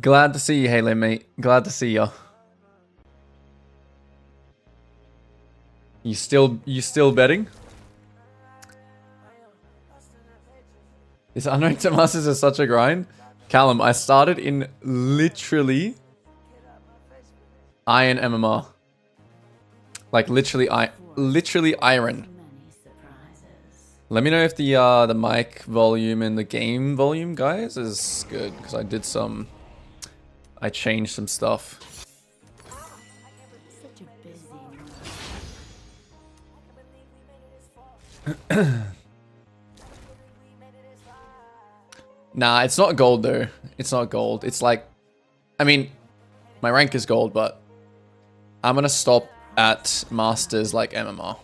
Glad to see you, Halo, mate. Glad to see ya. You still betting? This Unranked Masters is such a grind. Callum, I started in literally Iron MMR. Like literally iron. Let me know if the mic volume and the game volume, guys, is good, because I changed some stuff. Nah, it's not gold though. It's not gold. It's like, I mean, my rank is gold, but I'm gonna stop at masters like MMR,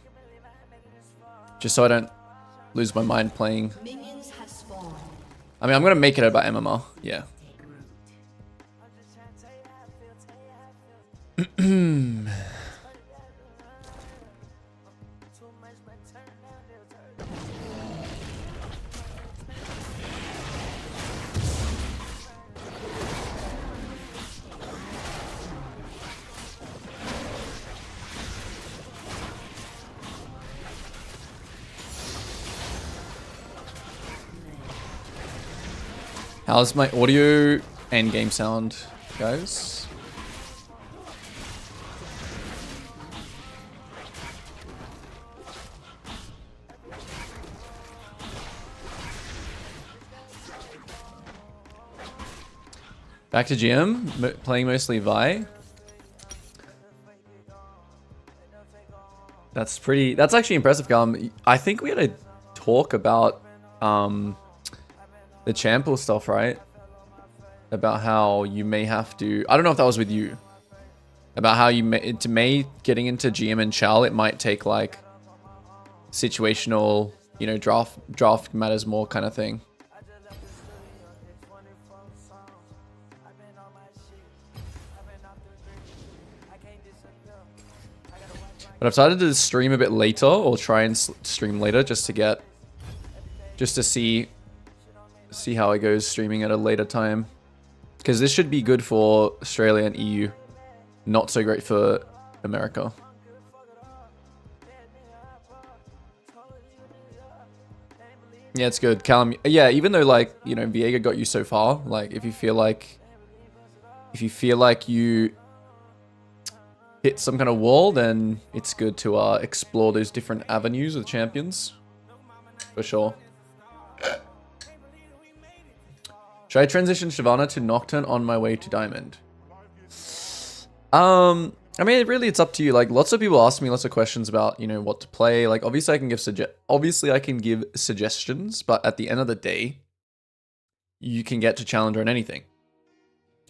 just so I don't lose my mind playing. I mean, I'm gonna make it about MMR. Yeah. How's my audio and game sound, guys? Back to GM, playing mostly Vi. That's actually impressive, Callum. I think we had a talk about the Chample stuff, right? About how you may have to, I don't know if that was with you, about how you may getting into GM and Chal, it might take like situational, you know, draft matters more kind of thing. But I've decided to stream a bit later, or try and stream later, just to see how it goes streaming at a later time. Because this should be good for Australia and EU. Not so great for America. Yeah, it's good. Callum, yeah, even though, like, you know, Viega got you so far, like, if you feel like you hit some kind of wall, then it's good to explore those different avenues with champions. For sure. Should I transition Shyvana to Nocturne on my way to Diamond? I mean, really, it's up to you. Like, lots of people ask me lots of questions about, you know, what to play. Like, obviously, I can give suggestions, but at the end of the day, you can get to Challenger on anything,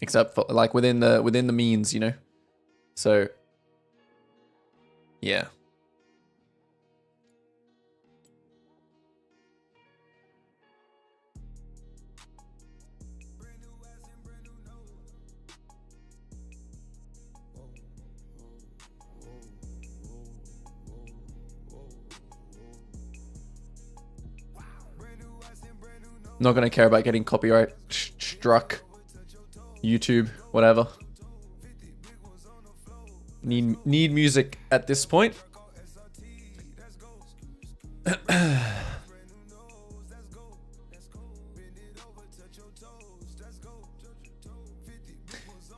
except for like within the means, you know. So, yeah. Not gonna care about getting copyright struck. YouTube, whatever. Need music at this point.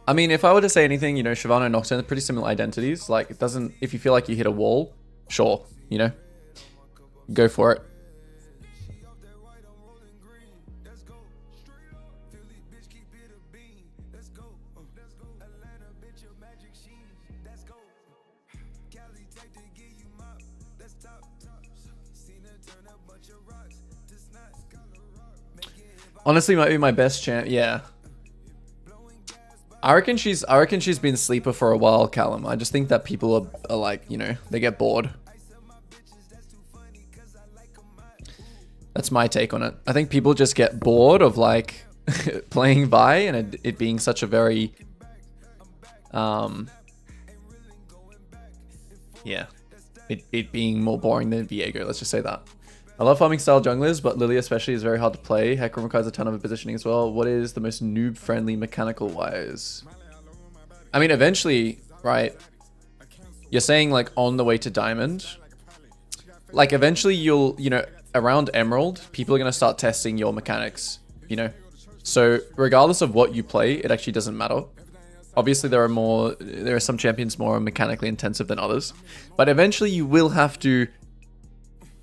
I mean, if I were to say anything, you know, Shyvana and Nocturne are pretty similar identities. Like, it doesn't, if you feel like you hit a wall, sure, you know, go for it. Honestly, might be my best champ. Yeah. I reckon she's been sleeper for a while, Callum. I just think that people are like, you know, they get bored. That's my take on it. I think people just get bored of like playing Vi and it being such a very yeah, it being more boring than Viego, let's just say that. I love farming style junglers, but Lily especially is very hard to play. Hecarim requires a ton of positioning as well. What is the most noob-friendly mechanical wise? I mean, eventually, right? You're saying like on the way to Diamond. Like eventually you'll, you know, around Emerald, people are going to start testing your mechanics, you know? So regardless of what you play, it actually doesn't matter. Obviously there are some champions more mechanically intensive than others, but eventually you will have to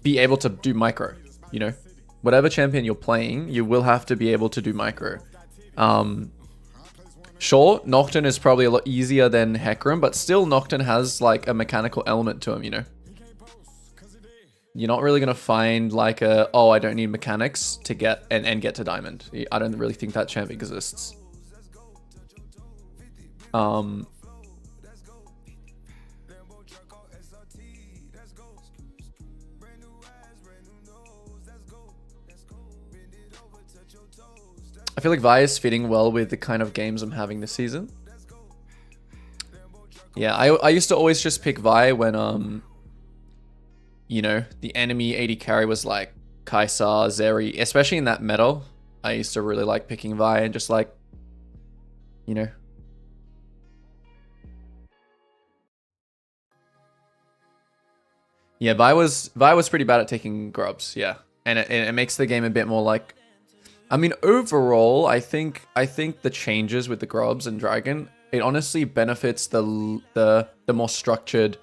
be able to do micro, you know? Whatever champion you're playing, you will have to be able to do micro. Sure, Nocturne is probably a lot easier than Hecarim, but still Nocturne has like a mechanical element to him, you know? You're not really gonna find like a, oh, I don't need mechanics to get and get to Diamond. I don't really think that champ exists. I feel like Vi is fitting well with the kind of games I'm having this season. Yeah, I used to always just pick Vi when you know, the enemy AD carry was like Kaisar, Zeri, especially in that meta. I used to really like picking Vi and just like, you know. Yeah, Vi was pretty bad at taking grubs, yeah. And it makes the game a bit more like, I mean, overall, I think the changes with the grubs and dragon, it honestly benefits the more structured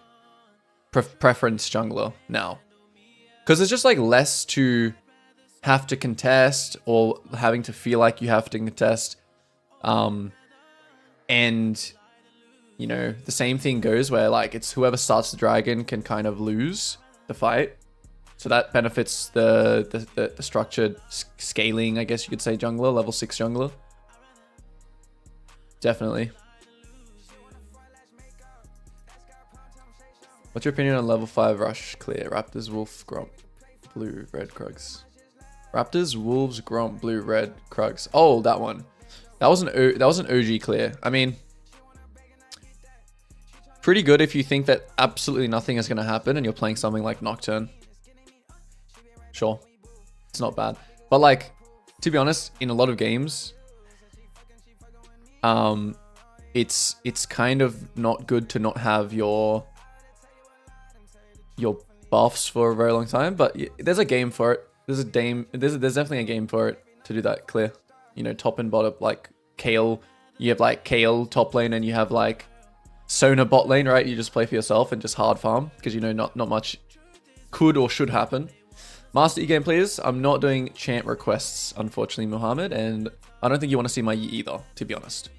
preference jungler now. Because it's just like less to have to contest or having to feel like you have to contest. And, you know, the same thing goes where like it's whoever starts the dragon can kind of lose the fight. So that benefits the structured scaling, I guess you could say, jungler, level 6 jungler. Definitely. What's your opinion on level 5 rush clear? Raptors, Wolf, Gromp, Blue, Red, Krugs. Raptors, Wolves, Gromp, Blue, Red, Krugs. Oh, that one. That was an OG clear. I mean, pretty good if you think that absolutely nothing is going to happen and you're playing something like Nocturne. Sure. It's not bad. But like, to be honest, in a lot of games, it's kind of not good to not have your buffs for a very long time, but there's a game for it. There's definitely a game for it to do that clear. You know, top and bottom, like Kale. You have like Kale top lane and you have like Sona bot lane, right? You just play for yourself and just hard farm because you know not much could or should happen. Master E-game, please. I'm not doing chant requests, unfortunately, Muhammad, and I don't think you want to see my Yi either, to be honest.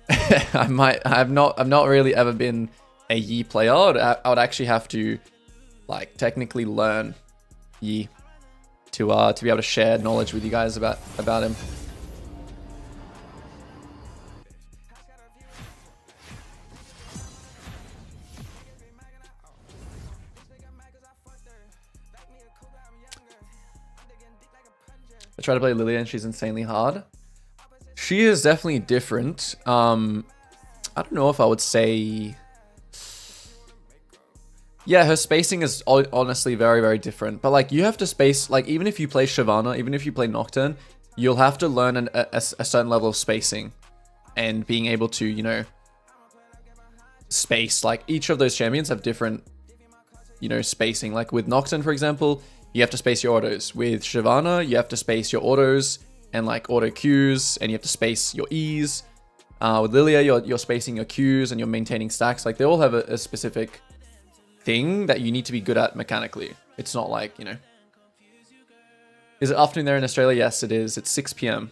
I've not really ever been a Yi player. I would actually have to, like, technically learn Yi to be able to share knowledge with you guys about him. I try to play Lilia and she's insanely hard. She is definitely different. I don't know if I would say... Yeah, her spacing is honestly very, very different. But like, you have to space, like, even if you play Shyvana, even if you play Nocturne, you'll have to learn a certain level of spacing. And being able to, you know, space. Like, each of those champions have different, you know, spacing. Like, with Nocturne, for example, you have to space your autos. With Shyvana, you have to space your autos and like auto Qs, and you have to space your Es. With Lilia, you're spacing your Qs and you're maintaining stacks. Like, they all have a specific thing that you need to be good at mechanically. It's not like, you know. Is it afternoon there in Australia? Yes, it is. It's 6 p.m.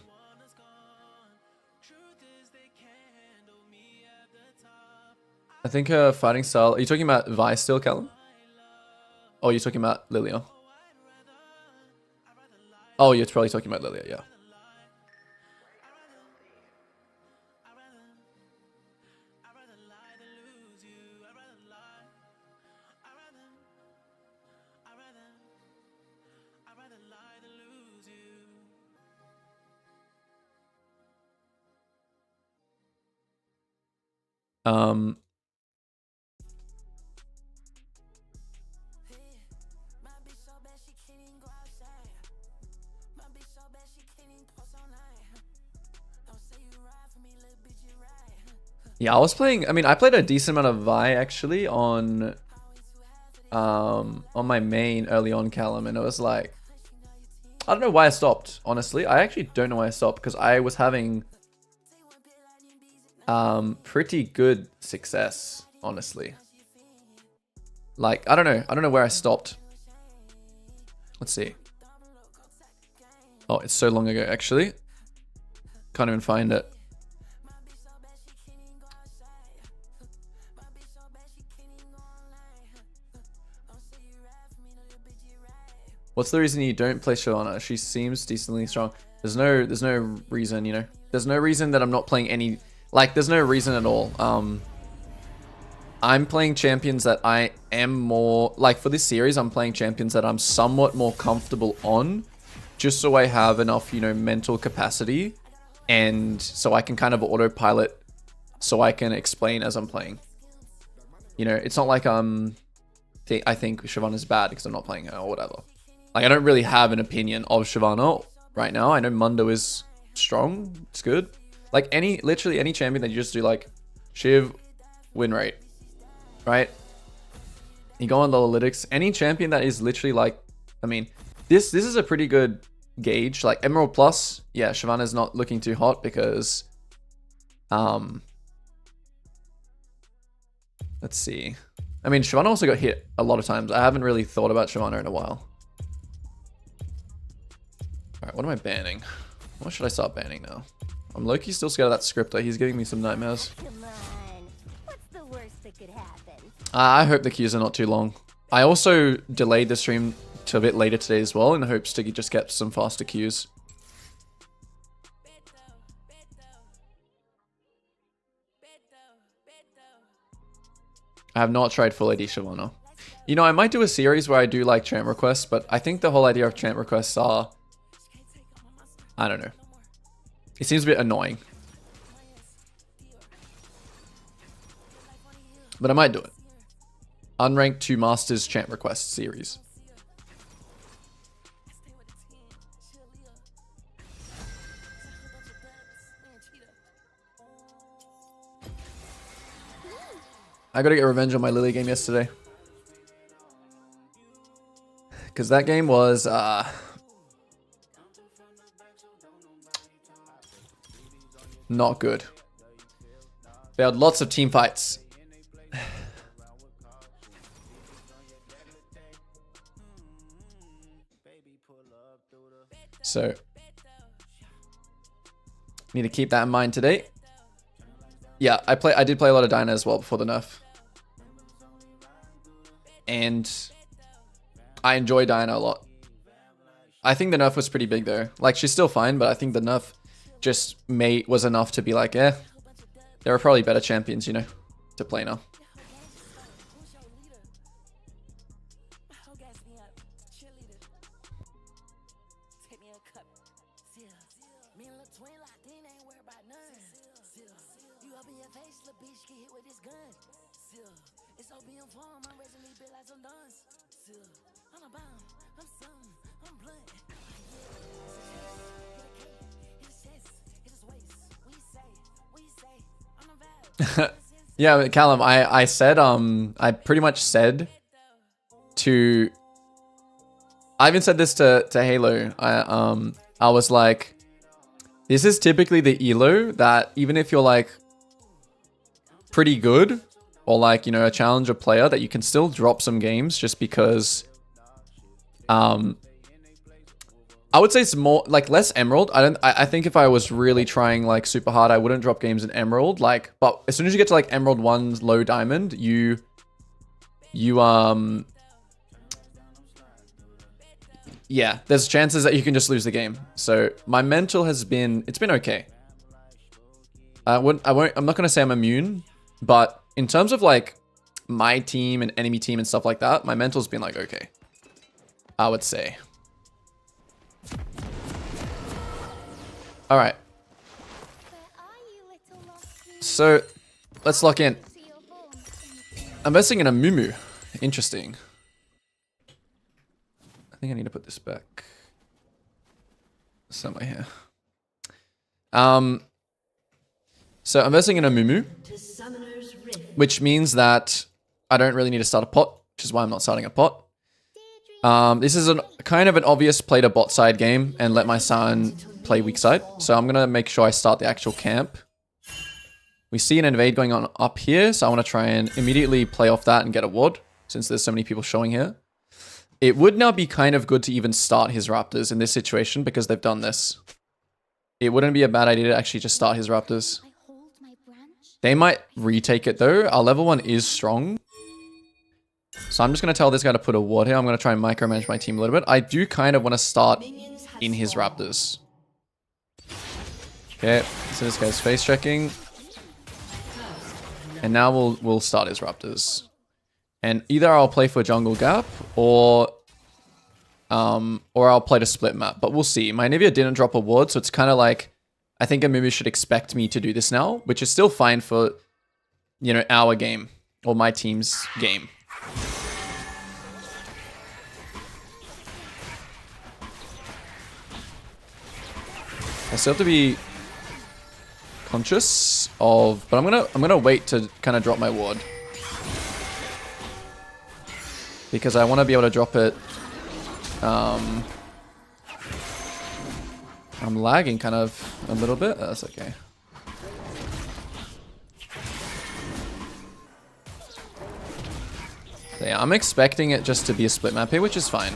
I think her fighting style... Are you talking about Vi still, Callum? Oh, you're talking about Lilia. Oh, you're probably talking about Lilia, yeah. Yeah, I was playing. I mean, I played a decent amount of Vi actually on my main early on, Callum, and it was like, I don't know why I stopped. Honestly, I actually don't know why I stopped because I was having pretty good success. Honestly, like I don't know where I stopped. Let's see. Oh, it's so long ago actually. Can't even find it. What's the reason you don't play Shyvana? She seems decently strong. There's no reason, you know. There's no reason that I'm not playing any, like there's no reason at all. I'm playing champions that I am more, like for this series, I'm playing champions that I'm somewhat more comfortable on, just so I have enough, you know, mental capacity, and so I can kind of autopilot, so I can explain as I'm playing. You know, it's not like I think Shyvana's bad because I'm not playing her or whatever. Like, I don't really have an opinion of Shyvana right now. I know Mundo is strong. It's good. Like, literally any champion that you just do, like, Shiv, win rate, right? You go on the analytics. Any champion that is literally, like, I mean, this is a pretty good gauge. Like, Emerald Plus, yeah, Shyvana's not looking too hot because, let's see. I mean, Shyvana also got hit a lot of times. I haven't really thought about Shyvana in a while. Alright, what am I banning? What should I start banning now? I'm low-key still scared of that scripter. He's giving me some nightmares. Come on. What's the worst that could happen? I hope the queues are not too long. I also delayed the stream to a bit later today as well in hopes to just get some faster queues. I have not tried full AD Shyvana. You know, I might do a series where I do like chant requests, but I think the whole idea of chant requests are, I don't know. It seems a bit annoying. But I might do it. Unranked 2 Masters chant request series. I gotta get revenge on my Lily game yesterday. Because that game was, not good. They had lots of team fights. So, need to keep that in mind today. Yeah, I did play a lot of Dyna as well before the nerf. And I enjoy Dyna a lot. I think the nerf was pretty big though. Like, she's still fine, but I think the nerf just was enough to be like, eh, there are probably better champions, you know, to play now. Yeah, Callum, I said, I pretty much said to, I even said this to Halo. I was like, this is typically the elo that even if you're like pretty good or like, you know, a challenger player, that you can still drop some games just because, I would say it's more like less Emerald. I think if I was really trying like super hard, I wouldn't drop games in Emerald. Like, but as soon as you get to like Emerald 1's low diamond, you yeah, there's chances that you can just lose the game. So my mental has been, it's been okay. I'm not gonna say I'm immune, but in terms of like my team and enemy team and stuff like that, my mental's been like okay, I would say. All right. So let's lock in. I'm investing in a Mumu. Interesting. I think I need to put this back somewhere here. So I'm investing in a Mumu. which means that I don't really need to start a pot, which is why I'm not starting a pot. This is kind of an obvious play to bot side game and let my San play weak side. So I'm going to make sure I start the actual camp. We see an invade going on up here, so I want to try and immediately play off that and get a ward, since there's so many people showing here. It would now be kind of good to even start his Raptors in this situation because they've done this. It wouldn't be a bad idea to actually just start his Raptors. They might retake it though. Our level 1 is strong. So I'm just going to tell this guy to put a ward here. I'm going to try and micromanage my team a little bit. I do kind of want to start in his Raptors. Okay, so this guy's face checking. And now we'll start his Raptors. And either I'll play for jungle gap or I'll play to split map. But we'll see. My Nivea didn't drop a ward, so it's kind of like I think Amumu should expect me to do this now, which is still fine for, you know, our game or my team's game. I still have to be conscious of, but I'm gonna wait to kind of drop my ward because I want to be able to drop it. I'm lagging kind of a little bit. That's okay. So yeah, I'm expecting it just to be a split map here, which is fine.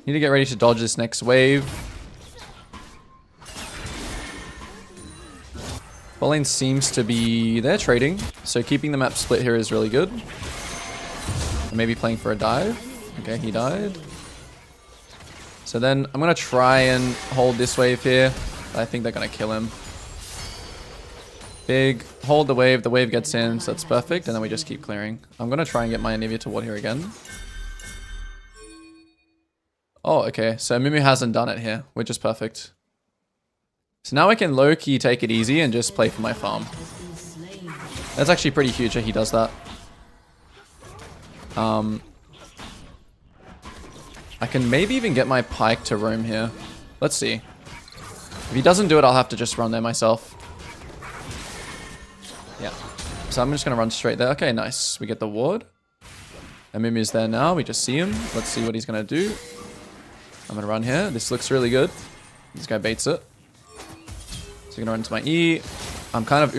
Need to get ready to dodge this next wave. Bot lane seems to be... they're trading, so keeping the map split here is really good. Maybe playing for a dive. Okay, he died. So then I'm going to try and hold this wave here. I think they're going to kill him. Big. Hold the wave gets in, so that's perfect, and then we just keep clearing. I'm going to try and get my Anivia to ward here again. Oh, okay, so Amumu hasn't done it here, which is perfect. So now I can low-key take it easy and just play for my farm. That's actually pretty huge that he does that. I can maybe even get my Pyke to roam here. Let's see. If he doesn't do it, I'll have to just run there myself. Yeah. So I'm just going to run straight there. Okay, nice. We get the ward. Amumu's there now. We just see him. Let's see what he's going to do. I'm going to run here. This looks really good. This guy baits it. So I'm going to run into my E. I'm kind of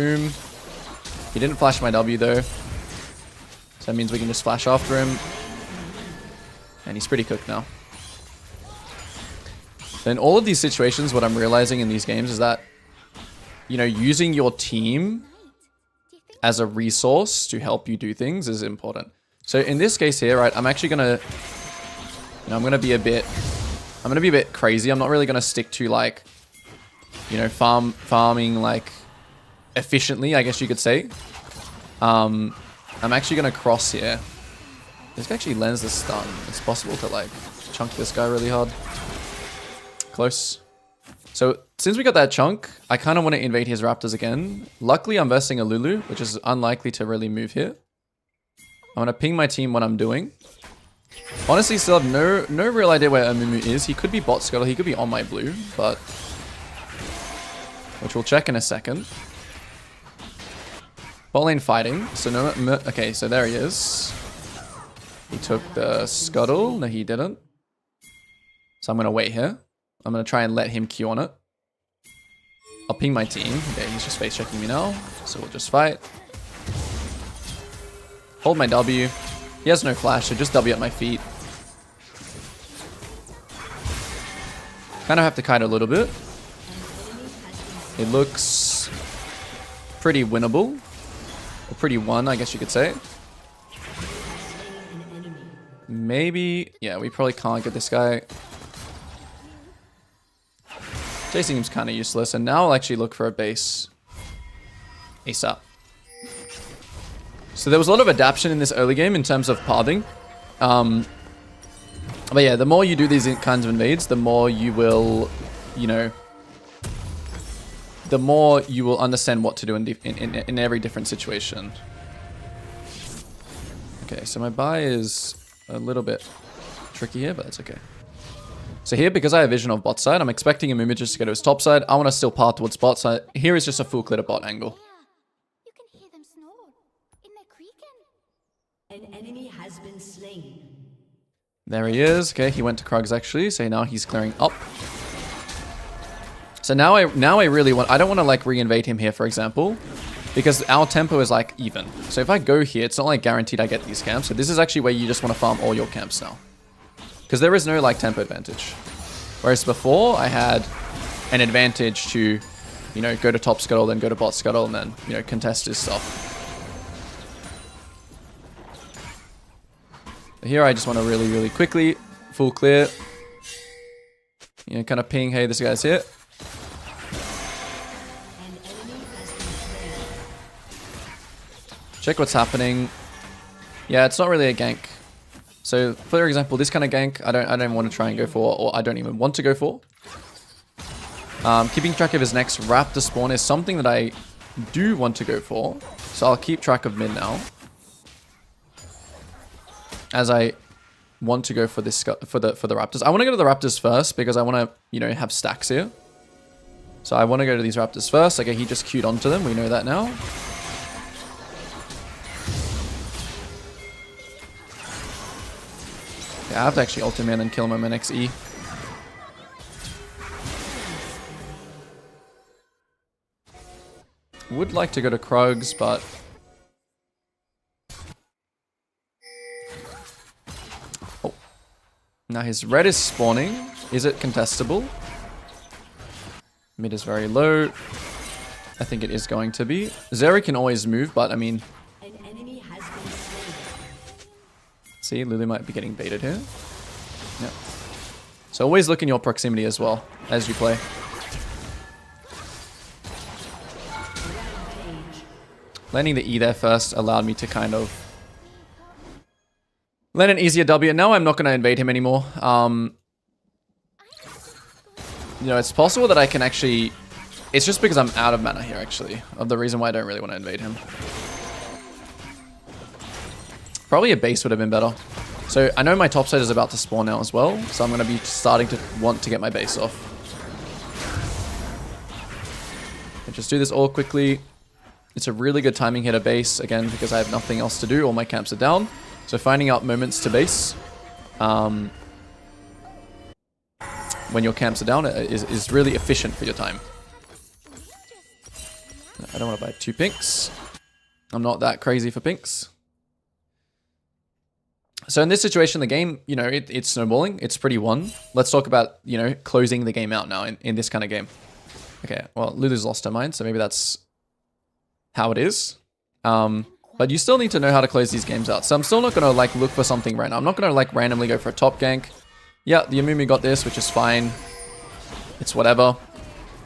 He didn't flash my W though. So that means we can just flash after him. And he's pretty cooked now. In all of these situations, what I'm realizing in these games is that, you know, using your team as a resource to help you do things is important. So in this case here, right, I'm actually going to, you know, I'm going to be a bit crazy. I'm not really going to stick to like, you know, farming like efficiently, I guess you could say. I'm actually going to cross here. This guy actually lands the stun. It's possible to like chunk this guy really hard. Close. So since we got that chunk, I kind of want to invade his Raptors again. Luckily, I'm versing a Lulu, which is unlikely to really move here. I'm going to ping my team what I'm doing. Honestly, still have no real idea where Amumu is. He could be bot scuttle. He could be on my blue, but... which we'll check in a second. Bot lane fighting. So no... okay, so there he is. He took the scuttle. No, he didn't. So I'm going to wait here. I'm going to try and let him Q on it. I'll ping my team. Okay, he's just face checking me now. So we'll just fight. Hold my W. He has no flash, so just W at my feet. Kind of have to kite a little bit. It looks pretty winnable. Or pretty won, I guess you could say. Maybe... yeah, we probably can't get this guy. Chasing him's kind of useless, and now I'll actually look for a base ASAP. So there was a lot of adaptation in this early game in terms of pathing. But yeah, the more you do these kinds of invades, the more you will, you know, the more you will understand what to do in every different situation. Okay, so my buy is a little bit tricky here, but that's okay. So here, because I have vision of bot side, I'm expecting Amumu just to go to his top side. I want to still path towards bot side. Here is just a full clear to bot angle. An enemy has been slain. There he is. Okay, he went to Krugs actually, so now he's clearing up. So now I really want, I don't want to like reinvade him here, for example, because our tempo is like even. So if I go here, it's not like guaranteed I get these camps. So this is actually where you just want to farm all your camps now, because there is no like tempo advantage. Whereas before I had an advantage to, you know, go to top scuttle, then go to bot scuttle, and then, you know, contest his stuff. Here I just want to really quickly full clear, you know, kind of ping, hey, this guy's here. Check what's happening. Yeah, it's not really a gank. So for example, this kind of gank I don't want to try and go for, or I don't even want to go for. Keeping track of his next raptor spawn is something that I do want to go for, so I'll keep track of mid now, as I want to go for this for the raptors. I want to go to the raptors first because I want to, you know, have stacks here. So I want to go to these raptors first. Okay, he just queued onto them. We know that now. Yeah, I have to actually ult him in and kill him on my next E. Would like to go to Krugs, but oh, now his red is spawning. Is it contestable? Mid is very low. I think it is going to be. Zeri can always move, but I mean, An enemy has been slain. see, Lulu might be getting baited here. Yeah. So always look in your proximity as well as you play. Landing the E there first allowed me to kind of land an easier W. And now I'm not going to invade him anymore. You know, it's possible that I can actually... It's just because I'm out of mana here, actually, of the reason why I don't really want to invade him. Probably a base would have been better. So I know my top side is about to spawn now as well, so I'm going to be starting to want to get my base off. And just do this all quickly. It's a really good timing here to base, again, because I have nothing else to do. All my camps are down. So finding out moments to base when your camps are down is really efficient for your time. I don't want to buy 2 pinks. I'm not that crazy for pinks. So in this situation, the game, you know, it's snowballing. It's pretty won. Let's talk about, you know, closing the game out now in this kind of game. Okay, well, Lulu's lost her mind, so maybe that's how it is. But you still need to know how to close these games out. So I'm still not going to like look for something right now. I'm not going to like randomly go for a top gank. Yeah, the Amumu got this, which is fine. It's whatever.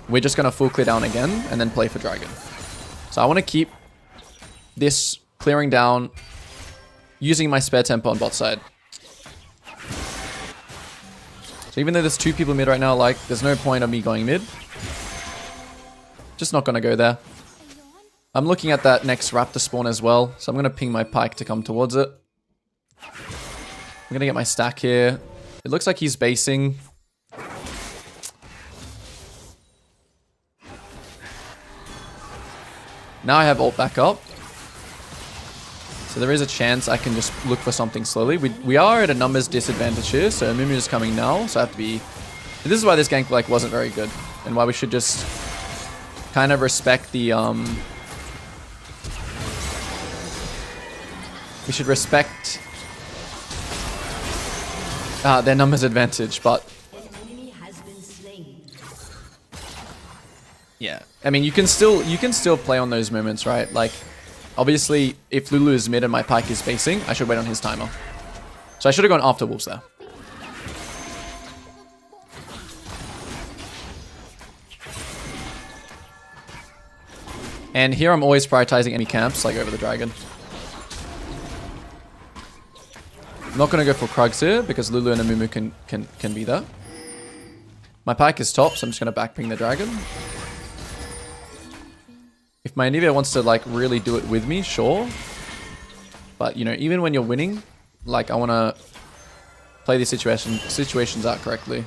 We're just going to full clear down again and then play for dragon. So I want to keep this clearing down using my spare tempo on bot side. So even though there's 2 people mid right now, like there's no point of me going mid. Just not going to go there. I'm looking at that next raptor spawn as well, so I'm going to ping my pike to come towards it. I'm going to get my stack here. It looks like he's basing. Now I have ult back up. So there is a chance I can just look for something slowly. We are at a numbers disadvantage here, so Mumu is coming now, so I have to be... This is why this gank like wasn't very good, and why we should just kind of respect the... We should respect their numbers advantage, but yeah, I mean you can still play on those moments, right? Like obviously if Lulu is mid and my pike is basing, I should wait on his timer. So I should have gone after wolves there. And here I'm always prioritizing enemy camps like over the dragon. I'm not going to go for Krugs here because Lulu and Amumu can be there. My pike is top, so I'm just going to backping the dragon. If my Anivia wants to like really do it with me, sure. But you know, even when you're winning, like I want to play these situations out correctly.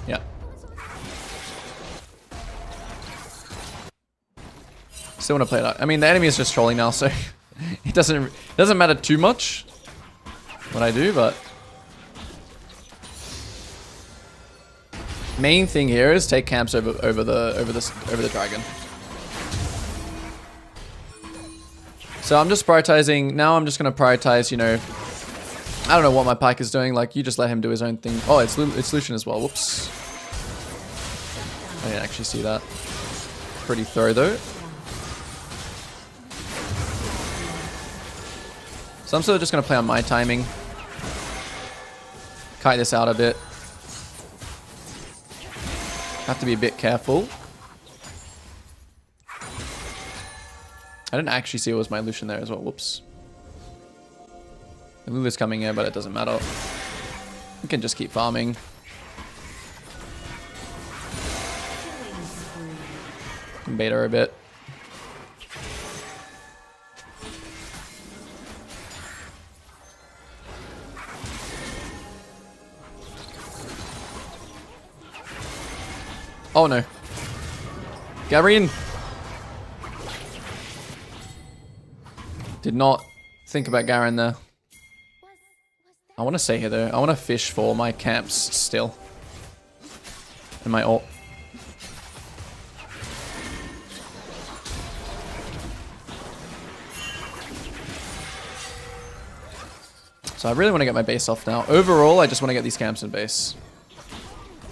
Yeah. Still want to play that. I mean, the enemy is just trolling now, so it doesn't matter too much what I do, but main thing here is take camps over the dragon. So I'm just prioritizing. Now I'm just going to prioritize, you know, I don't know what my Pyke is doing. Like, you just let him do his own thing. Oh, it's Lucian as well. Whoops. I didn't actually see that. Pretty thorough, though. So I'm sort of just going to play on my timing. Kite this out a bit. Have to be a bit careful. I didn't actually see it was my Lucian there as well. Whoops. The Lulu's coming in, but it doesn't matter. We can just keep farming. Bait her a bit. Oh no. Gabriel! Did not think about Garen there. I want to stay here though. I want to fish for my camps still. And my ult. So I really want to get my base off now. Overall, I just want to get these camps in base.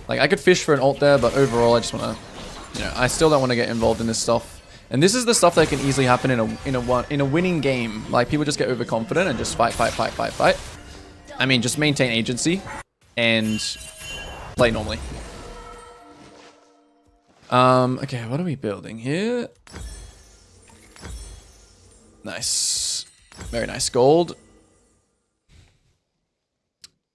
Like, I could fish for an ult there, but overall, I just want to, you know, I still don't want to get involved in this stuff. And this is the stuff that can easily happen in a winning game. Like, people just get overconfident and just fight. I mean, just maintain agency and play normally. Okay, what are we building here? Nice. Very nice gold.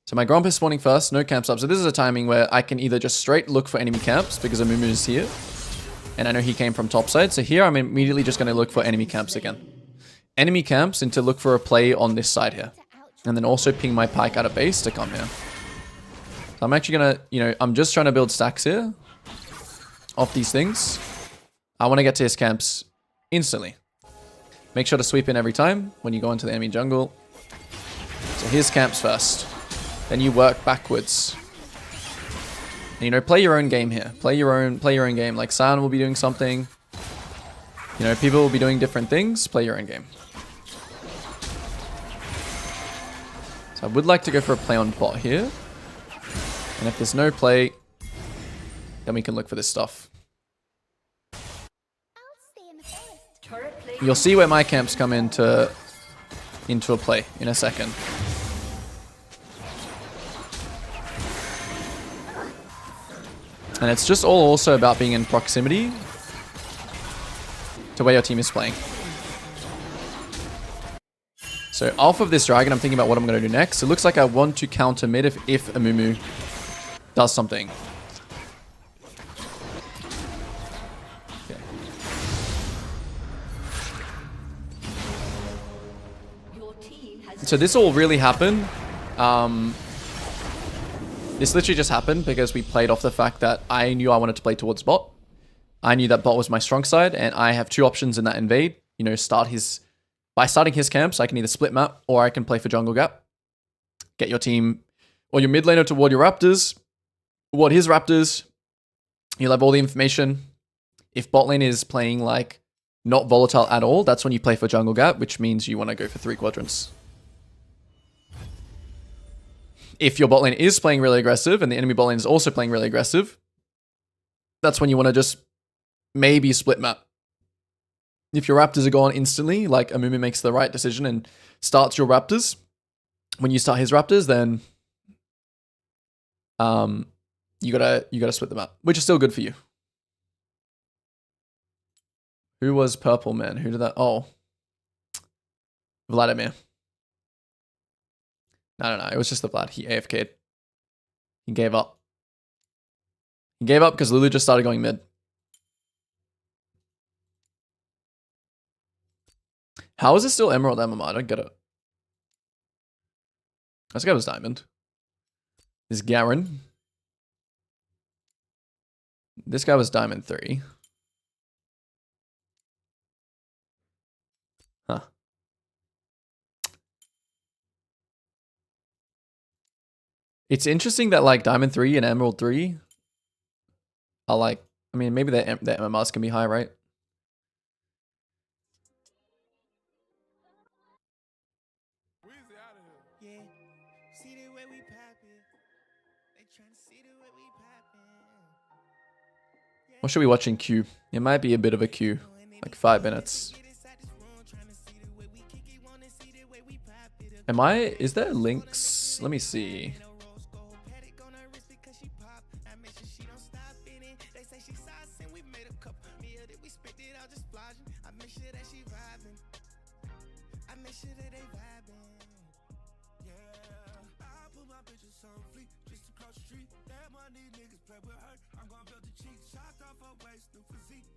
So my Gromp is spawning first, no camps up. So this is a timing where I can either just straight look for enemy camps because Amumu is here. And I know he came from topside. So here I'm immediately just going to look for enemy camps again. Enemy camps and to look for a play on this side here. And then also ping my Pyke out of base to come here. So I'm actually going to, you know, I'm just trying to build stacks here. Off these things. I want to get to his camps instantly. Make sure to sweep in every time when you go into the enemy jungle. So his camps first. Then you work backwards. And, you know, play your own game here. Play your own game. Like, Sion will be doing something. You know, people will be doing different things. Play your own game. So I would like to go for a play on bot here. And if there's no play, then we can look for this stuff. You'll see where my camps come into a play in a second. And it's just all also about being in proximity to where your team is playing. So off of this dragon, I'm thinking about what I'm going to do next. It looks like I want to counter mid if Amumu does something. Okay. So this will really happen. This literally just happened because we played off the fact that I knew I wanted to play towards bot. I knew that bot was my strong side, and I have two options in that invade. You know, by starting his camps, I can either split map or I can play for jungle gap. Get your team or your mid laner toward your raptors, toward his raptors. You'll have all the information. If bot lane is playing like not volatile at all, that's when you play for jungle gap, which means you want to go for 3 quadrants. If your bot lane is playing really aggressive and the enemy bot lane is also playing really aggressive, that's when you want to just maybe split map. If your raptors are gone instantly, like Amumu makes the right decision and starts your raptors, when you start his raptors, then you gotta split them up, which is still good for you. Who was purple man? Who did that? Oh, Vladimir. No. It was just the Vlad. He AFK'd. He gave up. He gave up because Lulu just started going mid. How is it still Emerald MMR? I don't get it. This guy was Diamond. This is Garen. This guy was Diamond 3. It's interesting that like Diamond 3 and Emerald 3 are like, I mean, maybe their MMRs can be high, right? What should we watch in queue? It might be a bit of a queue, like 5 minutes. Is there links? Let me see.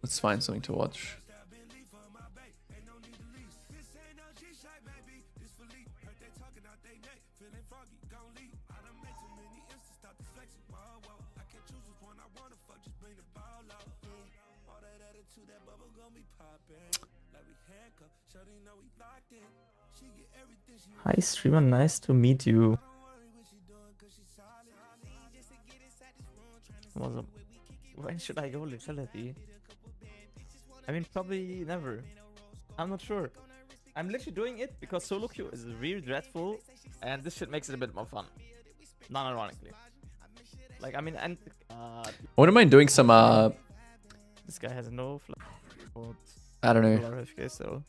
Let's find something to watch. Hi streamer, nice to meet you. When should I go Lethality? I mean, probably never. I'm not sure. I'm literally doing it because solo queue is really dreadful, and this shit makes it a bit more fun. Non-ironically. Like, I mean, and I wouldn't mind doing some this guy has no I don't know, RFK, so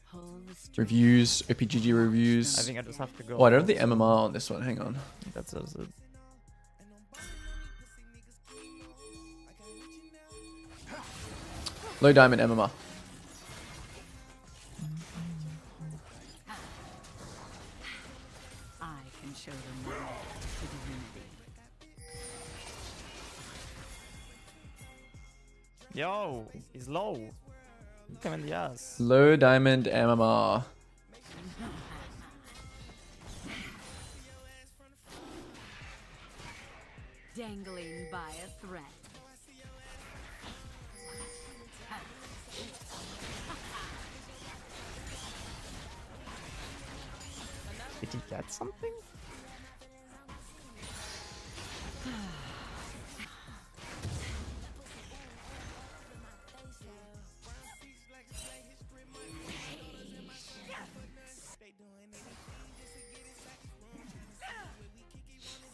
reviews, OPGG reviews. I think I just have to go. Oh, I don't have the MMR on this one. Hang on. That's it. Low diamond MMR. I can show them the way to divinity. Yo, he's low. Come in the ass. Low diamond MMR. Dangling by a thread. Did he get something?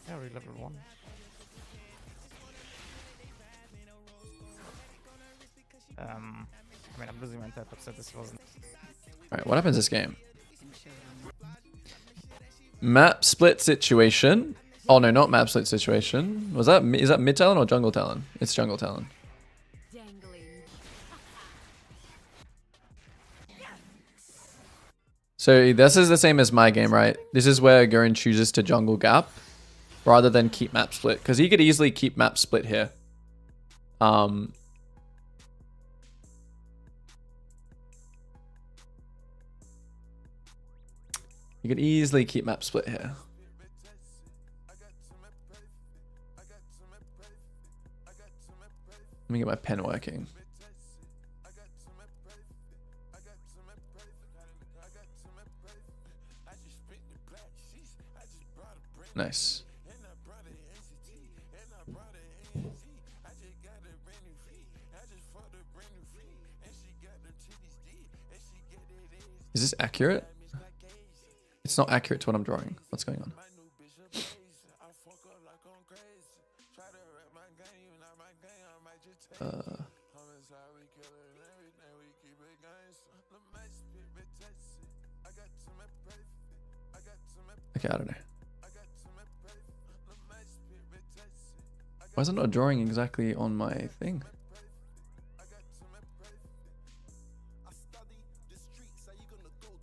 Yeah, we're level 1. I mean, I'm losing my entire top set. This wasn't. Alright, what happens this game? Map split situation. Oh no, not map split situation. Is that mid talon or jungle talon? It's jungle talon. So this is the same as my game, right? This is where Gurren chooses to jungle gap rather than keep map split, because he could easily keep map split here. You could easily keep map split here. Let me get my pen working. Nice. Is this accurate? It's not accurate to what I'm drawing. What's going on? Okay, I don't know. Why is it not drawing exactly on my thing?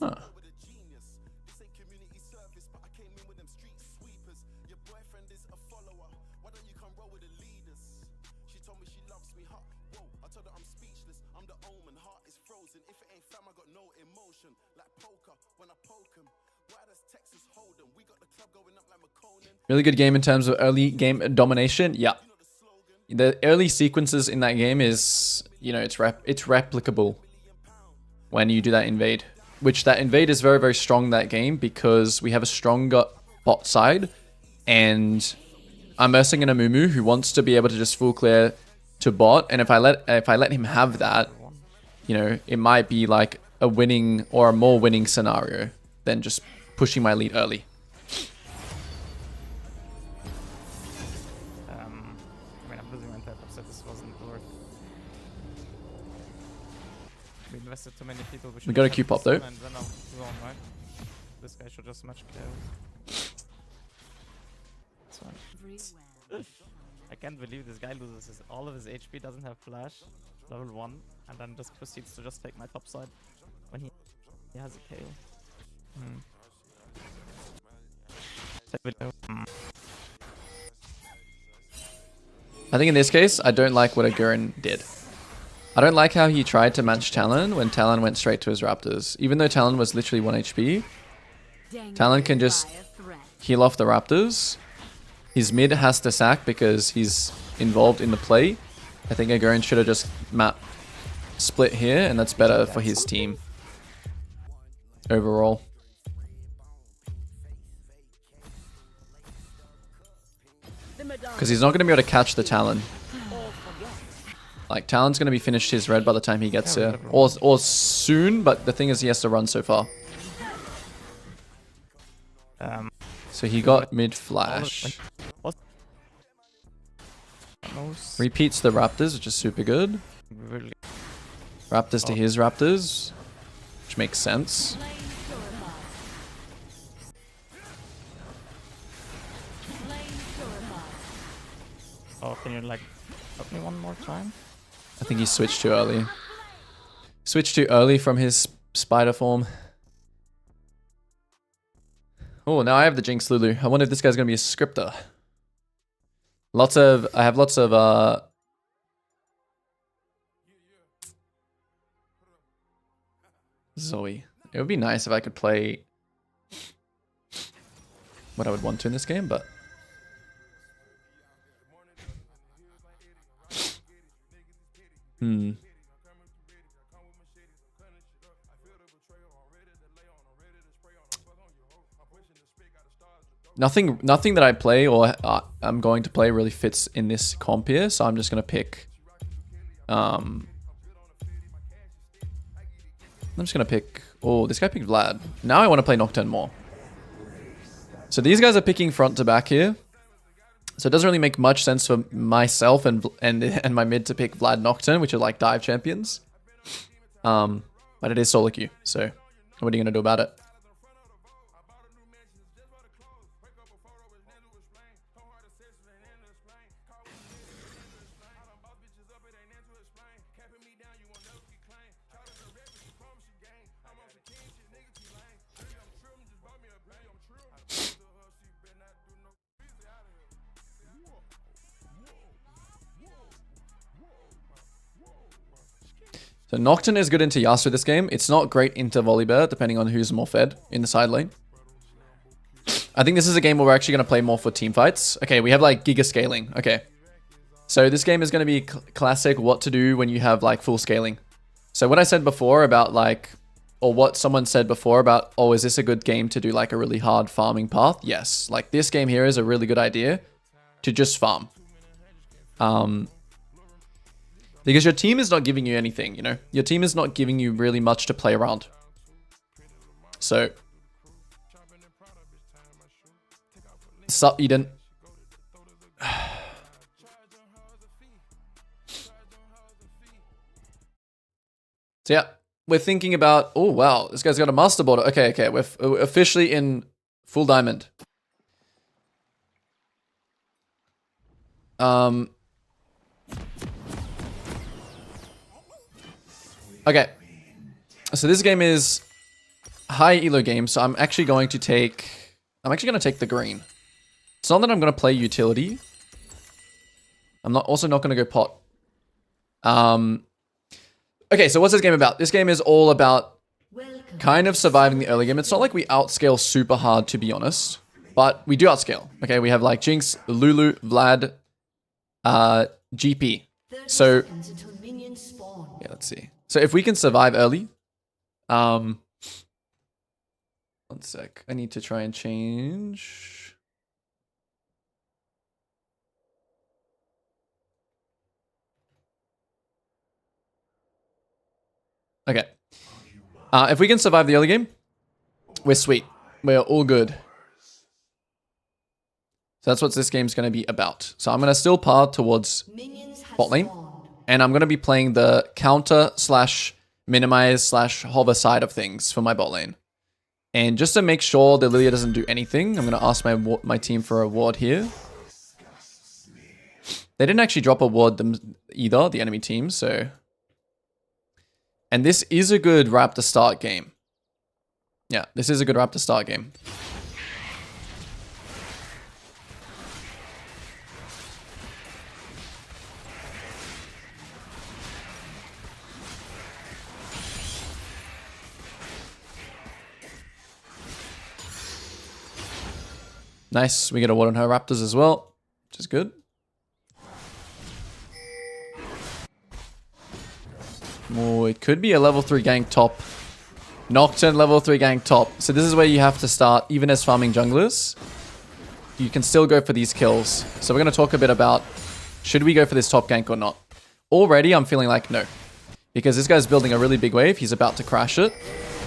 Huh. Really good game in terms of early game domination. Yeah. The early sequences in that game is, you know, it's replicable when you do that invade. Which that invade is very, very strong that game because we have a stronger bot side and I'm versing in a Mumu who wants to be able to just full clear to bot, and if I let him have that, you know, it might be like a winning or a more winning scenario than just pushing my lead early. I mean, I'm losing my entire top, so this wasn't worth. We invested too many people. We got a Q pop though. And then I'll zone, right? This guy should just match clear. That's fine. Everywhere. I can't believe this guy loses all of his HP, doesn't have flash, level 1, and then just proceeds to just take my top side when he has a KO. I think in this case, I don't like what Agurin did. I don't like how he tried to match Talon when Talon went straight to his Raptors. Even though Talon was literally 1 HP, Talon can just heal off the Raptors. His mid has to sack because he's involved in the play. I think Agurin should have just split here, and that's better for his team overall. Because he's not going to be able to catch the Talon. Like, Talon's going to be finished his red by the time he gets here. Or soon, but the thing is he has to run so far. So he got mid-flash. Repeats the Raptors, which is super good. Raptors to his Raptors, which makes sense. Oh, can you like help me one more time? I think he switched too early. Switched too early from his spider form. Oh, now I have the Jinx Lulu. I wonder if this guy's gonna be a scripter. I have lots of Zoe. It would be nice if I could play what I would want to in this game, but Nothing that I play or I'm going to play really fits in this comp here, so I'm just gonna pick. I'm just gonna pick. Oh, this guy picked Vlad. Now I want to play Nocturne more. So these guys are picking front to back here. So it doesn't really make much sense for myself and my mid to pick Vlad Nocturne, which are like dive champions. But it is solo queue, so what are you gonna do about it? So Nocturne is good into Yasuo this game. It's not great into Volibear, depending on who's more fed in the side lane. I think this is a game where we're actually going to play more for team fights. Okay, we have like giga scaling. Okay. So this game is going to be classic what to do when you have like full scaling. So what I said before about like, or what someone said before about, oh, is this a good game to do like a really hard farming path? Yes. Like this game here is a really good idea to just farm. Because your team is not giving you anything, you know? Your team is not giving you really much to play around. So. Sup, Eden. So yeah, we're thinking about, oh wow, this guy's got a master border. Okay, we're officially in full diamond. Okay, so this game is high elo game, so I'm actually going to take the green. It's not that I'm going to play utility. I'm also not going to go pot. Okay, so what's this game about? This game is all about kind of surviving the early game. It's not like we outscale super hard, to be honest, but we do outscale. Okay, we have like Jinx, Lulu, Vlad, GP. So yeah, let's see. So if we can survive early, one sec. I need to try and change. Okay. If we can survive the early game, we're sweet. We're all good. So that's what this game's going to be about. So I'm going to still path towards bot lane. And I'm going to be playing the counter / minimize / hover side of things for my bot lane. And just to make sure the Lilia doesn't do anything, I'm going to ask my team for a ward here. They didn't actually drop a ward them either, the enemy team, so... And this is a good Raptor start game. Yeah, this is a good Raptor start game. Nice, we get a ward on her Raptors as well, which is good. Oh, it could be a level 3 gank top. Nocturne level 3 gank top. So this is where you have to start, even as farming junglers. You can still go for these kills. So we're going to talk a bit about, should we go for this top gank or not? Already, I'm feeling like no. Because this guy's building a really big wave. He's about to crash it.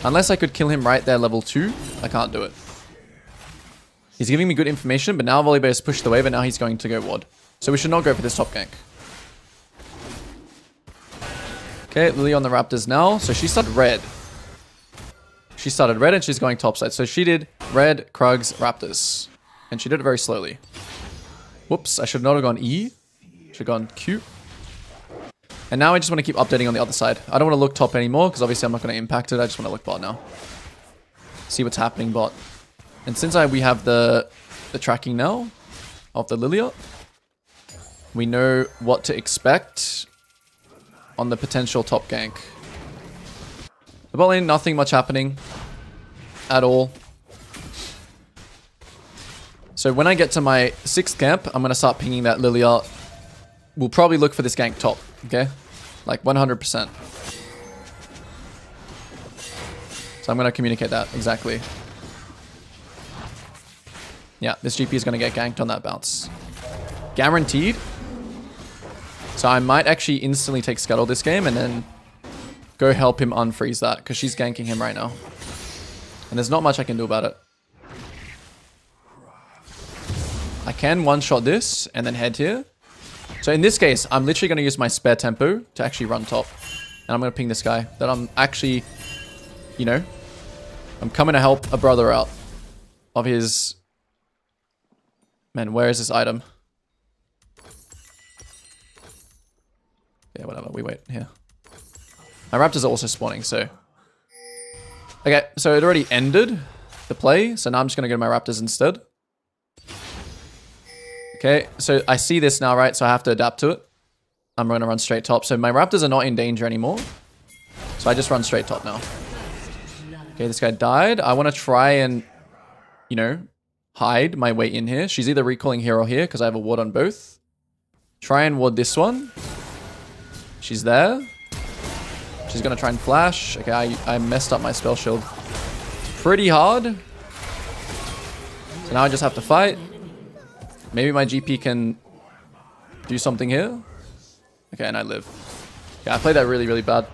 Unless I could kill him right there level 2, I can't do it. He's giving me good information, but now Volibear has pushed the wave and now he's going to go ward. So we should not go for this top gank. Okay, Lily on the Raptors now. So she started red. She started red and she's going topside. So she did red, Krugs, Raptors. And she did it very slowly. Whoops, I should not have gone E. Should have gone Q. And now I just want to keep updating on the other side. I don't want to look top anymore because obviously I'm not going to impact it. I just want to look bot now. See what's happening bot. And since we have the tracking now of the Lilia, we know what to expect on the potential top gank. The bot lane, nothing much happening at all. So when I get to my 6th camp, I'm going to start pinging that Lilia. We'll probably look for this gank top, okay? Like 100%. So I'm going to communicate that exactly. Yeah, this GP is going to get ganked on that bounce. Guaranteed. So I might actually instantly take Scuttle this game and then go help him unfreeze that because she's ganking him right now. And there's not much I can do about it. I can one-shot this and then head here. So in this case, I'm literally going to use my spare tempo to actually run top. And I'm going to ping this guy that I'm actually, you know, I'm coming to help a brother out of his... Man, where is this item? Yeah, whatever. We wait here. My Raptors are also spawning, so... Okay, so it already ended the play. So now I'm just going to go to my Raptors instead. Okay, so I see this now, right? So I have to adapt to it. I'm going to run straight top. So my Raptors are not in danger anymore. So I just run straight top now. Okay, this guy died. I want to try and, you know, hide my way in here. She's either recalling here or here because I have a ward on both. Try and ward this one. She's there. She's going to try and flash. Okay, I messed up my spell shield pretty hard. So now I just have to fight. Maybe my GP can do something here. Okay, and I live. Yeah, I played that really, really bad.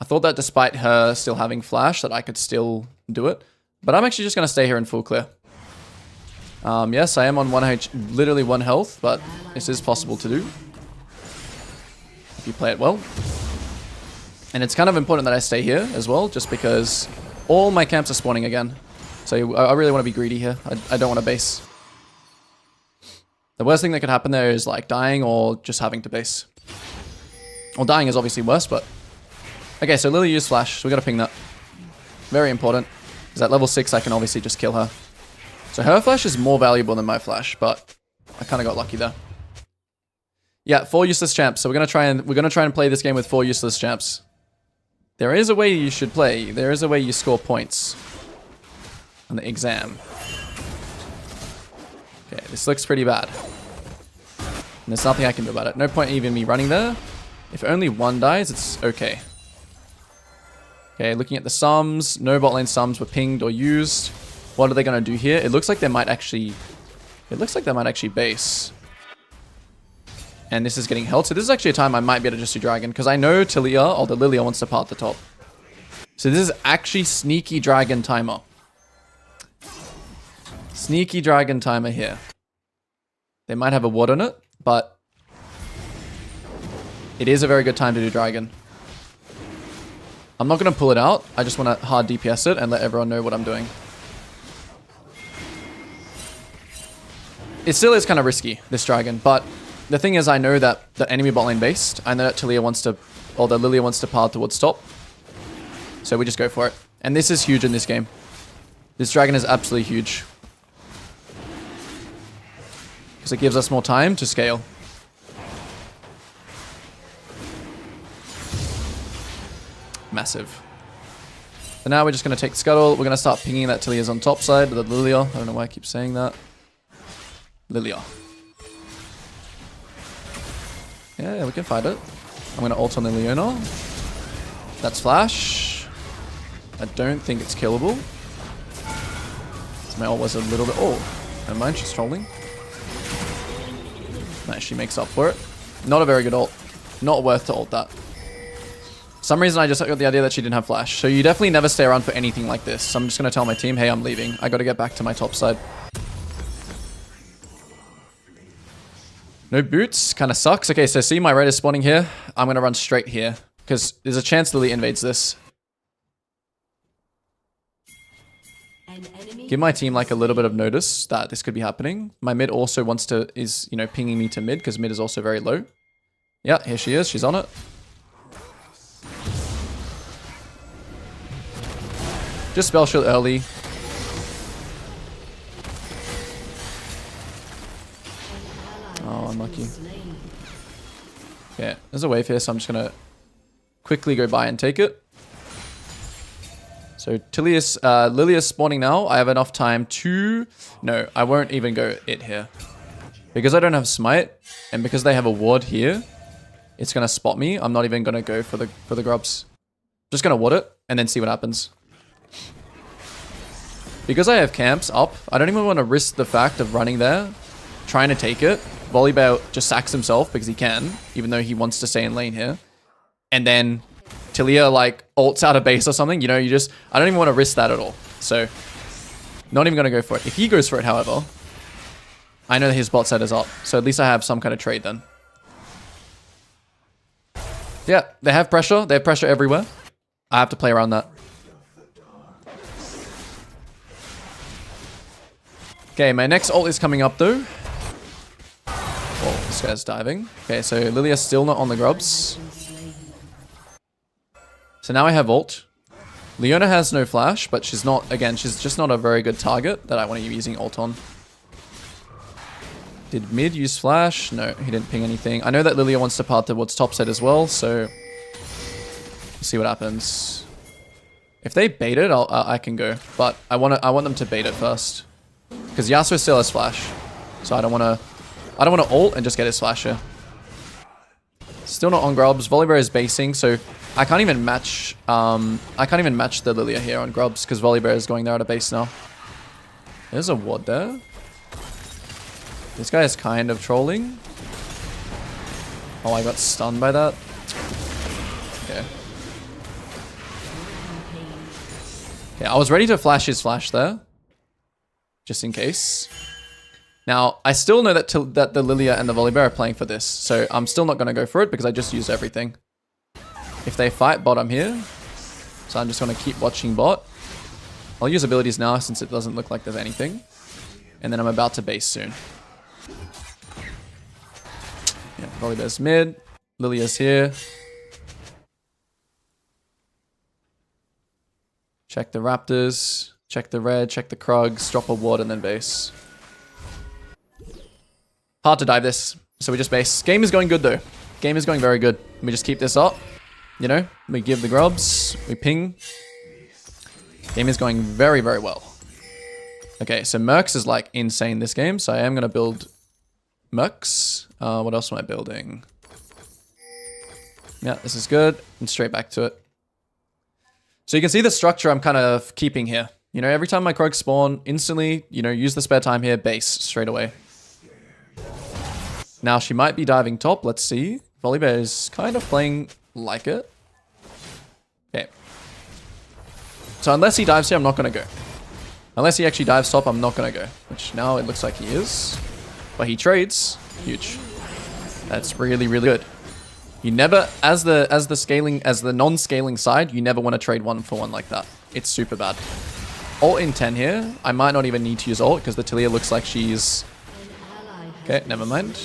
I thought that despite her still having flash that I could still do it. But I'm actually just going to stay here in full clear. Yes, I am on literally 1 health, but this is possible to do if you play it well. And it's kind of important that I stay here as well, just because all my camps are spawning again. So I really want to be greedy here. I don't want to base. The worst thing that could happen there is like dying or just having to base. Well, dying is obviously worse, but... Okay, so Lily used flash, so we got to ping that. Very important. Because at level 6, I can obviously just kill her. So her flash is more valuable than my flash, but I kind of got lucky there. Yeah, 4 useless champs. So we're gonna try and play this game with 4 useless champs. There is a way you should play. There is a way you score points on the exam. Okay, this looks pretty bad. And there's nothing I can do about it. No point even me running there. If only 1 dies, it's okay. Okay, looking at the sums. No bot lane sums were pinged or used. What are they going to do here? It looks like they might actually... It looks like they might actually base. And this is getting held. So this is actually a time I might be able to just do dragon. Because I know Talia, or the Lilia, wants to part the top. So this is actually sneaky dragon timer. Sneaky dragon timer here. They might have a ward on it, but it is a very good time to do dragon. I'm not going to pull it out. I just want to hard DPS it and let everyone know what I'm doing. It still is kind of risky, this dragon, but the thing is I know that the enemy bot lane based. I know that Talia wants to, or the Lilia wants to path towards top. So we just go for it. And this is huge in this game. This dragon is absolutely huge. Because it gives us more time to scale. Massive. So now we're just going to take the scuttle. We're going to start pinging that Talia's on top side with the Lilia. I don't know why I keep saying that. Lilia. Yeah, we can fight it. I'm going to ult on the Leona. That's flash. I don't think it's killable. So my ult was a little bit... Oh, never mind, she's trolling. Nice, she makes up for it. Not a very good ult. Not worth to ult that. For some reason I just got the idea that she didn't have flash. So you definitely never stay around for anything like this. So I'm just going to tell my team, hey, I'm leaving. I got to get back to my top side. No boots. Kind of sucks. Okay, so see my red is spawning here. I'm going to run straight here. Because there's a chance Lily invades this. Give my team like a little bit of notice that this could be happening. My mid also is, you know, pinging me to mid because mid is also very low. Yeah, here she is. She's on it. Just spell shield early. Oh, unlucky. Okay, there's a wave here, so I'm just going to quickly go by and take it. So Lilia's spawning now. I have enough time to... No, I won't even go it here. Because I don't have smite, and because they have a ward here, it's going to spot me. I'm not even going to go for the grubs. Just going to ward it, and then see what happens. Because I have camps up, I don't even want to risk the fact of running there, trying to take it. Volibear just sacks himself because he can, even though he wants to stay in lane here. And then... Talia like ults out of base or something, you know, I don't even want to risk that at all. So, not even going to go for it. If he goes for it, however, I know that his bot set is up. So at least I have some kind of trade then. Yeah, they have pressure. They have pressure everywhere. I have to play around that. Okay, my next ult is coming up though. Oh, this guy's diving. Okay, so Lilia's still not on the grubs. So now I have ult. Leona has no flash, but she's just not a very good target that I want to be using ult on. Did mid use flash? No, he didn't ping anything. I know that Lilia wants to part towards top set as well, so we'll see what happens. If they bait it, I can go, but I want them to bait it first, because Yasuo still has flash, so I don't want to ult and just get his flash here. Still not on grubs. Volibear is basing, so I can't even match the Lilia here on grubs because Volibear is going there at a base now. There's a ward there. This guy is kind of trolling. Oh, I got stunned by that. Okay. Okay, I was ready to flash his flash there. Just in case. Now, I still know that the Lilia and the Volibear are playing for this, so I'm still not going to go for it because I just used everything. If they fight bot, I'm here. So I'm just going to keep watching bot. I'll use abilities now since it doesn't look like there's anything. And then I'm about to base soon. Yeah, Volibear's mid. Lilia's here. Check the Raptors. Check the red. Check the Krugs. Drop a ward and then base. Hard to dive this, so we just base. Game is going good though. Game is going very good. We just keep this up. You know, we give the grubs, we ping. Game is going very, very well. Okay, so Mercs is like insane this game, so I am going to build Mercs. What else am I building? Yeah, this is good. And straight back to it. So you can see the structure I'm kind of keeping here. You know, every time my Krog spawn, instantly, you know, use the spare time here, base straight away. Now she might be diving top. Let's see. Volibear is kind of playing like it. Okay. So unless he dives here, I'm not going to go. Unless he actually dives top, I'm not going to go. Which now it looks like he is. But he trades. Huge. That's really, really good. You never, as the non-scaling side, you never want to trade 1-for-1 like that. It's super bad. Ult in 10 here. I might not even need to use ult because the Talia looks like she's... Okay, never mind.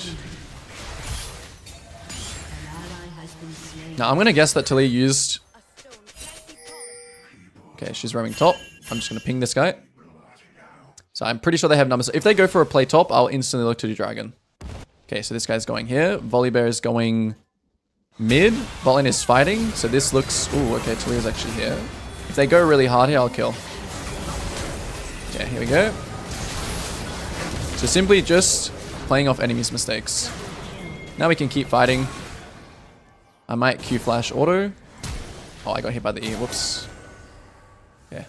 Now I'm going to guess that Talia used... Okay, she's roaming top. I'm just going to ping this guy. So I'm pretty sure they have numbers. If they go for a play top, I'll instantly look to do dragon. Okay, so this guy's going here. Volibear is going mid. Botlane is fighting. So this looks... Ooh, okay, Talia's actually here. If they go really hard here, I'll kill. Okay, here we go. So simply just playing off enemies' mistakes. Now we can keep fighting. I might Q flash auto. Oh, I got hit by the E. Whoops. Yeah.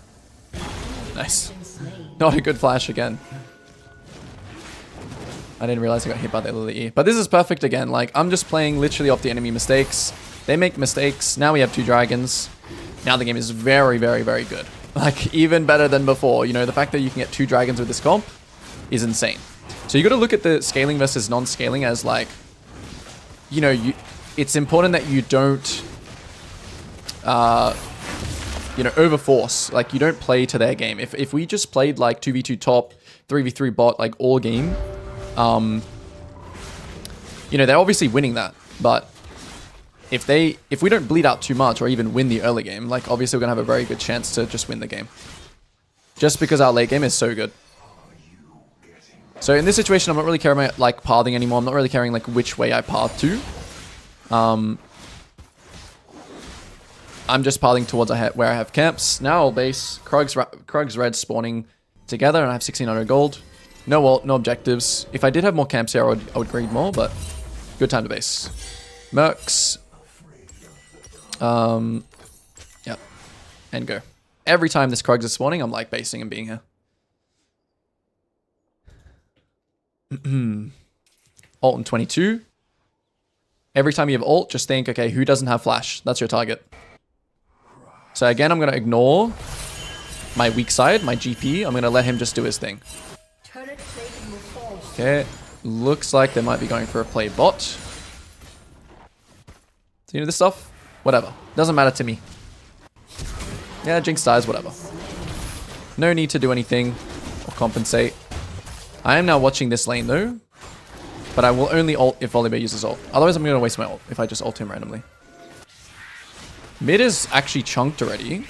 Nice. Not a good flash again. I didn't realize I got hit by the Lily E. But this is perfect again. Like, I'm just playing literally off the enemy mistakes. They make mistakes. Now we have 2 dragons. Now the game is very, very, very good. Like, even better than before. You know, the fact that you can get 2 dragons with this comp is insane. So you got to look at the scaling versus non-scaling as like, you know, it's important that you don't, you know, overforce. Like, you don't play to their game. If we just played like 2v2 top, 3v3 bot, like all game, you know, they're obviously winning that. But if we don't bleed out too much or even win the early game, like obviously we're gonna have a very good chance to just win the game. Just because our late game is so good. So in this situation, I'm not really caring about like pathing anymore. I'm not really caring like which way I path to. I'm just pathing towards where I have camps. Now I'll base. Krug's red spawning together and I have 1600 gold. No ult, no objectives. If I did have more camps here, I would greed more, but good time to base. Mercs. Yep. And go. Every time this Krugs is spawning, I'm like basing and being here. Ult in 22. Every time you have ult, just think, okay, who doesn't have flash? That's your target. So again, I'm going to ignore my weak side, my GP. I'm going to let him just do his thing. Okay. Looks like they might be going for a play bot. So you know this stuff? Whatever. Doesn't matter to me. Yeah, Jinx dies, whatever. No need to do anything or compensate. I am now watching this lane though. But I will only ult if Volibear uses ult. Otherwise I'm going to waste my ult if I just ult him randomly. Mid is actually chunked already.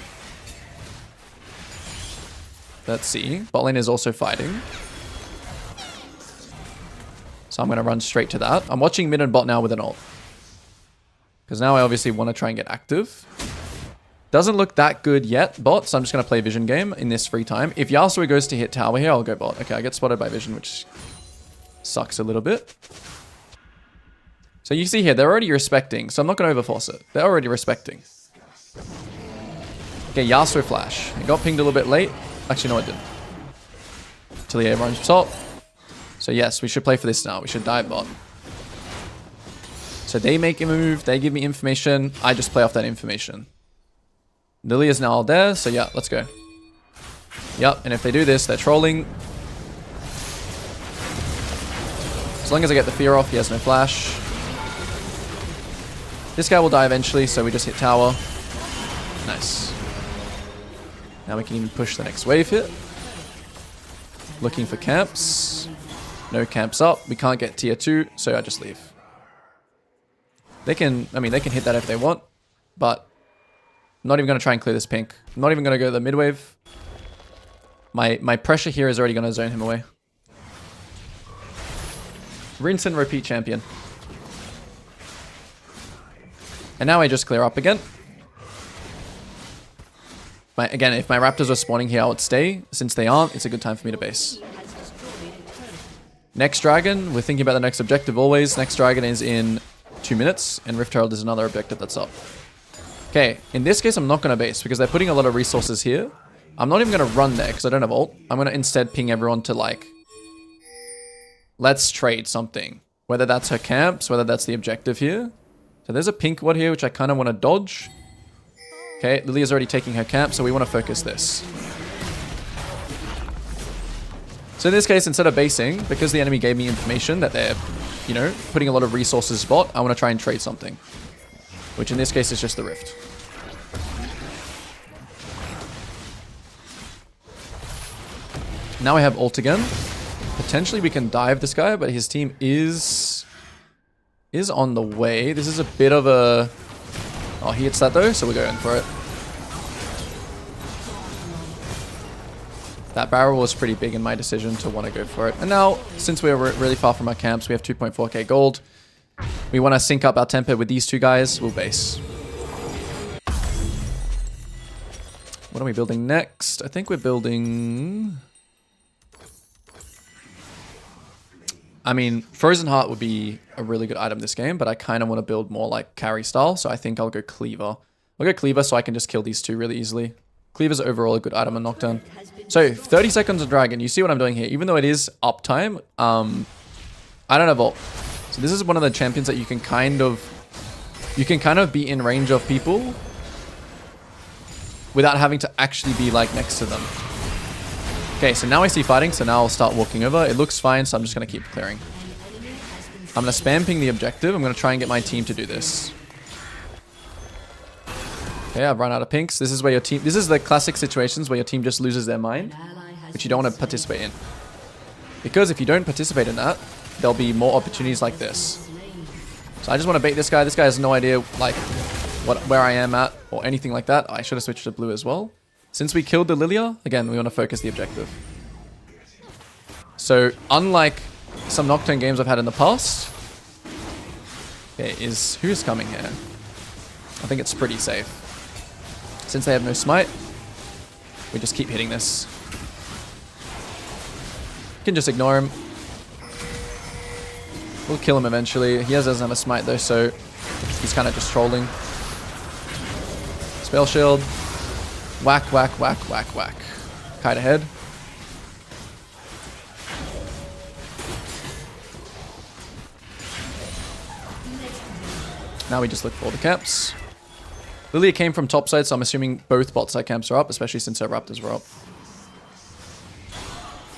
Let's see. Bot lane is also fighting. So I'm going to run straight to that. I'm watching mid and bot now with an ult. Because now I obviously want to try and get active. Doesn't look that good yet, bot, so I'm just going to play vision game in this free time. If Yasuo goes to hit tower here, I'll go bot. Okay, I get spotted by vision, which sucks a little bit. So you see here, they're already respecting, so I'm not going to overforce it. They're already respecting. Okay, Yasuo flash. It got pinged a little bit late. Actually, no, it didn't. Talia runs top. So yes, we should play for this now. We should dive bot. So they make a move, they give me information, I just play off that information. Lily is now all there, so yeah, let's go. Yep, and if they do this, they're trolling. As long as I get the fear off, he has no flash. This guy will die eventually, so we just hit tower. Nice. Now we can even push the next wave here. Looking for camps. No camps up. We can't get tier 2, so I just leave. They can, I mean, they can hit that if they want, but I'm not even going to try and clear this pink. I'm not even going to go to the mid wave. My pressure here is already going to zone him away. Rinse and repeat champion. And now I just clear up again. Again, if my raptors were spawning here, I would stay. Since they aren't, it's a good time for me to base. Next dragon, we're thinking about the next objective always. Next dragon is in 2 minutes, and Rift Herald is another objective that's up. Okay, in this case, I'm not going to base because they're putting a lot of resources here. I'm not even going to run there because I don't have ult. I'm going to instead ping everyone to like, let's trade something. Whether that's her camps, whether that's the objective here. So there's a pink ward here, which I kind of want to dodge. Okay, Lilia's already taking her camp, so we want to focus this. So in this case, instead of basing, because the enemy gave me information that they're, you know, putting a lot of resources spot, I want to try and trade something. Which in this case is just the Rift. Now I have ult again. Potentially we can dive this guy, but his team is on the way. This is a bit of a... Oh, he hits that though, so we're going for it. That barrel was pretty big in my decision to want to go for it. And now, since we're really far from our camps, we have 2.4k gold. We want to sync up our tempo with these two guys. We'll base. What are we building next? I think we're building... I mean, Frozen Heart would be a really good item this game, but I kind of want to build more like carry style, so I think I'll go Cleaver. I'll go Cleaver so I can just kill these two really easily. Cleaver's overall a good item on Nocturne. So, 30 seconds on Dragon. You see what I'm doing here. Even though it is uptime, I don't have ult. So this is one of the champions that you can kind of be in range of people without having to actually be like next to them. Okay, so now I see fighting, so now I'll start walking over. It looks fine, so I'm just going to keep clearing. I'm going to spam ping the objective. I'm going to try and get my team to do this. Okay, I've run out of pinks. This is where your team... This is the classic situations where your team just loses their mind, which you don't want to participate in. Because if you don't participate in that, there'll be more opportunities like this. So I just want to bait this guy. This guy has no idea like where I am at or anything like that. I should have switched to blue as well. Since we killed the Lilia, again, we want to focus the objective. So, unlike some Nocturne games I've had in the past, okay, who's coming here? I think it's pretty safe. Since they have no smite, we just keep hitting this. You can just ignore him. We'll kill him eventually. He doesn't have a smite though, so he's kind of just trolling. Spell shield. Whack, whack, whack, whack, whack. Kite ahead. Now we just look for all the camps. Lilia came from top side, so I'm assuming both bot side camps are up, especially since her Raptors were up.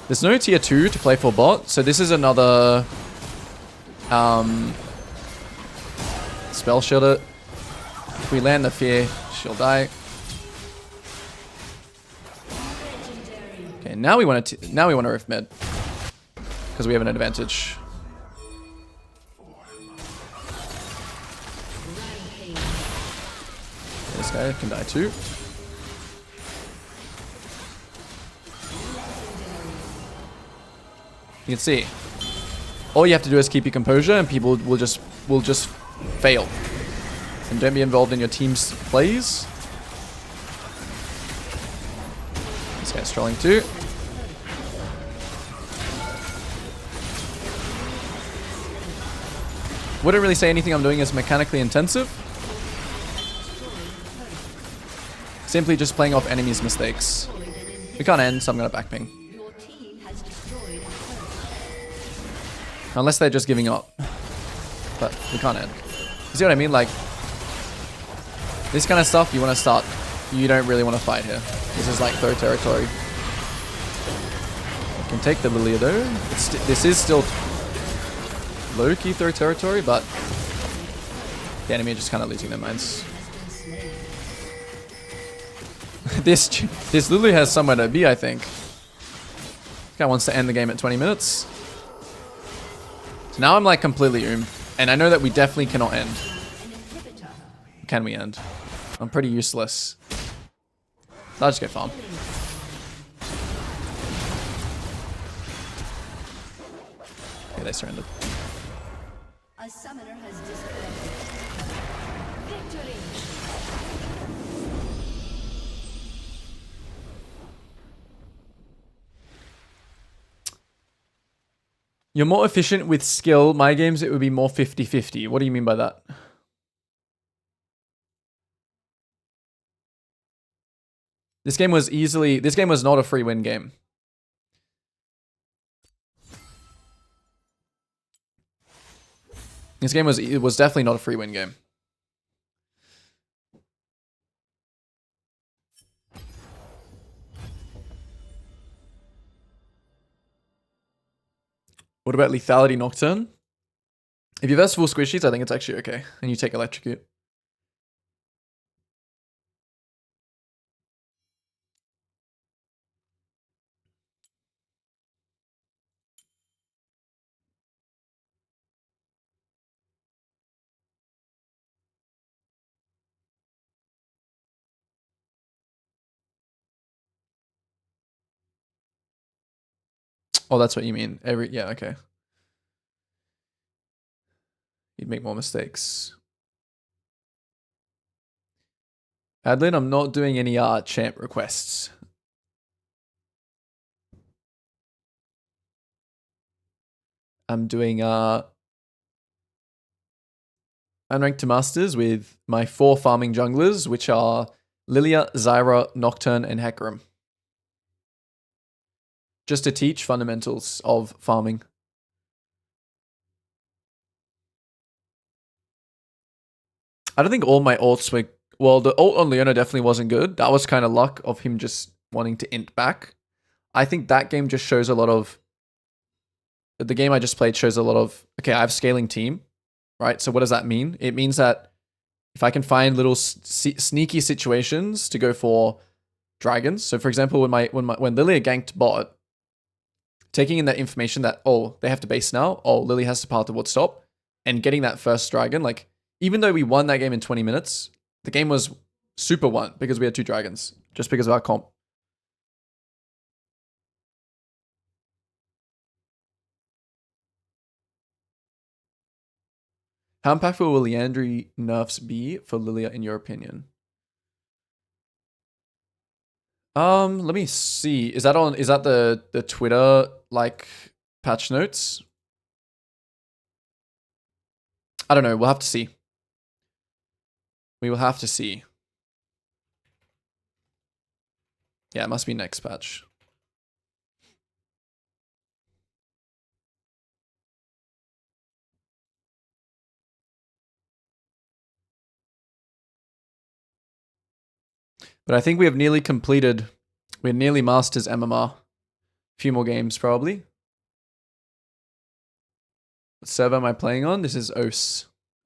There's no tier 2 to play for bot, so this is another... spell shield it. If we land the fear, she'll die. Okay, now we want to rift mid because we have an advantage. This guy can die too. You can see, all you have to do is keep your composure, and people will just fail. And don't be involved in your team's plays. This guy's trolling too. Wouldn't really say anything I'm doing is mechanically intensive. Simply just playing off enemies' mistakes. We can't end, so I'm gonna backping. Unless they're just giving up. But we can't end. You see what I mean? Like, this kind of stuff you want to start. You don't really want to fight here. This is like third territory. You can take the Lilia though. This is still low-key third territory, but the enemy are just kind of losing their minds. This Lilia has somewhere to be, I think. Guy wants to end the game at 20 minutes. So now I'm like completely and I know that we definitely cannot end. Can we end? I'm pretty useless. So I'll just go farm. Okay, they surrendered. A summoner has disconnected. Victory! You're more efficient with skill. My games, it would be more 50-50. What do you mean by that? This game was not a free win game. This game was definitely not a free win game. What about Lethality Nocturne? If you have full squishies, I think it's actually okay. And you take Electrocute. Oh, that's what you mean. Yeah, okay. You'd make more mistakes. Adlin, I'm not doing any champ requests. I'm doing Unranked to Masters with my 4 farming junglers, which are Lilia, Zyra, Nocturne, and Hecarim. Just to teach fundamentals of farming. I don't think all my ults were... Well, the ult on Leona definitely wasn't good. That was kind of luck of him just wanting to int back. I think that game just shows a lot of... The game I just played shows a lot of... Okay, I have scaling team, right? So what does that mean? It means that if I can find little sneaky situations to go for dragons. So for example, when Lilia ganked bot, taking in that information that, oh, they have to base now. Oh, Lily has to path towards stop. And getting that first dragon, like, even though we won that game in 20 minutes, the game was super won because we had 2 dragons, just because of our comp. How impactful will Leandry nerfs be for Lilia in your opinion? Let me see. Is that the Twitter like patch notes? I don't know. We'll have to see. We will have to see. Yeah, it must be next patch. But I think we have nearly completed. We're nearly masters MMR. A few more games probably. What server am I playing on? This is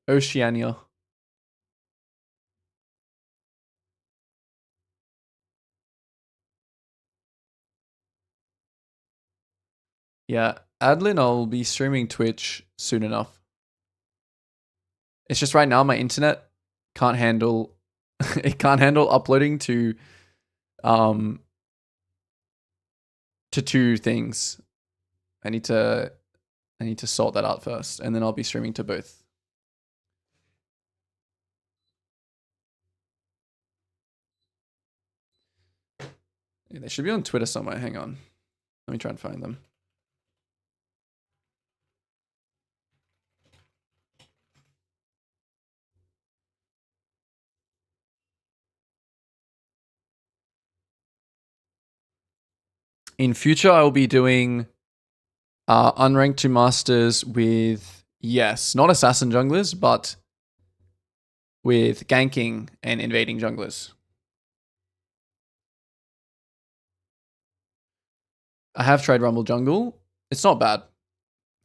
Oceania. Yeah, Adlin, I'll be streaming Twitch soon enough. It's just right now my internet can't handle it can't handle uploading to 2 things. I need to sort that out first, and then I'll be streaming to both. Yeah, they should be on Twitter somewhere. Hang on. Let me try and find them. In future, I will be doing unranked to masters with, yes, not assassin junglers, but with ganking and invading junglers. I have tried Rumble Jungle. It's not bad.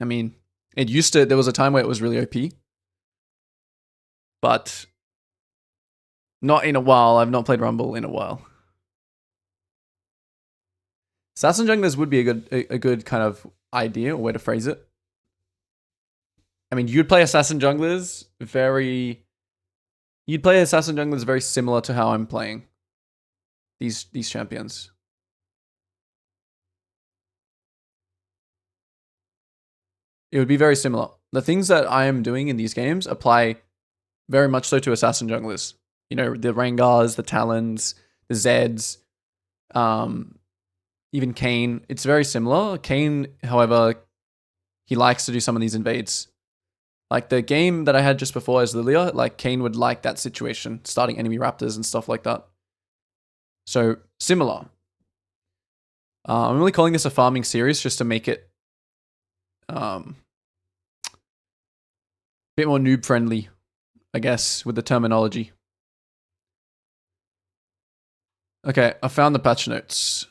I mean, there was a time where it was really OP. But not in a while. I've not played Rumble in a while. Assassin junglers would be a good kind of idea or way to phrase it. I mean, you'd play assassin junglers very similar to how I'm playing these champions. It would be very similar. The things that I am doing in these games apply very much so to assassin junglers. You know, the Rengars, the Talons, the Zeds, even Kayn. It's very similar. Kayn, however, he likes to do some of these invades. Like the game that I had just before as Lilia, like Kayn would like that situation, starting enemy raptors and stuff like that. So similar. I'm really calling this a farming series just to make it bit more noob friendly, I guess, with the terminology. Okay, I found the patch notes.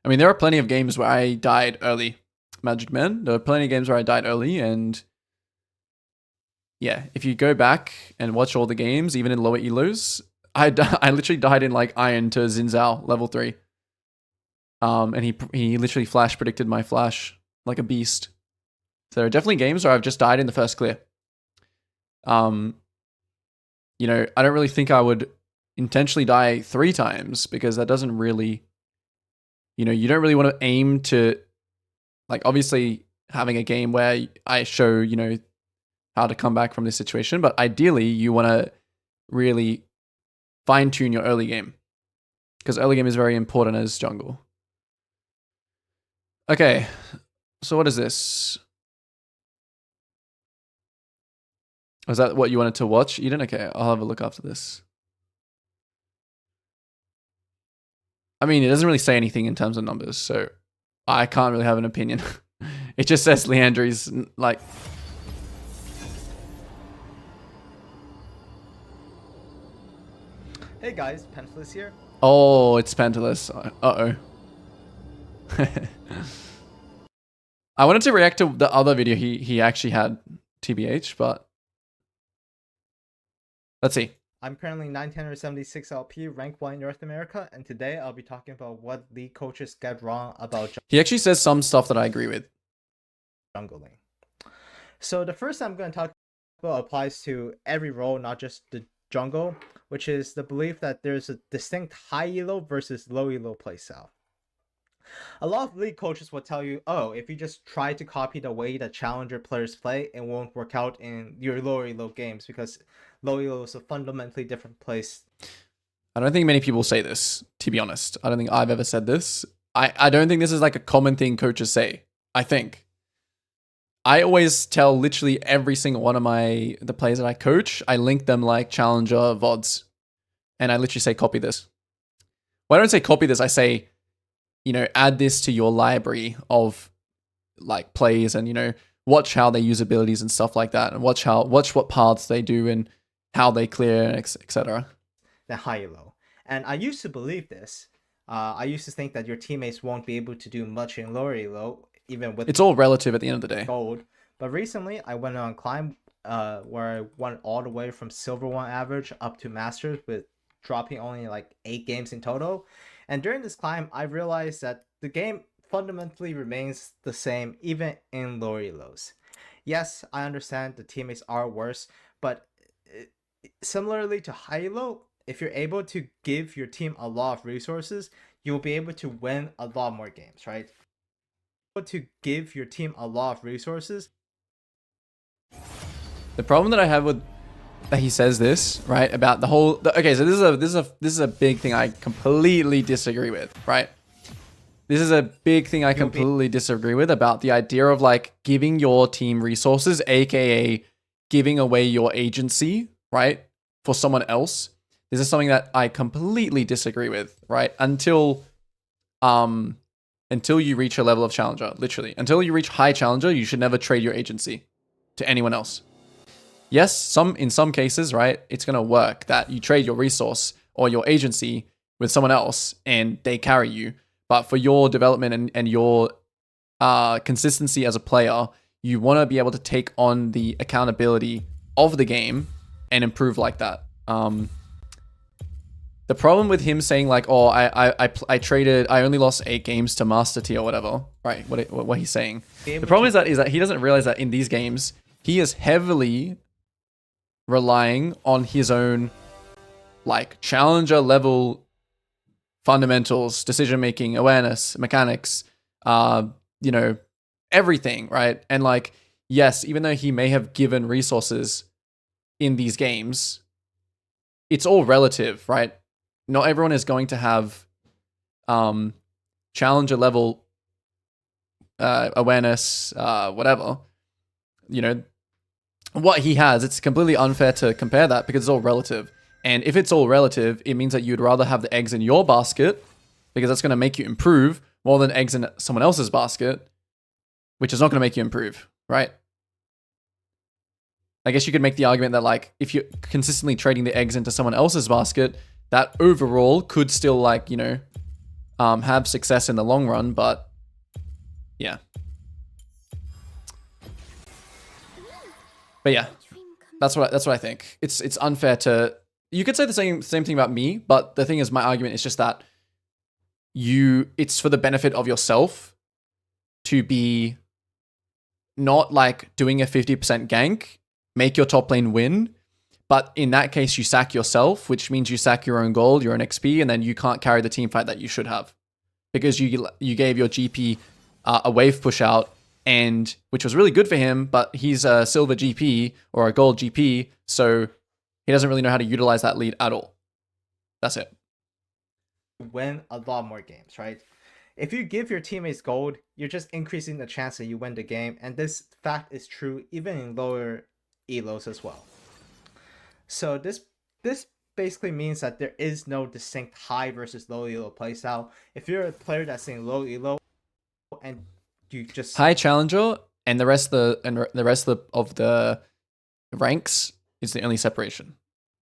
I mean, there are plenty of games where I died early. Magic Man, there are plenty of games where I died early, and yeah, if you go back and watch all the games, even in lower elos, I literally died in like Iron to Xin Zhao level 3. And he literally flash predicted my flash like a beast. So there are definitely games where I've just died in the first clear. You know, I don't really think I would intentionally die 3 times because that doesn't really, you know, you don't really want to aim to, like, obviously having a game where I show, you know, how to come back from this situation, but ideally you want to really fine tune your early game because early game is very important as jungle. Okay, so what is this? Was that what you wanted to watch, Eden? Okay, I'll have a look after this. I mean, it doesn't really say anything in terms of numbers, so I can't really have an opinion. It just says Leandri's, like... Hey guys, Pentless here. Oh, it's Pentalus. Uh-oh. I wanted to react to the other video he actually had, TBH, but... Let's see. I'm currently 976 LP, rank 1 in North America, and today I'll be talking about what league coaches get wrong about He actually says some stuff that I agree with. jungling. So the first I'm going to talk about applies to every role, not just the jungle, which is the belief that there's a distinct high elo versus low elo playstyle. A lot of league coaches will tell you, oh, if you just try to copy the way that challenger players play, it won't work out in your lower elo games because low elo is a fundamentally different place. I don't think many people say this, to be honest. I don't think I've ever said this. I don't think this is like a common thing coaches say. I think. I always tell literally every single one of the players that I coach, I link them like challenger VODs. And I literally say, copy this. Well, I don't say copy this, I say, you know, add this to your library of like plays and, you know, watch how they use abilities and stuff like that. And watch what paths they do and how they clear, etc. Than high elo. And I used to believe this. I used to think that your teammates won't be able to do much in lower elo, even with it's all relative at the end of the day. gold. But recently, I went on a climb where I went all the way from Silver 1 average up to Masters with dropping only like 8 games in total. And during this climb, I realized that the game fundamentally remains the same even in lower elos. Yes, I understand the teammates are worse, but similarly to high elo, if you're able to give your team a lot of resources, you'll be able to win a lot more games, right? To give your team a lot of resources. The problem that I have with that he says this, right, about the whole okay, so this is a big thing I completely disagree with, right? This is a big thing I completely disagree with about the idea of like giving your team resources, aka giving away your agency, right, for someone else. This is something that I completely disagree with, right? Until you reach a level of challenger, literally. Until you reach high challenger, you should never trade your agency to anyone else. Yes, in some cases, right, it's going to work that you trade your resource or your agency with someone else and they carry you. But for your development and your consistency as a player, you want to be able to take on the accountability of the game and improve like that. The problem with him saying like, oh, I only lost 8 games to Master Tier or whatever, right? What he's saying. The problem is that he doesn't realize that in these games, he is heavily relying on his own like challenger level fundamentals, decision-making, awareness, mechanics, you know, everything, right? And like, yes, even though he may have given resources in these games, it's all relative, right? Not everyone is going to have challenger level awareness, whatever. You know, what he has, it's completely unfair to compare that because it's all relative. And if it's all relative, it means that you'd rather have the eggs in your basket because that's going to make you improve more than eggs in someone else's basket, which is not going to make you improve, right? I guess you could make the argument that, like, if you're consistently trading the eggs into someone else's basket, that overall could still, like, you know, have success in the long run, but yeah. But yeah, that's what I think. It's unfair to. You could say the same thing about me, but the thing is, my argument is just that it's for the benefit of yourself to be not like doing a 50% gank, make your top lane win, but in that case you sack yourself, which means you sack your own gold, your own XP, and then you can't carry the team fight that you should have because you gave your GP a wave push out, and which was really good for him, but he's a silver GP or a gold GP, so he doesn't really know how to utilize that lead at all. That's it. Win a lot more games, right? If you give your teammates gold, you're just increasing the chance that you win the game, and this fact is true even in lower elos as well. So this basically means that there is no distinct high versus low elo playstyle. If you're a player that's in low elo and you just high challenger and the rest of the ranks is the only separation.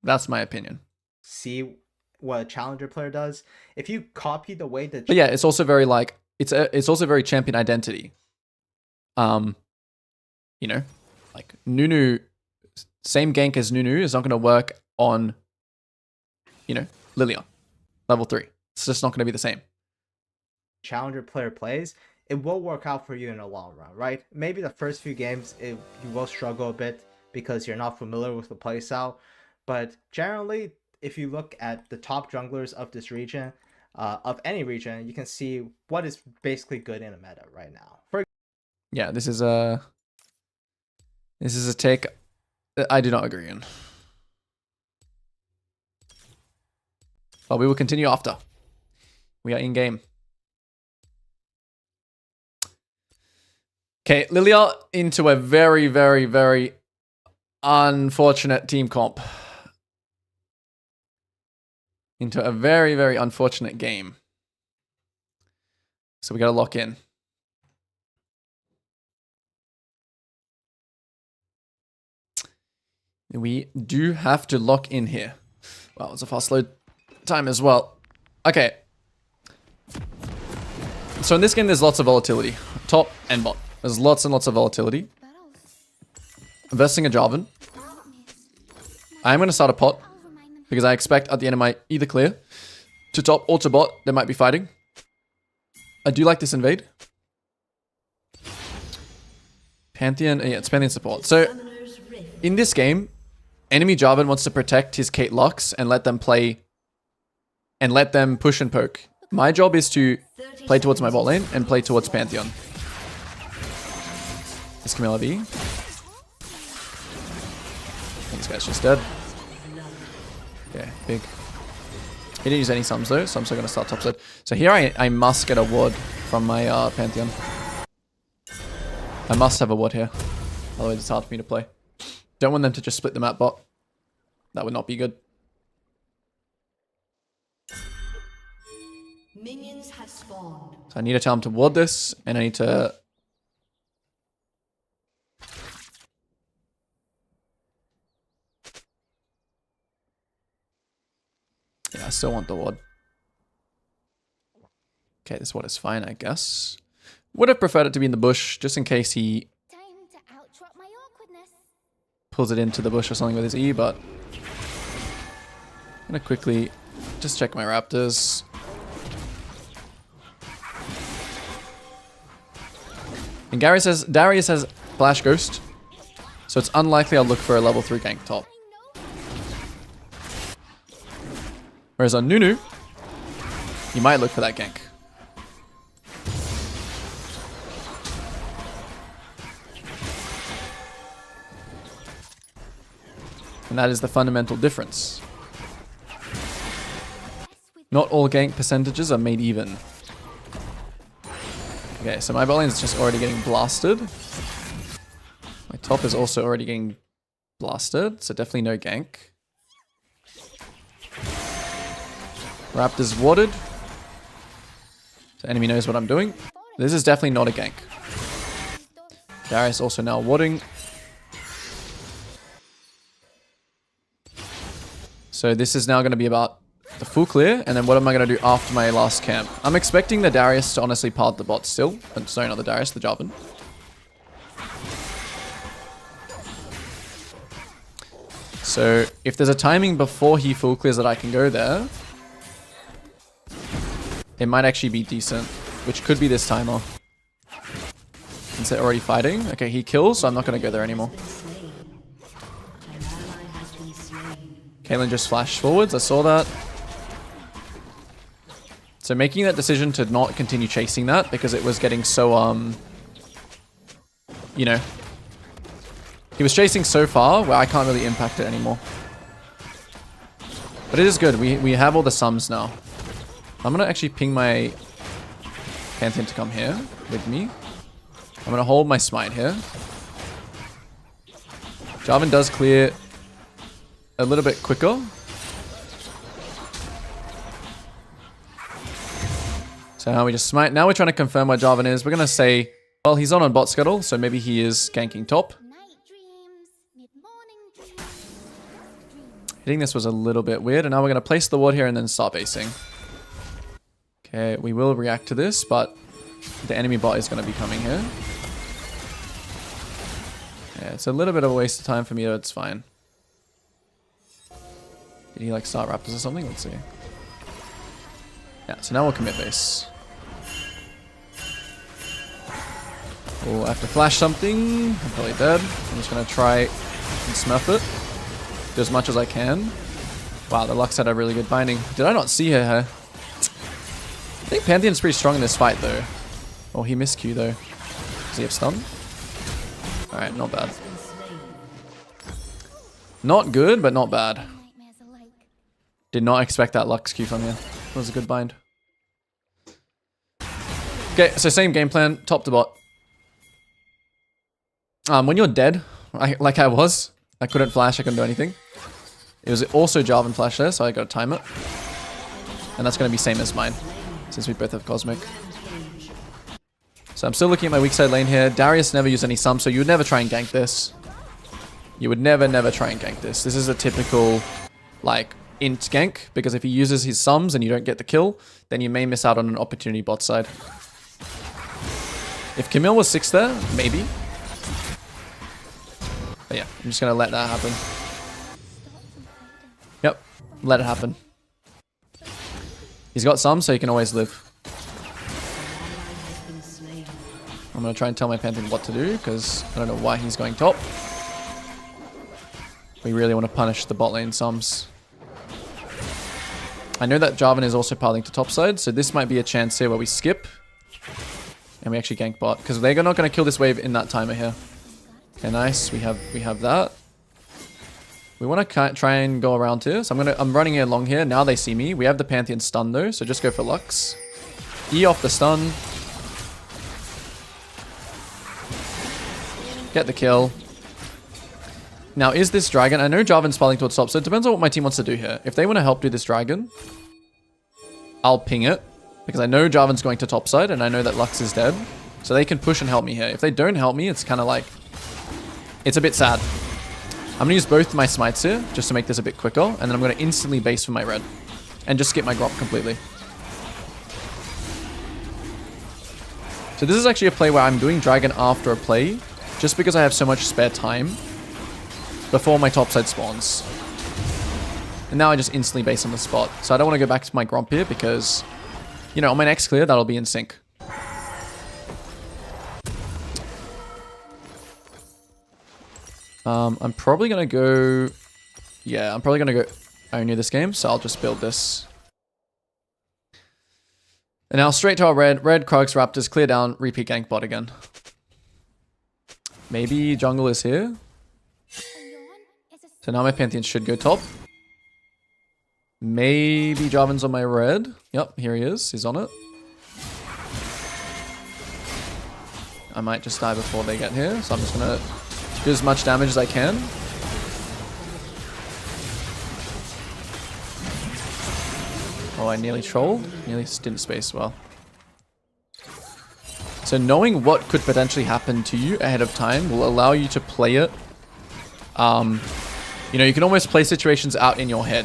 That's my opinion. See what a challenger player does. If you copy the way that, but yeah, it's also very like it's also very champion identity. You know, like Nunu, same gank as Nunu is not going to work on, you know, Lilia, level 3. It's just not going to be the same. Challenger player plays, it will work out for you in the long run, right? Maybe the first few games you will struggle a bit because you're not familiar with the playstyle, but generally, if you look at the top junglers of this region, of any region, you can see what is basically good in a meta right now. Yeah, this is a take that I do not agree in. But we will continue after. We are in game. Okay, Lilia into a very, very, very unfortunate team comp. Into a very, very unfortunate game. So we gotta lock in. We do have to lock in here. Wow, it's a fast load time as well. Okay. So in this game, there's lots of volatility. Top and bot. There's lots and lots of volatility. I'm versing a Jarvan. I'm going to start a pot because I expect at the end of my either clear to top or to bot, they might be fighting. I do like this invade. Pantheon, yeah, it's Pantheon support. So in this game, enemy Jarvan wants to protect his Kate Lux and let them play and let them push and poke. My job is to play towards my bot lane and play towards Pantheon. This Camilla V. This guy's just dead. Okay, big. He didn't use any sums though, so I'm still going to start topside. So here I must get a ward from my Pantheon. I must have a ward here. Otherwise it's hard for me to play. Don't want them to just split the map bot. That would not be good. Minions have spawned. So I need to tell him to ward this, and I need to... Yeah, I still want the ward. Okay, this ward is fine, I guess. Would have preferred it to be in the bush, just in case he Time to outrot my awkwardness. pulls it into the bush or something with his E, but... I'm gonna quickly just check my raptors. And Darius has Flash Ghost, so it's unlikely I'll look for a level 3 gank top. Whereas on Nunu, you might look for that gank. And that is the fundamental difference. Not all gank percentages are made even. Okay, so my bot lane is just already getting blasted. My top is also already getting blasted, so definitely no gank. Raptor's warded. So enemy knows what I'm doing. This is definitely not a gank. Darius also now warding. So this is now going to be about the full clear, and then what am I going to do after my last camp? I'm expecting the Darius to honestly part the bot still. Sorry, not the Darius, the Jarvan. So if there's a timing before he full clears that I can go there, it might actually be decent, which could be this timer. Since they're already fighting. Okay, he kills, so I'm not going to go there anymore. Caitlyn just flashed forwards, I saw that. So making that decision to not continue chasing that because it was getting so, you know, he was chasing so far where I can't really impact it anymore. But it is good, we have all the sums now. I'm going to actually ping my Pantheon to come here with me. I'm going to hold my smite here. Jarvan does clear a little bit quicker. So now we just smite. Now we're trying to confirm where Jarvan is. We're going to say, well, he's on bot scuttle, so maybe he is ganking top. Night dreams, mid-morning dreams. Hitting this was a little bit weird, and now we're going to place the ward here and then start basing. Okay, we will react to this, but the enemy bot is going to be coming here. Yeah, it's a little bit of a waste of time for me, but it's fine. Did he like start Raptors or something? Let's see. Yeah, so now we'll commit base. Oh, I have to flash something. I'm probably dead. I'm just going to try and smurf it. Do as much as I can. Wow, the Lux had a really good binding. Did I not see her? I think Pantheon's pretty strong in this fight though. Oh, he missed Q though. Does he have stun? Alright, not bad. Not good, but not bad. Nightmares alike. Did not expect that Lux Q from you. That was a good bind. Okay, so same game plan, top to bot. When you're dead, like I was, I couldn't flash, I couldn't do anything. It was also Jarvan flash there, so I gotta time it. And that's gonna be same as mine, since we both have Cosmic. So I'm still looking at my weak side lane here. Darius never used any sum, so you would never try and gank this. You would never try and gank this. This is a typical, like, int gank, because if he uses his sums and you don't get the kill, then you may miss out on an opportunity bot side. If Camille was 6 there, maybe. But yeah, I'm just gonna let that happen. Yep, let it happen. He's got some, so he can always live. I'm gonna try and tell my Pantheon what to do, because I don't know why he's going top. We really want to punish the bot lane sums. I know that Jarvan is also pathing to top side, so this might be a chance here where we skip. And we actually gank bot, because they're not going to kill this wave in that timer here. Okay, nice. We have that. We want to try and go around here. So I'm running it along here. Now they see me. We have the Pantheon stun though, so just go for Lux. E off the stun. Get the kill. Now, is this dragon... I know Jarvan's spelling towards top, so it depends on what my team wants to do here. If they want to help do this dragon, I'll ping it. Because I know Jarvan's going to top side, and I know that Lux is dead. So they can push and help me here. If they don't help me, it's kind of like... It's a bit sad. I'm going to use both my smites here, just to make this a bit quicker. And then I'm going to instantly base for my red. And just skip my grop completely. So this is actually a play where I'm doing dragon after a play. Just because I have so much spare time before my topside spawns. And now I just instantly base on the spot. So I don't want to go back to my Gromp here because, you know, on my next clear, that'll be in sync. I'm probably going to go... Yeah, I'm probably going to go Onu this game, so I'll just build this. And now straight to our red. Red, Krugs, Raptors, clear down, repeat gank bot again. Maybe jungle is here. So now my Pantheon should go top. Maybe Jarvan's on my red. Yep, here he is. He's on it. I might just die before they get here, so I'm just gonna do as much damage as I can. Oh, I nearly trolled. Nearly didn't space well. So knowing what could potentially happen to you ahead of time will allow you to play it. You know, you can almost play situations out in your head.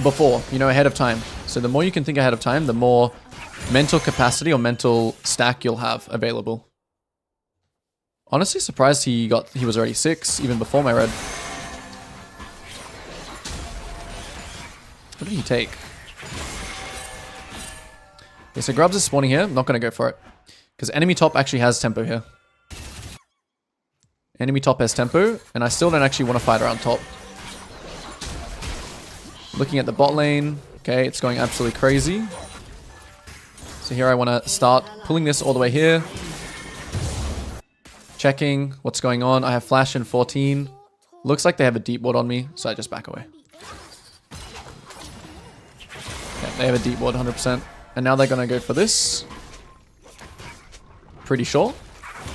Before, you know, ahead of time. So the more you can think ahead of time, the more mental capacity or mental stack you'll have available. Honestly surprised he was already 6 even before my red. What did he take? Okay, so Grubs is spawning here. I'm not going to go for it. Because enemy top actually has tempo here. Enemy top has tempo. And I still don't actually want to fight around top. Looking at the bot lane. Okay, it's going absolutely crazy. So here I want to start pulling this all the way here. Checking what's going on. I have flash in 14. Looks like they have a deep ward on me. So I just back away. Yeah, they have a deep ward 100%. And now they're going to go for this. Pretty sure.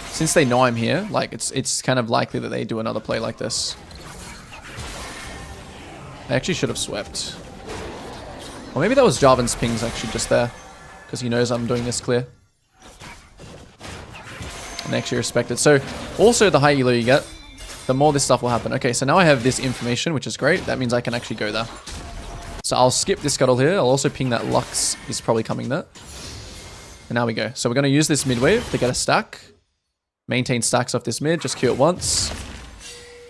Since they know I'm here, like it's kind of likely that they do another play like this. I actually should have swept. Or maybe that was Jarvan's pings actually just there. Because he knows I'm doing this clear. And they actually respect it. So also the higher elo you get, the more this stuff will happen. Okay, so now I have this information, which is great. That means I can actually go there. So I'll skip this scuttle here. I'll also ping that Lux is probably coming there. And now we go. So we're going to use this mid wave to get a stack. Maintain stacks off this mid. Just Q it once.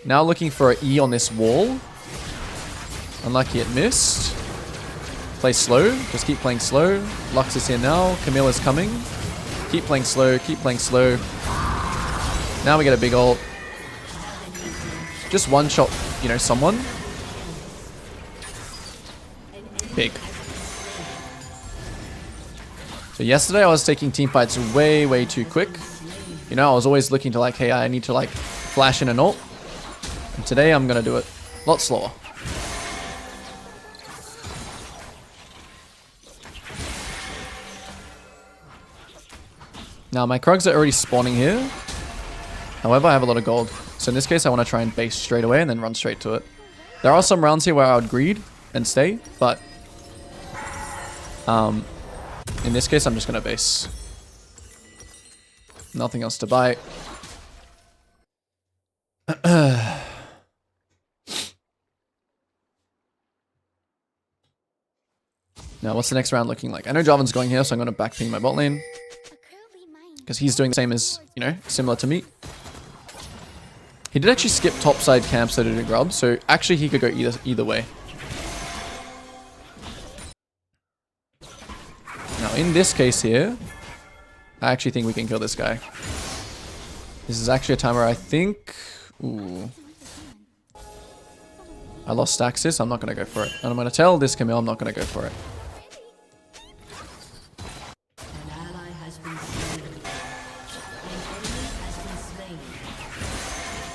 Now looking for an E on this wall. Unlucky it missed. Play slow. Just keep playing slow. Lux is here now. Camille is coming. Keep playing slow. Keep playing slow. Now we get a big ult. Just one shot, you know, someone. Big. So yesterday I was taking team fights way, way too quick. You know, I was always looking to like, hey, I need to like flash in an ult. And today I'm going to do it a lot slower. Now my Krugs are already spawning here. However, I have a lot of gold. So in this case, I want to try and base straight away and then run straight to it. There are some rounds here where I would greed and stay, but in this case, I'm just going to base. Nothing else to buy. Now, what's the next round looking like? I know Jarvan's going here, so I'm going to back ping my bot lane. Because he's doing the same as, you know, similar to me. He did actually skip topside camp so to do grub, so actually he could go either way. Now in this case here, I actually think we can kill this guy. This is actually a time where I think... Ooh. I lost Staxis, I'm not going to go for it. And I'm going to tell this Camille I'm not going to go for it.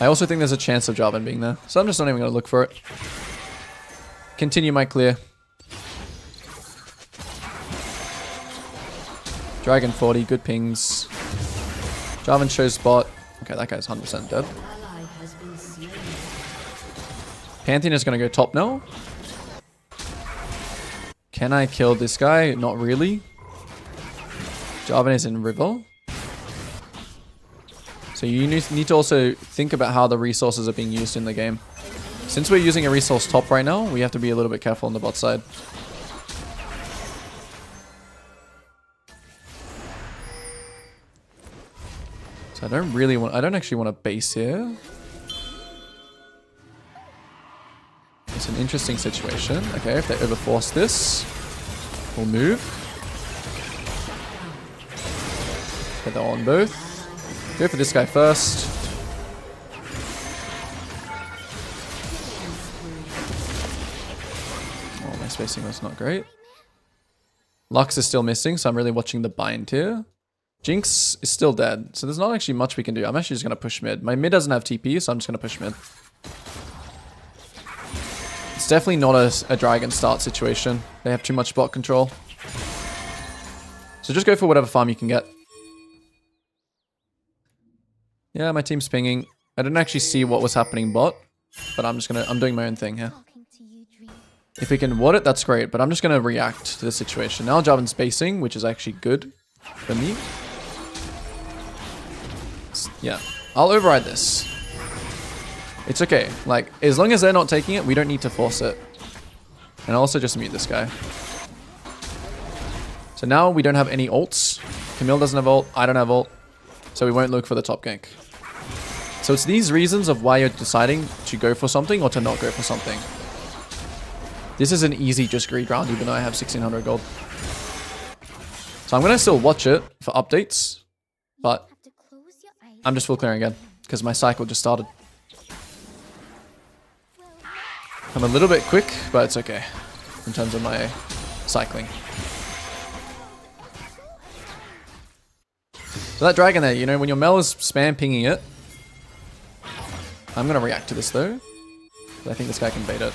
I also think there's a chance of Jarvan being there, so I'm just not even going to look for it. Continue my clear. Dragon 40, good pings. Jarvan shows bot. Okay, that guy's 100% dead. Pantheon is going to go top now. Can I kill this guy? Not really. Jarvan is in river. So you need to also think about how the resources are being used in the game. Since we're using a resource top right now, we have to be a little bit careful on the bot side. So I don't actually want to base here. It's an interesting situation. Okay, if they overforce this, we'll move. Get that on both. Go for this guy first. Oh, my spacing was not great. Lux is still missing, so I'm really watching the bind here. Jinx is still dead, so there's not actually much we can do. I'm actually just going to push mid. My mid doesn't have TP, so I'm just going to push mid. It's definitely not a dragon start situation. They have too much bot control. So just go for whatever farm you can get. Yeah, my team's pinging. I didn't actually see what was happening bot, but I'm doing my own thing here. Talking to you, dream. If we can ward it, that's great, but I'm just gonna react to the situation. Now Jarvan's spacing, which is actually good for me. Yeah, I'll override this. It's okay. Like, as long as they're not taking it, we don't need to force it. And I'll also just mute this guy. So now we don't have any ults. Camille doesn't have ult, I don't have ult. So we won't look for the top gank. So it's these reasons of why you're deciding to go for something or to not go for something. This is an easy just greed round, even though I have 1600 gold. So I'm going to still watch it for updates, but Have to close your eyes. I'm just full clearing again because my cycle just started. I'm a little bit quick, but it's okay in terms of my cycling. So that dragon there, you know, when your Mel is spam pinging it, I'm going to react to this though. I think this guy can bait it.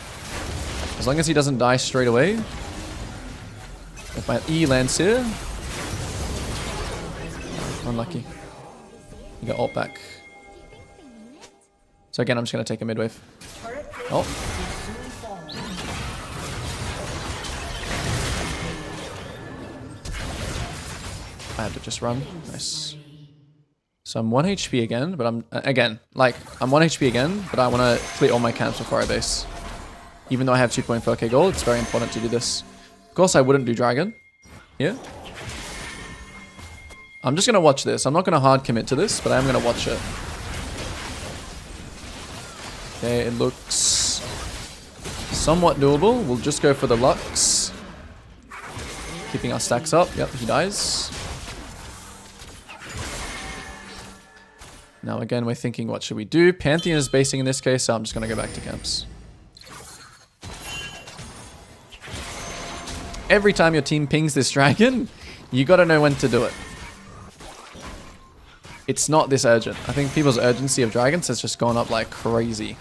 As long as he doesn't die straight away. If my E lands here. Unlucky. You got ult back. So again, I'm just going to take a mid wave. Oh. I had to just run. Nice. So I'm 1 HP again, but I'm, I'm 1 HP again, but I want to clear all my camps before I base. Even though I have 2.4k gold, it's very important to do this. Of course, I wouldn't do dragon here. I'm just going to watch this. I'm not going to hard commit to this, but I'm going to watch it. Okay, it looks somewhat doable. We'll just go for the Lux. Keeping our stacks up. Yep, he dies. Now again, we're thinking, what should we do? Pantheon is basing in this case, so I'm just going to go back to camps. Every time your team pings this dragon, you got to know when to do it. It's not this urgent. I think people's urgency of dragons has just gone up like crazy.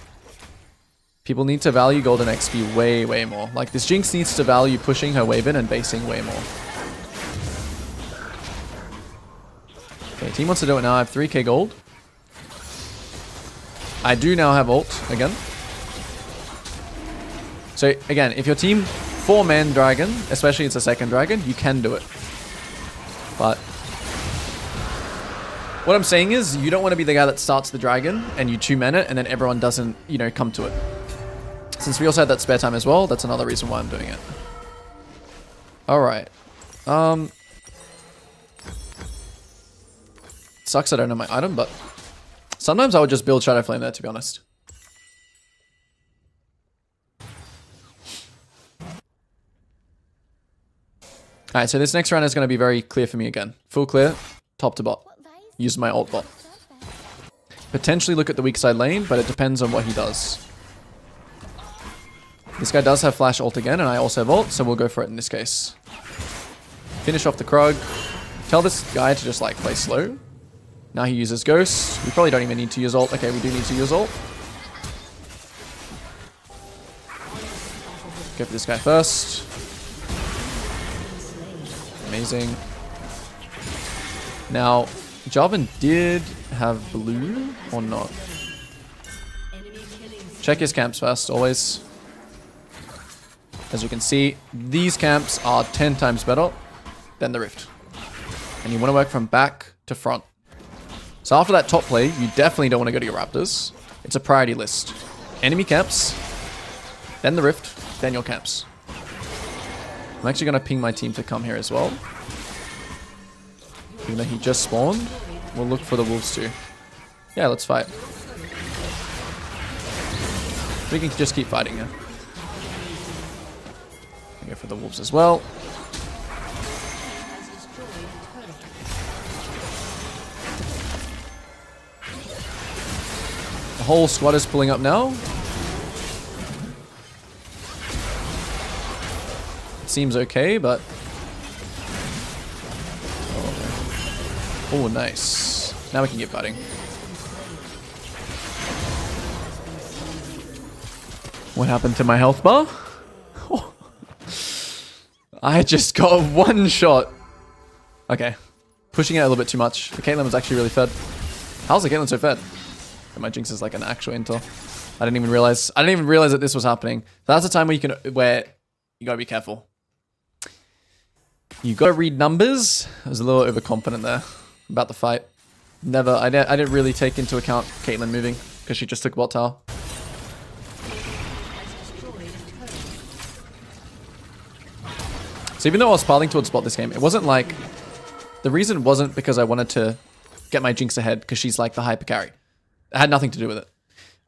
People need to value golden XP way, way more. Like this Jinx needs to value pushing her wave in and basing way more. Okay, team wants to do it now. I have 3k gold. I do now have ult again. So again, if your team 4-man dragon, especially it's a second dragon, you can do it. But what I'm saying is you don't want to be the guy that starts the dragon and you 2-man it and then everyone doesn't, you know, come to it. Since we also had that spare time as well, that's another reason why I'm doing it. Alright. Sucks I don't know my item, but sometimes I would just build Shadow Flame there, to be honest. Alright, so this next round is going to be very clear for me again. Full clear, top to bot. Use my ult bot. Potentially look at the weak side lane, but it depends on what he does. This guy does have flash ult again, and I also have ult, so we'll go for it in this case. Finish off the Krug. Tell this guy to just like play slow. Now he uses Ghost. We probably don't even need to use ult. Okay, we do need to use ult. Go for this guy first. Amazing. Now, Jarvan did have blue or not? Check his camps first, always. As you can see, these camps are 10 times better than the Rift. And you want to work from back to front. So after that top play, you definitely don't want to go to your Raptors. It's a priority list. Enemy camps, then the Rift, then your camps. I'm actually going to ping my team to come here as well. Even though he just spawned, we'll look for the wolves too. Yeah, let's fight. We can just keep fighting here. Go for the wolves as well. The whole squad is pulling up now. It seems okay, but... Oh, nice. Now we can get fighting. What happened to my health bar? Oh. I just got one shot. Okay. Pushing it a little bit too much. The Caitlyn was actually really fed. How's the Caitlyn so fed? And my Jinx is like an actual intel. I didn't even realize that this was happening. That's the time where you gotta be careful. You gotta read numbers. I was a little overconfident there about the fight. I didn't really take into account Caitlyn moving because she just took bot tower. So even though I was piling towards bot this game, it wasn't like... The reason wasn't because I wanted to get my Jinx ahead because she's like the hyper carry. It had nothing to do with it.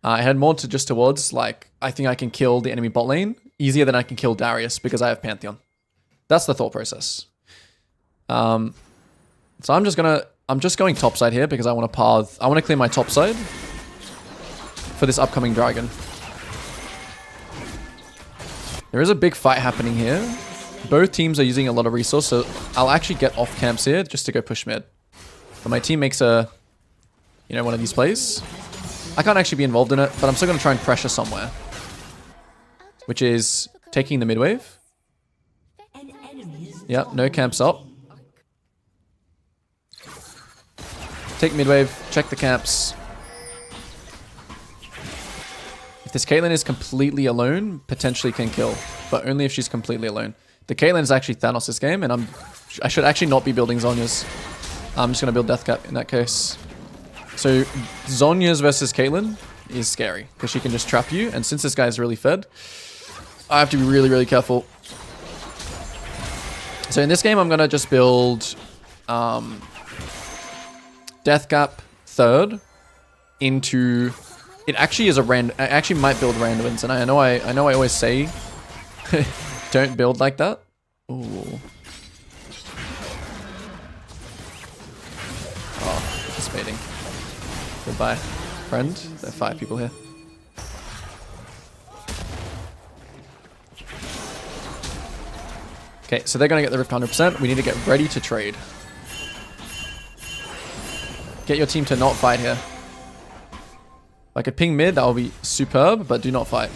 I had more to just towards like, I think I can kill the enemy bot lane easier than I can kill Darius because I have Pantheon. That's the thought process. So I'm just going topside here because I want to clear my top side for this upcoming dragon. There is a big fight happening here. Both teams are using a lot of resource, so I'll actually get off camps here just to go push mid. But my team makes one of these plays. I can't actually be involved in it, but I'm still going to try and pressure somewhere. Which is taking the mid wave. Yep, no camps up. Take mid wave, check the camps. If this Caitlyn is completely alone, potentially can kill. But only if she's completely alone. The Caitlyn is actually Thanos this game, and I should actually not be building Zhonya's. I'm just going to build Death Cap in that case. So Zhonya's versus Caitlyn is scary because she can just trap you. And since this guy is really fed, I have to be really, really careful. So in this game, I'm going to just build Death Cap third into... It actually is a random... I actually might build randoms. And I know I always say don't build like that. Ooh. Oh, anticipating. Goodbye, friend. There are 5 people here. Okay, so they're going to get the Rift 100%. We need to get ready to trade. Get your team to not fight here. If I could ping mid, that would be superb, but do not fight.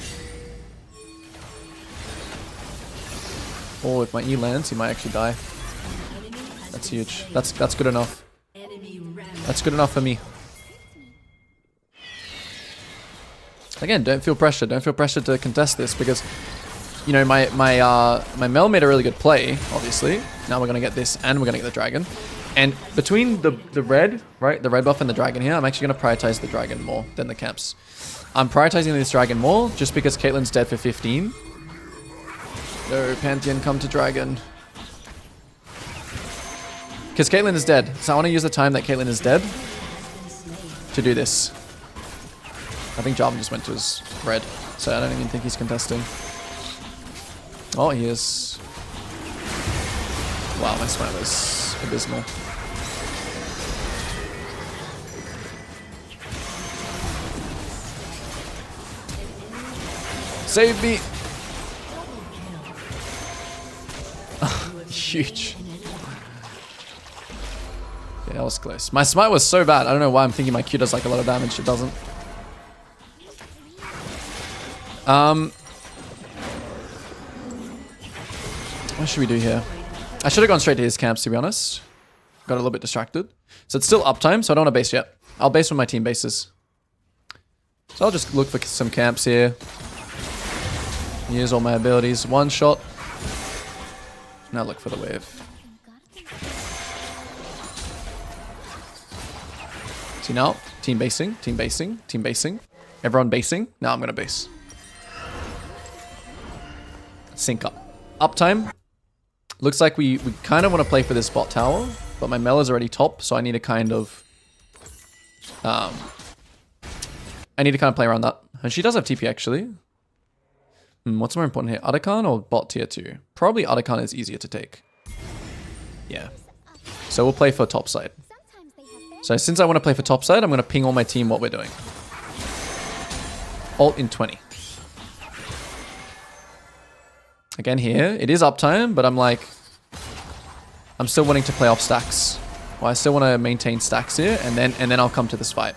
Or if my E lands, he might actually die. That's huge. That's good enough. That's good enough for me. Again, don't feel pressure. Don't feel pressure to contest this because, you know, my Mel made a really good play, obviously. Now we're going to get this and we're going to get the dragon. And between the red, right, the red buff and the dragon here, I'm actually going to prioritize the dragon more than the camps. I'm prioritizing this dragon more just because Caitlyn's dead for 15. No, Pantheon, come to dragon. Because Caitlyn is dead. So I want to use the time that Caitlyn is dead to do this. I think Jarvan just went to his red. So I don't even think he's contesting. Oh, he is. Wow, my smite was abysmal. Save me! Huge. Yeah, that was close. My smite was so bad. I don't know why I'm thinking my Q does like a lot of damage. It doesn't. What should we do here? I should have gone straight to his camps, to be honest. Got a little bit distracted. So it's still uptime, so I don't want to base yet. I'll base when my team bases. So I'll just look for some camps here. Use all my abilities. One shot. Now look for the wave. See now? Team basing, team basing, team basing. Everyone basing. Now I'm going to base. Sync up. Uptime. Looks like we kind of want to play for this bot tower, but my Mel is already top, so I need to kind of... I need to kind of play around that. And she does have TP, actually. What's more important here? Uddakan or bot tier 2? Probably Uddakan is easier to take. Yeah. So we'll play for top side. So since I want to play for top side, I'm going to ping all my team what we're doing. Ult in 20. Again here, it is uptime, but I'm like... I'm still wanting to play off stacks. Well, I still want to maintain stacks here, and then I'll come to this fight.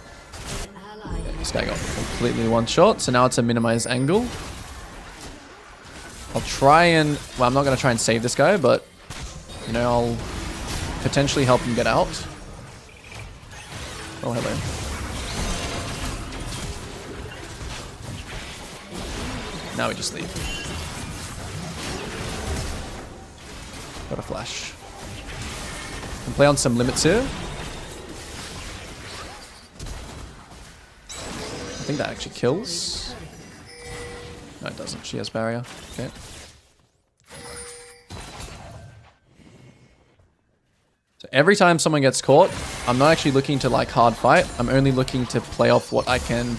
Okay, this guy got completely one shot, so now it's a minimized angle. I'll try and... Well, I'm not going to try and save this guy, but... You know, I'll potentially help him get out. Oh, hello. Now we just leave. Got a flash. Can play on some limits here. I think that actually kills. No, it doesn't. She has barrier. Okay. So every time someone gets caught, I'm not actually looking to like hard fight. I'm only looking to play off what I can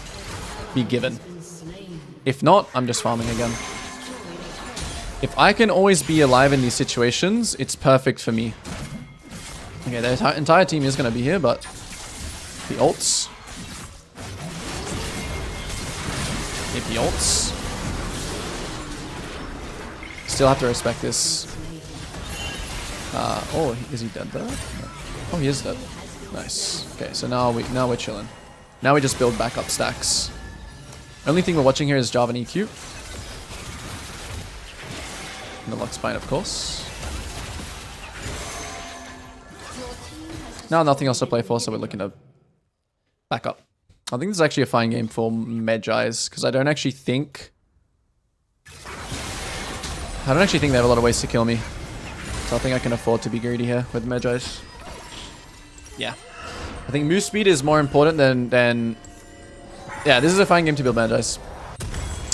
be given. If not, I'm just farming again. If I can always be alive in these situations, it's perfect for me. Okay, the entire team is going to be here, but the ults. Hit the ults. Still have to respect this. Oh, is he dead there? No. Oh, he is dead. Nice. Okay, so now we're chilling. Now we just build back up stacks. Only thing we're watching here is Java and EQ. And the Lux Spine, of course. Now nothing else to play for, so we're looking to back up. I think this is actually a fine game for Medjais, because I don't actually think they have a lot of ways to kill me. So I think I can afford to be greedy here with Medjais. Yeah. I think move speed is more important than... Yeah, this is a fine game to build Medjais.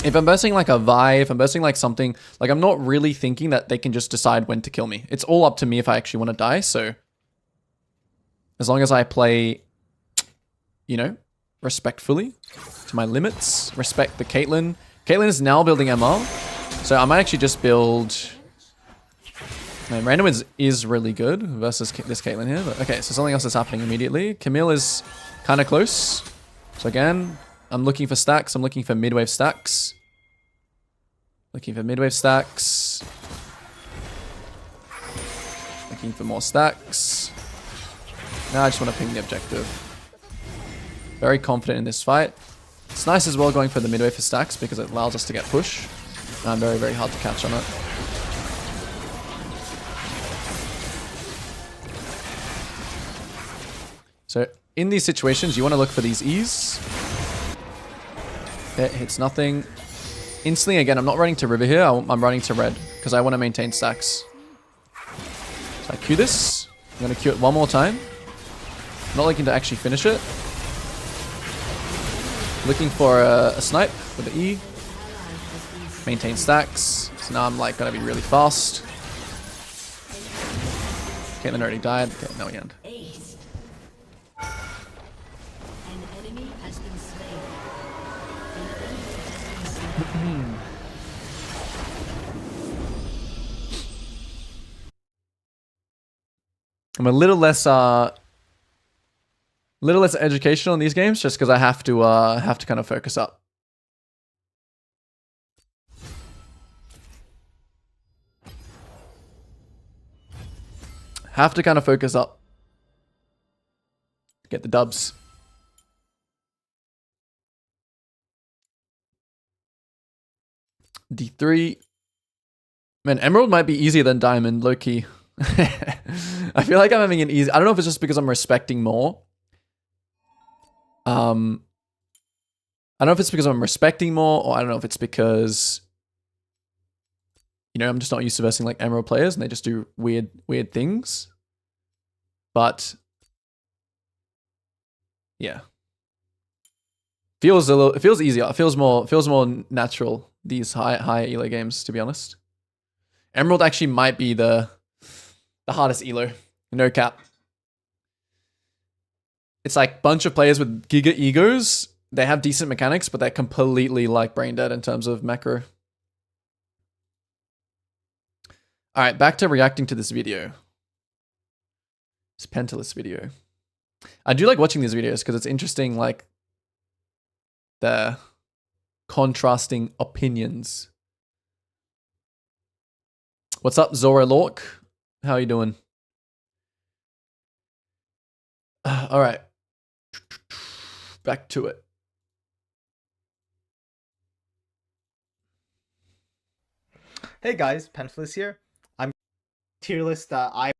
If I'm bursting like a Vi, if I'm bursting like something... Like, I'm not really thinking that they can just decide when to kill me. It's all up to me if I actually want to die, so... As long as I play, you know, respectfully to my limits, respect the Caitlyn. Caitlyn is now building MR, so I might actually just build... Man, random is really good versus this Caitlyn here. But okay, so something else is happening immediately. Camille is kind of close. So again, I'm looking for stacks. I'm looking for mid-wave stacks. Looking for mid-wave stacks. Looking for more stacks. Now I just want to ping the objective. Very confident in this fight. It's nice as well going for the mid-wave for stacks because it allows us to get push. And I'm very, very hard to catch on it. So in these situations, you want to look for these E's. It hits nothing. Instantly, again, I'm not running to river here. I'm running to red because I want to maintain stacks. So I Q this. I'm going to Q it one more time. I'm not looking to actually finish it. Looking for a snipe with the E. Maintain stacks. So now I'm like going to be really fast. Caitlyn already died. Okay, now we end. I'm a little less educational in these games just because I have to kind of focus up. Have to kind of focus up. Get the dubs. D3. Man, Emerald might be easier than Diamond, low-key. I feel like I'm having an easy... I don't know if it's just because I'm respecting more. I don't know if it's because I'm respecting more, or I don't know if it's because... You know, I'm just not used to versing like Emerald players, and they just do weird things. But... Yeah. It feels easier. It feels more natural, these high elo games, to be honest. Emerald actually might be the hardest elo. No cap. It's like bunch of players with giga egos. They have decent mechanics, but they're completely like brain dead in terms of macro. Alright, back to reacting to this video. This Pentalist video. I do like watching these videos because it's interesting, like, the contrasting opinions. What's up, Zora Lork? How are you doing? All right. Back to it. Hey guys, Penfless here. I'm tier list I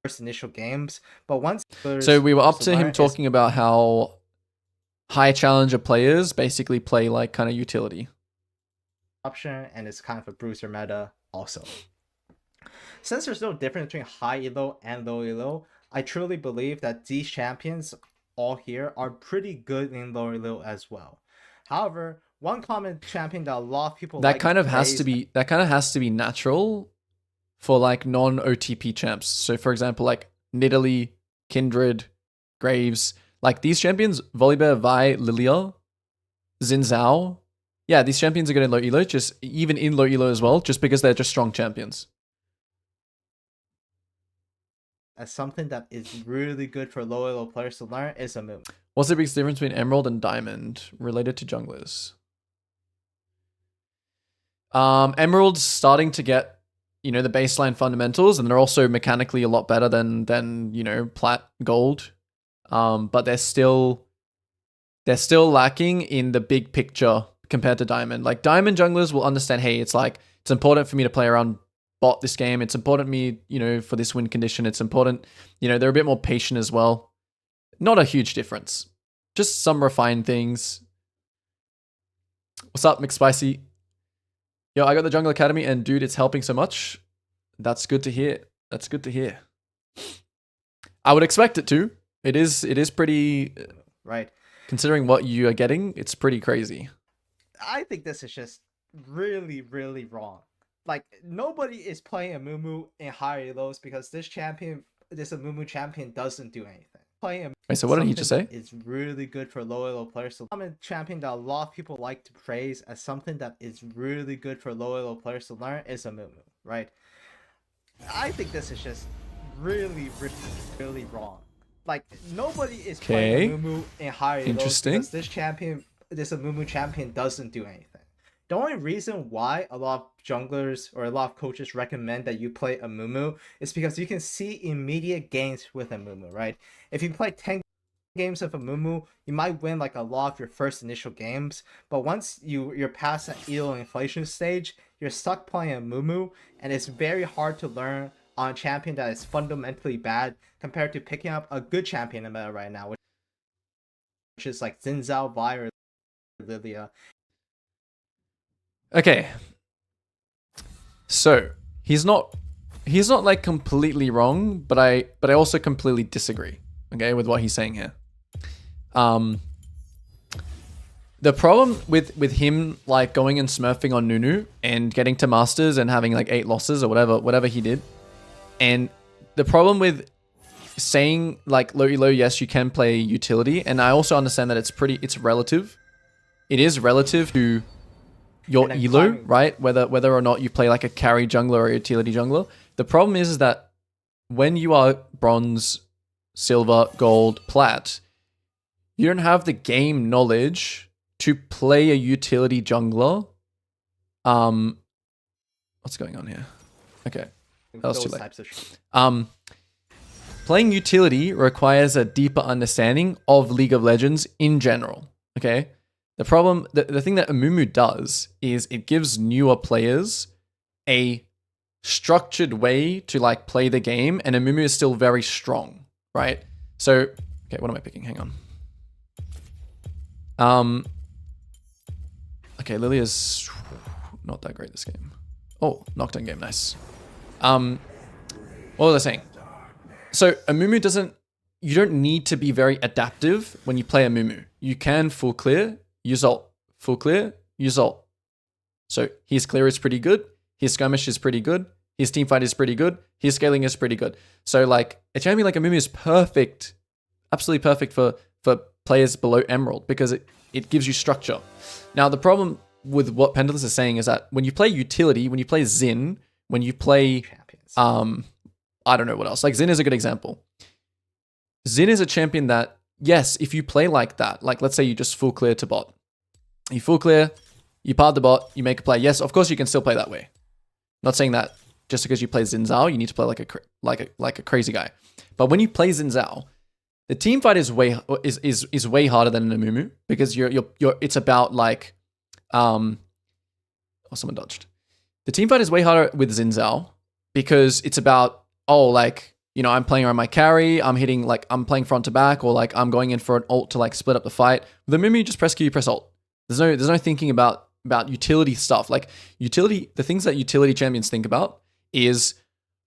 first initial games, but once So we were up to to him learn is talking about how high challenger players basically play like kind of utility. option and it's kind of a bruiser meta also. Since there's no difference between high elo and low elo, I truly believe that these champions all here are pretty good in low elo as well. However, one common champion that a lot of people That like kind of has to praise- be natural for like non-OTP champs. So for example, like Nidalee, Kindred, Graves, like these champions, Volibear, Vi, Lilia, Xin Zhao. Yeah, these champions are good in low elo, just even in low elo as well, just because they're just strong champions. as something that is really good for low elo players to learn is a move. What's the biggest difference between Emerald and Diamond related to junglers? Emerald's starting to get, you know, the baseline fundamentals, and they're also mechanically a lot better than you know, Plat, Gold. But they're still lacking in the big picture compared to Diamond. Like Diamond junglers will understand, hey, it's important for me to play around bot this game. It's important me, you know, for this win condition. It's important, you know, they're a bit more patient as well. Not a huge difference. Just some refined things. What's up, McSpicy? Yo, I got the Jungle Academy and dude, it's helping so much. That's good to hear. That's good to hear. I would expect it to. It is pretty, Right. considering what you are getting, it's pretty crazy. I think this is just really, really wrong. Like, nobody is playing a Mumu in higher elos because this Mumu champion doesn't do anything. Playing a Wait, so what did he just say? It's really good for low elo players. So common champion that a lot of people like to praise as something that is really good for low elo players to learn is a Mumu, right? I think this is just really, really, really wrong. Like, nobody is playing a Mumu in higher elos Interesting. because this Mumu champion doesn't do anything. The only reason why a lot of junglers or a lot of coaches recommend that you play a Mumu is because you can see immediate gains with a Mumu, right? If you play 10 games of a Mumu, you might win like a lot of your first initial games, but once you're past that elo inflation stage, you're stuck playing a Mumu, and it's very hard to learn on a champion that is fundamentally bad compared to picking up a good champion in the meta right now, which is like Xin Zhao, Vi, or Lilia. Okay. So, he's not like completely wrong, but I also completely disagree, okay, with what he's saying here. The problem with him like going and smurfing on Nunu and getting to Masters and having like 8 losses or whatever he did, and the problem with saying like low elo, yes, you can play utility, and I also understand that it's relative. It is relative to your elo, right? Whether or not you play like a carry jungler or a utility jungler. The problem is that when you are bronze, silver, gold, plat, you don't have the game knowledge to play a utility jungler. What's going on here? Okay. That was too late. Playing utility requires a deeper understanding of League of Legends in general. Okay. The problem, the thing that Amumu does is it gives newer players a structured way to like play the game, and Amumu is still very strong, right? So, okay, what am I picking? Hang on. Okay, Lilia's not that great this game. Oh, knockdown game, nice. What was I saying? So Amumu you don't need to be very adaptive when you play Amumu. You can full clear, use ult. Full clear, use ult. So his clear is pretty good. His skirmish is pretty good. His team fight is pretty good. His scaling is pretty good. So like a champion like Amumu is perfect, absolutely perfect for players below Emerald because it gives you structure. Now the problem with what Pendulous is saying is that when you play utility, when you play Xin, when you play champions. I don't know what else. Like Xin is a good example. Xin is a champion that, yes, if you play like that, like let's say you just full clear to bot. You full clear, you part the bot, you make a play. Yes, of course you can still play that way. Not saying that just because you play Xin Zhao, you need to play like a crazy guy. But when you play Xin Zhao, the team fight is way harder than an Amumu because it's about like oh, someone dodged. The team fight is way harder with Xin Zhao because it's about, oh, like, you know, I'm playing around my carry, I'm hitting, like, I'm playing front to back, or like I'm going in for an ult to like split up the fight. With the Mumu, you just press Q, press ult. There's no thinking about utility stuff. Like utility, the things that utility champions think about is,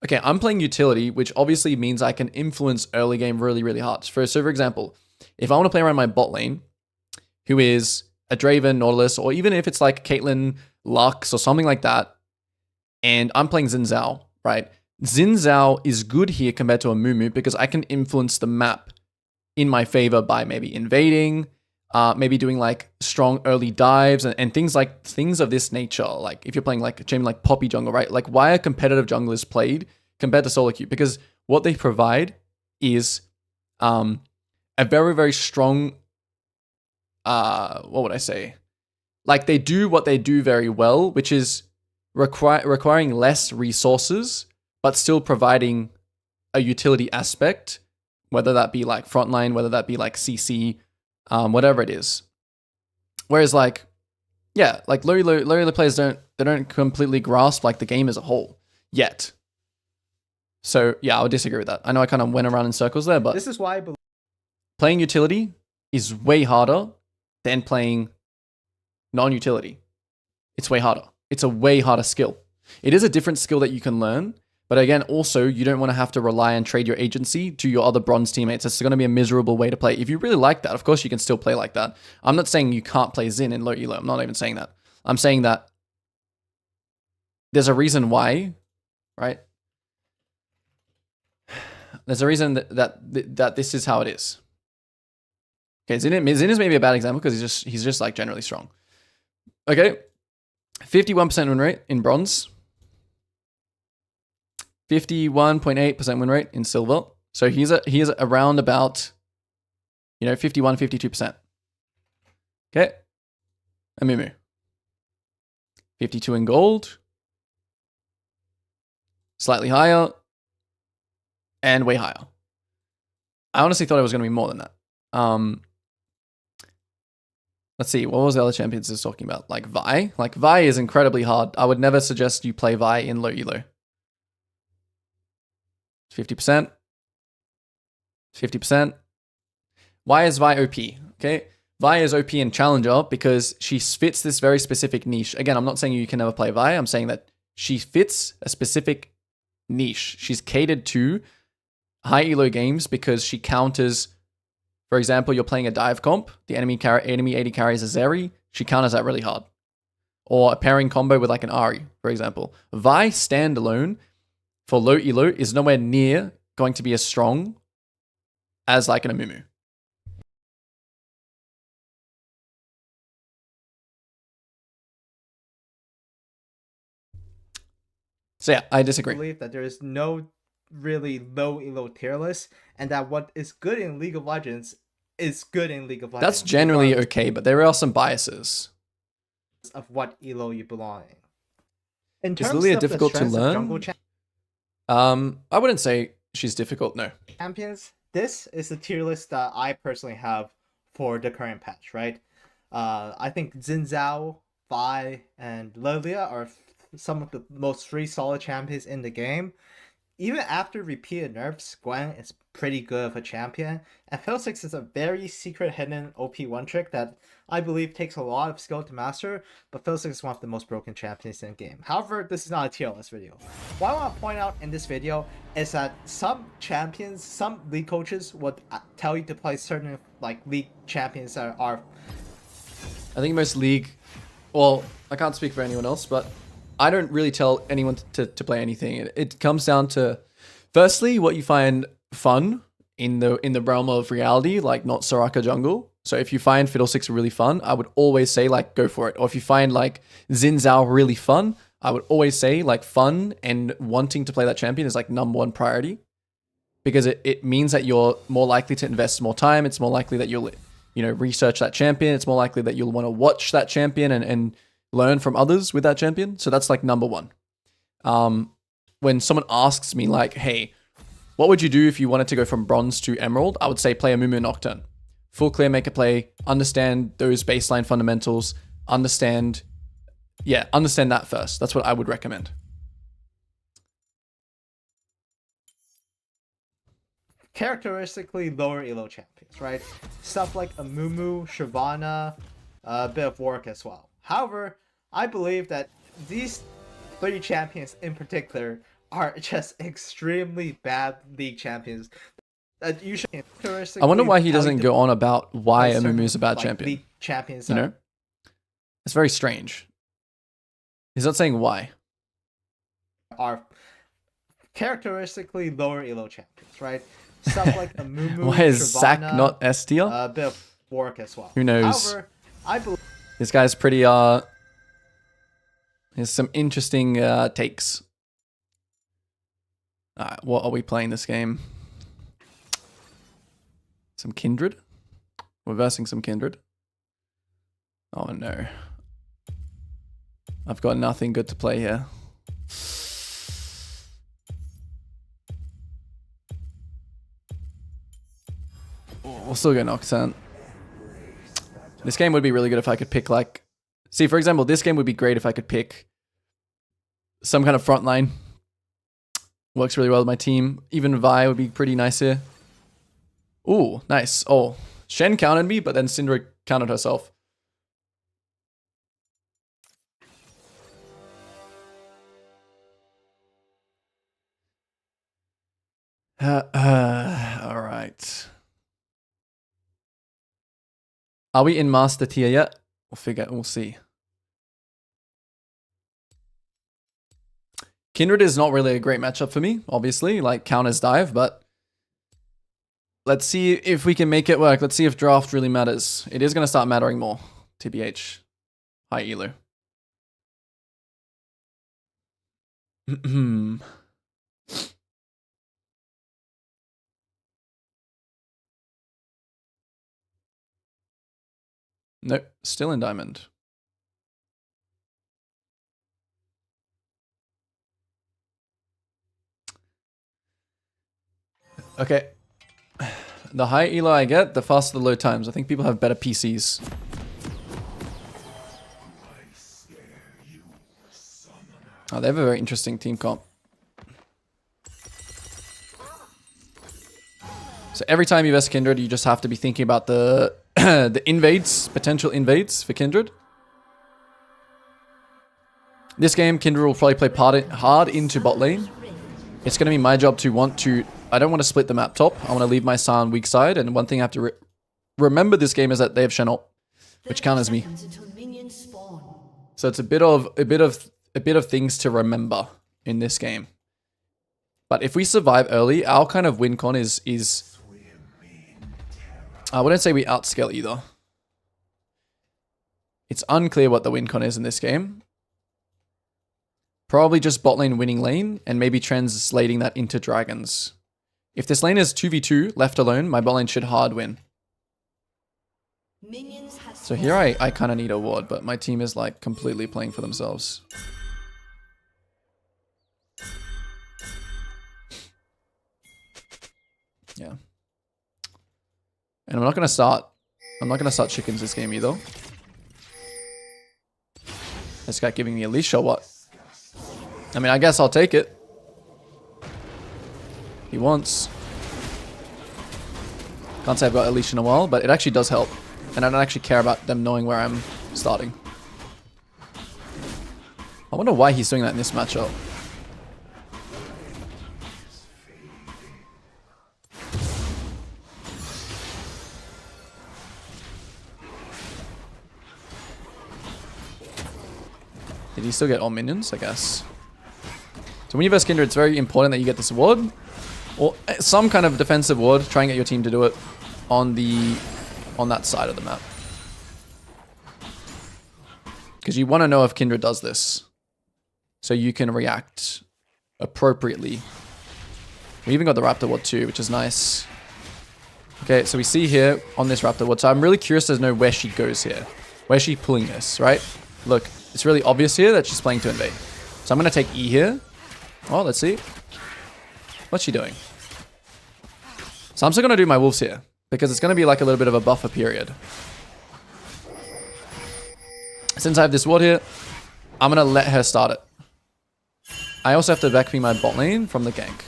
okay, I'm playing utility, which obviously means I can influence early game really, really hard. So for example, if I want to play around my bot lane, who is a Draven, Nautilus, or even if it's like Caitlyn, Lux, or something like that, and I'm playing Xin Zhao, right? Xin Zhao is good here compared to a Mumu because I can influence the map in my favor by maybe invading, maybe doing like strong early dives and things of this nature. Like if you're playing like a champion like Poppy jungle, right? Like why are competitive junglers played compared to solo queue? Because what they provide is a very, very strong, what would I say? Like they do what they do very well, which is requiring less resources, but still providing a utility aspect, whether that be like frontline, whether that be like CC, whatever it is. Whereas like, yeah, like low elo players don't completely grasp like the game as a whole yet. So yeah, I would disagree with that. I know I kind of went around in circles there, but This is why I believe playing utility is way harder than playing non-utility. It's way harder. It's a way harder skill. It is a different skill that you can learn, but again, also, you don't want to have to rely and trade your agency to your other bronze teammates. It's going to be a miserable way to play. If you really like that, of course, you can still play like that. I'm not saying you can't play Xin in low elo. I'm not even saying that. I'm saying that there's a reason why, right? There's a reason that this is how it is. Okay, Xin is maybe a bad example because he's just like generally strong. Okay, 51% win rate in bronze. 51.8% win rate in silver. So he's around about, 51, 52%. Okay. Amumu. 52 in gold. Slightly higher. And way higher. I honestly thought it was going to be more than that. Let's see. What was the other champions is talking about? Like Vi. Like Vi is incredibly hard. I would never suggest you play Vi in low elo. 50%. 50%. Why is Vi OP? Okay. Vi is OP in Challenger because she fits this very specific niche. Again, I'm not saying you can never play Vi. I'm saying that she fits a specific niche. She's catered to high elo games because she counters, for example, you're playing a dive comp. The enemy AD carries a Zeri. She counters that really hard. Or a pairing combo with like an Ahri, for example. Vi standalone for low elo is nowhere near going to be as strong as like an Amumu. So yeah, I disagree. believe that there is no really low elo tier list, and that what is good in League of Legends is good in League of Legends. That's generally regardless okay, but there are some biases. of what elo you belong in. In Is terms Lilia of the difficult to strengths of learn? jungle I wouldn't say she's difficult, no. champions, this is the tier list that I personally have for the current patch, right? I think Xin Zhao, Vi, and Lilia are some of the most free solid champions in the game. Even after repeated nerfs, Gwen is pretty good of a champion, and Phil6 is a very secret hidden OP one trick that I believe takes a lot of skill to master, but Phil6 is one of the most broken champions in the game. However, this is not a tier list video. What I want to point out in this video is that some champions, some league coaches would tell you to play certain like league champions that are... I think most league, well, I can't speak for anyone else, but I don't really tell anyone to play anything. It comes down to, firstly, what you find fun in the realm of reality, like not Soraka jungle. So if you find Fiddlesticks really fun, I would always say like go for it. Or if you find like Xin Zhao really fun, I would always say like fun and wanting to play that champion is like #1 priority, because it means that you're more likely to invest more time. It's more likely that you'll research that champion. It's more likely that you'll want to watch that champion and learn from others with that champion. So that's like #1. When someone asks me like, hey, what would you do if you wanted to go from bronze to emerald? I would say play a Mumu Nocturne. Full clear, make a play, understand those baseline fundamentals, understand yeah, understand that first. That's what I would recommend. Characteristically lower elo champions, right? Stuff like a Mumu, Shyvana, a bit of work as well. However, I believe that these 3 champions in particular are just extremely bad league champions. That usually I wonder why he doesn't go on about why Amumu is a bad like, champion. league champions, You know? It's very strange. He's not saying why. are characteristically lower elo champions, right? Stuff like a Mumu, Why is Zac Shyvana, not S tier? a bit of work as well. Who knows? However, I believe This guy's pretty, There's some interesting takes. Alright, what are we playing this game? Some Kindred? We're versing some Kindred. Oh no. I've got nothing good to play here. We'll still go Nocturne. This game would be really good if I could pick like... See, for example, this game would be great if I could pick some kind of front line. Works really well with my team. Even Vi would be pretty nice here. Ooh, nice. Oh, Shen countered me, but then Syndra countered herself. All right. Are we in master tier yet? We'll see. Kindred is not really a great matchup for me, obviously, like counters dive, but let's see if we can make it work. Let's see if draft really matters. It is going to start mattering more, TBH. Hi, Elu. Nope, still in diamond. Okay. The higher elo I get, the faster the load times. I think people have better PCs. Oh, they have a very interesting team comp. So every time you vest Kindred, you just have to be thinking about the the invades, potential invades for Kindred. This game, Kindred will probably play hard into bot lane. It's going to be my job to I don't want to split the map top. I want to leave my Sion weak side. And one thing I have to remember this game is that they have Shen ult, which counters me. So it's a bit of things to remember in this game. But if we survive early, our kind of win con is I wouldn't say we outscale either. It's unclear what the win con is in this game. Probably just bot lane winning lane and maybe translating that into dragons. If this lane is 2v2 left alone, my bot lane should hard win. So here I kind of need a ward, but my team is like completely playing for themselves. Yeah. And I'm not gonna start chickens this game either. This guy giving me a leash or what? I mean, I guess I'll take it. He wants. Can't say I've got a leash in a while, but it actually does help. And I don't actually care about them knowing where I'm starting. I wonder why he's doing that in this matchup. Did he still get all minions? I guess. So when you verse Kindred, it's very important that you get this ward. Or some kind of defensive ward. Try and get your team to do it on that side of the map. Because you want to know if Kindred does this. So you can react appropriately. We even got the Raptor ward too, which is nice. Okay, so we see here on this Raptor ward. So I'm really curious to know where she goes here. Where's she pulling this, right? Look, it's really obvious here that she's playing to invade. So I'm going to take E here. Oh, let's see. What's she doing? So I'm still going to do my wolves here. Because it's going to be like a little bit of a buffer period. Since I have this ward here, I'm gonna let her start it. I also have to backping my bot lane from the gank.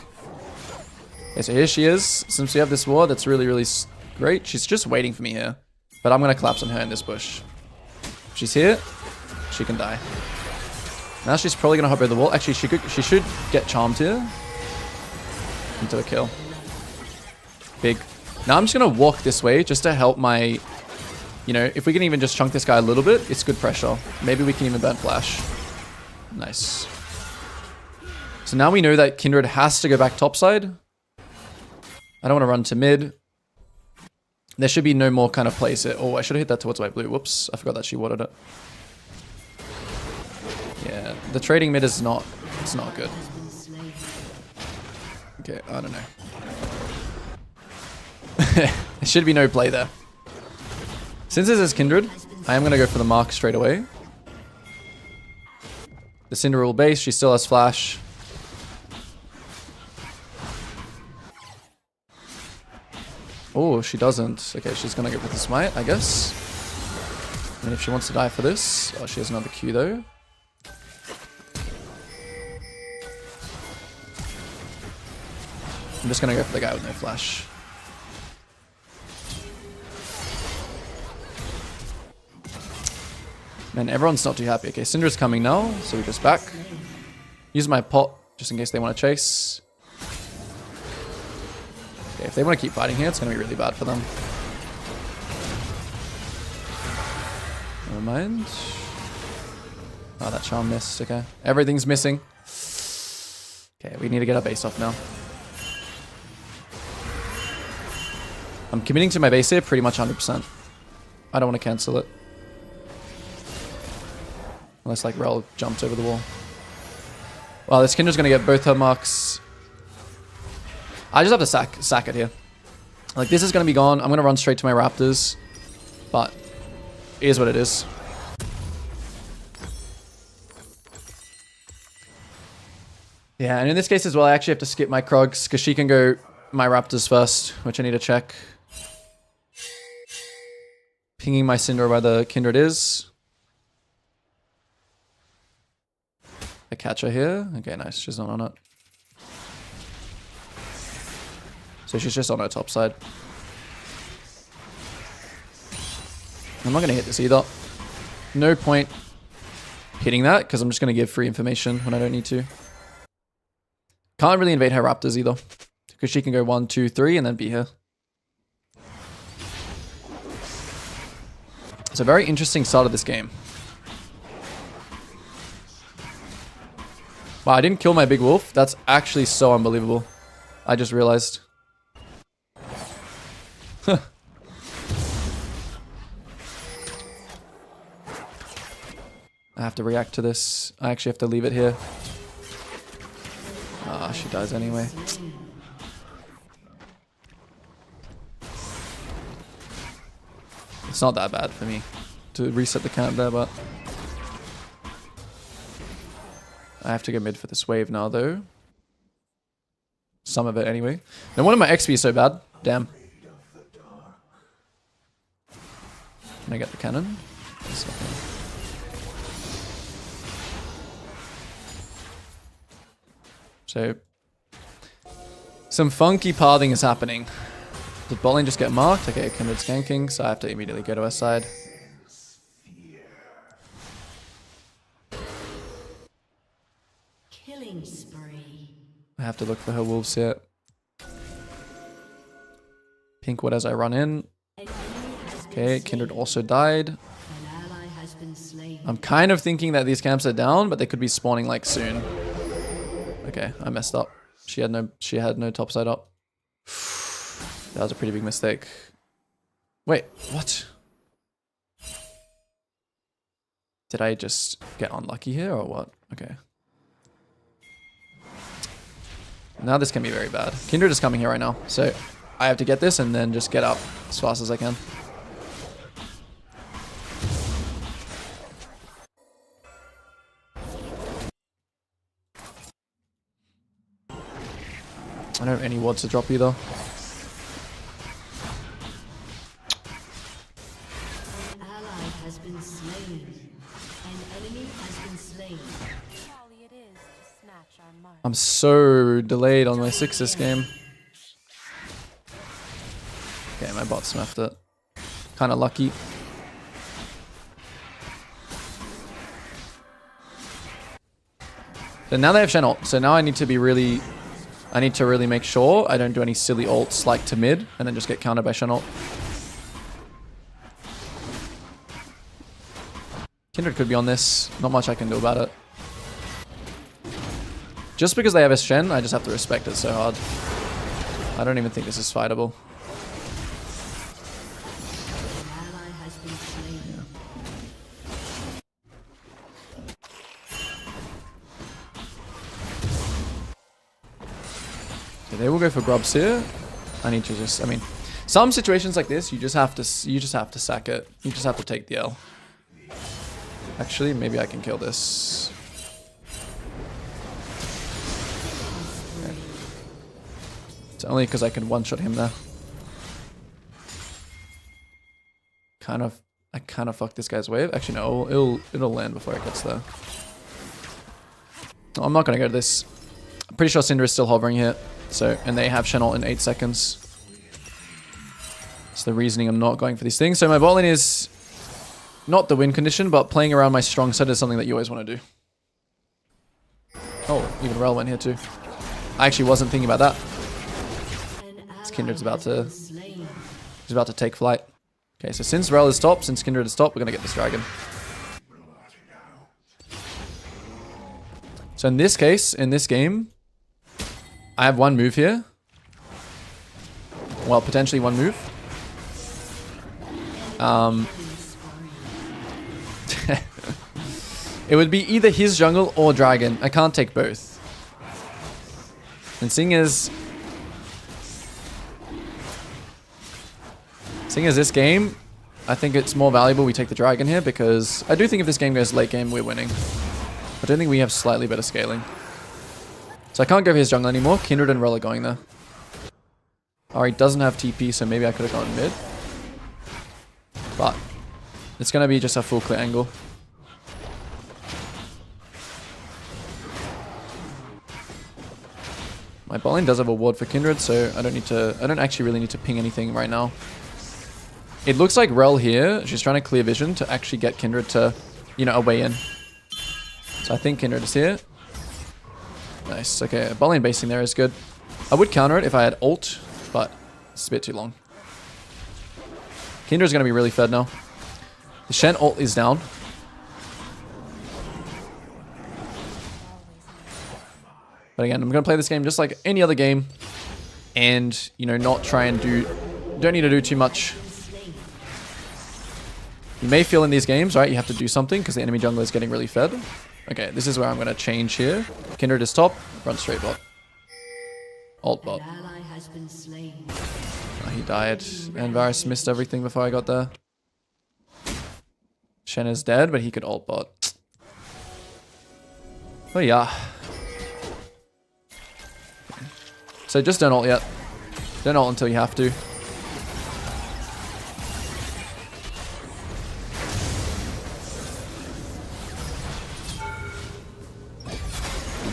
Okay, so here she is. Since we have this ward, that's really, really great. She's just waiting for me here. But I'm gonna collapse on her in this bush. If she's here, she can die. Now she's probably gonna hop over the wall. Actually, she should get charmed here. Into a kill. Big. Now I'm just gonna walk this way just to help my... You know, if we can even just chunk this guy a little bit, it's good pressure. Maybe we can even burn flash. Nice. So now we know that Kindred has to go back topside. I don't want to run to mid. There should be no more kind of plays here. Oh, I should have hit that towards my blue. Whoops, I forgot that she watered it. Yeah, the trading mid is not... It's not good. Okay, I don't know. There should be no play there. Since this is Kindred, I am going to go for the mark straight away. The Cinder will base. She still has flash. Oh, she doesn't. Okay, she's going to go for the smite, I guess. And if she wants to die for this... Oh, she has another Q though. I'm just going to go for the guy with no flash. Man, everyone's not too happy. Okay, Syndra's coming now, so we just back. Use my pot, just in case they want to chase. Okay, if they want to keep fighting here, it's going to be really bad for them. Never mind. Oh, that charm missed. Okay, everything's missing. Okay, we need to get our base off now. I'm committing to my base here pretty much 100%. I don't want to cancel it. Unless like Rel jumped over the wall. Wow, this Kinder's gonna get both her marks. I just have to sack it here. Like this is gonna be gone. I'm gonna run straight to my Raptors. But it is what it is. Yeah, and in this case as well, I actually have to skip my Krogs because she can go my Raptors first, which I need to check. Pinging my Cinder where the Kindred is. I catch her here. Okay, nice. She's not on it. So she's just on her top side. I'm not going to hit this either. No point hitting that because I'm just going to give free information when I don't need to. Can't really invade her Raptors either because she can go 1, 2, 3 and then be here. It's a very interesting start of this game. Wow, I didn't kill my big wolf. That's actually so unbelievable. I just realized. I have to react to this. I actually have to leave it here. Ah, she dies anyway. It's not that bad for me to reset the camp there, but... I have to go mid for this wave now, though. Some of it, anyway. No wonder my XP is so bad. Damn. Can I get the cannon? So, some funky pathing is happening. Did bot lane just get marked? Okay, Kindred's ganking, so I have to immediately go to her side. Killing spree. I have to look for her wolves here. Pink ward as I run in. Okay, Kindred also died. An ally has been slain. I'm kind of thinking that these camps are down, but they could be spawning like soon. Okay, I messed up. She had no topside up. That was a pretty big mistake. Wait, what? Did I just get unlucky here or what? Okay. Now this can be very bad. Kindred is coming here right now, so I have to get this and then just get up as fast as I can. I don't have any wards to drop either. An ally has been slain. An enemy has been slain. I'm so delayed on my 6 this game. Okay, my bot smacked it. Kind of lucky. So now they have Shen ult. So now I need to really make sure I don't do any silly ults like to mid and then just get countered by Shen ult. Kindred could be on this. Not much I can do about it. Just because they have a Shen, I just have to respect it so hard. I don't even think this is fightable. Okay, they will go for grubs here. I need to just, I mean, some situations like this, you just have to sack it. You just have to take the L. Actually, maybe I can kill this. Okay. It's only because I can one-shot him there. I kind of fucked this guy's wave. Actually, no, it'll land before it gets there. No, I'm not gonna go to this. I'm pretty sure Syndra is still hovering here. So, and they have Shen ult in 8 seconds. That's the reasoning I'm not going for these things. So my bot lane is not the win condition, but playing around my strong set is something that you always want to do. Oh, even Rel went here too. I actually wasn't thinking about that. This Kindred's about to... He's about to take flight. Okay, so since Rel is stopped, since Kindred is stopped, we're going to get this dragon. So in this case, in this game, I have one move here. Well, potentially one move. It would be either his jungle or dragon. I can't take both. And seeing as this game, I think it's more valuable we take the dragon here because I do think if this game goes late game, we're winning. I don't think we have slightly better scaling. So I can't go for his jungle anymore. Kindred and Rel are going there. Alright, doesn't have TP, so maybe I could have gone mid. But it's going to be just a full clear angle. My bot lane does have a ward for Kindred, so I don't actually really need to ping anything right now. It looks like Rel here, she's trying to clear vision to actually get Kindred to, you know, a way in. So I think Kindred is here. Nice, okay, bot lane basing there is good. I would counter it if I had ult, but it's a bit too long. Kindred's going to be really fed now. The Shen ult is down. But again, I'm going to play this game just like any other game. And, you know, not try and don't need to do too much. You may feel in these games, right, you have to do something because the enemy jungler is getting really fed. Okay, this is where I'm going to change here. Kindred is top, run straight bot. Alt bot. Oh, he died. And Varus missed everything before I got there. Shen is dead, but he could alt bot. Oh yeah. So just don't ult yet. Don't ult until you have to.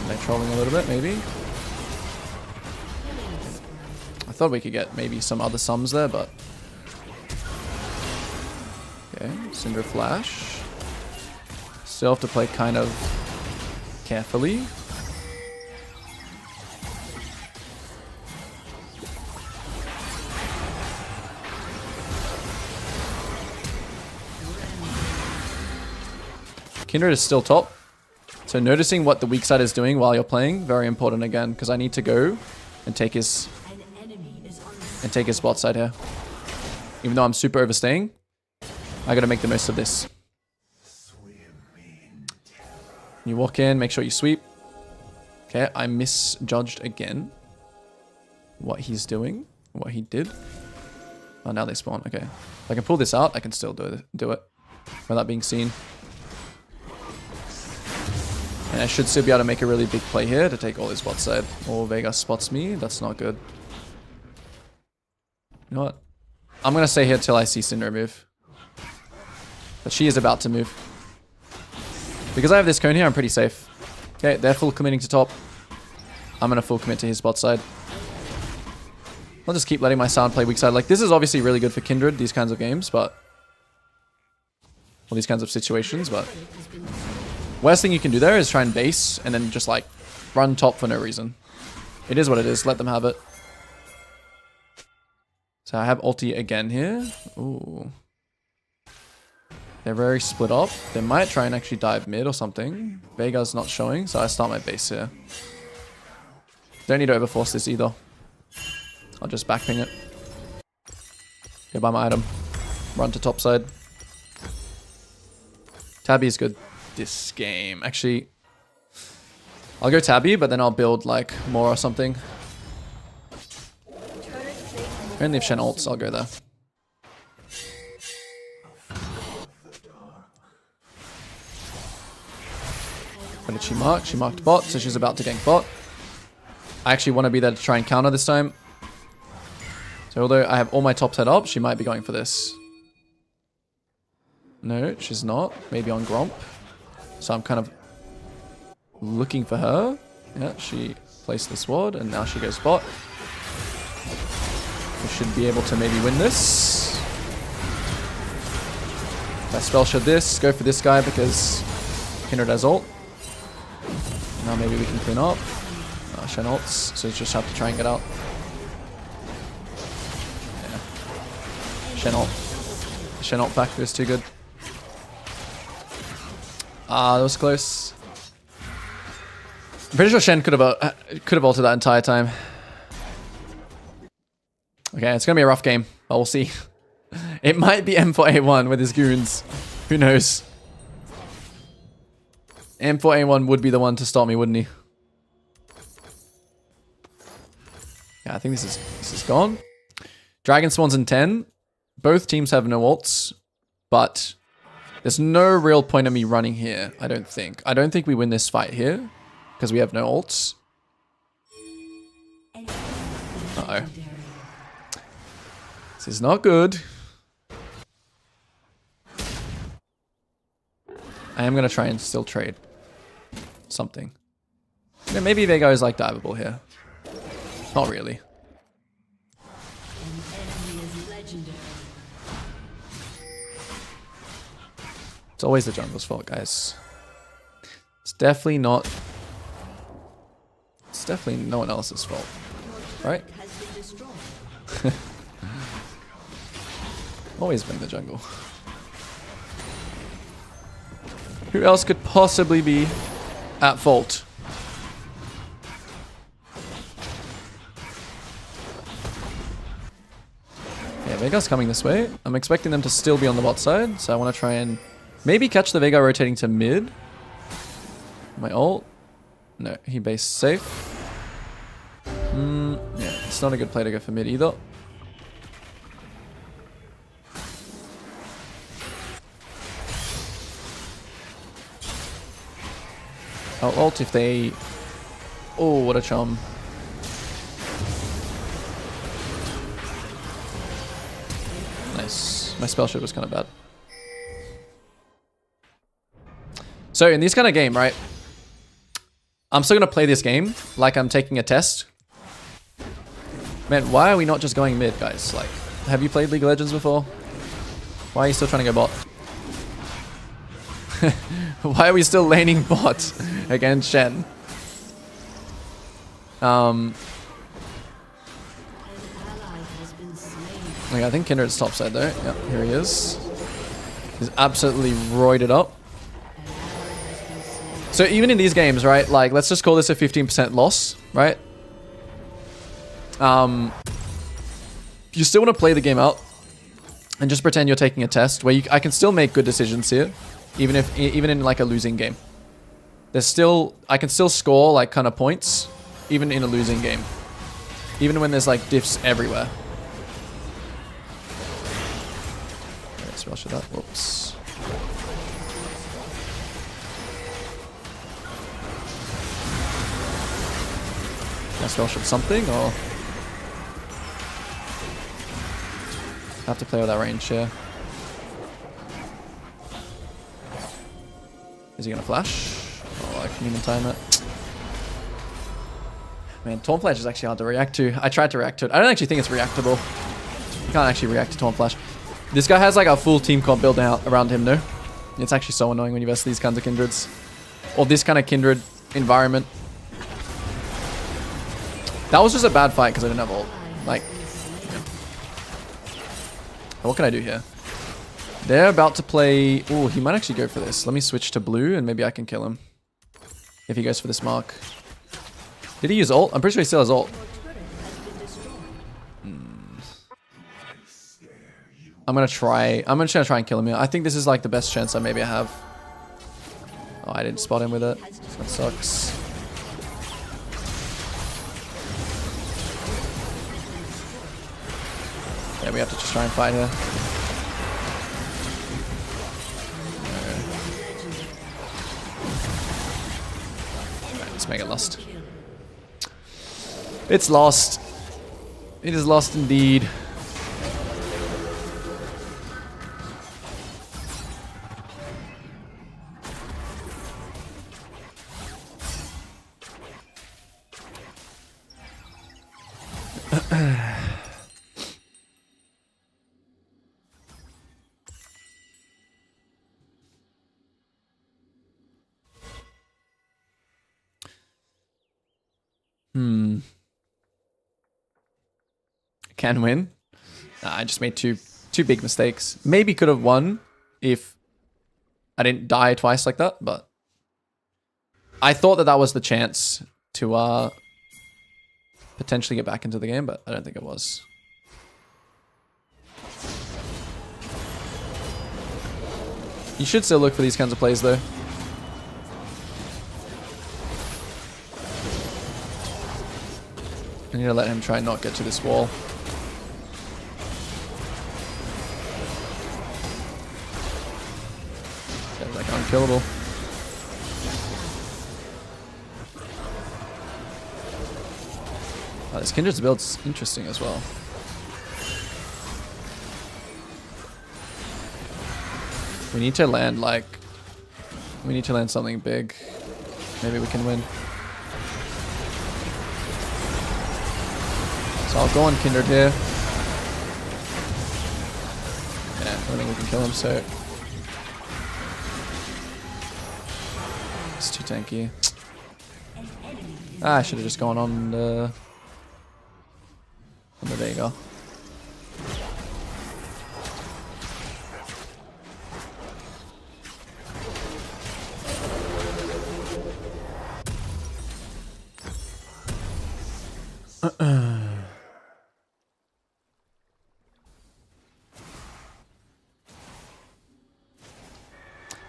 They're trolling a little bit, maybe. I thought we could get maybe some other sums there, but... Okay, Syndra flash. Still have to play kind of carefully. Kindred is still top. So noticing what the weak side is doing while you're playing, very important again, because I need to go and take his bot side here. Even though I'm super overstaying, I gotta make the most of this. You walk in, make sure you sweep. Okay, I misjudged again what he's doing, what he did. Oh, now they spawn. Okay, if I can pull this out, I can still do it without being seen. And I should still be able to make a really big play here to take all his bot side. Or Vega spots me. That's not good. You know what? I'm going to stay here till I see Syndra move. But she is about to move. Because I have this cone here, I'm pretty safe. Okay, they're full committing to top. I'm gonna full commit to his bot side. I'll just keep letting my sound play weak side. Like, this is obviously really good for Kindred, these kinds of games, but... Well, these kinds of situations, but... Worst thing you can do there is try and base, and then just, like, run top for no reason. It is what it is. Let them have it. So I have ulti again here. Ooh. They're very split up. They might try and actually dive mid or something. Vega's not showing, so I start my base here. Don't need to overforce this either. I'll just backping it. Go buy my item. Run to top side. Tabby is good this game. Actually, I'll go Tabby, but then I'll build like more or something. Only if Shen ults, I'll go there. What did she mark? She marked bot, so she's about to gank bot. I actually want to be there to try and counter this time. So although I have all my top set up, she might be going for this. No, she's not. Maybe on Gromp. So I'm kind of looking for her. Yeah, she placed this ward, and now she goes bot. We should be able to maybe win this. If I spell shot this, go for this guy because Kindred has ult. Now maybe we can clean up. Shen ults, so just have to try and get out. Yeah. Shen ult. Shen ult factor is too good. Ah, that was close. I'm pretty sure Shen could have ulted that entire time. Okay, it's gonna be a rough game, but we'll see. It might be M4A1 with his goons. Who knows? M4A1 would be the one to stop me, wouldn't he? Yeah, I think this is gone. Dragon spawns in 10. Both teams have no ults, but there's no real point of me running here, I don't think. I don't think we win this fight here, because we have no ults. Uh-oh. This is not good. I am going to try and still trade something. Yeah, maybe Vega is like diveable here. Not really. It's always the jungle's fault, guys. It's definitely not... It's definitely no one else's fault. Right? Always blame the jungle. Who else could possibly be at fault? Yeah, Vega's coming this way. I'm expecting them to still be on the bot side, so I want to try and maybe catch the Vega rotating to mid. My ult. No, he based safe. Yeah, it's not a good play to go for mid either. I'll ult if they... Oh, what a chum. Nice. My spell shot was kind of bad. So in this kind of game, right? I'm still going to play this game like I'm taking a test. Man, why are we not just going mid, guys? Like, have you played League of Legends before? Why are you still trying to go bot? Why are we still laning bot against Shen? Okay, I think Kindred's top side though. Yep, here he is. He's absolutely roided up. So even in these games, right? Like, let's just call this a 15% loss, right? You still want to play the game out and just pretend you're taking a test where I can still make good decisions here. Even in like a losing game, I can still score like kind of points, even in a losing game, even when there's like diffs everywhere. Okay, spell shot that. Whoops. Can I spell shot something or I have to play with that range here? Is he gonna flash? Oh, Can even time it. Man, Torn Flash is actually hard to react to. I tried to react to it. I don't actually think it's reactable. You can't actually react to Torn Flash. This guy has like a full team comp built out around him, no? It's actually so annoying when you verse these kinds of kindreds. Or this kind of kindred environment. That was just a bad fight because I didn't have ult. Like, yeah. What can I do here? They're about to play... Oh, he might actually go for this. Let me switch to blue and maybe I can kill him. If he goes for this mark. Did he use ult? I'm pretty sure he still has ult. I'm gonna try. I'm just gonna try and kill him here. I think this is like the best chance I maybe have. Oh, I didn't spot him with it. That sucks. Yeah, we have to just try and fight here. Alright, let's make it lost. It's lost. It is lost indeed. Can win. I just made two big mistakes. Maybe could have won if I didn't die twice like that, but I thought that was the chance to potentially get back into the game, but I don't think it was. You should still look for these kinds of plays though. I need to let him try and not get to this wall. Guy's like unkillable. Oh, this Kindred's build's interesting as well. We need to land like... We need to land something big. Maybe we can win. So I'll go on Kindred here. Yeah, I don't think we can kill him, so... It's too tanky. Ah, I should have just gone on the... There you go.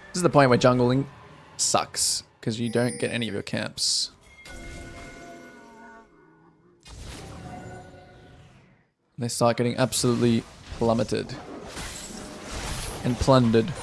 This is the point where jungling sucks because you don't get any of your camps. They start getting absolutely plummeted and plundered.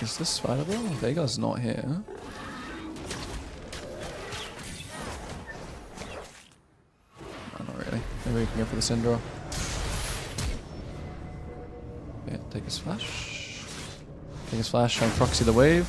Is this fightable? Vega's not here. No, not really. Maybe we can go for the Syndra. Yeah, take his flash. Take his flash, try and proxy the wave.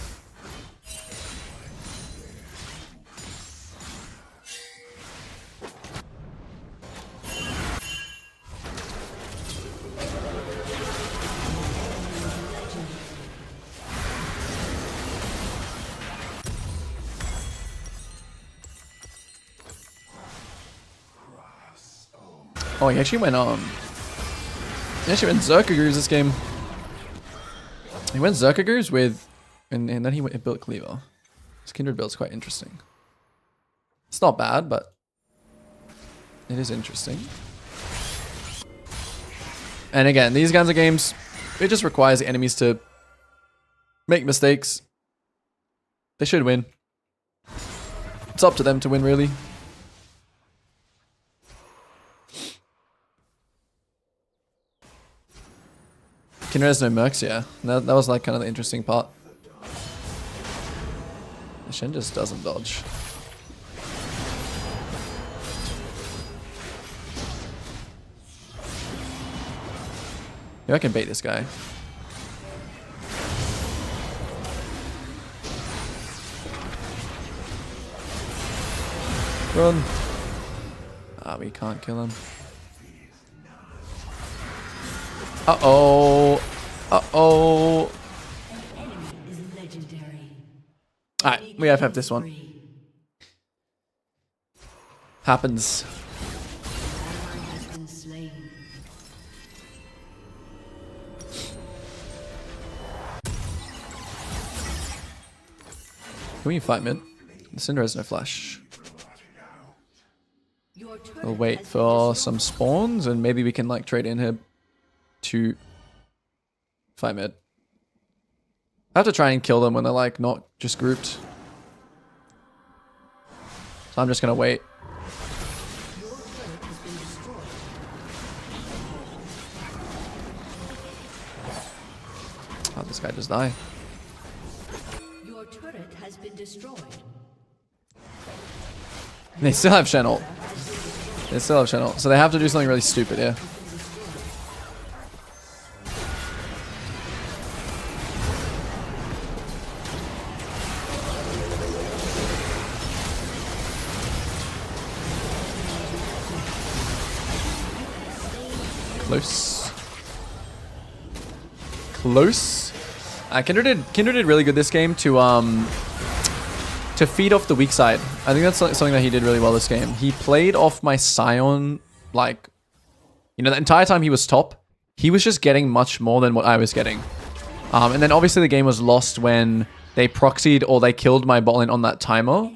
Oh, he actually went he actually went Zerkagoos this game. He went Zerkagoos with, and then he built Cleaver. His Kindred build's quite interesting. It's not bad, but it is interesting. And again, these kinds of games, it just requires the enemies to make mistakes. They should win. It's up to them to win, really. Kindred has no mercs, yeah. That was like kind of the interesting part. Shen just doesn't dodge. Maybe I can bait this guy. Run. Ah, we can't kill him. Uh-oh. Uh-oh. Alright, we have this one. Happens. Can we fight mid? The Cinder has no flash. We'll wait for some spawns and maybe we can like trade inhib to fight mid. I have to try and kill them when they're like not just grouped. So I'm just gonna wait. Oh, this guy just died. Your turret has been destroyed. They still have Shen ult. They still have Shen ult. So they have to do something really stupid here. Close. Close. Kindred did really good this game to feed off the weak side. I think that's something that he did really well this game. He played off my Scion, like, you know, the entire time he was top, he was just getting much more than what I was getting. And then obviously the game was lost when they proxied or they killed my bot lane on that timer.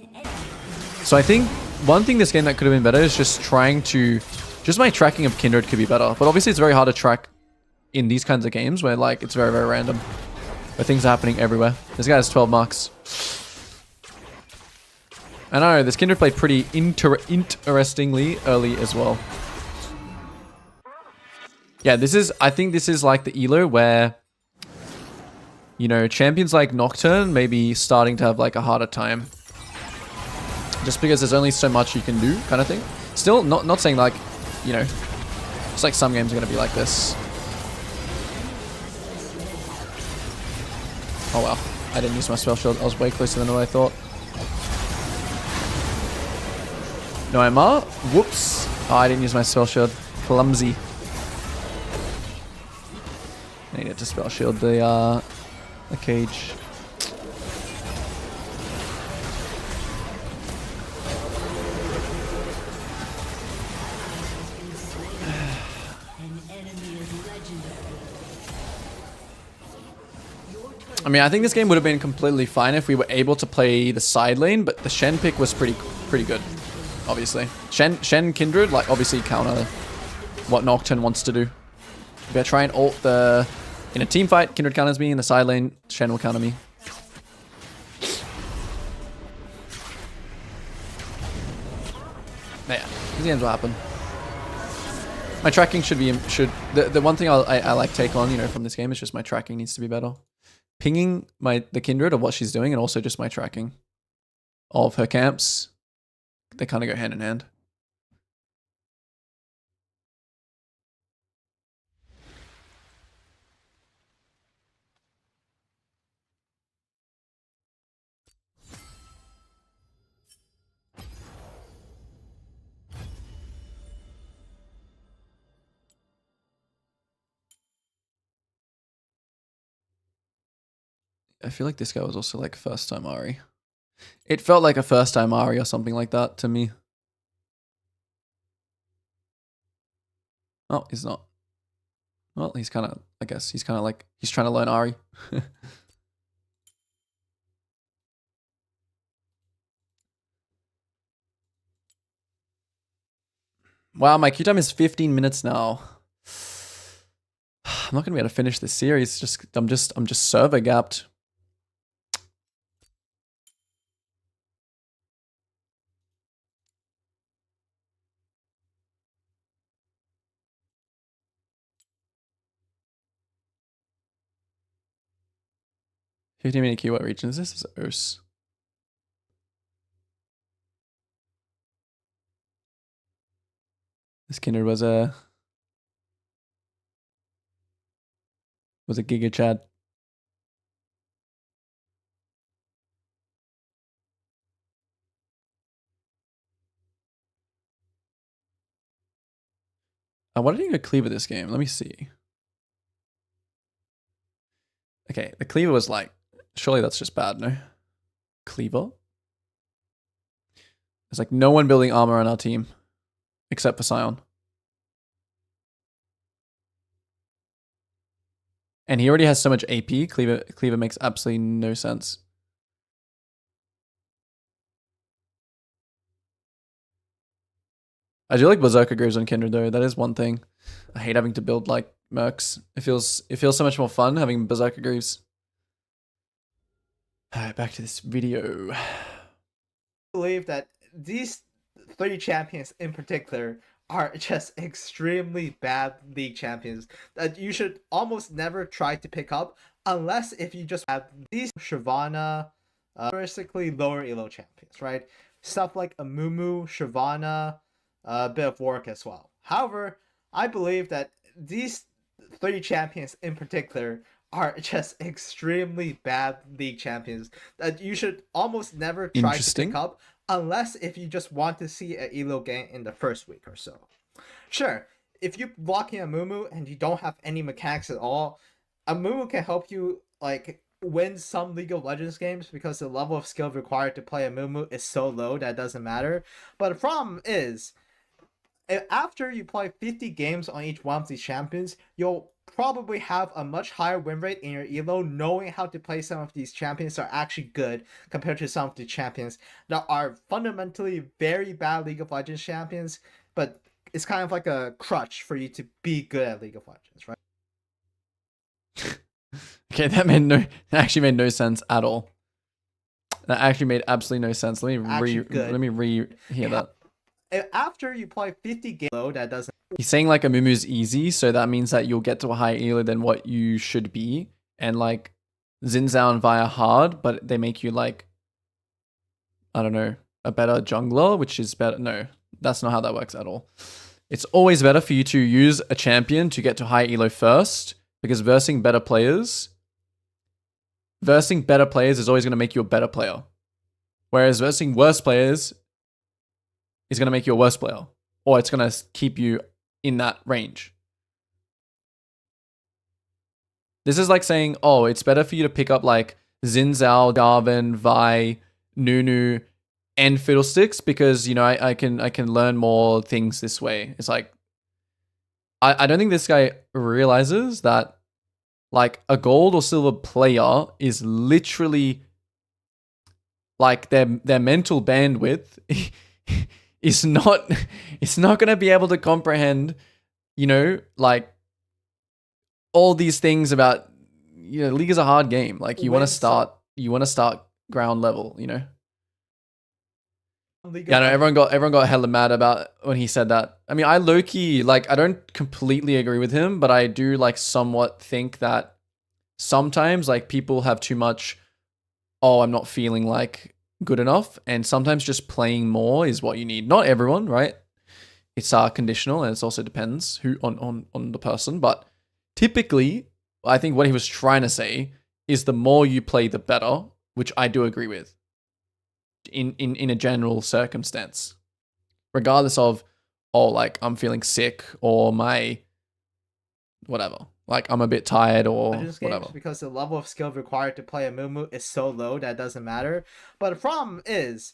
So I think one thing this game that could have been better is just trying to... Just my tracking of Kindred could be better. But obviously it's very hard to track in these kinds of games where like it's very, very random. Where things are happening everywhere. This guy has 12 marks. I know, this Kindred played pretty interestingly early as well. Yeah, this is... I think this is like the elo where... You know, champions like Nocturne may be starting to have like a harder time. Just because there's only so much you can do, kind of thing. Still, not saying like, you know, it's like some games are going to be like this. Oh wow, I didn't use my spell shield. I was way closer than what I thought. No MR? Whoops. Oh, I didn't use my spell shield. Clumsy. I needed to spell shield the cage. I mean, I think this game would have been completely fine if we were able to play the side lane, but the Shen pick was pretty good, obviously. Shen Kindred, like, obviously counter what Nocturne wants to do. If I try and ult the... In a team fight, Kindred counters me. In the side lane, Shen will counter me. Yeah, these games will happen. My tracking should be... The one thing I like take on, you know, from this game is just my tracking needs to be better. Pinging the Kindred of what she's doing and also just my tracking of her camps. They kind of go hand in hand. I feel like this guy was also like first time Ari. It felt like a first time Ari or something like that to me. Oh, he's not. Well, he's kind of, I guess, he's kind of like, he's trying to learn Ari. Wow, my queue time is 15 minutes now. I'm not gonna be able to finish this series. I'm just server gapped. $15 key, what region is this? This is Urs. This Kindred was a Giga Chad. Why did you go Cleaver this game? Let me see. Okay, the Cleaver was like, surely that's just bad, no? Cleaver? There's like no one building armor on our team except for Sion. And he already has so much AP. Cleaver makes absolutely no sense. I do like Berserker Graves on Kindred though. That is one thing. I hate having to build like mercs. It feels so much more fun having Berserker Graves. Alright, back to this video. I believe that these 3 champions in particular are just extremely bad league champions that you should almost never try to pick up unless if you just have these Shyvana, basically lower elo champions, right? Stuff like Amumu, Shyvana, a bit of Warwick as well. However, I believe that these 3 champions in particular are just extremely bad league champions that you should almost never try to pick up unless if you just want to see an elo game in the first week or so. Sure, if you're blocking a Mumu and you don't have any mechanics at all, a Mumu can help you like win some League of Legends games because the level of skill required to play a Mumu is so low that it doesn't matter. But the problem is, after you play 50 games on each one of these champions, you'll probably have a much higher win rate in your elo knowing how to play some of these champions that are actually good compared to some of the champions that are fundamentally very bad League of Legends champions, but it's kind of like a crutch for you to be good at League of Legends, right? Okay, that actually made no sense at all. That actually made absolutely no sense. Let me re-hear that. After you play 50 games, that doesn't. He's saying like Amumu's easy, so that means that you'll get to a higher elo than what you should be, and like Xin Zhao and Vi are hard, but they make you like, I don't know, a better jungler, which is better. No, that's not how that works at all. It's always better for you to use a champion to get to high elo first, because versing better players is always going to make you a better player, whereas versing worse players is going to make you a worse player, or it's going to keep you in that range. This is like saying, oh, it's better for you to pick up like Xin Zhao, Darwin, Vi, Nunu, and Fiddlesticks because, you know, I can learn more things this way. It's like, I don't think this guy realizes that like a gold or silver player is literally like their mental bandwidth it's not going to be able to comprehend, you know, like all these things about, you know, League is a hard game. Like you want to start ground level, you know. Yeah, no, everyone got hella mad about when he said that. I mean, I low-key, like, I don't completely agree with him, but I do like somewhat think that sometimes like people have too much, oh, I'm not feeling like good enough, and sometimes just playing more is what you need. Not everyone, right? It's conditional, and it also depends on the person, but typically I think what he was trying to say is the more you play the better, which I do agree with in a general circumstance, regardless of, oh, like I'm feeling sick or my whatever, like I'm a bit tired or whatever. Because the level of skill required to play a Mumu is so low that it doesn't matter. But the problem is,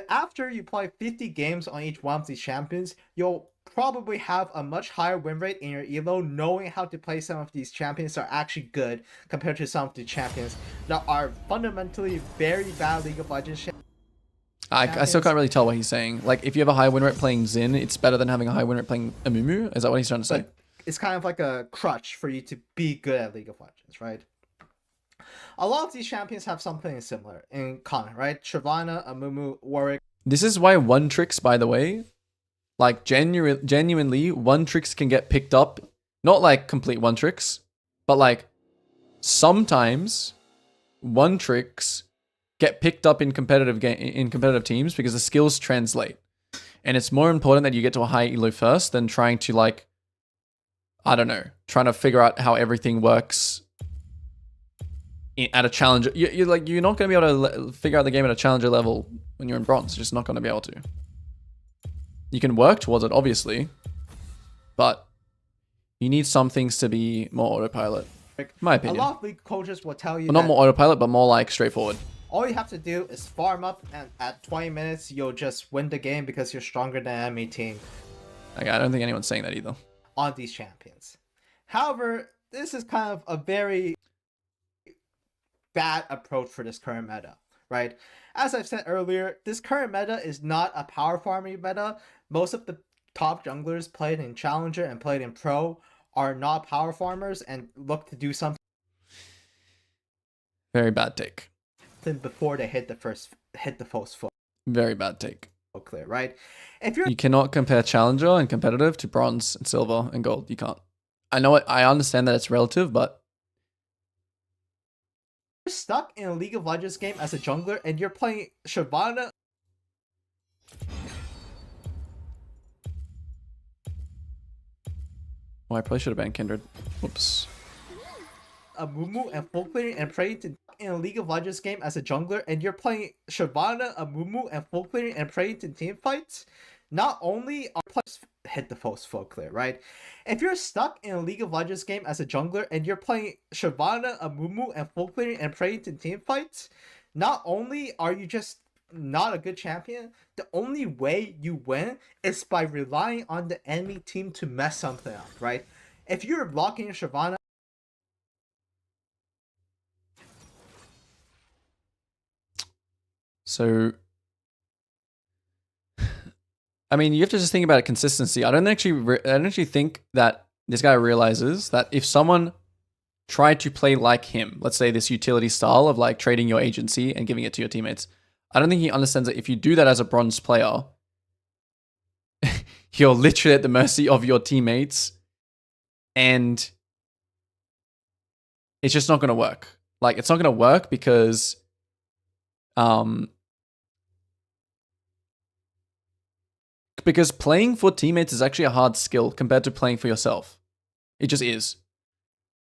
after you play 50 games on each one of these champions, you'll probably have a much higher win rate in your elo knowing how to play some of these champions that are actually good compared to some of the champions that are fundamentally very bad League of Legends champions. I still can't really tell what he's saying. Like, if you have a high win rate playing Xin, it's better than having a high win rate playing Amumu? Is that what he's trying to say? it's kind of like a crutch for you to be good at League of Legends, right? A lot of these champions have something similar in common, right? Shyvana, Amumu, Warwick. This is why one tricks, by the way, like genuinely, one tricks can get picked up. Not like complete one tricks, but like sometimes one tricks get picked up in competitive teams because the skills translate. And it's more important that you get to a high elo first than trying to like, I don't know, trying to figure out how everything works at a challenger. You're not going to be able to figure out the game at a challenger level when you're in bronze. You're just not going to be able to. You can work towards it, obviously, but you need some things to be more autopilot. In my opinion. A lot of league coaches will tell you well, not more autopilot, but more like straightforward. All you have to do is farm up, and at 20 minutes, you'll just win the game because you're stronger than the enemy team. Okay, I don't think anyone's saying that either. On these champions. However, this is kind of a very bad approach for this current meta, right? As I've said earlier, this current meta is not a power farming meta. Most of the top junglers played in Challenger and played in Pro are not power farmers and look to do something Very bad take. before they hit the first foot Very bad take. clear, right? You cannot compare challenger and competitive to bronze and silver and gold. You can't. I know it. I understand that it's relative, but you're stuck in a League of Legends game as a jungler and you're playing Shyvana. I probably should have banned Kindred. Whoops. Amumu and full clearing and praying to in a League of Legends game as a jungler and you're playing Shyvana, Amumu, and full clearing and praying to team fights. Not only are players hit the post full clear, right? If you're stuck in a League of Legends game as a jungler and you're playing Shyvana, Amumu, and full clearing and praying to team fights, not only are you just not a good champion, the only way you win is by relying on the enemy team to mess something up, right? If you're blocking Shyvana, So, I mean, you have to just think about consistency. I don't actually think that this guy realizes that if someone tried to play like him, let's say this utility style of like trading your agency and giving it to your teammates, I don't think he understands that if you do that as a bronze player, you're literally at the mercy of your teammates, and it's just not going to work. Like, it's not going to work because playing for teammates is actually a hard skill compared to playing for yourself. It just is.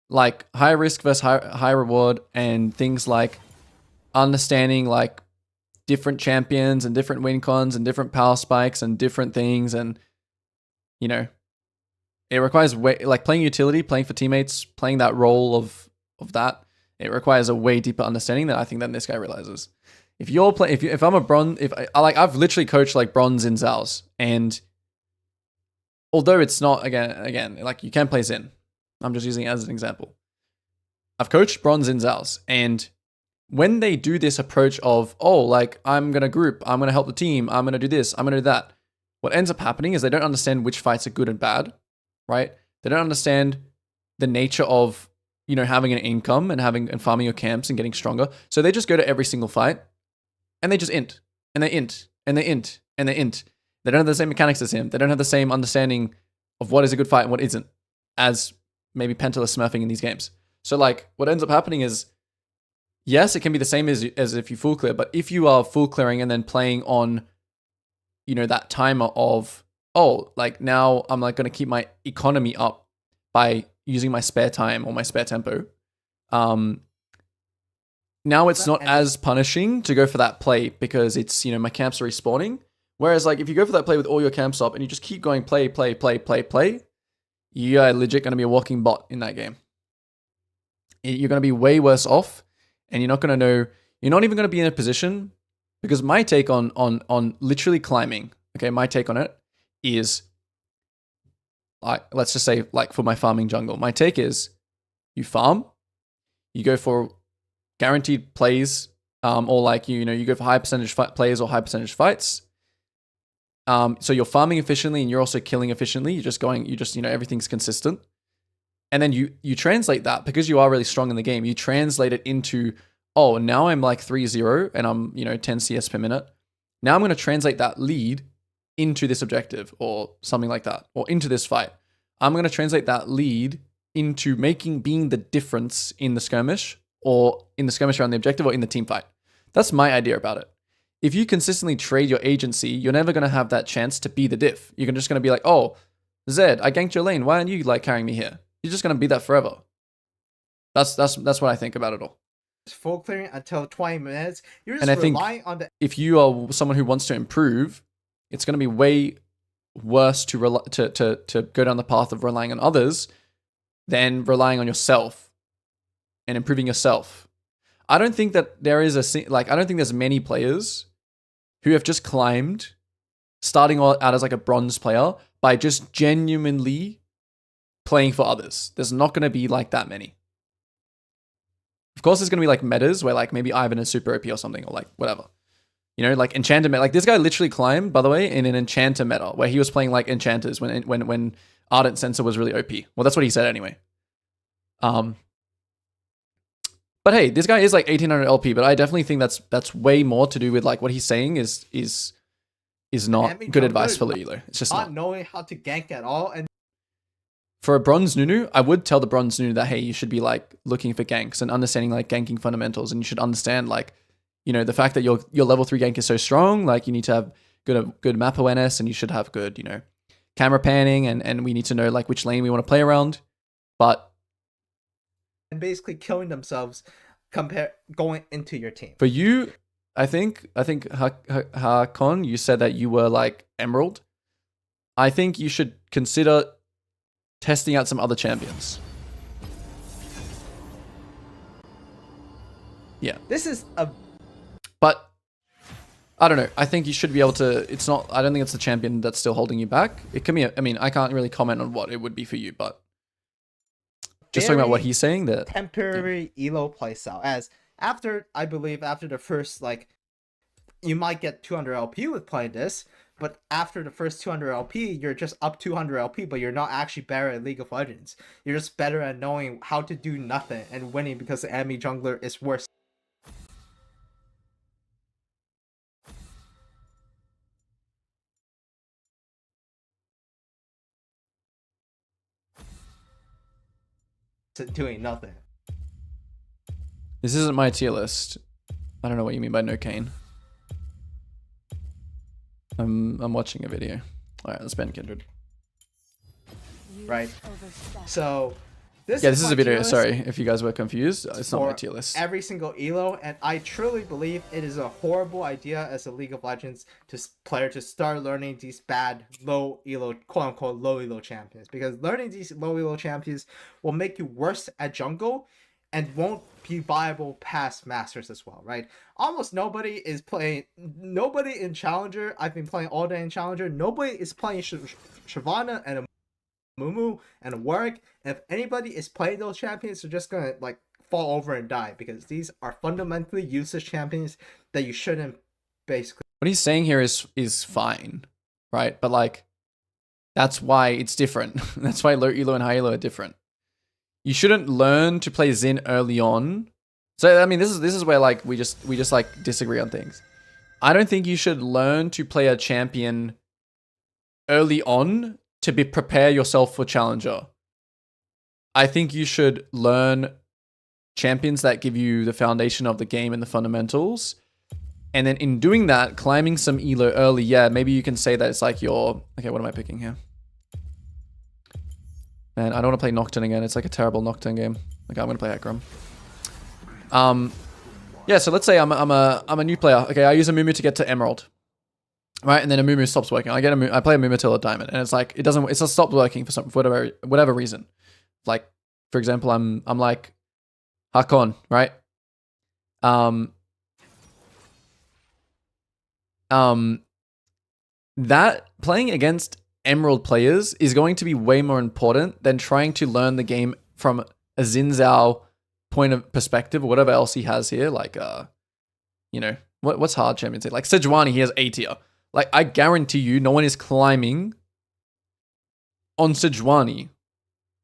Like, high risk versus high reward, and things like understanding like different champions and different win cons and different power spikes and different things, and you know, it requires like playing utility, playing for teammates, playing that role of that. It requires a way deeper understanding that I think that this guy realizes. If I'm a bronze, I've literally coached like bronze in Zals, and although it's not again like you can play Zen, I'm just using it as an example. I've coached bronze in Zals, and when they do this approach of, oh, like I'm gonna group, I'm gonna help the team, I'm gonna do this, I'm gonna do that, what ends up happening is they don't understand which fights are good and bad, right? They don't understand the nature of, you know, having an income and farming your camps and getting stronger. So they just go to every single fight and they just int, and they int, and they int, and they int. They don't have the same mechanics as him. They don't have the same understanding of what is a good fight and what isn't, as maybe Pentala smurfing in these games. So like what ends up happening is, yes, it can be the same as if you full clear, but if you are full clearing and then playing on, you know, that timer of, oh, like now I'm like going to keep my economy up by using my spare time or my spare tempo. Now it's not as punishing to go for that play because it's, you know, my camps are respawning. Whereas like if you go for that play with all your camps up and you just keep going play, you are legit going to be a walking bot in that game. You're going to be way worse off, and you're not going to know, you're not even going to be in a position, because my take on literally climbing, okay, my take on it is, like, let's just say like for my farming jungle, my take is you farm, you go for guaranteed plays, or like, you know, you go for high percentage plays or high percentage fights, So you're farming efficiently and you're also killing efficiently. Everything's consistent. And then you translate that, because you are really strong in the game, you translate it into, oh, now I'm like 3-0 and I'm, 10 CS per minute. Now I'm going to translate that lead into this objective or something like that, or into this fight. I'm going to translate that lead into being the difference in the skirmish, or in the skirmish around the objective, or in the team fight. That's my idea about it. If you consistently trade your agency, you're never going to have that chance to be the diff. You're just going to be like, oh, Zed, I ganked your lane. Why aren't you like carrying me here? You're just going to be that forever. That's what I think about it all. Full clearing until 20 minutes. You're just And I think relying on the if you are someone who wants to improve, it's going to be way worse to go down the path of relying on others than relying on yourself and improving yourself. I don't think that there is I don't think there's many players who have just climbed, starting out as like a bronze player, by just genuinely playing for others. There's not going to be like that many. Of course, there's going to be like metas where like maybe Ivan is super OP or something, or like whatever. Like Enchanter meta. Like this guy literally climbed, by the way, in an Enchanter meta where he was playing like Enchanters when Ardent Sensor was really OP. Well, that's what he said anyway. But hey, this guy is like 1800 LP, but I definitely think that's way more to do with like what he's saying is not good advice for Elo. It's just not knowing how to gank at all. And for a bronze Nunu, I would tell the bronze Nunu that, hey, you should be like looking for ganks and understanding like ganking fundamentals, and you should understand like, the fact that your level 3 gank is so strong, like you need to have good map awareness, and you should have good, camera panning, and we need to know like which lane we want to play around. But and basically killing themselves going into your team. For you, I think Hakon, you said that you were like Emerald. I think you should consider testing out some other champions. Yeah. This is But I don't know. I think you should be able to. I don't think it's the champion that's still holding you back. It can be. I can't really comment on what it would be for you, but just talking about what he's saying, that temporary elo playstyle. As I believe after the first, like, you might get 200 LP with playing this, but after the first 200 LP, you're just up 200 LP, but you're not actually better at League of Legends. You're just better at knowing how to do nothing and winning because the enemy jungler is worse. To doing nothing. This isn't my tier list. I don't know what you mean by no Kane. I'm watching a video. All right, let's ban Kindred. Right. So this is a video. Sorry if you guys were confused. It's not my tier list. Every single elo, and I truly believe it is a horrible idea as a League of Legends player to start learning these bad low elo, quote unquote low elo champions, because learning these low elo champions will make you worse at jungle and won't be viable past Masters as well, right? Almost nobody is playing. Nobody in Challenger. I've been playing all day in Challenger. Nobody is playing Shyvana and a Mumu and a Warwick. And if anybody is playing those champions, they're just gonna like fall over and die, because these are fundamentally useless champions that you shouldn't basically. What he's saying here is fine, right? But like, that's why it's different. That's why low elo and high elo are different. You shouldn't learn to play Xin early on. So this is where like we just like disagree on things. I don't think you should learn to play a champion early on to prepare yourself for Challenger. I think you should learn champions that give you the foundation of the game and the fundamentals. And then in doing that, climbing some elo early, yeah, maybe you can say that it's like okay, what am I picking here? Man, I don't want to play Nocturne again. It's like a terrible Nocturne game. Okay, I'm going to play Hecarim. Yeah, so let's say I'm a new player. Okay, I use a Mumu to get to Emerald. Right, and then a Mumu stops working. I play a Mumu till a Diamond, and it's like it's just stopped working for whatever reason. Like, for example, I'm like Hakon, right? That playing against Emerald players is going to be way more important than trying to learn the game from a Xin Zhao point of perspective, or whatever else he has here. Like, what's hard champions? Like Sejuani, he has A tier. Like, I guarantee you, no one is climbing on Sejuani.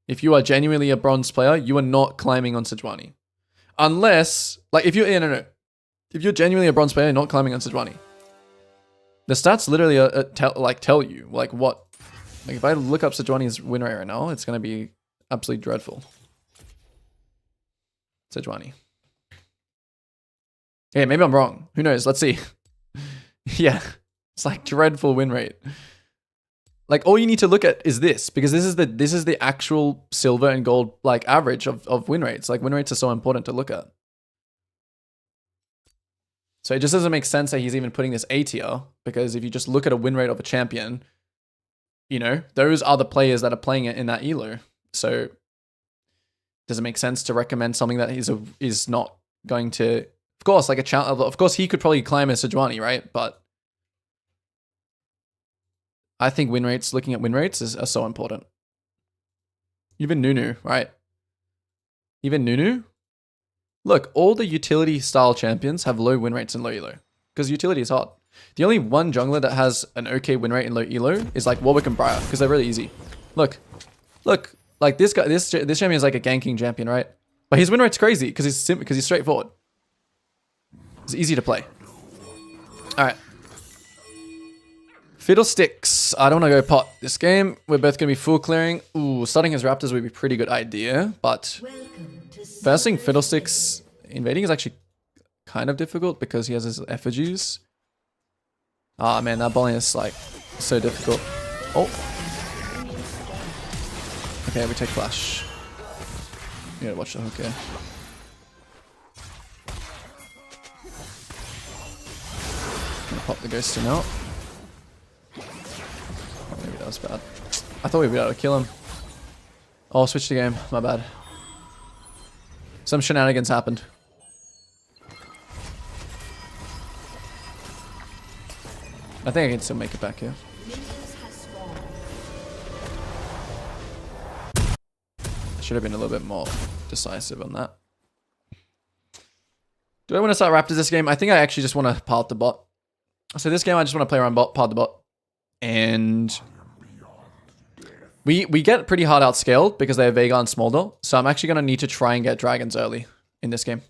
If you are genuinely a bronze player, you are not climbing on Sejuani. Unless, like, if you're, no. If you're genuinely a bronze player, you're not climbing on Sejuani. The stats literally tell you, like, what. Like, if I look up Sejuani's win rate right now, it's going to be absolutely dreadful. Sejuani. Yeah, maybe I'm wrong. Who knows? Let's see. Yeah. It's like dreadful win rate. Like, all you need to look at is this, because this is the actual silver and gold like average of win rates. Like, win rates are so important to look at. So it just doesn't make sense that he's even putting this A tier, because if you just look at a win rate of a champion, you know, those are the players that are playing it in that elo. So does it make sense to recommend something that is not going to, of course, like of course he could probably climb as Sejuani, right? But I think win rates, looking at win rates are so important. Even Nunu, right? Even Nunu? Look, all the utility style champions have low win rates and low elo, because utility is hot. The only one jungler that has an okay win rate and low elo is like Warwick and Briar, because they're really easy. Look, like this guy, this champion is like a ganking champion, right? But his win rate's crazy because he's straightforward. It's easy to play. All right. Fiddlesticks. I don't want to go pot this game. We're both going to be full clearing. Ooh, starting his Raptors would be a pretty good idea, but versing Fiddlesticks invading is actually kind of difficult because he has his effigies. Ah, man, that bowling is like so difficult. Oh. Okay, we take flash. You gotta watch the hook here. Gonna pop the ghost in out. Oh, maybe that was bad. I thought we'd be able to kill him. Oh, switch the game. My bad. Some shenanigans happened. I think I can still make it back here. I should have been a little bit more decisive on that. Do I want to start Raptors this game? I think I actually just want to part the bot. So this game, I just want to play around bot, part the bot. And we get pretty hard outscaled because they have Veigar and Smolder. So I'm actually going to need to try and get dragons early in this game.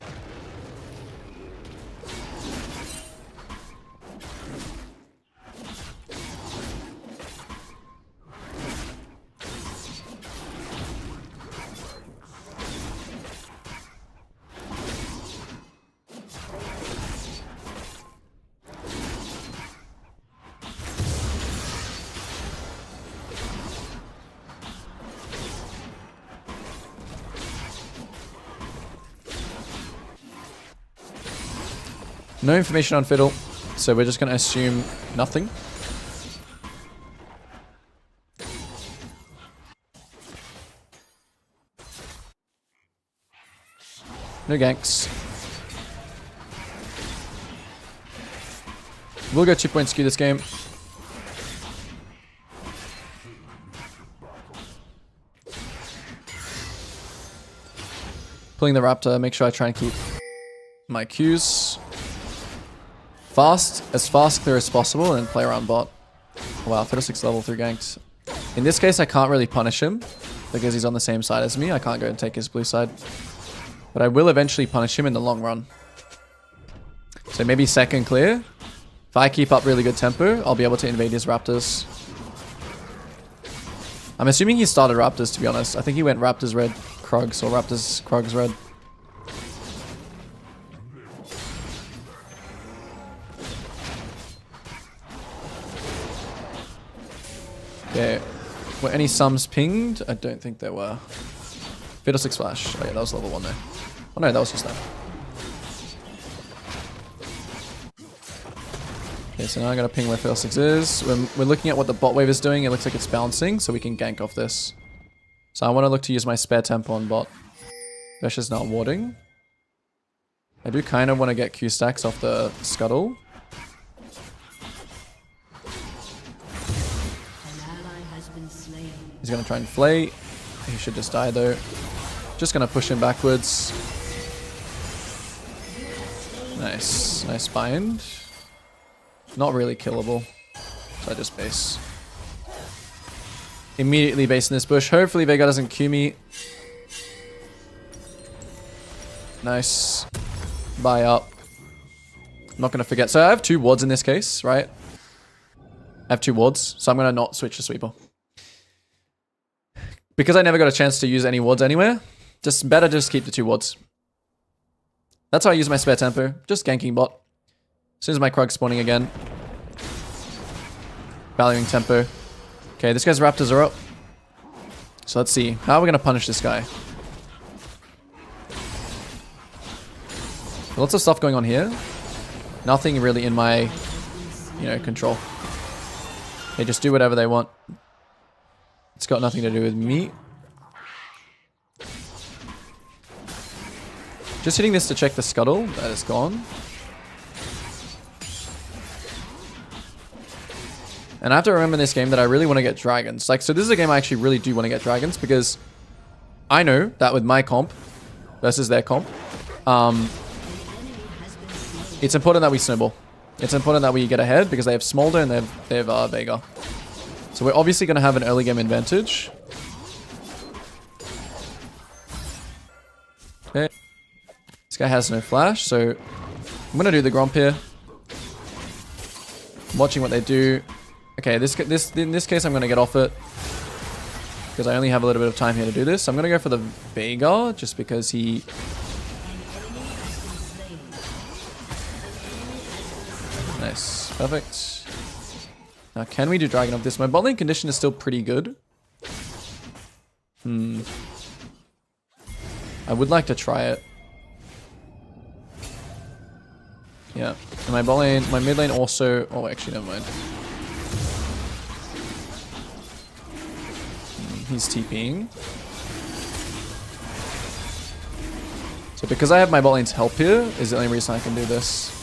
No information on Fiddle, so we're just going to assume nothing. No ganks. We'll go 2-point skew this game. Pulling the Raptor, make sure I try and keep my Qs as fast clear as possible, and then play around bot. Wow, Fiddlesticks level 3 ganked. In this case, I can't really punish him because he's on the same side as me. I can't go and take his blue side. But I will eventually punish him in the long run. So maybe second clear. If I keep up really good tempo, I'll be able to invade his Raptors. I'm assuming he started Raptors, to be honest. I think he went Raptors red Krugs or Raptors Krugs red. Okay, were any sums pinged? I don't think there were. Fiddlesticks flash. Oh yeah, that was level 1 there. Oh no, that was just that. Okay, so now I gotta ping where Fiddlesticks is. We're looking at what the bot wave is doing. It looks like it's bouncing, so we can gank off this. So I want to look to use my spare tempo on bot. Vesh is not warding. I do kind of want to get Q stacks off the scuttle. He's going to try and flay. He should just die though. Just going to push him backwards. Nice. Nice bind. Not really killable. So I just base. Immediately base in this bush. Hopefully Veigar doesn't Q me. Nice. Buy up. I'm not going to forget. So I have 2 wards in this case, right? I have 2 wards, so I'm going to not switch to sweeper. Because I never got a chance to use any wards anywhere, better just keep the 2 wards. That's how I use my spare tempo. Just ganking bot. As soon as my Krug's spawning again. Valuing tempo. Okay, this guy's Raptors are up. So let's see. How are we going to punish this guy? Lots of stuff going on here. Nothing really in my, control. They just do whatever they want. It's got nothing to do with me. Just hitting this to check the scuttle. That is gone. And I have to remember in this game that I really want to get dragons. So this is a game I actually really do want to get dragons because I know that with my comp versus their comp, it's important that we snowball. It's important that we get ahead because they have Smolder and they have Veigar. So we're obviously going to have an early game advantage. Okay. This guy has no flash, so I'm going to do the Gromp here. I'm watching what they do. Okay, in this case I'm going to get off it. Because I only have a little bit of time here to do this. I'm going to go for the Veigar just because he... Nice. Perfect. Now, can we do Dragon of this? My bot lane condition is still pretty good. I would like to try it. Yeah. And my bot lane, my mid lane also... Oh, actually, never mind. He's TPing. So because I have my bot lane's help here, is the only reason I can do this.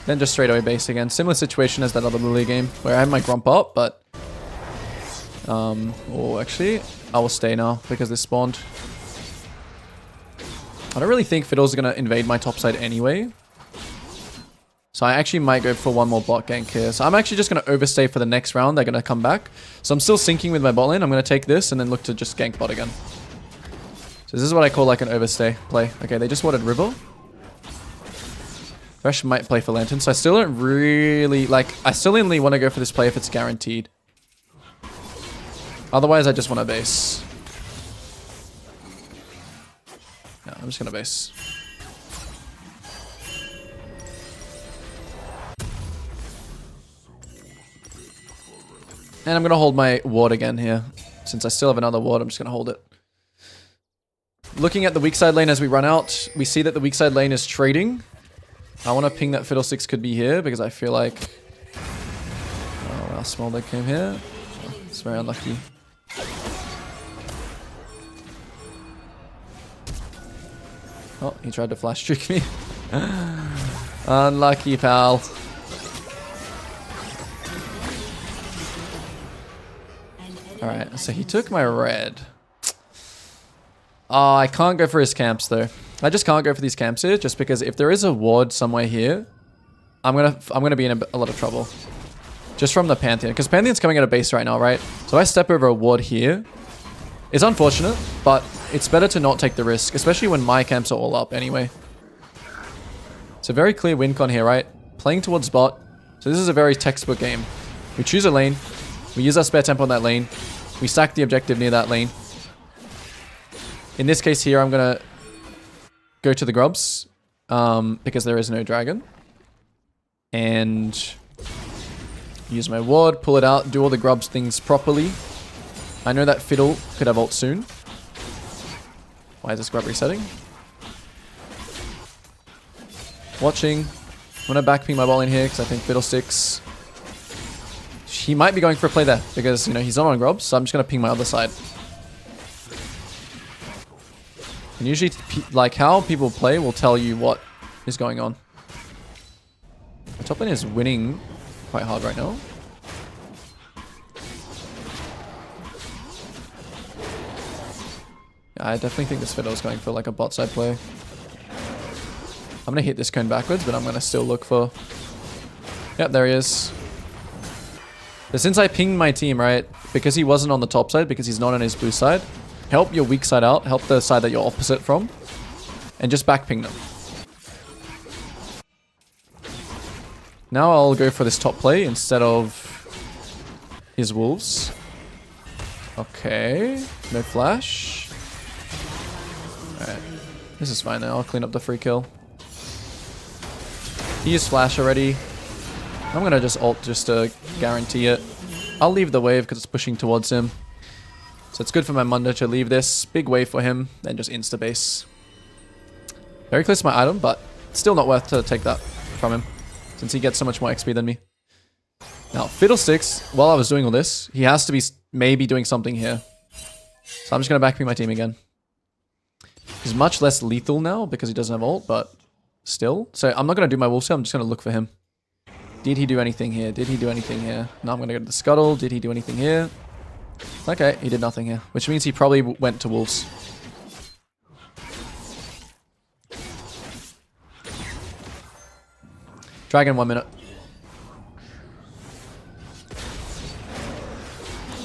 Then just straight away base again. Similar situation as that other Lily game where I have my Grump up, but... oh, actually, I will stay now because this spawned. I don't really think Fiddle's going to invade my top side anyway. So I actually might go for one more bot gank here. So I'm actually just going to overstay for the next round. They're going to come back. So I'm still syncing with my bot lane. I'm going to take this and then look to just gank bot again. So this is what I call like an overstay play. Okay, they just wanted River. Thresh might play for Lantern. So I still don't really like... I still only want to go for this play if it's guaranteed. Otherwise, I just want to base. No, I'm just going to base. And I'm going to hold my ward again here. Since I still have another ward, I'm just going to hold it. Looking at the weak side lane as we run out, we see that the weak side lane is trading. I want to ping that Fiddlesticks could be here because I feel like... Oh, wow, Smolder came here. Oh, it's very unlucky. Oh, he tried to flash trick me. Unlucky, pal. Alright, so he took my red. Oh, I can't go for his camps though. I just can't go for these camps here just because if there is a ward somewhere here, I'm gonna be in a lot of trouble. Just from the Pantheon. Because Pantheon's coming at a base right now, right? So if I step over a ward here, it's unfortunate, but it's better to not take the risk, especially when my camps are all up anyway. It's a very clear win con here, right? Playing towards bot. So this is a very textbook game. We choose a lane. We use our spare tempo on that lane. We stack the objective near that lane. In this case here, I'm going to go to the grubs because there is no dragon. And use my ward, pull it out, do all the grubs things properly. I know that Fiddle could have ult soon. Why is this grub resetting? Watching. I'm going to backping my ball in here because I think Fiddlesticks... He might be going for a play there because, you know, he's not on grubs, so I'm just going to ping my other side. And usually, like, how people play will tell you what is going on. The top lane is winning quite hard right now. Yeah, I definitely think this Fiddle is going for, like, a bot side play. I'm gonna hit this cone backwards, but I'm gonna still look for... Yep, there he is. But since I pinged my team, right, because he wasn't on the top side, because he's not on his blue side, help your weak side out, help the side that you're opposite from, and just back ping them. Now I'll go for this top play instead of his wolves. Okay, no flash. Alright, this is fine now, I'll clean up the free kill. He used flash already. I'm gonna just ult just to guarantee it. I'll leave the wave because it's pushing towards him. So it's good for my Mundo to leave this. Big wave for him, then just insta-base. Very close to my item, but still not worth to take that from him, since he gets so much more XP than me. Now, Fiddlesticks, while I was doing all this, he has to be maybe doing something here. So I'm just gonna backping my team again. He's much less lethal now because he doesn't have ult, but still. So I'm not gonna do my wolf here, I'm just gonna look for him. Did he do anything here? Did he do anything here? Now I'm going to go to the scuttle. Did he do anything here? Okay, he did nothing here. Which means he probably went to wolves. Dragon 1 minute.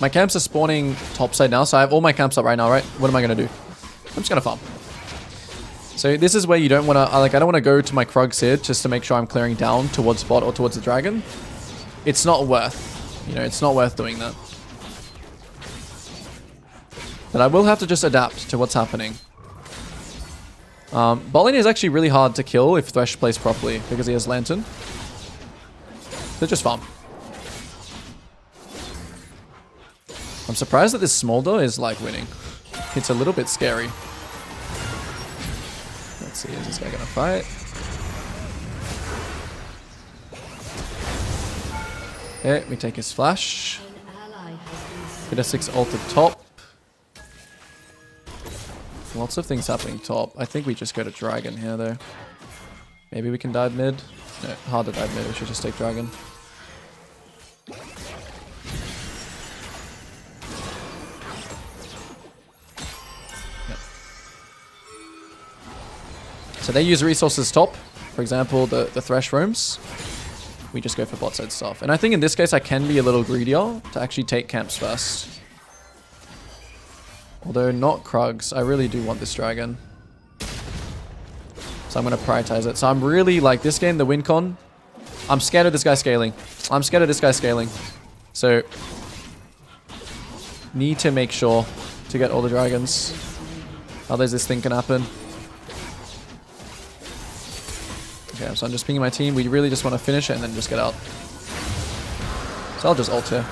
My camps are spawning topside now, so I have all my camps up right now, right? What am I going to do? I'm just going to farm. So this is where you don't want to, like, I don't want to go to my Krugs here just to make sure I'm clearing down towards bot or towards the dragon. It's not worth, you know, it's not worth doing that. But I will have to just adapt to what's happening. Bot lane is actually really hard to kill if Thresh plays properly because he has Lantern. So just farm. I'm surprised that this Smolder is like winning. It's a little bit scary. Let's see, is this guy gonna fight? Okay, we take his flash. Get a 6 ult at top. Lots of things happening top. I think we just go to dragon here though. Maybe we can dive mid. No, hard to dive mid, we should just take dragon. So they use resources top. For example, the Thresh roams. We just go for bot side stuff. And I think in this case I can be a little greedier to actually take camps first. Although not Krugs. I really do want this dragon. So I'm going to prioritize it. So I'm really like this game, the win con. I'm scared of this guy scaling. I'm scared of this guy scaling. So need to make sure to get all the dragons. Otherwise this thing can happen. Okay, so I'm just pinging my team. We really just want to finish it and then just get out. So I'll just ult here.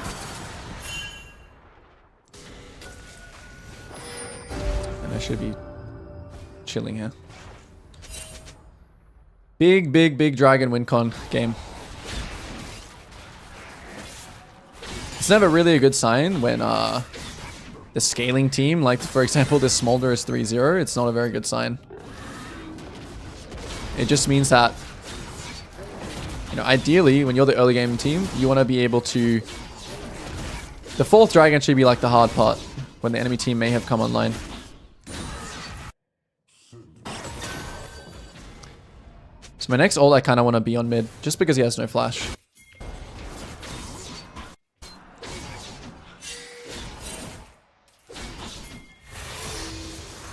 And I should be chilling here. Big, big, big dragon win con game. It's never really a good sign when the scaling team, like for example this Smolder is 3-0, it's not a very good sign. It just means that, you know, ideally, when you're the early game team, you want to be able to... The 4th dragon should be like the hard part, when the enemy team may have come online. So my next ult, I kind of want to be on mid, just because he has no flash.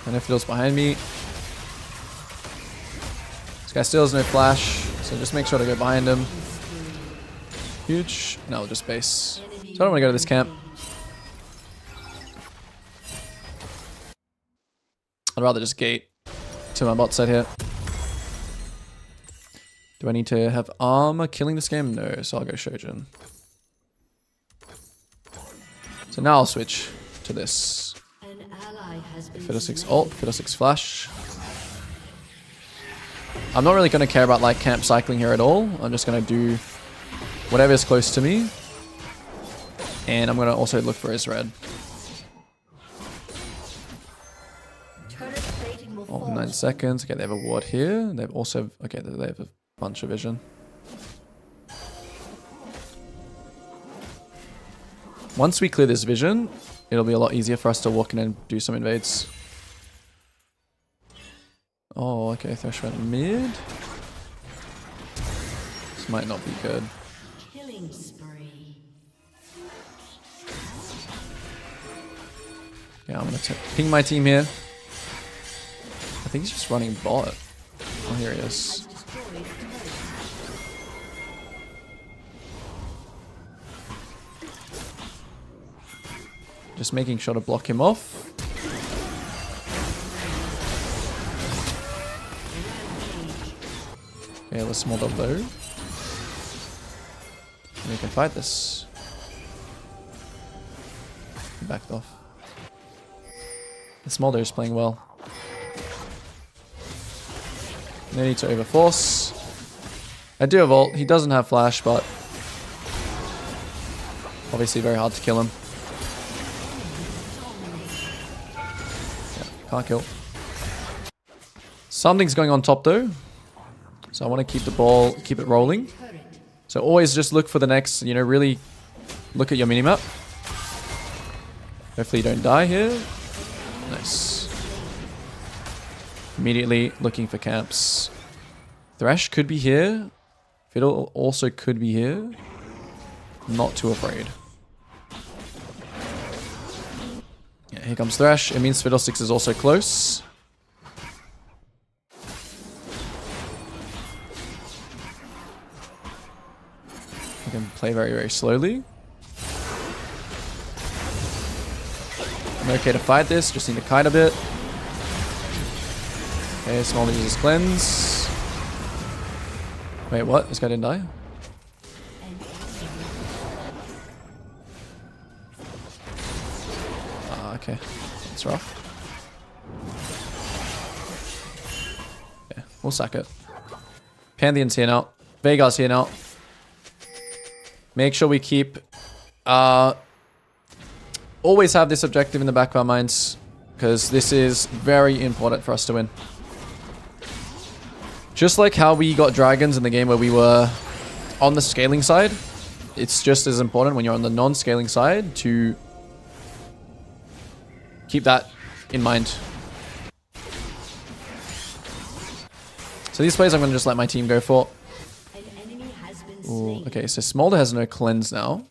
And if Fiddle's behind me... This guy still has no flash, so just make sure to go behind him. Huge. No, we'll just base. So I don't want to go to this camp. I'd rather just gate to my bot side here. Do I need to have armor killing this game? No, so I'll go Shojin. So now I'll switch to this. Fiddlesticks ult, Fiddlesticks flash. I'm not really going to care about like camp cycling here at all. I'm just going to do whatever is close to me. And I'm going to also look for his red. Oh, 9 seconds. Okay, they have a ward here. They've also... Okay, they have a bunch of vision. Once we clear this vision, it'll be a lot easier for us to walk in and do some invades. Oh, okay, Thresh went mid. might not be good. Killing spree. Yeah, I'm gonna ping my team here. I think he's just running bot. Oh, here he is. Just making sure to block him off. Okay, let's small dog low. We can fight this. He backed off. The Smolder is playing well. No need to overforce. I do have ult. He doesn't have flash, but obviously very hard to kill him. Yeah, can't kill. Something's going on top though. So I want to keep the ball, keep it rolling. So always just look for the next, you know, really look at your minimap. Hopefully you don't die here. Nice. Immediately looking for camps. Thresh could be here. Fiddle also could be here. Not too afraid. Yeah, here comes Thresh. It means Fiddlesticks is also close. I can play very, very slowly. I'm okay to fight this, just need to kite a bit. Okay, small uses cleanse. Wait, what? This guy didn't die? Ah, okay. That's rough. Yeah, we'll sack it. Pantheon's here now. Veigar's here now. Make sure we keep... always have this objective in the back of our minds, because this is very important for us to win. Just like how we got dragons in the game where we were on the scaling side, it's just as important when you're on the non-scaling side to keep that in mind. So these plays I'm going to just let my team go for. Ooh, okay, so Smolder has no cleanse now.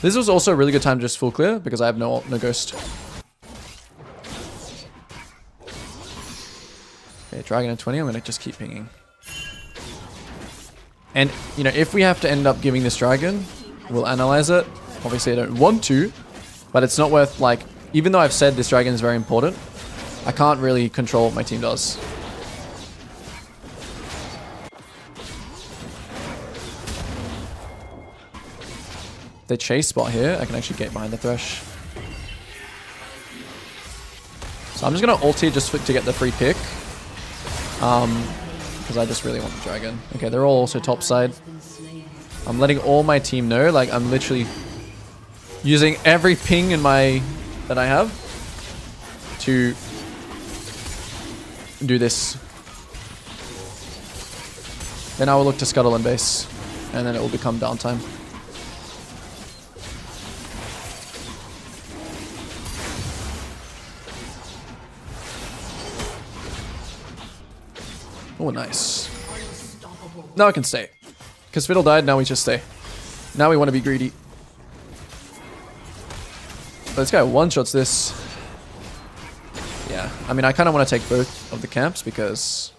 This was also a really good time to just full clear because I have no ghost. Okay, dragon at 20, I'm gonna just keep pinging. And, you know, if we have to end up giving this dragon, we'll analyze it. Obviously I don't want to, but it's not worth, like, even though I've said this dragon is very important, I can't really control what my team does. They chase spot here, I can actually get behind the Thresh. So I'm just gonna ult here just to get the free pick. Because I just really want the dragon. Okay, they're all also top side. I'm letting all my team know, like I'm literally using every ping in that I have to do this. Then I will look to scuttle and base, and then it will become downtime. Oh, nice. Now I can stay. Because Fiddle died, now we just stay. Now we want to be greedy. But this guy one-shots this. Yeah, I mean, I kind of want to take both of the camps because...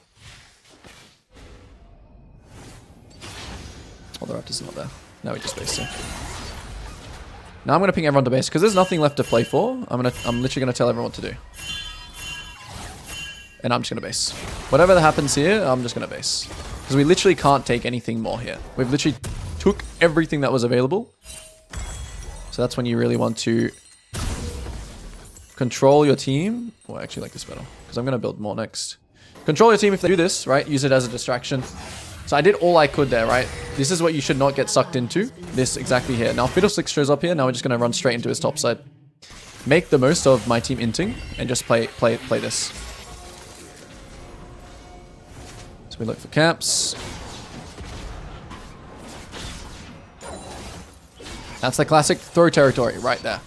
Oh, the Raptor's not there. Now we just base here. Now I'm going to ping everyone to base because there's nothing left to play for. I'm literally going to tell everyone what to do. And I'm just going to base. Whatever that happens here, I'm just going to base. Because we literally can't take anything more here. We've literally took everything that was available. So that's when you really want to control your team. Oh, I actually like this better. Because I'm going to build more next. Control your team if they do this, right? Use it as a distraction. So I did all I could there, right? This is what you should not get sucked into. This exactly here. Now Fiddlesticks shows up here. Now we're just going to run straight into his top side. Make the most of my team inting and just play this. We look for camps. That's the classic throw territory right there.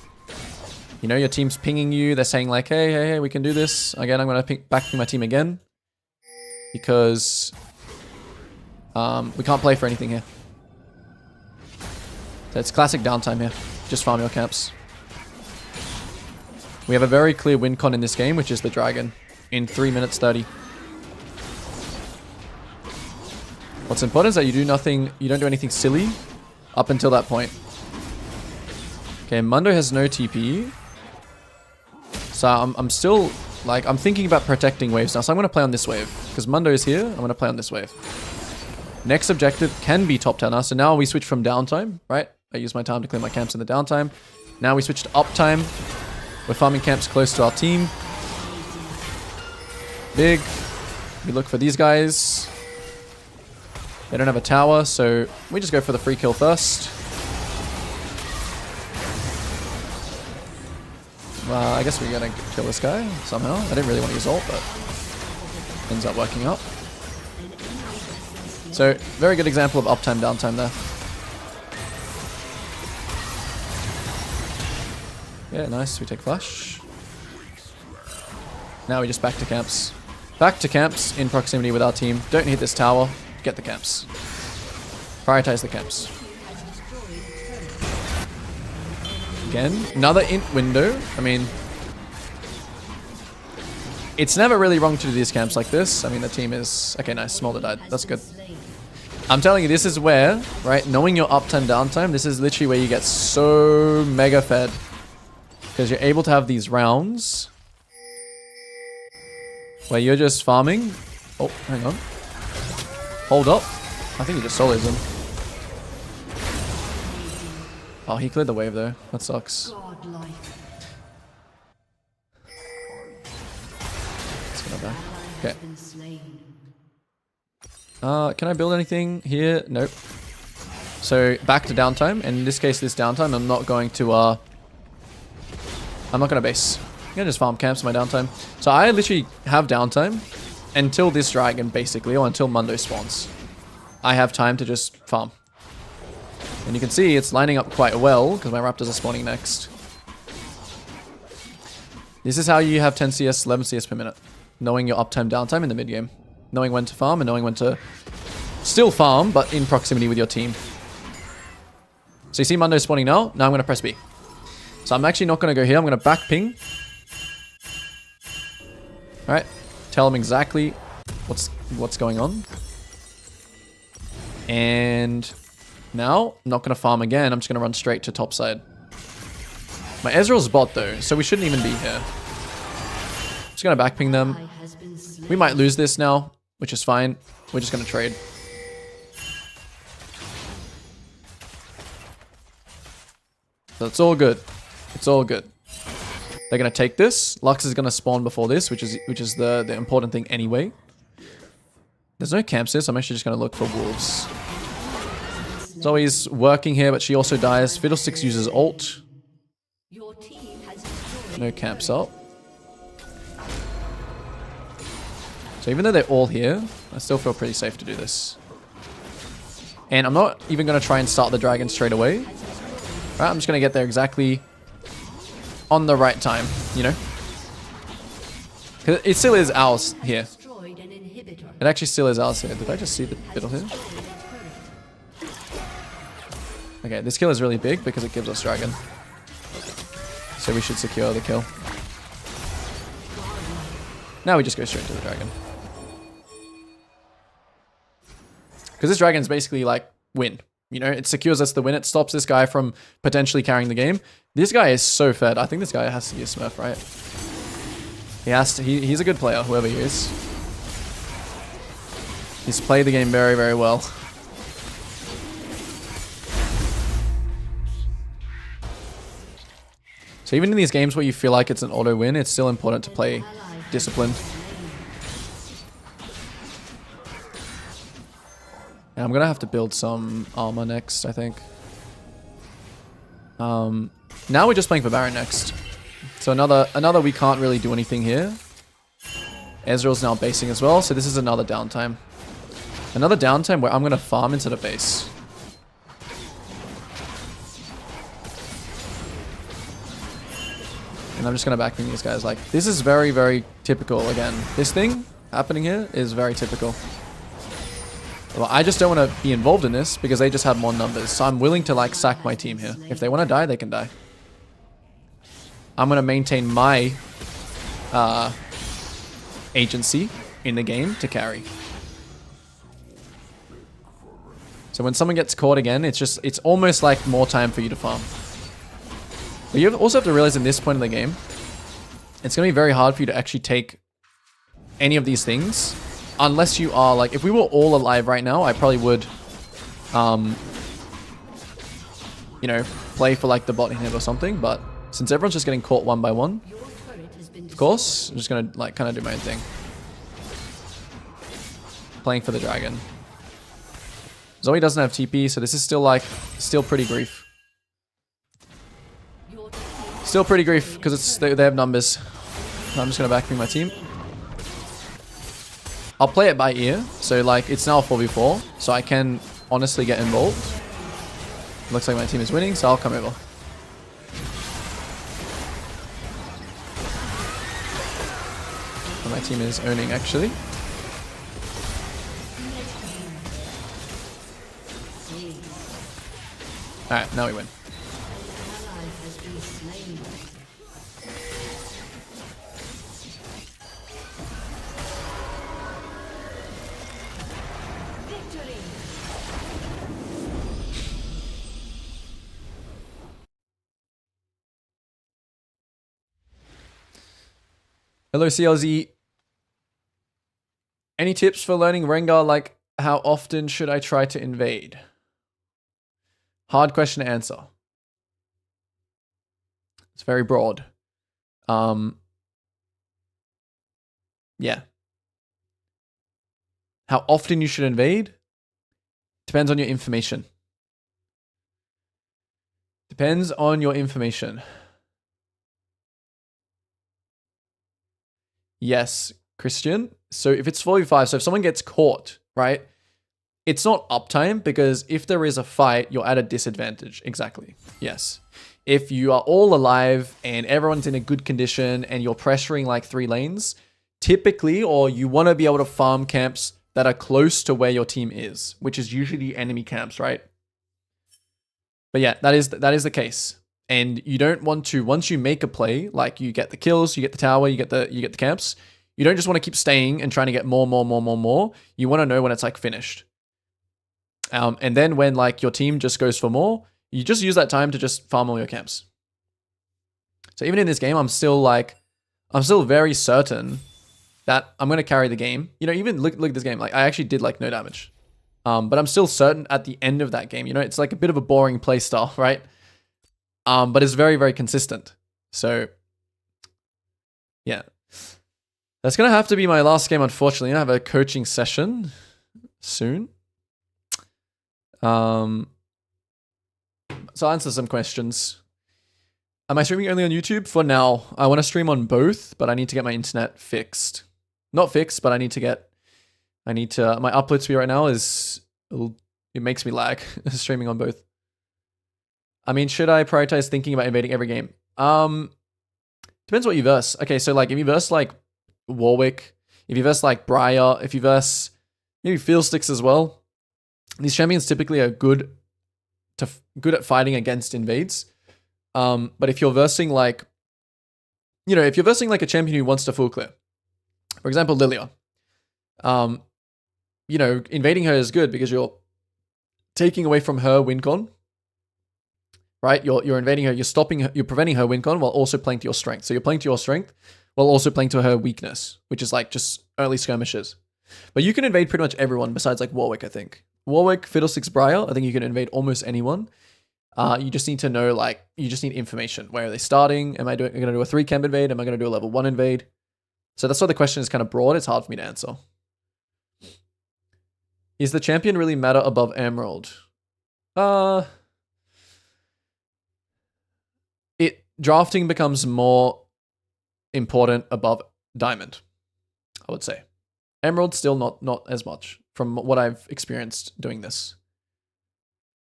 You know, your team's pinging you. They're saying like, hey, we can do this. Again, I'm going to back my team again. because we can't play for anything here. So it's classic downtime here. Just farm your camps. We have a very clear win con in this game, which is the dragon in 3 minutes 30. What's important is that you don't do anything silly up until that point. Okay, Mundo has no TP. So I'm still, like, I'm thinking about protecting waves now. So I'm going to play on this wave. Because Mundo is here, I'm going to play on this wave. Next objective can be top tower. So now we switch from downtime, right? I use my time to clear my camps in the downtime. Now we switch to uptime. We're farming camps close to our team. Big. We look for these guys. They don't have a tower, so we just go for the free kill first. I guess we're gonna kill this guy somehow. I didn't really want to use ult, but ends up working out. So, very good example of uptime, downtime there. Yeah, nice. We take flash. Now we just back to camps. Back to camps in proximity with our team. Don't hit this tower. Get the camps. Prioritize the camps. Again, another int window. I mean, it's never really wrong to do these camps like this. I mean, the team is... Okay, nice. Smolder died. That's good. I'm telling you, this is where, right, knowing your uptime, downtime, this is literally where you get so mega fed. Because you're able to have these rounds where you're just farming. Oh, hang on. Hold up. I think he just solos him. Oh, he cleared the wave though. That sucks. Godlike. Let's get back. Okay. Been slain. Can I build anything here? Nope. So back to downtime. And in this case, this downtime, I'm not going to I'm not going to base. I'm going to just farm camps in my downtime. So I literally have downtime until this dragon, basically, or until Mundo spawns. I have time to just farm. And you can see it's lining up quite well, because my raptors are spawning next. This is how you have 10 CS, 11 CS per minute. Knowing your uptime, downtime in the mid-game. Knowing when to farm and knowing when to still farm, but in proximity with your team. So you see Mundo spawning now? Now I'm going to press B. So I'm actually not going to go here. I'm going to back ping. Alright. Tell him exactly what's going on. And now, I'm not going to farm again. I'm just going to run straight to top side. My Ezreal's bot though, so we shouldn't even be here. Just going to back ping them. We might lose this now, which is fine. We're just going to trade. So it's all good. It's all good. They're going to take this. Lux is going to spawn before this, which is the important thing anyway. There's no camps here, so I'm actually just going to look for wolves. Zoe's working here, but she also dies. Fiddlesticks uses ult. Your team has destroyed No camps up. So even though they're all here, I still feel pretty safe to do this. And I'm not even going to try and start the dragon straight away. Right, I'm just going to get there exactly on the right time, you know? 'Cause it still is ours here. destroyed an inhibitor. It actually still is ours here. Did I just see the fiddle here? Okay, this kill is really big because it gives us dragon. So we should secure the kill. Now we just go straight to the dragon. Because this dragon is basically like win. You know, it secures us the win. It stops this guy from potentially carrying the game. This guy is so fed. I think this guy has to be a smurf, right? He has to. He's a good player, whoever he is. He's played the game very, very well. So even in these games where you feel like it's an auto win, it's still important to play disciplined. And I'm gonna have to build some armor next, I think. Now we're just playing for Baron next. So another we can't really do anything here. Ezreal's now basing as well, so this is another downtime. Another downtime where I'm gonna farm into the base. And I'm just gonna backping these guys. Like, this is very, very typical again. This thing, happening here is very typical. Well, I just don't want to be involved in this because they just have more numbers. So I'm willing to like sack my team here. If they want to die, they can die. I'm going to maintain my agency in the game to carry. So when someone gets caught again, it's almost like more time for you to farm. But you also have to realize in this point in the game, it's going to be very hard for you to actually take any of these things. Unless you are like, if we were all alive right now, I probably would, you know, play for like the bot inhib or something. But since everyone's just getting caught one by one, of course, I'm just going to like kind of do my own thing. Playing for the dragon. Zoe doesn't have TP, so this is still like, still pretty grief. Still pretty grief because it's they have numbers. I'm just going to backping my team. I'll play it by ear, so like it's now a 4v4, so I can honestly get involved. Looks like my team is winning, so I'll come over. And my team is owning actually. Alright, now we win. Hello CLZ. Any tips for learning Rengar, like how often should I try to invade? Hard question to answer. It's very broad. Yeah. How often you should invade? Depends on your information. Depends on your information. Yes, Christian. So if it's 4v5, so if someone gets caught, right? It's not uptime because if there is a fight, you're at a disadvantage. Exactly. Yes. If you are all alive and everyone's in a good condition and you're pressuring like 3 lanes, typically, or you want to be able to farm camps that are close to where your team is, which is usually enemy camps, right? But yeah, that is the case. And you don't want to, once you make a play, like you get the kills, you get the tower, you get the camps, you don't just want to keep staying and trying to get more. You want to know when it's like finished. And then when like your team just goes for more, you just use that time to just farm all your camps. So even in this game, I'm still very certain that I'm going to carry the game. You know, even look at this game. Like I actually did like no damage. But I'm still certain at the end of that game, you know, it's like a bit of a boring play style, right? But it's very, very consistent. So yeah, that's going to have to be my last game. Unfortunately, I have a coaching session soon. So I'll answer some questions. Am I streaming only on YouTube? For now, I want to stream on both, but I need to get my internet fixed. Not fixed, but my upload speed right now is, it makes me lag streaming on both. I mean, should I prioritize thinking about invading every game? Depends what you verse. Okay, so like if you verse like Warwick, if you verse like Briar, if you verse maybe Fiddlesticks as well, these champions typically are good at fighting against invades. But if you're versing like, you know, if you're versing like a champion who wants to full clear, for example, Lilia, you know, invading her is good because you're taking away from her win con, right? You're invading her, you're stopping her, you're preventing her win con while also playing to your strength. So you're playing to your strength while also playing to her weakness, which is like just early skirmishes. But you can invade pretty much everyone besides like Warwick, I think. Warwick, Fiddlesticks, Briar, I think you can invade almost anyone. You just need to know, like, you just need information. Where are they starting? Am I going to do a 3 camp invade? Am I going to do a level 1 invade? So that's why the question is kind of broad. It's hard for me to answer. Is the champion really matter above Emerald? Drafting becomes more important above Diamond, I would say. Emerald still not as much from what I've experienced doing this.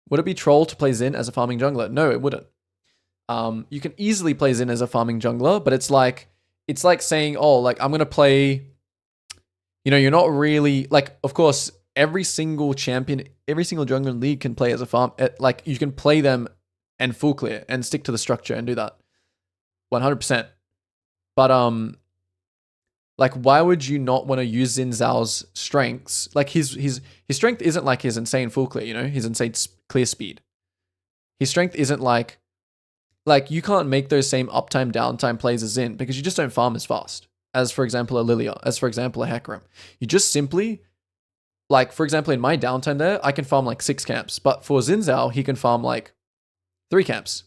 Would it be troll to play Xin as a farming jungler? No, it wouldn't. You can easily play Xin as a farming jungler, but it's like saying, oh, like I'm gonna play, You know, you're not really like, of course, every single champion, every single jungle in league can play as a farm. Like you can play them and full clear and stick to the structure and do that 100%. But like why would you not want to use Xin Zhao's strengths? Like his strength isn't like his insane full clear, you know, his insane clear speed. His strength isn't like you can't make those same uptime downtime plays as Xin because you just don't farm as fast as, for example, a Lilia, as for example a Hecarim. You just simply, like for example in my downtime there, I can farm like 6 camps, but for Xin Zhao he can farm like 3 camps.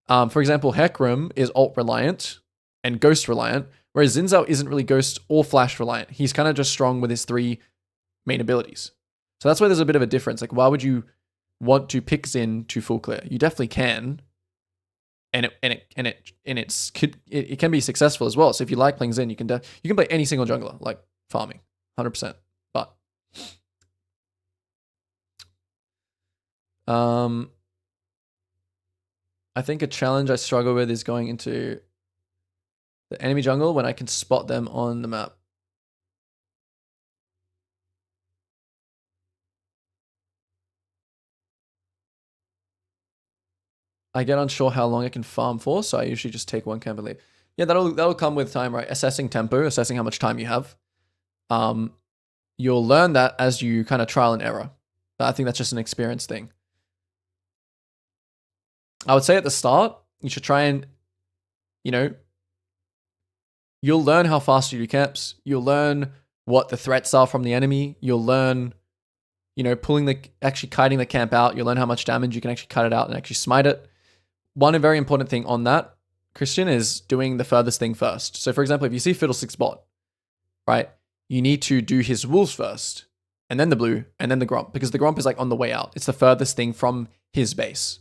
For example, Hecarim is ult reliant and ghost reliant, whereas Xin Zhao isn't really ghost or flash reliant. He's kind of just strong with his 3 main abilities. So that's why there's a bit of a difference. Like, why would you want to pick Xin to full clear? You definitely can, and it can be successful as well. So if you like playing Xin, you can play any single jungler like farming, 100%. But I think a challenge I struggle with is going into the enemy jungle when I can spot them on the map. I get unsure how long I can farm for, so I usually just take one camp and leave. Yeah, that'll come with time, right? Assessing tempo, assessing how much time you have. You'll learn that as you kind of trial and error. I think that's just an experience thing. I would say at the start, you should try and, you know, you'll learn how fast you do camps. You'll learn what the threats are from the enemy. You'll learn, you know, actually kiting the camp out. You'll learn how much damage you can actually cut it out and actually smite it. One very important thing on that, Christian, is doing the furthest thing first. So for example, if you see Fiddlesticks bot, right, you need to do his wolves first, and then the blue, and then the Gromp, because the Gromp is like on the way out. It's the furthest thing from his base.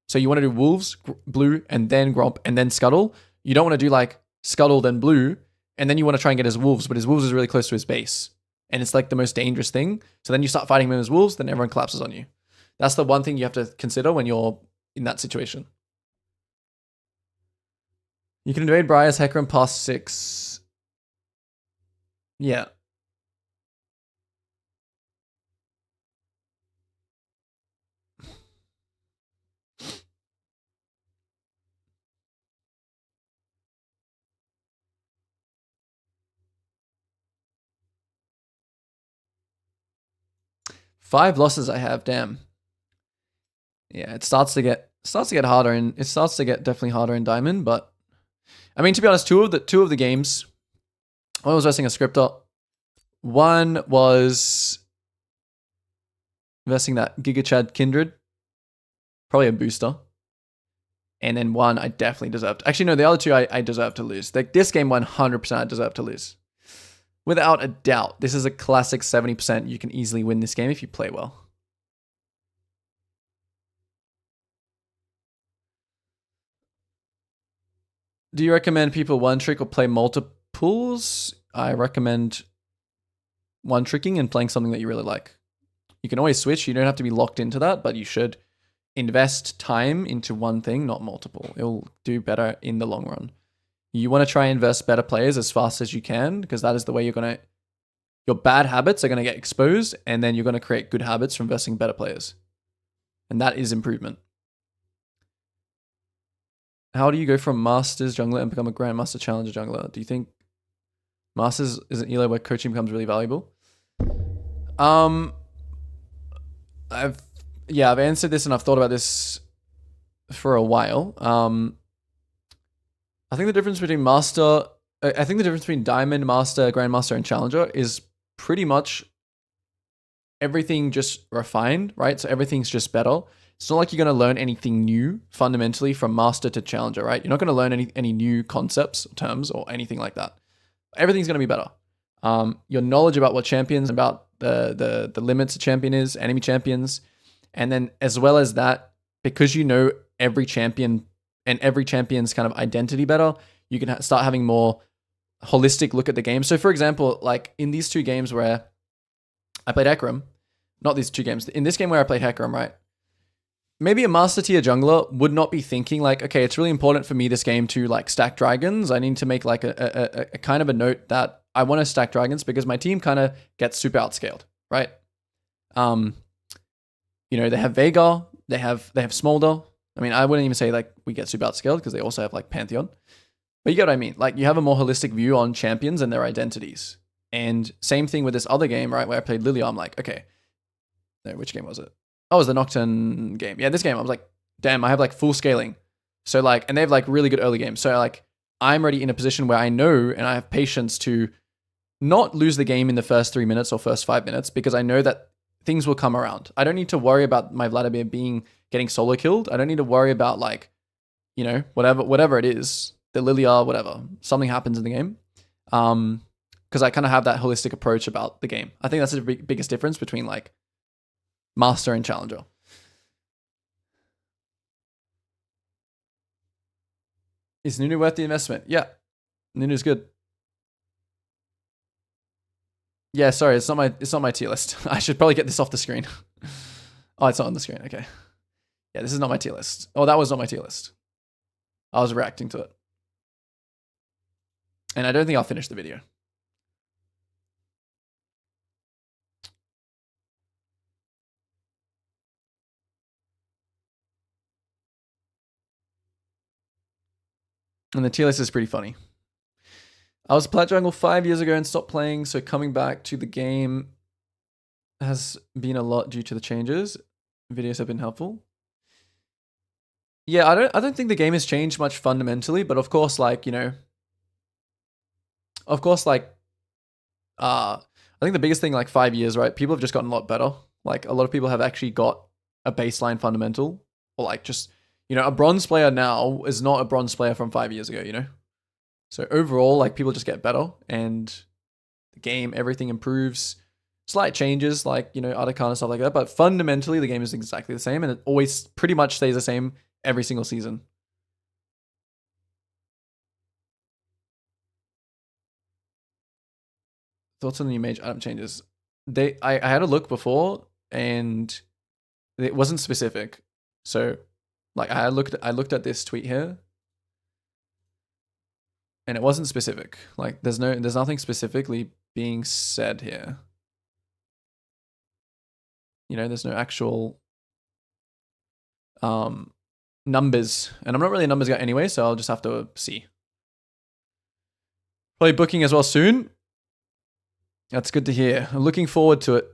So you want to do wolves, blue, and then Gromp, and then Scuttle. You don't want to do like Scuttle, then blue, and then you want to try and get his wolves, but his wolves is really close to his base. And it's like the most dangerous thing. So then you start fighting him as wolves, then everyone collapses on you. That's the one thing you have to consider when you're in that situation. You can invade Briar's Hecarim past 6. Yeah. Five losses I have, damn. Yeah, it starts to get harder, and it starts to get definitely harder in Diamond, but I mean, to be honest, two of the games, one was versing a scripter, one was versing that Giga Chad Kindred, probably a booster, and then one I definitely deserved. Actually, no, the other two I deserve to lose. Like this game, 100% I deserve to lose. Without a doubt, this is a classic 70%. You can easily win this game if you play well. Do you recommend people one trick or play multiples? I recommend one tricking and playing something that you really like. You can always switch. You don't have to be locked into that, but you should invest time into one thing, not multiple. It'll do better in the long run. You want to try and invest better players as fast as you can, because that is the way your bad habits are going to get exposed, and then you're going to create good habits from investing better players. And that is improvement. How do you go from Masters jungler and become a Grandmaster Challenger jungler? Do you think Masters is an elo where coaching becomes really valuable? I've answered this and I've thought about this for a while. I think the difference between Diamond, Master, Grandmaster, and Challenger is pretty much everything just refined, right? So everything's just better. It's not like you're going to learn anything new fundamentally from Master to Challenger, right? You're not going to learn any new concepts, terms, or anything like that. Everything's going to be better. Your knowledge about what champions, about the limits a champion is, enemy champions, and then as well as that, because you know every champion and every champion's kind of identity better, you can start having more holistic look at the game. So for example, like in these two games where I played Hecarim, not these two games, in this game where I played Hecarim, right? Maybe a master tier jungler would not be thinking like, okay, it's really important for me this game to like stack dragons. I need to make like a kind of a note that I want to stack dragons because my team kind of gets super outscaled, right? You know, they have Veigar, they have Smolder. I mean, I wouldn't even say like we get super outscaled because they also have like Pantheon. But you get what I mean. Like you have a more holistic view on champions and their identities. And same thing with this other game, right? Where I played Lilia, I'm like, okay. No, which game was it? Oh, it was the Nocturne game. Yeah, this game, I was like, damn, I have like full scaling. So like, and they have like really good early games. So like, I'm already in a position where I know and I have patience to not lose the game in the first 3 minutes or first 5 minutes because I know that things will come around. I don't need to worry about my Vladimir getting solo killed. I don't need to worry about like, you know, whatever it is, the Lilia, whatever. Something happens in the game. Because I kind of have that holistic approach about the game. I think that's the biggest difference between like Master and Challenger. Is Nunu worth the investment? Yeah. Nunu's good. Yeah, sorry, it's not my tier list. I should probably get this off the screen. Oh, it's not on the screen. Okay. Yeah, this is not my tier list. Oh, that was not my tier list. I was reacting to it. And I don't think I'll finish the video. And the tier list is pretty funny. I was Plat Jungle 5 years ago and stopped playing, so coming back to the game has been a lot due to the changes. Videos have been helpful. Yeah, I don't think the game has changed much fundamentally, but of course, like, you know, I think the biggest thing, like 5 years, right? People have just gotten a lot better. Like a lot of people have actually got a baseline fundamental, or like just, you know, a bronze player now is not a bronze player from 5 years ago, you know? So overall, like people just get better and the game, everything improves. Slight changes like, you know, Artican and stuff like that, but fundamentally the game is exactly the same and it always pretty much stays the same every single season. Thoughts on the new mage item changes? I had a look before and it wasn't specific. So like I looked at this tweet here and it wasn't specific. Like there's nothing specifically being said here. You know, there's no actual numbers. And I'm not really a numbers guy anyway, so I'll just have to see. Probably booking as well soon. That's good to hear. I'm looking forward to it.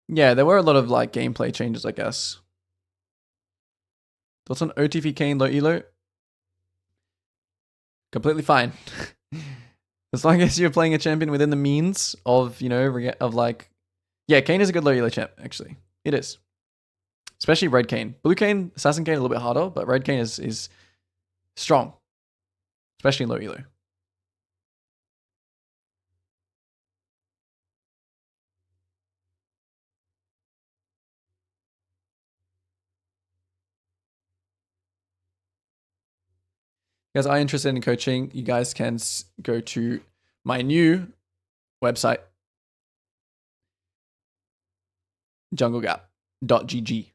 Yeah, there were a lot of like gameplay changes, I guess. Thoughts on OTV Kane low elo? Completely fine. As long as you're playing a champion within the means of, you know, of like, yeah, Kane is a good low elo champ, actually. It is. Especially Red Kane. Blue Kane, Assassin Kane a little bit harder, but Red Kane is strong. Especially in low elo. If you guys are interested in coaching, you guys can go to my new website, junglegap.gg,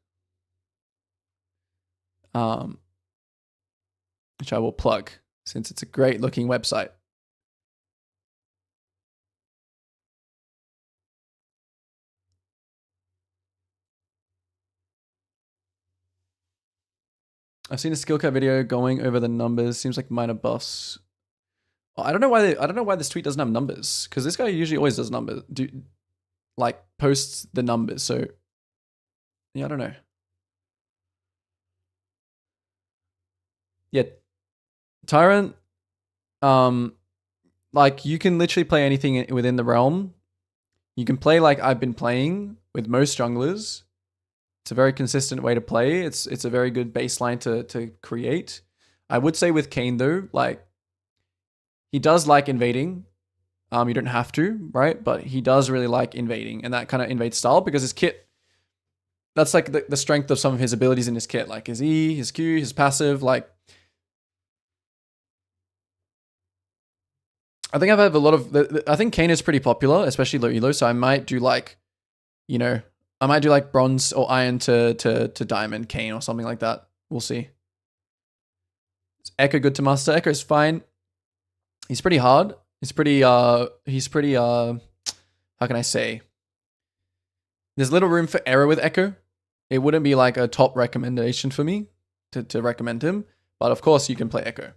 which I will plug since it's a great looking website. I've seen a skill cut video going over the numbers. Seems like minor buffs. Oh, I don't know why this tweet doesn't have numbers, because this guy usually always does numbers. Like posts the numbers. So yeah, I don't know. Yeah, Tyrant. Like you can literally play anything within the realm. You can play like I've been playing with most junglers. It's a very consistent way to play. It's a very good baseline to create. I would say with Kane though, like he does like invading. You don't have to, right? But he does really like invading and that kind of invade style because his kit, that's like the strength of some of his abilities in his kit, like his E, his Q, his passive. Like I think I've had a lot of, I think Kane is pretty popular, especially low elo. So I might do like, you know, I might do like bronze or iron to diamond Kane or something like that. We'll see. Is Echo good to master? Echo's fine. He's pretty hard. He's pretty how can I say? There's little room for error with Echo. It wouldn't be like a top recommendation for me to recommend him. But of course you can play Echo.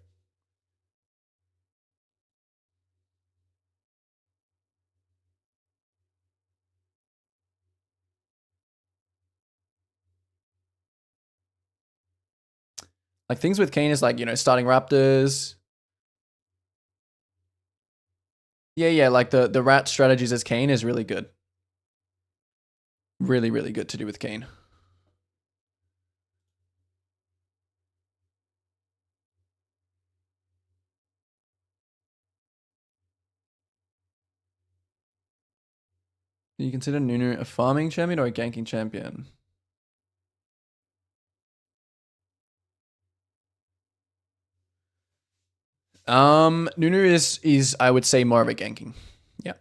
Like things with Kane is like, you know, starting Raptors. Yeah, like the rat strategies as Kane is really good. Really, really good to do with Kane. Do you consider Nunu a farming champion or a ganking champion? Nunu is I would say more of a ganking. Yeah.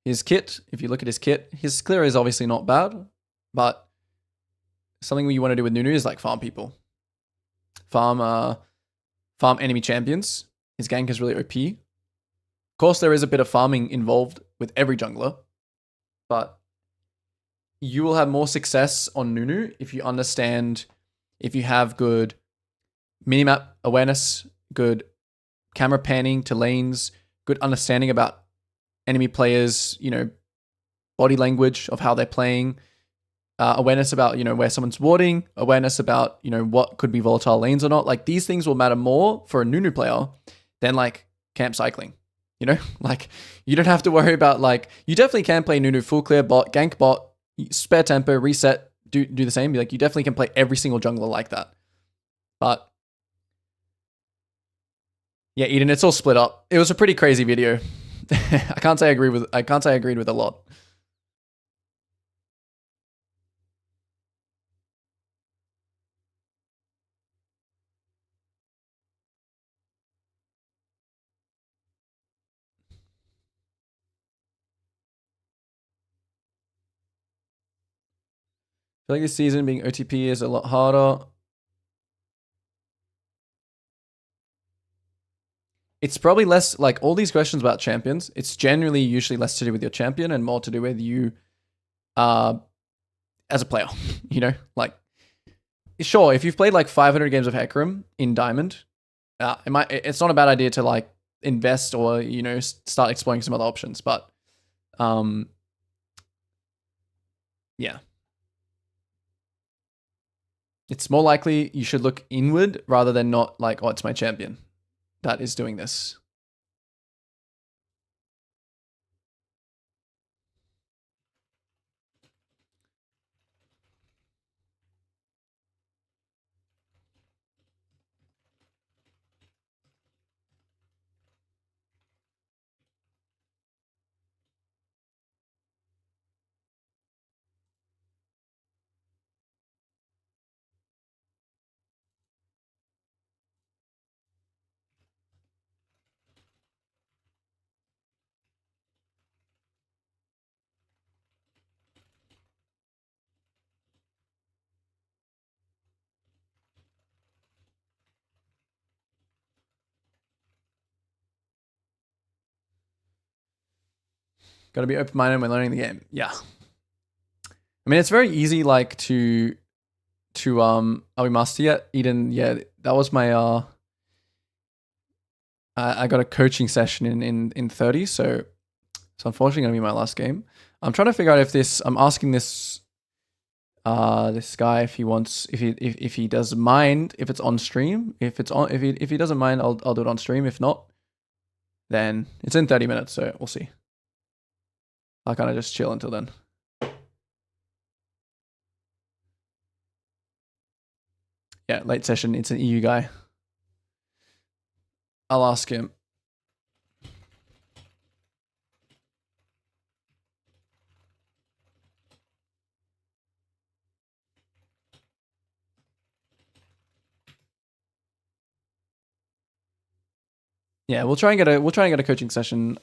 His kit, if you look at his kit, his clear is obviously not bad, but something you want to do with Nunu is like farm people. Farm enemy champions. His gank is really OP. Of course, there is a bit of farming involved with every jungler, but you will have more success on Nunu if you understand, if you have good minimap awareness, good camera panning to lanes, good understanding about enemy players, you know, body language of how they're playing, awareness about, you know, where someone's warding, awareness about, you know, what could be volatile lanes or not. Like these things will matter more for a Nunu player than like camp cycling. You know, like you don't have to worry about like, you definitely can play Nunu full clear bot, gank bot, spare tempo, reset, do the same. Like you definitely can play every single jungler like that. But yeah, Eden, it's all split up. It was a pretty crazy video. I can't say I agreed with a lot. I feel like this season being OTP is a lot harder. It's probably less like all these questions about champions. It's generally usually less to do with your champion and more to do with you as a player. You know, like sure, if you've played like 500 games of Hecarim in Diamond, it's not a bad idea to like invest or, you know, start exploring some other options. But yeah. It's more likely you should look inward rather than not like, oh, it's my champion that is doing this. Got to be open-minded when learning the game. Yeah. I mean, it's very easy, like to are we master yet? Eden, yeah, that was my I got a coaching session in 30, so it's unfortunately gonna be my last game. I'm trying to figure out if this. I'm asking this this guy if he wants, if he does mind if it's on stream. If it's on, if he doesn't mind, I'll do it on stream. If not, then it's in 30 minutes, so we'll see. I'll kind of just chill until then. Yeah, late session. It's an EU guy. I'll ask him. Yeah, we'll try and get a coaching session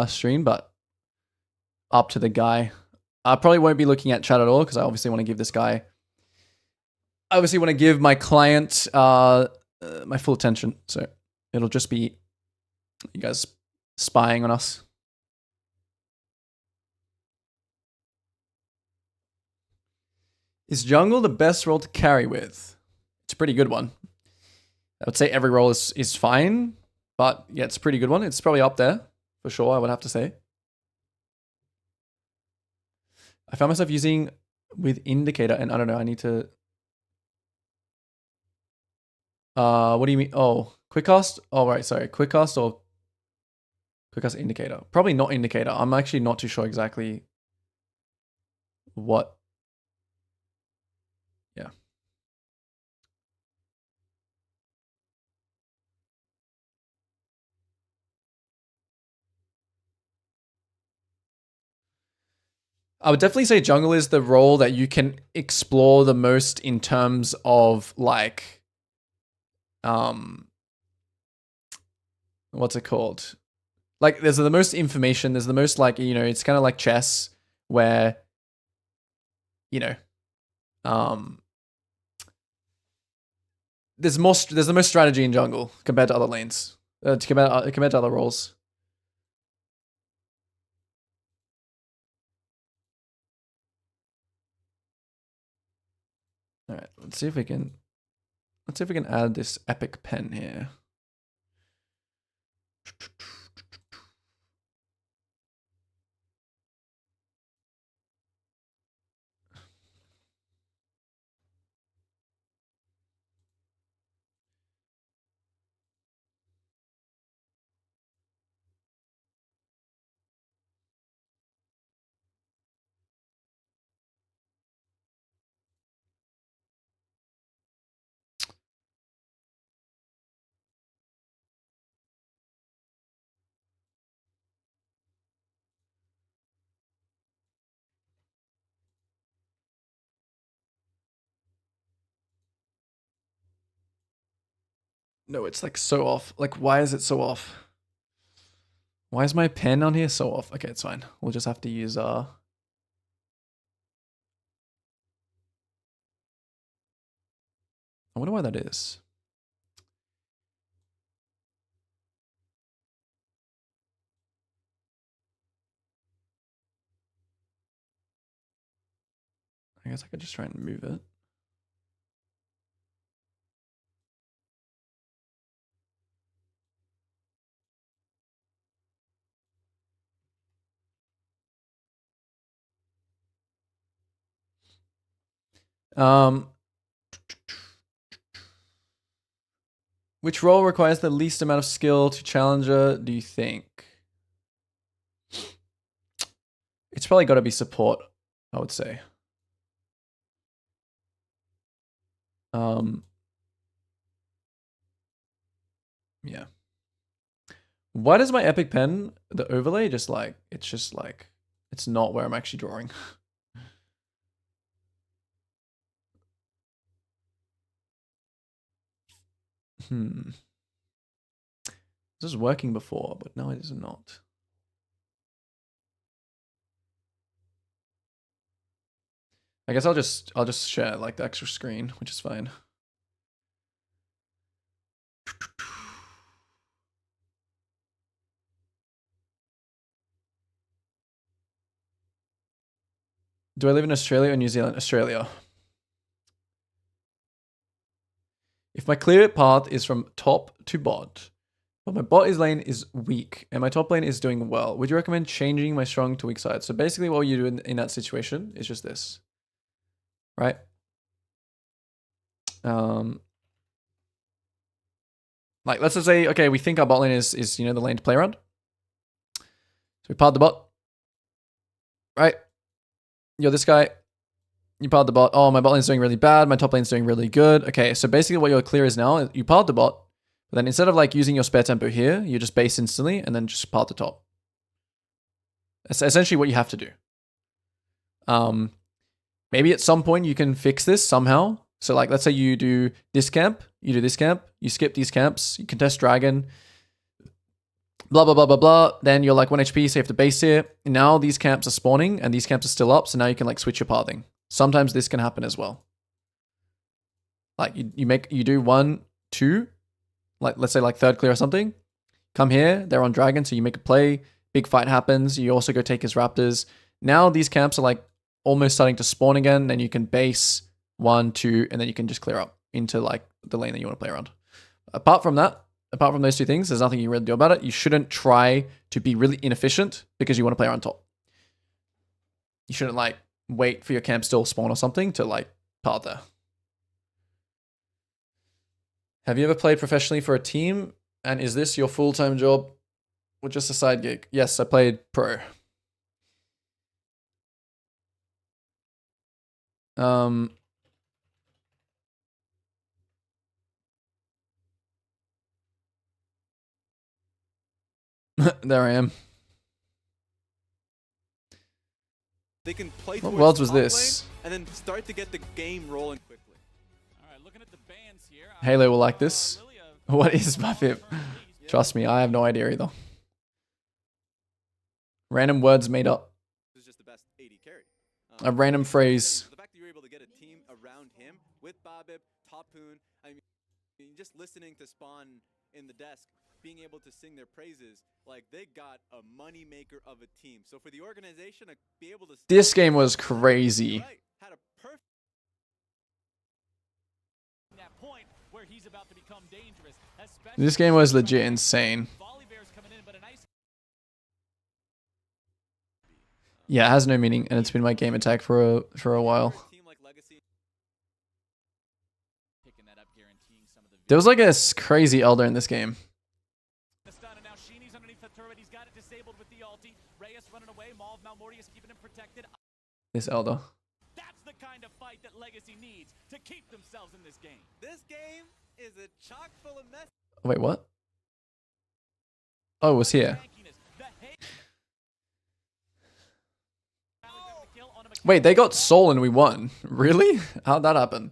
stream, but up to the guy. I probably won't be looking at chat at all because I obviously want to give this guy. I obviously want to give my client my full attention. So it'll just be you guys spying on us. Is jungle the best role to carry with? It's a pretty good one. I would say every role is fine, but yeah, it's a pretty good one. It's probably up there for sure, I would have to say. I found myself using with indicator, and I don't know, I need to... what do you mean? Oh, quick cast? Oh, right, sorry. Quick cast or quick cast indicator? Probably not indicator. I'm actually not too sure exactly what. Yeah. I would definitely say jungle is the role that you can explore the most in terms of like, what's it called? Like there's the most information, there's the most like, you know, it's kind of like chess where, you know, there's the most strategy in jungle compared to other lanes, compared to other roles. All right, let's see if we can add this epic pen here. No, it's like so off. Like, why is it so off? Why is my pen on here so off? Okay, it's fine. We'll just have to use I wonder why that is. I guess I could just try and move it. Which role requires the least amount of skill to challenger, do you think? It's probably got to be support, I would say. Yeah. Why does my epic pen, the overlay, just like, it's not where I'm actually drawing. This was working before, but now it is not. I guess I'll just share like the extra screen, which is fine. Do I live in Australia or New Zealand? Australia. If my clear path is from top to bot, but my bot lane is weak and my top lane is doing well, would you recommend changing my strong to weak side? So basically what you do in that situation is just this, right? Like let's just say, okay, we think our bot lane is you know, the lane to play around. So we part the bot, right? You're this guy. You part the bot. Oh, my bot lane's doing really bad. My top lane's doing really good. Okay, so basically what your clear is now is you part the bot, but then instead of like using your spare tempo here, you just base instantly and then just part the top. That's essentially what you have to do. Maybe at some point you can fix this somehow. So like, let's say you do this camp, you do this camp, you skip these camps, you contest dragon. blah, blah, blah, blah, blah. Then you're like 1 HP, so you have to base here. Now these camps are spawning and these camps are still up. So now you can like switch your pathing. Sometimes this can happen as well. Like you do 1, 2, like let's say like third clear or something. Come here, they're on dragon, so you make a play. Big fight happens. You also go take his raptors. Now these camps are like almost starting to spawn again. Then you can base 1, 2, and then you can just clear up into like the lane that you want to play around. Apart from that, apart from those two things, there's nothing you really do about it. You shouldn't try to be really inefficient because you want to play around top. You shouldn't like wait for your camp still spawn or something to like path there. Have you ever played professionally for a team? And is this your full-time job or just a side gig? Yes, I played pro. There I am. They can play What towards worlds was top lane this? and then start to get the game rolling quickly. All right, looking at the bands here. Halo will like this. What is Buffett? Trust me, I have no idea either. Random words made up. This is just the best AD carry. A random phrase. The fact that you're able to get a team around him with Babip, Topoon, I mean, just listening to Spawn in the desk, being able to sing their praises, like they got a money maker of a team. So for the organization to be able to This game was crazy. right, had a perfect That point where he's about to become dangerous. This game was legit insane. Yeah, it has no meaning, and it's been my game attack for a while. team like Legacy. There was like a crazy elder in this game. This elder. That's the kind of fight that Legacy needs to keep themselves in this game. This game is a chock full of mess. Wait, what? Oh, it was here. Wait, they got soul and we won. Really? How'd that happen?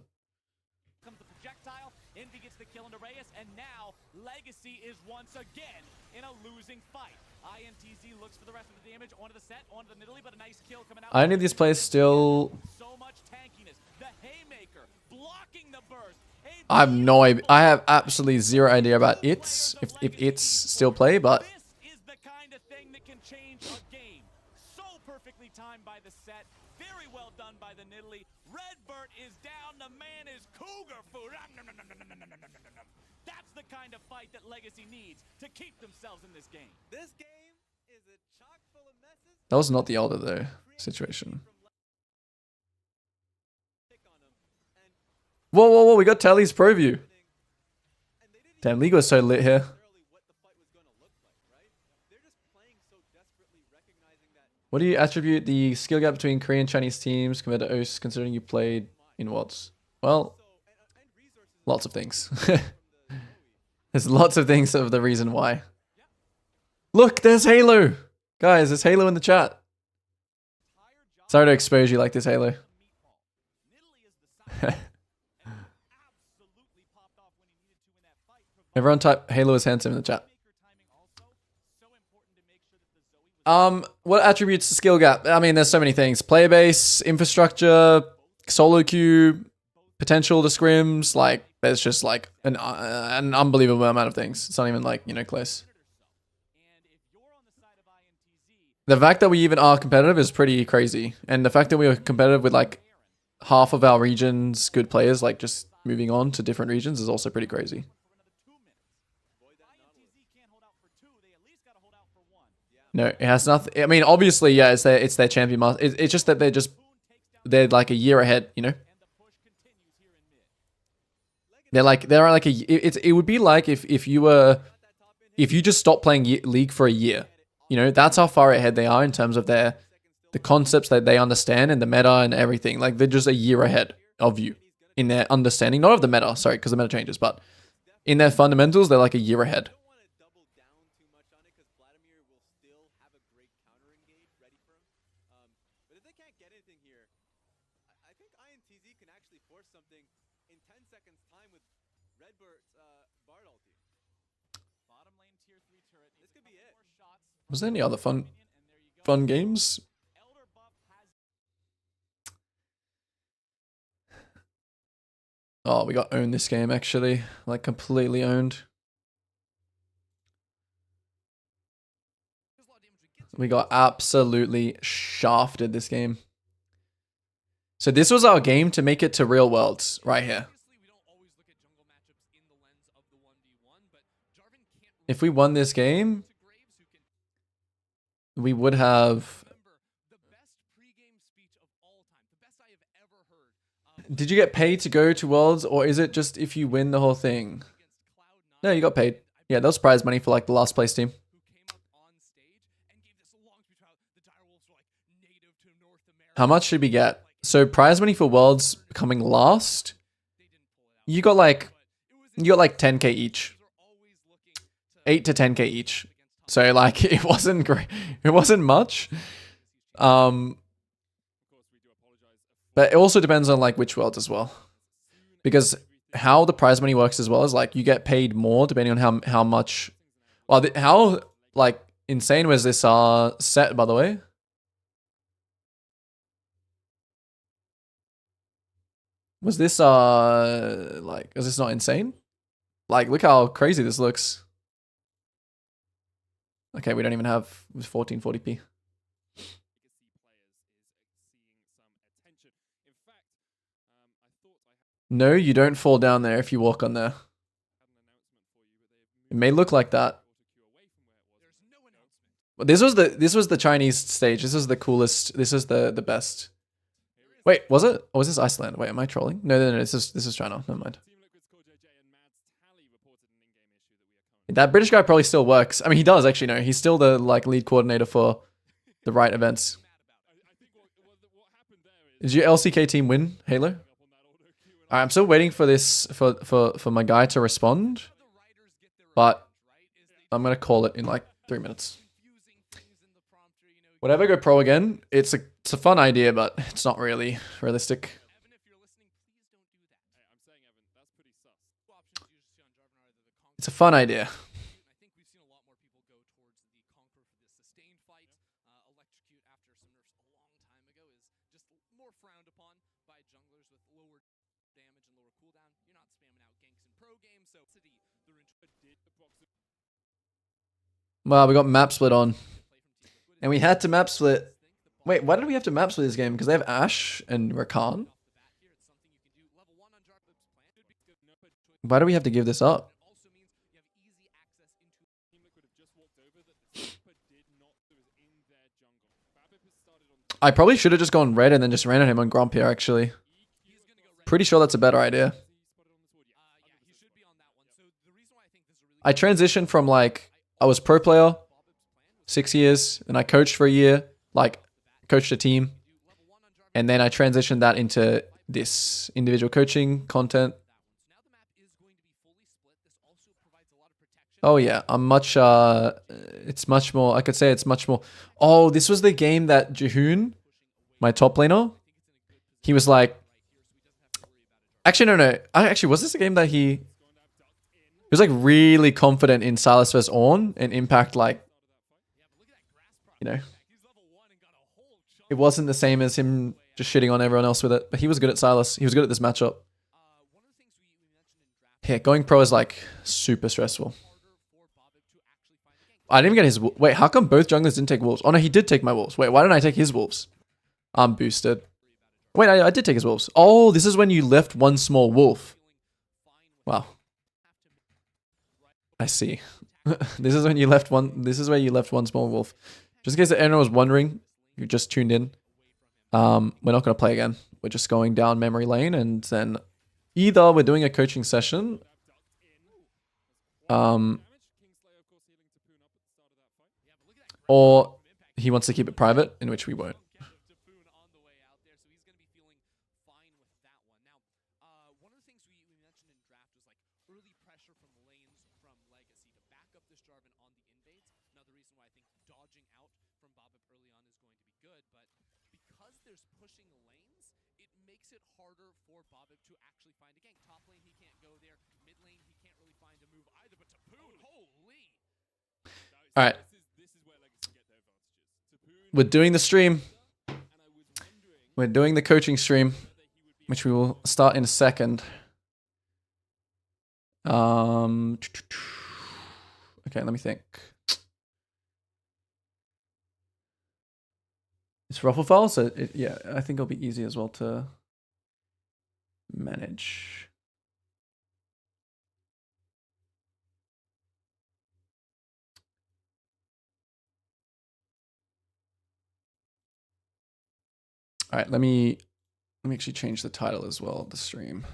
Comes the projectile, Envy gets the kill into Reyes, and now Legacy is once again in a losing fight. INTZ looks for the rest of the damage onto the set, onto the Nidalee, but a nice kill coming out. I need these players still. So much tankiness. The haymaker blocking the burst. I have no idea. I have absolutely zero idea about it's if it's still play, but This is the kind of thing that can change a game. So perfectly timed by the set. Very well done by the Nidalee. Redbird is down. The man is cougar food. That's the kind of fight that Legacy needs to keep themselves in this game. This game is a chock full of messes. that was not the elder though situation. Whoa, whoa, whoa! We got Tally's pro view. Damn, League was so lit here. What do you attribute the skill gap between Korean and Chinese teams compared to OS, considering you played in WOTS? Well, lots of things. There's lots of things of the reason why. Look, there's Halo! Guys, there's Halo in the chat. Sorry to expose you like this, Halo. Everyone type Halo is handsome in the chat. What attributes the skill gap? I mean, there's so many things. Player base, infrastructure, solo queue, potential to scrims. Like, there's just like an unbelievable amount of things. It's not even like, you know, close. The fact that we even are competitive is pretty crazy. And the fact that we are competitive with like half of our region's good players, like just moving on to different regions is also pretty crazy. No, it has nothing. I mean, obviously, yeah, it's their champion master. It's just that they're like a year ahead, you know. They're like it would be like if you just stopped playing League for a year, you know. That's how far ahead they are in terms of the concepts that they understand and the meta and everything. Like they're just a year ahead of you in their understanding, not of the meta, sorry, because the meta changes, but in their fundamentals, they're like a year ahead. This could be it. Was there any other fun games? Oh, we got owned this game actually, like completely owned. We got absolutely shafted this game. So this was our game to make it to real worlds right here. If we won this game, we would have... Did you get paid to go to Worlds, or is it just if you win the whole thing? No, you got paid. Yeah, that was prize money for like the last place team. How much did we get? So prize money for Worlds coming last, you got like 10k each. 8 to 10k each. So like it wasn't great. It wasn't much. But it also depends on like which worlds as well. Because how the prize money works as well is like you get paid more depending on how much. Well, how like insane was this set, by the way? Was this like, is this not insane? Like, look how crazy this looks. Okay, we don't even have 1440p. No, you don't fall down there if you walk on there. It may look like that. But this was the Chinese stage. This was the coolest. This is the best. Wait, was it? Or was this Iceland? Wait, am I trolling? No. This is China. Never mind. That British guy probably still works. I mean, he does actually. No, he's still the like lead coordinator for the right events. Did your LCK team win Halo? Alright, I'm still waiting for this for my guy to respond, but I'm gonna call it in like 3 minutes. Whatever, go pro again. It's a fun idea, but it's not really realistic. It's a fun idea. Wow, we got map split on. And we had to map split. Wait, why did we have to map split this game? Because they have Ashe and Rakan? Why do we have to give this up? I probably should have just gone red and then just ran at him on Gromp here, actually. Pretty sure that's a better idea. I transitioned from like, I was pro player, 6 years, and I coached for a year, like coached a team. And then I transitioned that into this individual coaching content. Oh yeah, I'm much, it's much more, I could say it's much more. Oh, this was the game that Jihoon, my top laner, he was like, actually, no. Actually, was this a game that he was like really confident in Silas vs Ornn and Impact, like, you know, it wasn't the same as him just shitting on everyone else with it, but he was good at Silas. He was good at this matchup. Yeah, going pro is like super stressful. I didn't even get his... Wait, how come both junglers didn't take wolves? Oh no, he did take my wolves. Wait, why didn't I take his wolves? I'm boosted. Wait, I did take his wolves. Oh, this is when you left one small wolf. Wow. I see. This is when you left one... This is where you left one small wolf. Just in case anyone was wondering, you just tuned in. We're not going to play again. We're just going down memory lane, and then either we're doing a coaching session, or he wants to keep it private, in which we won't. All right. We're doing the stream. We're doing the coaching stream, which we will start in a second. Okay, let me think. It's ruffle file, so yeah, I think it'll be easy as well to manage. All right, let me actually change the title as well of the stream.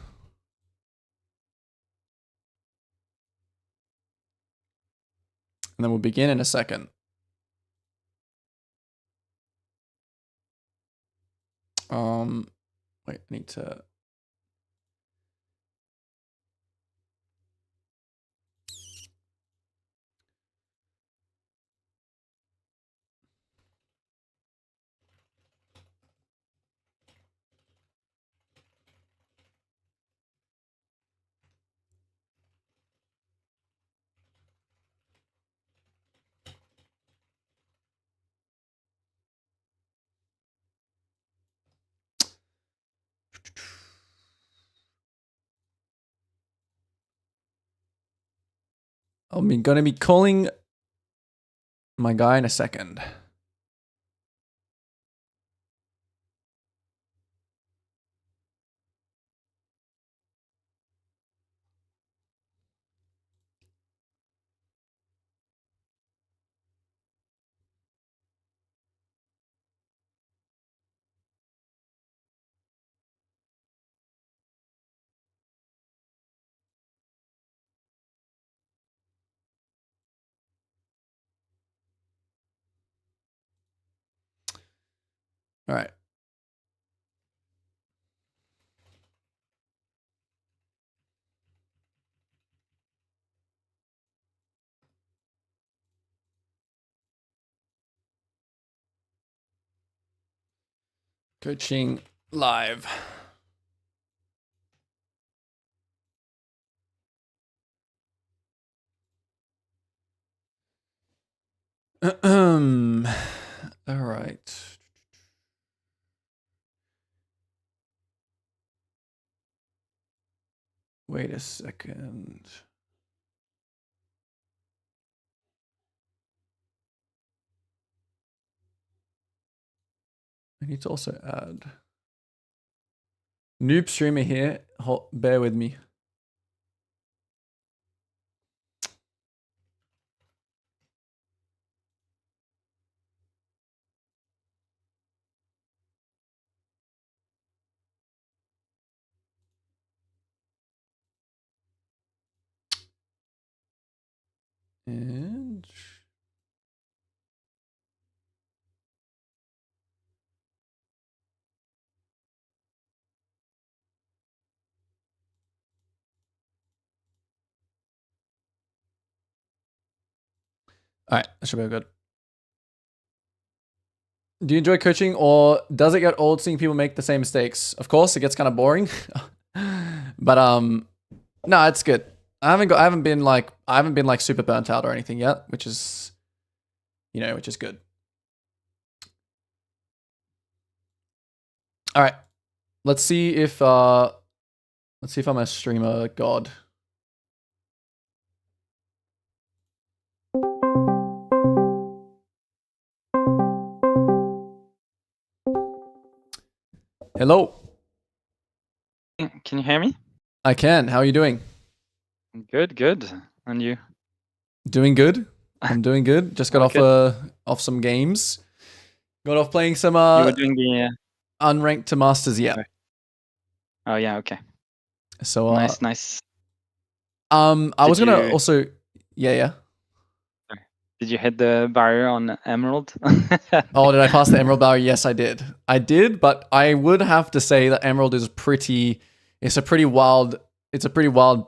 And then we'll begin in a second. Wait, I need to. I'm gonna be calling my guy in a second. All right. Coaching live. All right. Wait a second. I need to also add noob streamer here. Bear with me. And all right, that should be good. Do you enjoy coaching, or does it get old seeing people make the same mistakes? Of course, it gets kind of boring. But no, it's good. I haven't been like super burnt out or anything yet, which is good. All right. Let's see if I'm a streamer god. Hello. Can you hear me? I can. How are you doing? Good, good. And you? Doing good. I'm doing good. Just got off some games. Got off playing some You were doing the Unranked to Masters, yeah. Oh yeah, okay. So nice. I was gonna also yeah. Did you hit the barrier on Emerald? Oh, did I pass the Emerald barrier? Yes, I did. I did, but I would have to say that Emerald is it's a pretty wild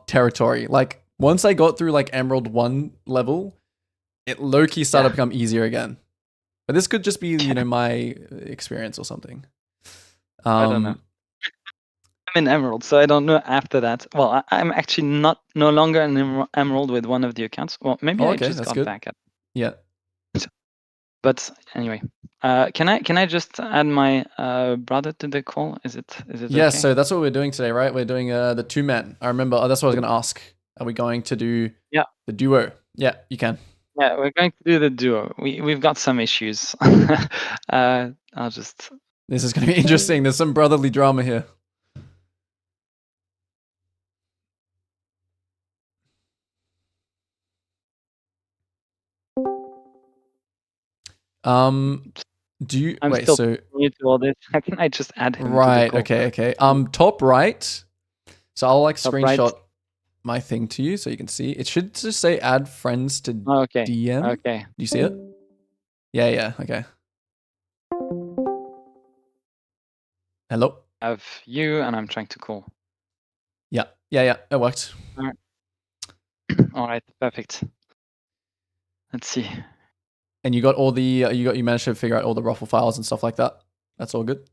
territory. Like once I got through like Emerald 1 level, it low-key started to become easier again. But this could just be, my experience or something. I don't know. I'm in Emerald, so I don't know after that. Well, I'm actually no longer an Emerald with one of the accounts. Well, maybe I just got back at. Yeah. But anyway, can I just add my brother to the call? Is it Yeah, okay? so that's what we're doing today, right? We're doing the 2-man. I remember. Oh, that's what I was going to ask. Are we going to do the duo? Yeah, you can. Yeah, we're going to do the duo. We've got some issues. I'll just. This is going to be interesting. There's some brotherly drama here. Do you I'm wait? still So new to all this. How can I just add him to the right. call? Okay. Top right. So I'll like Top right. screenshot my thing to you so you can see. It should just say add friends to Okay. DM. Okay. Do you see it? Yeah. Okay. Hello. I have you, and I'm trying to call. Yeah. It worked. All right. Perfect. Let's see. And you got all the you managed to figure out all the ruffle files and stuff like that. That's all good.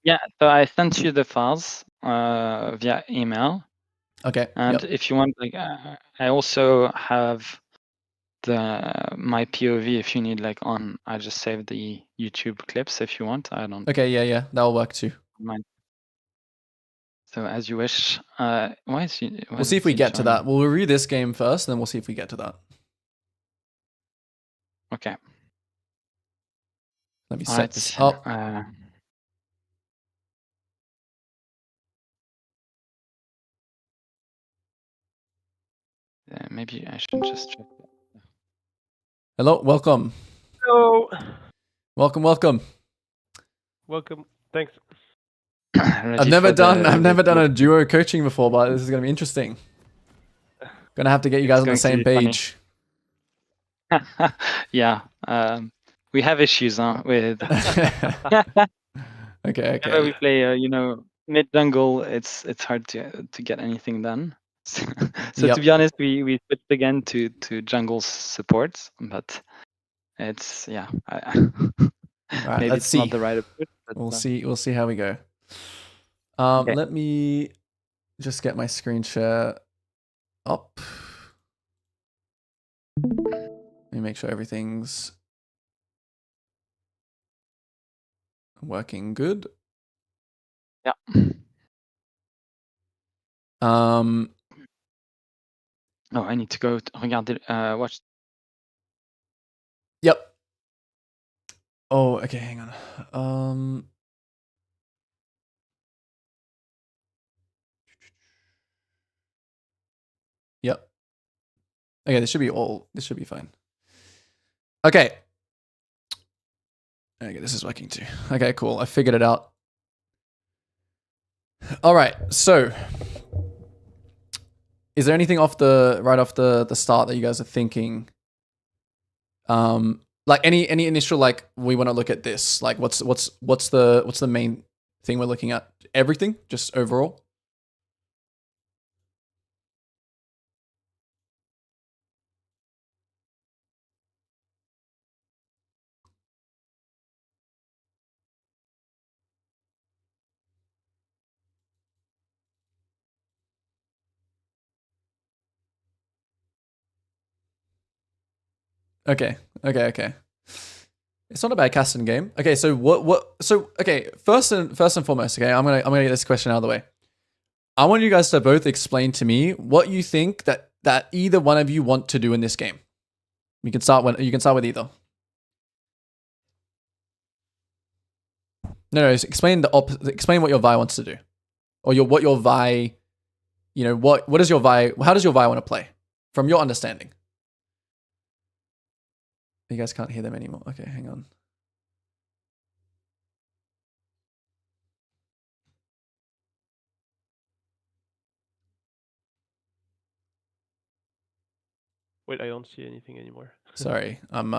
Yeah. So I sent you the files via email. Okay. And if you want, like, I also have my POV. If you need, like, on, I just saved the YouTube clips. If you want, I don't Okay. Yeah. That'll work too. mind. So as you wish. Why is he? We'll see if we get to that. We'll review this game first, and then we'll see if we get to that. Okay. Let me set this up. Maybe I should just check that. Hello, welcome. Hello. Welcome. Welcome. Thanks. I've never done a duo coaching before, but this is gonna be interesting. Gonna have to get you guys on the same page. Yeah. We have issues with. Okay. Whenever we play, mid jungle, it's hard to get anything done. So to be honest, we switched again to jungle support, but it's Right, maybe let's it's see. not the right approach. But, We'll see how we go. Let me just get my screen share up. Let me make sure everything's working good. Yeah. Oh, I need to go regarder, watch. Yep. Oh, okay, hang on. Yep. Okay, this should be fine. Okay. Okay, this is working too. Okay, cool. I figured it out. All right, so is there anything right off the start that you guys are thinking? Like any initial, like, we want to look at this. Like, what's the main thing we're looking at? Everything, just overall. Okay. It's not a bad casting game. Okay, so first and foremost, okay, I'm gonna get this question out of the way. I want you guys to both explain to me what you think that either one of you want to do in this game. You can start with either. No, explain explain what your Vi wants to do. Or what your Vi, what is your Vi, how does your Vi want to play? From your understanding. You guys can't hear them anymore. Okay, hang on. Wait, I don't see anything anymore. Sorry, I'm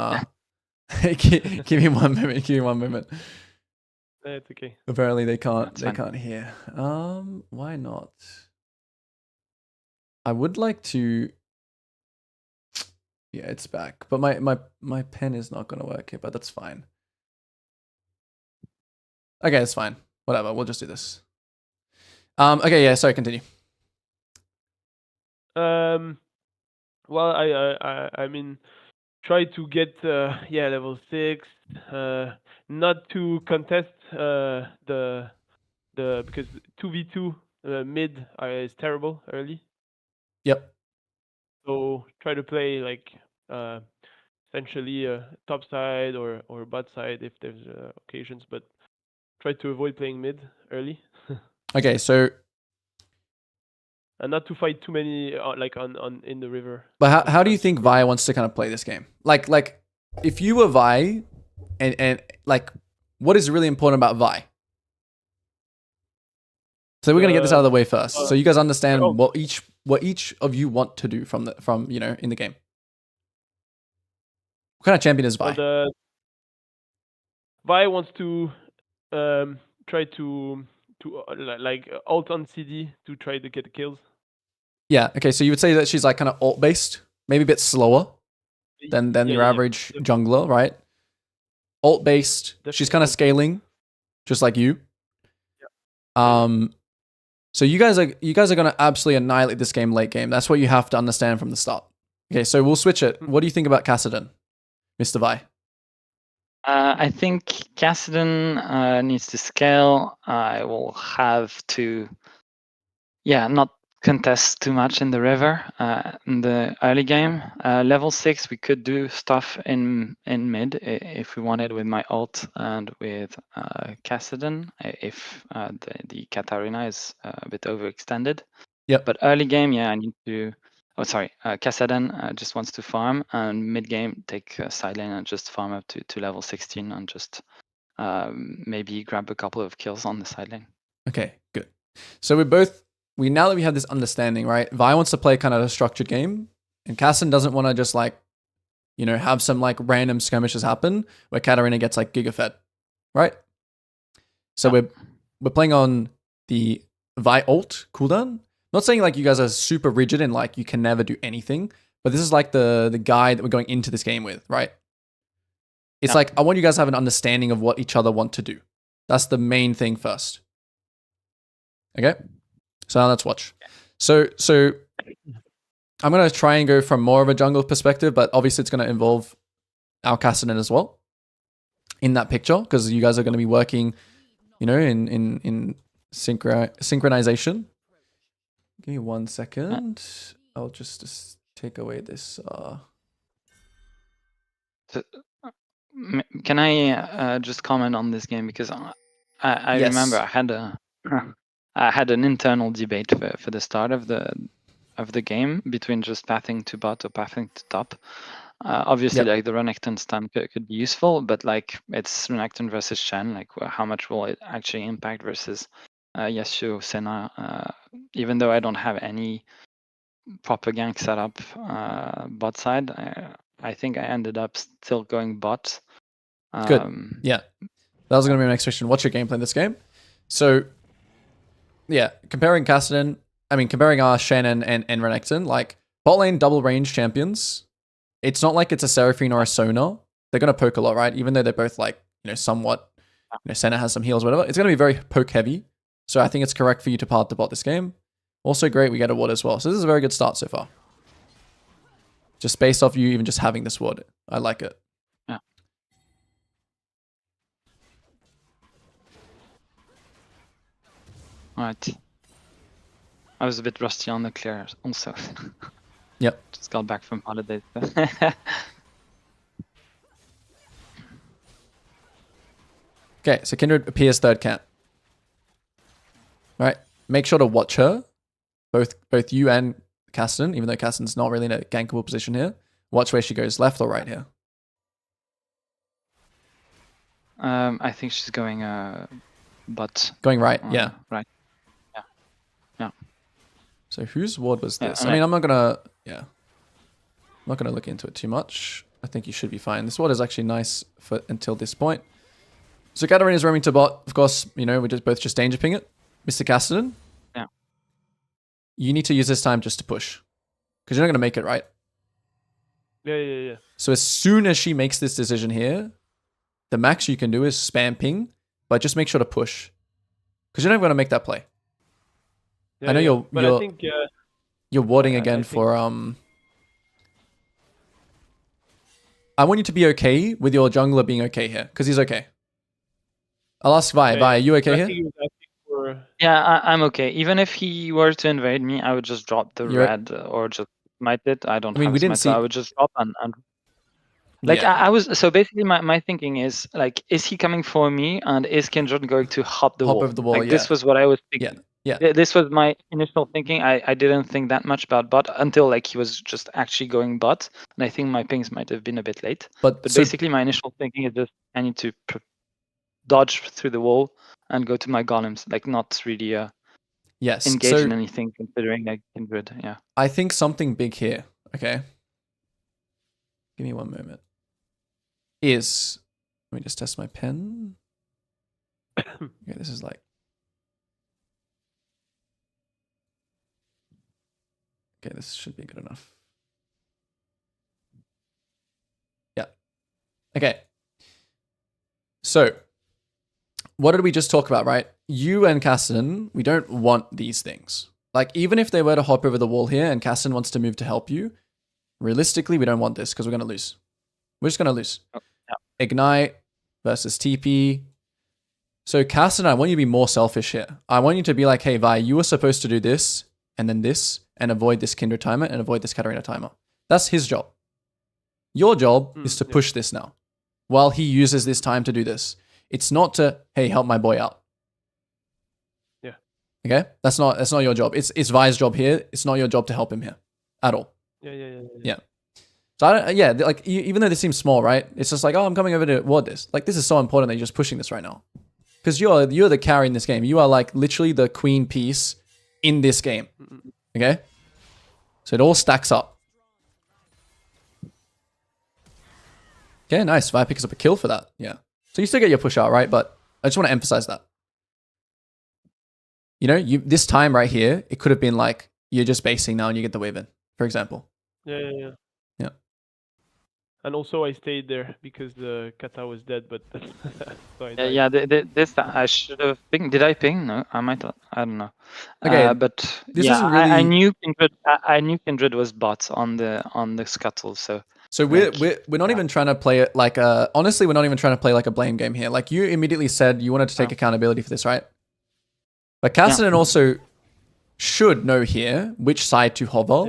give me one moment. It's okay. Apparently they can't hear. Why not? I would like to. Yeah, it's back, but my pen is not gonna work here, but that's fine. Okay, it's fine. Whatever, we'll just do this. Okay, yeah, sorry, continue. Well, I mean, try to get level 6. Not to contest the because 2v2 mid is terrible early. Yep. So try to play like essentially top side or bot side if there's occasions, but try to avoid playing mid early. Okay, so And not to fight too many like on in the river. but how do you I'm think super- Vi wants to kind of play this game? Like if you were Vi, and like what is really important about Vi? So we're gonna get this out of the way first, so you guys understand what each of you want to do from in the game. What kind of champion is Vi? Vi wants to try to like ult on CD to try to get the kills. Yeah. Okay. So you would say that she's like kind of ult based, maybe a bit slower than your average jungler, right? Ult based. She's kind of scaling, just like you. So you guys are gonna absolutely annihilate this game late game. That's what you have to understand from the start. Okay. So we'll switch it. What do you think about Kassadin, Mr. Vi? I think Kassadin needs to scale. I will have to, not contest too much in the river in the early game. Level 6, we could do stuff in mid if we wanted with my ult and with Kassadin if the Katarina is a bit overextended. Yep. But early game, I need to. Oh, sorry. Kassadin just wants to farm, and mid game take side lane and just farm up to level 16 and just maybe grab a couple of kills on the side lane. Okay, good. So now that we have this understanding, right? Vi wants to play kind of a structured game, and Kassadin doesn't want to just like, have some like random skirmishes happen where Katarina gets like giga fed, right? So we're playing on the Vi ult cooldown. Not saying like you guys are super rigid and like you can never do anything, but this is like the guide that we're going into this game with, right? It's like I want you guys to have an understanding of what each other want to do. That's the main thing first. Okay? So now let's watch. So I'm gonna try and go from more of a jungle perspective, but obviously it's gonna involve our Kassadin as well in that picture, because you guys are gonna be working, in synchronization. Give me 1 second. I'll just take away this. Can I just comment on this game, because I Yes. remember I had an internal debate for the start of the game between just pathing to bot or pathing to top. Obviously, like the Renekton stun could be useful, but like it's Renekton versus Shen. Like how much will it actually impact versus Yasuo, Senna? Even though I don't have any proper gank setup bot side, I think I ended up still going bot. Good. Yeah. That was going to be my next question. What's your gameplay in this game? So, comparing Kassadin, comparing our Shen and Renekton, like bot lane double range champions, it's not like it's a Seraphine or a Sona. They're going to poke a lot, right? Even though they're both like, somewhat, Senna has some heals, whatever. It's going to be very poke heavy. So I think it's correct for you to path to bot this game. Also great, we get a ward as well. So this is a very good start so far. Just based off you even just having this ward. I like it. Yeah. Alright. I was a bit rusty on the clear also. Yep. Just got back from holidays. Okay, so Kindred appears third camp. Alright. Make sure to watch her. Both you and Kassadin, even though Kassadin's not really in a gankable position here. Watch where she goes, left or right here. I think she's going bot. Going right, yeah. Right. Yeah. So whose ward was this? Yeah, I'm not gonna look into it too much. I think you should be fine. This ward is actually nice for until this point. So Katarina is roaming to bot. Of course, we're just danger ping it. Mr. Kassadin. Yeah. You need to use this time just to push. Because you're not gonna make it, right? Yeah. So as soon as she makes this decision here, the max you can do is spam ping, but just make sure to push. Because you're not gonna make that play. Yeah, I know I think you're warding again for I want you to be okay with your jungler being okay here, because he's okay. I'll ask Vi. Vi, are you okay I here? think he was asking for. Yeah, I'm okay. Even if he were to invade me, I would just drop the You're- red or just smite it. I don't I mean, have we a didn't smite, so I see- would just drop and like Yeah. I was so basically my thinking is like, is he coming for me and is Kindred going to hop the Hop wall? over the wall, Like this yeah. was what I was thinking. Yeah. This was my initial thinking. I didn't think that much about bot until like he was just actually going bot, and I think my pings might have been a bit late. But so- basically, my initial thinking is just I need to dodge through the wall and go to my golems, like not really Yes. engage So in anything considering like Kindred. Yeah. I think something big here, okay? Give me one moment. Let me just test my pen. Okay, this is like. Okay, this should be good enough. Yeah. Okay. So, what did we just talk about, right? You and Caston, we don't want these things. Like, even if they were to hop over the wall here and Caston wants to move to help you, realistically, we don't want this because we're going to lose. We're just going to lose. Oh, yeah. Ignite versus TP. So, Caston, I want you to be more selfish here. I want you to be like, hey, Vi, you were supposed to do this and then this and avoid this Kindred timer and avoid this Katarina timer. That's his job. Your job is to push this now while he uses this time to do this. It's not to, hey, help my boy out. Yeah. Okay? That's not your job. It's Vi's job here. It's not your job to help him here at all. Yeah. So like even though this seems small, right? It's just like, oh, I'm coming over to ward this. Like this is so important that you're just pushing this right now. Because you're the carry in this game. You are like literally the queen piece in this game. Okay? So it all stacks up. Okay, nice. Vi picks up a kill for that. Yeah. So you still get your push out, right? But I just want to emphasize that. You know, this time right here, it could have been like, you're just basing now and you get the wave in, for example. Yeah. Yeah. And also I stayed there because the kata was dead, but so I died. Yeah, this I should have pinged. Did I ping? No, I might have. I don't know. Okay, but this yeah, isn't really. I knew Kindred. I knew Kindred was bots on the scuttle. So we're not even trying to play it like a. Honestly, we're not even trying to play like a blame game here. Like you immediately said you wanted to take accountability for this, right? But Cassidy also should know here which side to hover,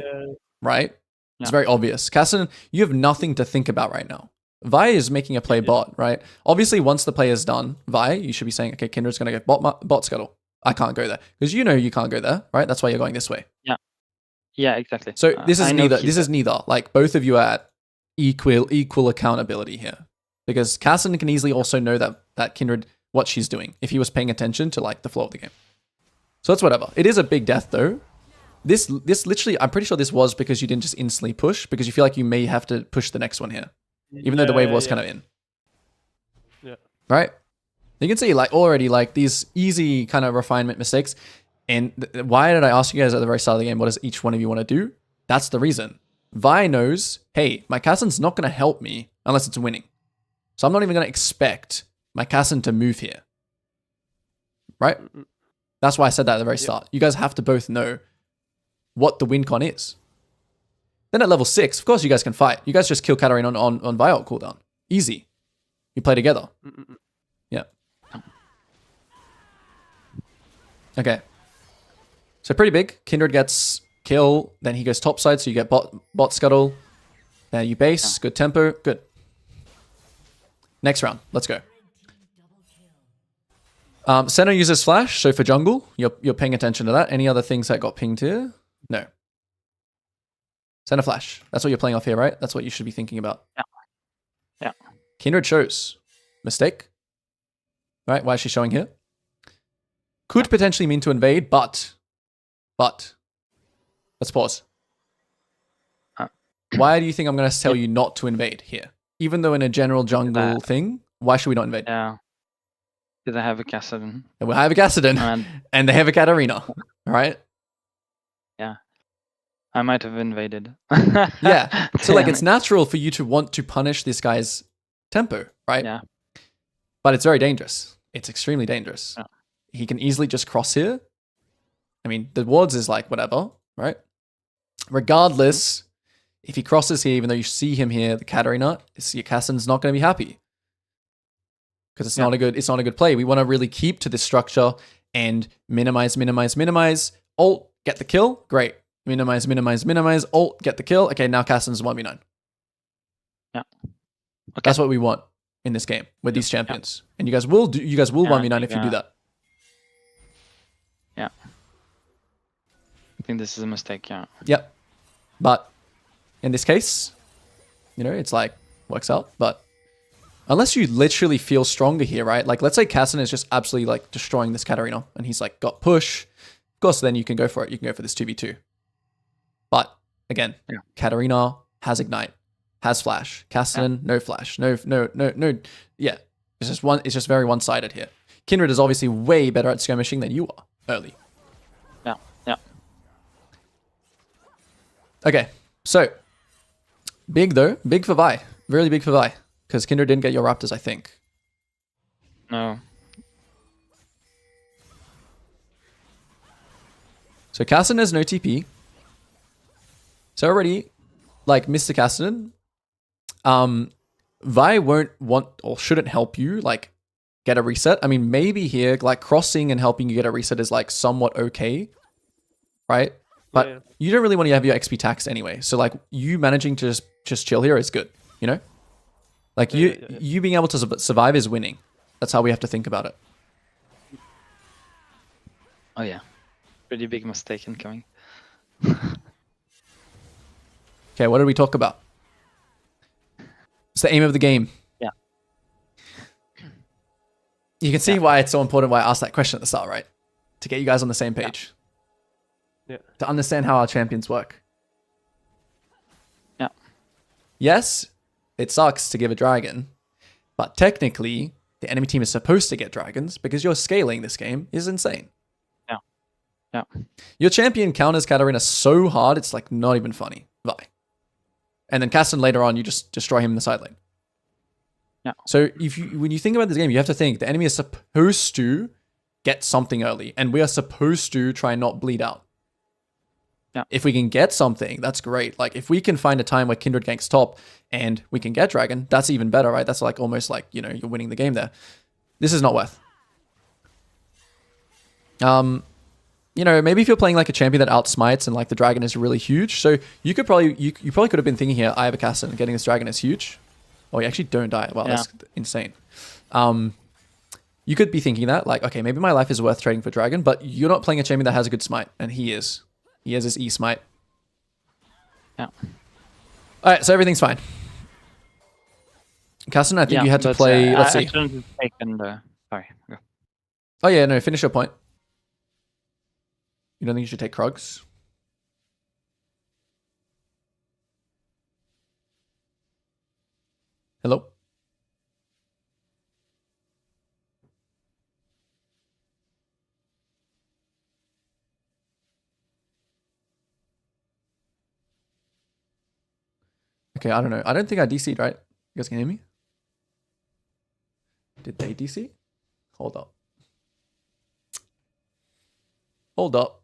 right? It's very obvious. Cassidy, you have nothing to think about right now. Vi is making a play bot, right? Obviously, once the play is done, Vi, you should be saying, okay, Kindred's going to go bot scuttle. I can't go there. Because you know you can't go there, right? That's why you're going this way. Yeah, exactly. So this is neither. This is neither. Like both of you are at equal accountability here. Because Cassidy can easily also know that Kindred, what she's doing, if he was paying attention to like the flow of the game. So that's whatever. It is a big death though. This literally, I'm pretty sure this was because you didn't just instantly push, because you feel like you may have to push the next one here. Even though the wave was kind of in. Yeah. Right? You can see like already like these easy kind of refinement mistakes. And why did I ask you guys at the very start of the game, what does each one of you want to do? That's the reason. Vi knows, hey, my Cassin's not going to help me unless it's winning. So I'm not even going to expect my Cassin to move here. Right? That's why I said that at the very start. You guys have to both know what the win con is. Then at level 6, of course you guys can fight. You guys just kill Katarina on Violet cooldown. Easy. You play together. Yeah. Okay. So pretty big. Kindred gets kill, then he goes topside, so you get bot scuttle. Then you base, good tempo, good. Next round, let's go. Senna uses flash, so for jungle, you're paying attention to that. Any other things that got pinged here? No. Senna flash. That's what you're playing off here, right? That's what you should be thinking about. Yeah. Kindred shows. Mistake. Right? Why is she showing here? Could potentially mean to invade, but. Let's pause. Why do you think I'm going to tell you not to invade here? Even though in a general jungle thing, why should we not invade? Yeah. Because I have a Kassadin. And we have a Kassadin. And they have a Katarina. Right? Yeah. I might have invaded. Yeah. So like it's natural for you to want to punish this guy's tempo, right? Yeah. But it's very dangerous. It's extremely dangerous. Yeah. He can easily just cross here. I mean, the wards is like whatever, right? Regardless, If he crosses here, even though you see him here, the Katarina, your Kassan's not going to be happy. Because it's not a good play. We want to really keep to this structure and minimize. Ult, get the kill. Great. Minimize. Ult, get the kill. Okay, now Kassan's 1v9. Yeah. Okay. That's what we want in this game with these champions. And you guys will 1v9 if you do that. Yeah. I think this is a mistake, yeah. Yep. But in this case, it's like works out, but unless you literally feel stronger here, right? Like, let's say Kassan is just absolutely like destroying this Katarina and he's like got push. Of course, then you can go for it. You can go for this 2v2. But again, Katarina has Ignite, has Flash. Kassan, no Flash. No. Yeah. It's just very one-sided here. Kindred is obviously way better at skirmishing than you are early. Yeah. Okay. So, big for Vi. Really big for Vi. Because Kindred didn't get your Raptors, I think. No. So Kassan has no TP. So already, like Mr. Kassan, Vi won't want or shouldn't help you like get a reset. I mean, maybe here, like crossing and helping you get a reset is like somewhat okay, right? But you don't really want to have your XP taxed anyway. So like you managing to just chill here is good, Like you being able to survive is winning. That's how we have to think about it. Oh yeah, pretty big mistake incoming. Okay, what did we talk about? It's the aim of the game. Yeah. You can see why it's so important why I asked that question at the start, right? To get you guys on the same page. Yeah. To understand how our champions work. Yeah. Yes, it sucks to give a dragon, but technically, the enemy team is supposed to get dragons because your scaling this game is insane. Yeah. Your champion counters Katarina so hard, it's like not even funny. Vi. And then Kassan later on, you just destroy him in the side lane. Yeah. So when you think about this game, you have to think the enemy is supposed to get something early, and we are supposed to try and not bleed out. Yeah. If we can get something, that's great. Like if we can find a time where Kindred ganks top and we can get dragon, that's even better, right? That's like almost like, you're winning the game there. This is not worth. Maybe if you're playing like a champion that outsmites and like the dragon is really huge. So you could probably, you probably could have been thinking here, I have a Kassan and getting this dragon is huge. Oh, you actually don't die. Wow, that's insane. You could be thinking that like, okay, maybe my life is worth trading for dragon, but you're not playing a champion that has a good smite, and he is. He has his E-smite. Yeah. Alright, so everything's fine. Kassan, I think you had to play... let's see. I shouldn't have taken the... Sorry. Go. Oh yeah, no, finish your point. You don't think you should take Krugs? Hello? Okay, I don't know. I don't think I DC'd, right? You guys can hear me? Did they DC? Hold up. Hold up.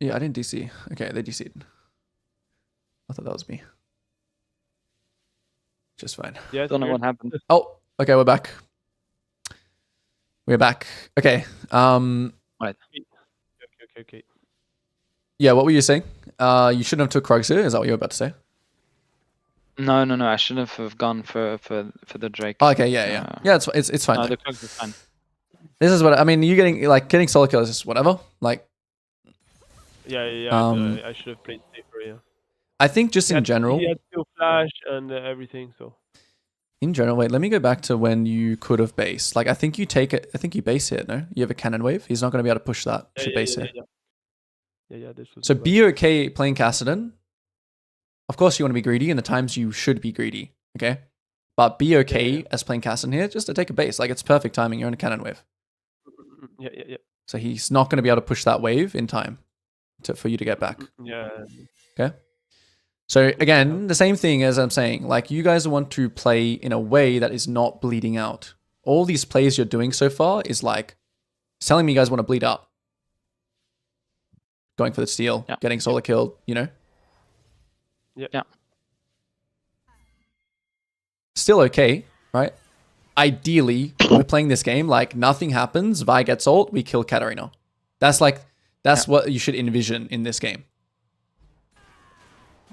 Yeah, I didn't DC. Okay, they DC'd. I thought that was me. Just fine. Yeah, Don't know what happened. Oh, okay, we're back. We're back. Okay. Right. Okay. Yeah, what were you saying? You shouldn't have took Krugs here. Is that what you were about to say? No. I shouldn't have gone for the Drake. Oh, okay, yeah. Yeah, it's fine. No, the Krugs is fine. This is what I mean. You getting solo kills is whatever. Like. Yeah. I should have played safer. Yeah. I think just in general. He had still flash and everything. So. In general, wait. Let me go back to when you could have based. Like I think you take it. I think you base here. No, you have a cannon wave. He's not going to be able to push that. You should base here. Yeah. This was so be okay playing Kassadin. Of course, you want to be greedy, and the times you should be greedy. Okay, but be okay as playing Kassadin here, just to take a base. Like it's perfect timing. You're in a cannon wave. Yeah. So he's not going to be able to push that wave in time for you to get back. Yeah. Okay. So again, the same thing as I'm saying, like you guys want to play in a way that is not bleeding out. All these plays you're doing so far is like telling me you guys want to bleed out. Going for the steal, getting solo killed, you know? Yeah. Still okay, right? Ideally, we're playing this game like nothing happens, Vi gets ult, we kill Katarina. That's what you should envision in this game.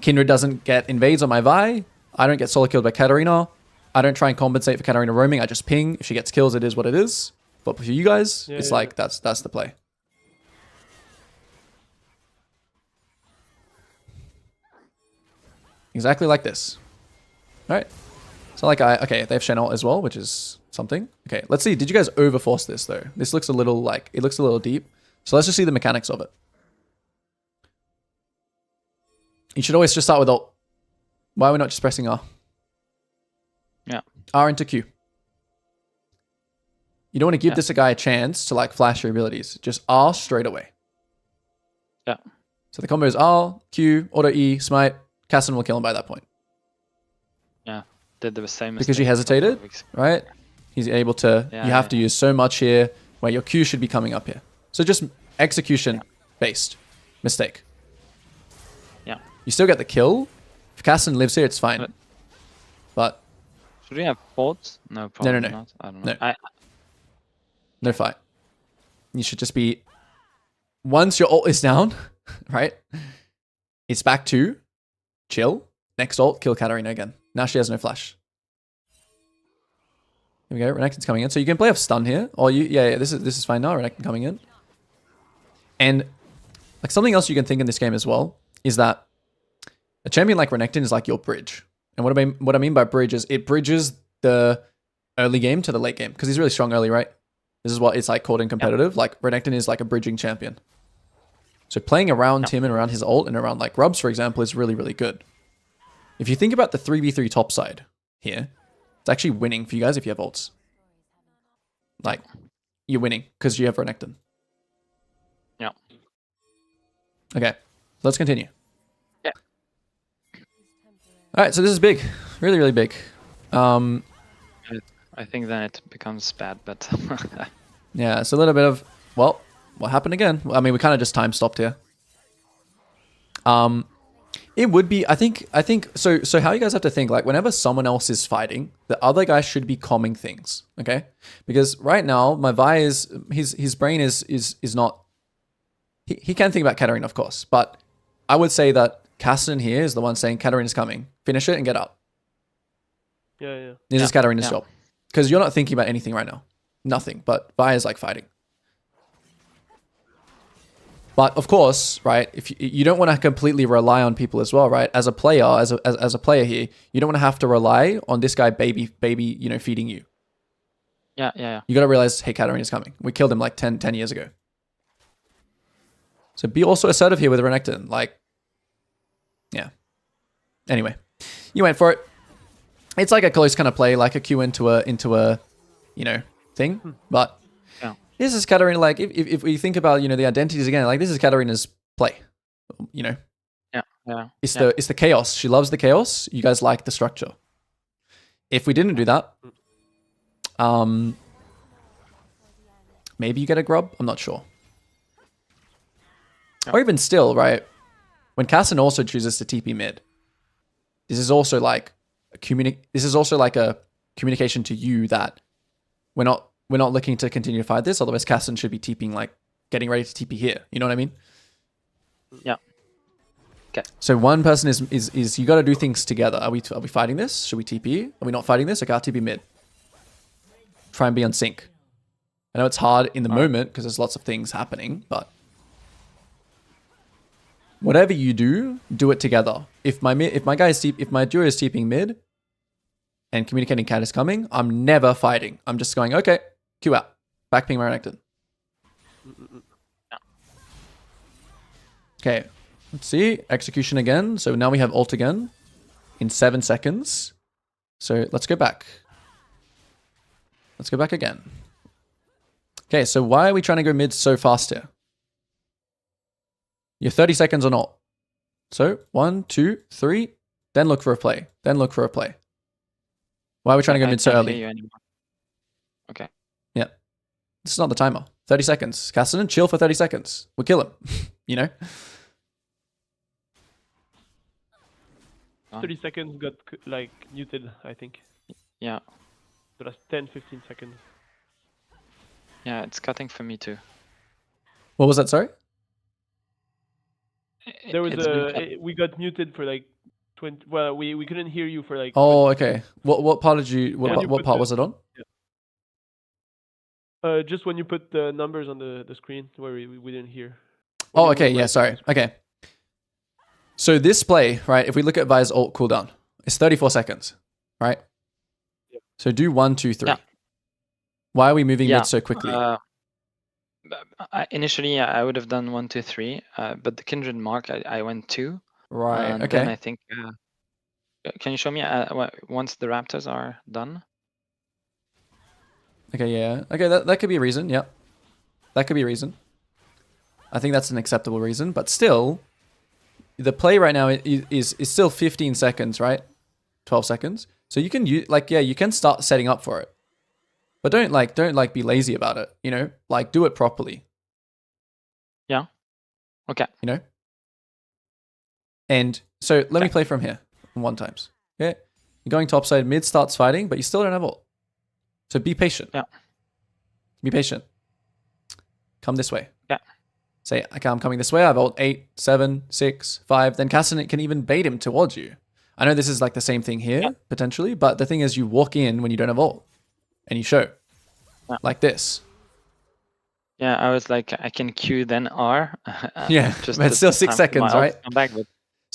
Kindred doesn't get invades on my Vi. I don't get solo killed by Katarina. I don't try and compensate for Katarina roaming. I just ping. If she gets kills, it is what it is. But for you guys, it's like that's the play. Exactly like this. All right. So like okay, they have Shen ult as well, which is something. Okay, let's see. Did you guys overforce this though? This looks a little like it looks a little deep. So let's just see the mechanics of it. You should always just start with ult. Why are we not just pressing R? Yeah. R into Q. You don't want to give this guy a chance to like flash your abilities. Just R straight away. Yeah. So the combo is R, Q, auto E, smite. Casson will kill him by that point. Yeah. Did the same because you hesitated, right? He's able to. You have to use so much here where your Q should be coming up here. So just execution based mistake. Yeah. You still get the kill. If Casson lives here, it's fine. But should we have ports? No, probably no. not. I don't know. No fight. You should just be. Once your ult is down, right? It's back to chill. Next ult, kill Katarina again. Now she has no flash. Here we go. Renekton's coming in, so you can play off stun here. Or this is fine now. Renekton coming in, and like something else you can think in this game as well is that a champion like Renekton is like your bridge. And what I mean by bridge is it bridges the early game to the late game because he's really strong early, right? This is what it's like called in competitive. Like Renekton is like a bridging champion. So playing around him and around his ult and around like Rubs, for example, is really, really good. If you think about the 3v3 top side here, it's actually winning for you guys if you have ults. Like, you're winning because you have Renekton. Yeah. Okay, let's continue. Yeah. All right, so this is big. Really, really big. I think then it becomes bad, but... yeah, it's a little bit of... Well, what happened again? I mean, we kind of just time stopped here. It would be, I think, so how you guys have to think, like, whenever someone else is fighting, the other guy should be calming things, okay? Because right now, my Vi is, his brain is not, he can think about Katarina, of course, but I would say that Caston here is the one saying, Katarina's coming. Finish it and get up. Yeah. This is Katarina's job. Because you're not thinking about anything right now. Nothing, but Vi is like fighting. But of course, right, if you don't want to completely rely on people as well, right? As a player, as a player here, you don't want to have to rely on this guy baby, you know, feeding you. Yeah. You got to realize, hey, Katarina's coming. We killed him like 10 years ago. So be also assertive here with Renekton. Like, yeah. Anyway, you went for it. It's like a close kind of play, like a Q into a, you know, thing. But this is Katarina, like, if we think about, you know, the identities again, like, this is Katarina's play, you know? Yeah. It's the chaos. She loves the chaos. You guys like the structure. If we didn't do that, maybe you get a grub? I'm not sure. Or even still, right? When Casson also chooses to TP mid, this is also like a communication to you that we're not looking to continue to fight this. Otherwise, Casson should be TPing, like, getting ready to TP here. You know what I mean? Yeah. Okay. So one person is you got to do things together. Are we fighting this? Should we TP? Are we not fighting this? Okay, I'll TP mid. Try and be on sync. I know it's hard in the moment because there's lots of things happening, but whatever you do, do it together. If my duo is TPing mid and communicating cat is coming, I'm never fighting. I'm just going, okay, Q out. Back ping my Renekton. Okay, let's see. Execution again. So now we have ult again in 7 seconds. So let's go back. Let's go back again. Okay, so why are we trying to go mid so fast here? You're 30 seconds on ult. So 1, 2, 3. Then look for a play. Then look for a play. Why are we trying to go mid so can't hear early? you anymore. Okay. Yeah. This is not the timer. 30 seconds. Cassidy, chill for 30 seconds. We'll kill him. You know? 30 seconds got like muted, I think. Yeah. So that's 10, 15 seconds. Yeah, it's cutting for me too. What was that, sorry? There was It's been cut. we got muted for like 20. Well, we couldn't hear you for like. Oh, 20 okay. What part did you? When you What put part the- was it on? Just when you put the numbers on the screen where we didn't hear. Oh, When you okay. were Yeah, writing sorry. the screen. Okay. So this play, right? If we look at Vi's ult cooldown, it's 34 seconds, right? Yep. So do 1, 2, 3. Yeah. Why are we moving Yeah. mid so quickly? Initially, I would have done 1, 2, 3, but the kindred mark, I went 2. Right. And Okay. then I think. Can you show me once the raptors are done? Okay. Yeah. Okay. That could be a reason. Yep. That could be a reason. I think that's an acceptable reason, but still, the play right now is still 15 seconds, right? 12 seconds. So you can use you can start setting up for it, but don't be lazy about it. You know, like do it properly. Yeah. Okay. You know. And so let me play from here. 1 times. Okay. You're going topside, mid starts fighting, but you still don't have ult. So be patient. Yeah. Be patient. Come this way. Yeah. Say, okay, I'm coming this way. I've ult 8, 7, 6, 5. Then Cassidy can even bait him towards you. I know this is like the same thing here, potentially, but the thing is you walk in when you don't have ult. And you show. Yeah. Like this. Yeah, I was like, I can Q then R. Yeah, just but it's still 6 time for my seconds, ult to right? come back, but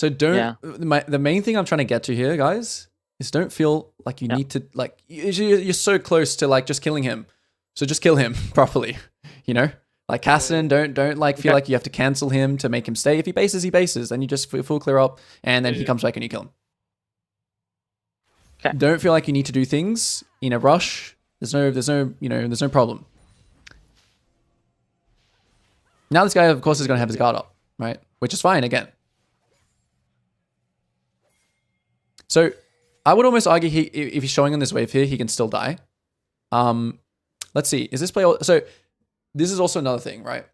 So don't. Yeah. The main thing I'm trying to get to here, guys, is don't feel like you need to you're so close to like just killing him. So just kill him properly. You know, like Cassidy, don't like feel like you have to cancel him to make him stay. If he bases, he bases. Then you just full clear up, and then he comes back and you kill him. Okay. Don't feel like you need to do things in a rush. There's no problem. Now this guy, of course, is going to have his guard up, right? Which is fine again. So I would almost argue if he's showing on this wave here, he can still die. Let's see. Is this play? So this is also another thing, right?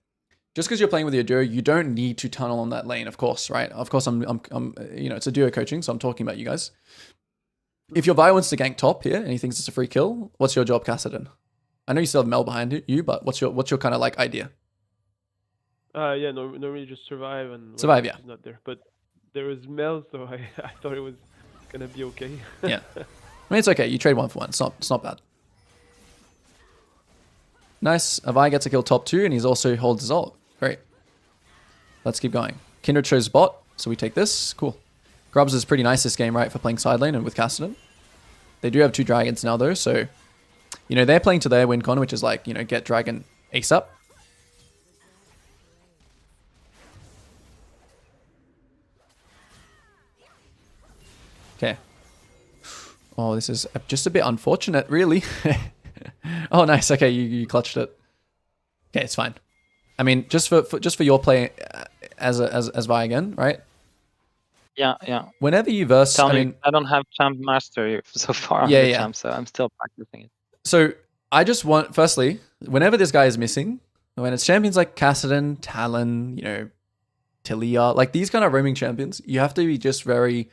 Just because you're playing with your duo, you don't need to tunnel on that lane, of course, right? Of course, I'm it's a duo coaching, so I'm talking about you guys. If your Vi wants to gank top here and he thinks it's a free kill, what's your job, Cassidy? I know you still have Mel behind you, but what's your kind of like idea? Yeah, normally just survive and Survive, yeah. He's not there, but there was Mel, so I thought it was gonna be okay. Yeah, I mean it's okay. You trade 1 for 1. It's not bad. Nice. Avai gets a kill top 2, and he's also holds his ult. Great. Let's keep going. Kindred shows bot, so we take this. Cool. Grubs is pretty nice this game, right, for playing side lane and with Cassidy. They do have 2 dragons now, though, so they're playing to their win con, which is like get dragon ASAP. Okay. Oh, this is just a bit unfortunate, really. Oh, nice. Okay, you clutched it. Okay, it's fine. I mean, just for your play as Vi again, right? Yeah. Whenever you verse, I don't have champ mastery so far on the champ, so I'm still practicing it. So I just want, firstly, whenever this guy is missing, when it's champions like Cassidy, Talon, Tilia, like these kind of roaming champions, you have to be just very,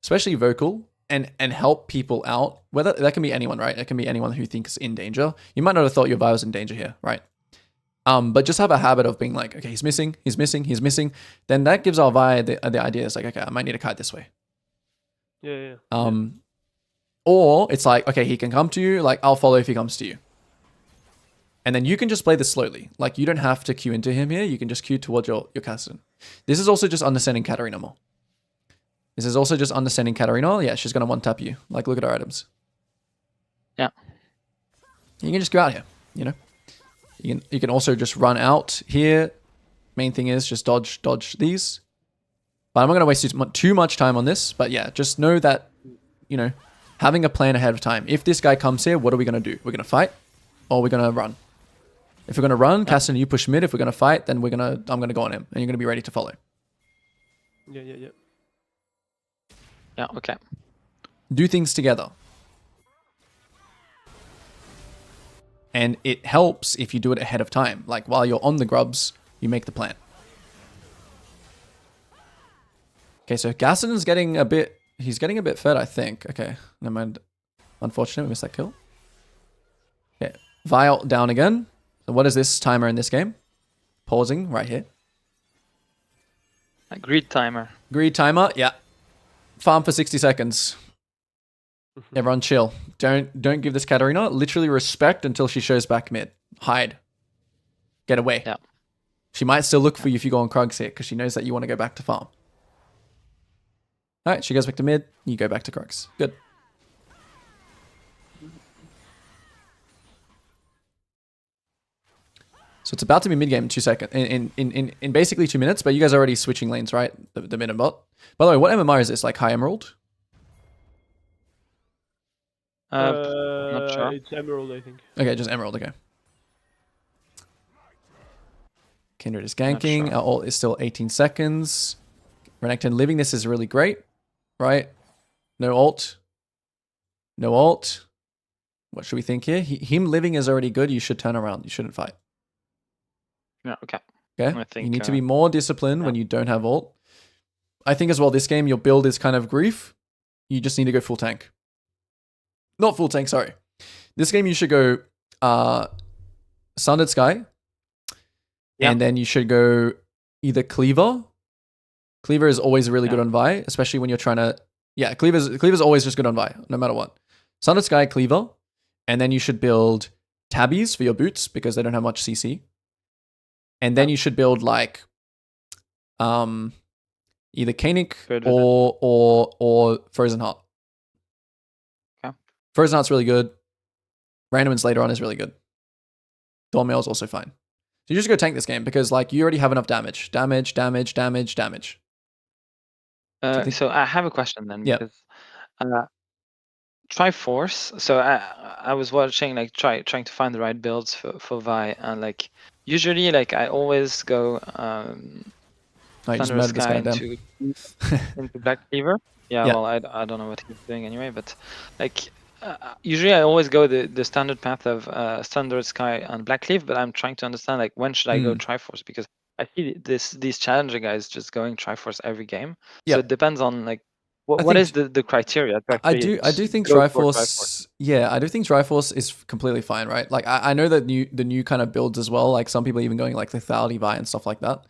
especially vocal and help people out. Whether that can be anyone, right? It can be anyone who thinks in danger. You might not have thought your Vi was in danger here, right? But just have a habit of being like, okay, he's missing. Then that gives our Vi the idea. It's like, okay, I might need to kite this way. Yeah. Or it's like, okay, he can come to you. Like, I'll follow if he comes to you. And then you can just play this slowly. Like, you don't have to queue into him here. You can just queue towards your Cassidy. This is also just understanding Katarina more. Yeah, she's going to one-tap you. Like, look at her items. Yeah. You can just go out here, You can also just run out here. Main thing is just dodge these. But I'm not going to waste too much time on this. But yeah, just know that, having a plan ahead of time. If this guy comes here, what are we going to do? We're going to fight or we're going to run. If we're going to run, Cassidy, you push mid. If we're going to fight, then I'm going to go on him. And you're going to be ready to follow. Yeah. Yeah, okay. Do things together. And it helps if you do it ahead of time. Like while you're on the grubs, you make the plan. Okay, so Gaston's getting a bit... He's getting a bit fed, I think. Okay, never mind. Unfortunately, we missed that kill. Okay, Vial down again. So what is this timer in this game? Pausing right here. A greed timer. Greed timer, yeah. Farm for 60 seconds. Everyone chill. Don't give this Katarina literally respect until she shows back mid. Hide. Get away. Yeah. She might still look for you if you go on Krugs here because she knows that you want to go back to farm. Alright, she goes back to mid. You go back to Krugs. Good. So it's about to be mid game in 2 seconds. In basically 2 minutes, but you guys are already switching lanes, right? The mid and bot. By the way, what MMR is this? Like high emerald? Not sure. It's emerald, I think. Okay, just emerald, okay. Kindred is ganking. sure. Our ult is still 18 seconds. Renekton living this is really great, right? No ult. No ult. What should we think here? Him living is already good. You should turn around. You shouldn't fight. Yeah, okay. Okay? I think, you need to be more disciplined when you don't have ult. I think as well, this game, your build is kind of grief. You just need to go full tank. Not full tank, sorry. This game, you should go Sundered Sky. Yeah. And then you should go either Cleaver. Cleaver is always really good Yeah. on Vi, especially when you're trying to... Yeah, Cleaver's always just good on Vi, no matter what. Sundered Sky, Cleaver. And then you should build Tabbies for your boots because they don't have much CC. And then you should build like either Koenig or Frozen Heart. Okay. Frozen Heart's really good. Randomins later on is really good. Dormail is also fine. So you just go tank this game because like you already have enough damage. Damage. So I have a question then. Yeah. Because, Triforce. So I was watching like trying to find the right builds for Vi, and like usually like I always go Oh, you just Thunder murdered this Sky guy, damn. into Black Cleaver. Yeah, Yeah. well I don't know what he's doing anyway, but like usually I always go the standard path of Thunder Sky and Black Cleave, but I'm trying to understand like when should I go Triforce, because I see these challenger guys just going Triforce every game. So Yep. it depends on like what think is the criteria? to I actually do think go for Triforce. Yeah, I do think Triforce is completely fine, right? Like I know that the new kind of builds as well. Like some people even going like lethality Vi and stuff like that.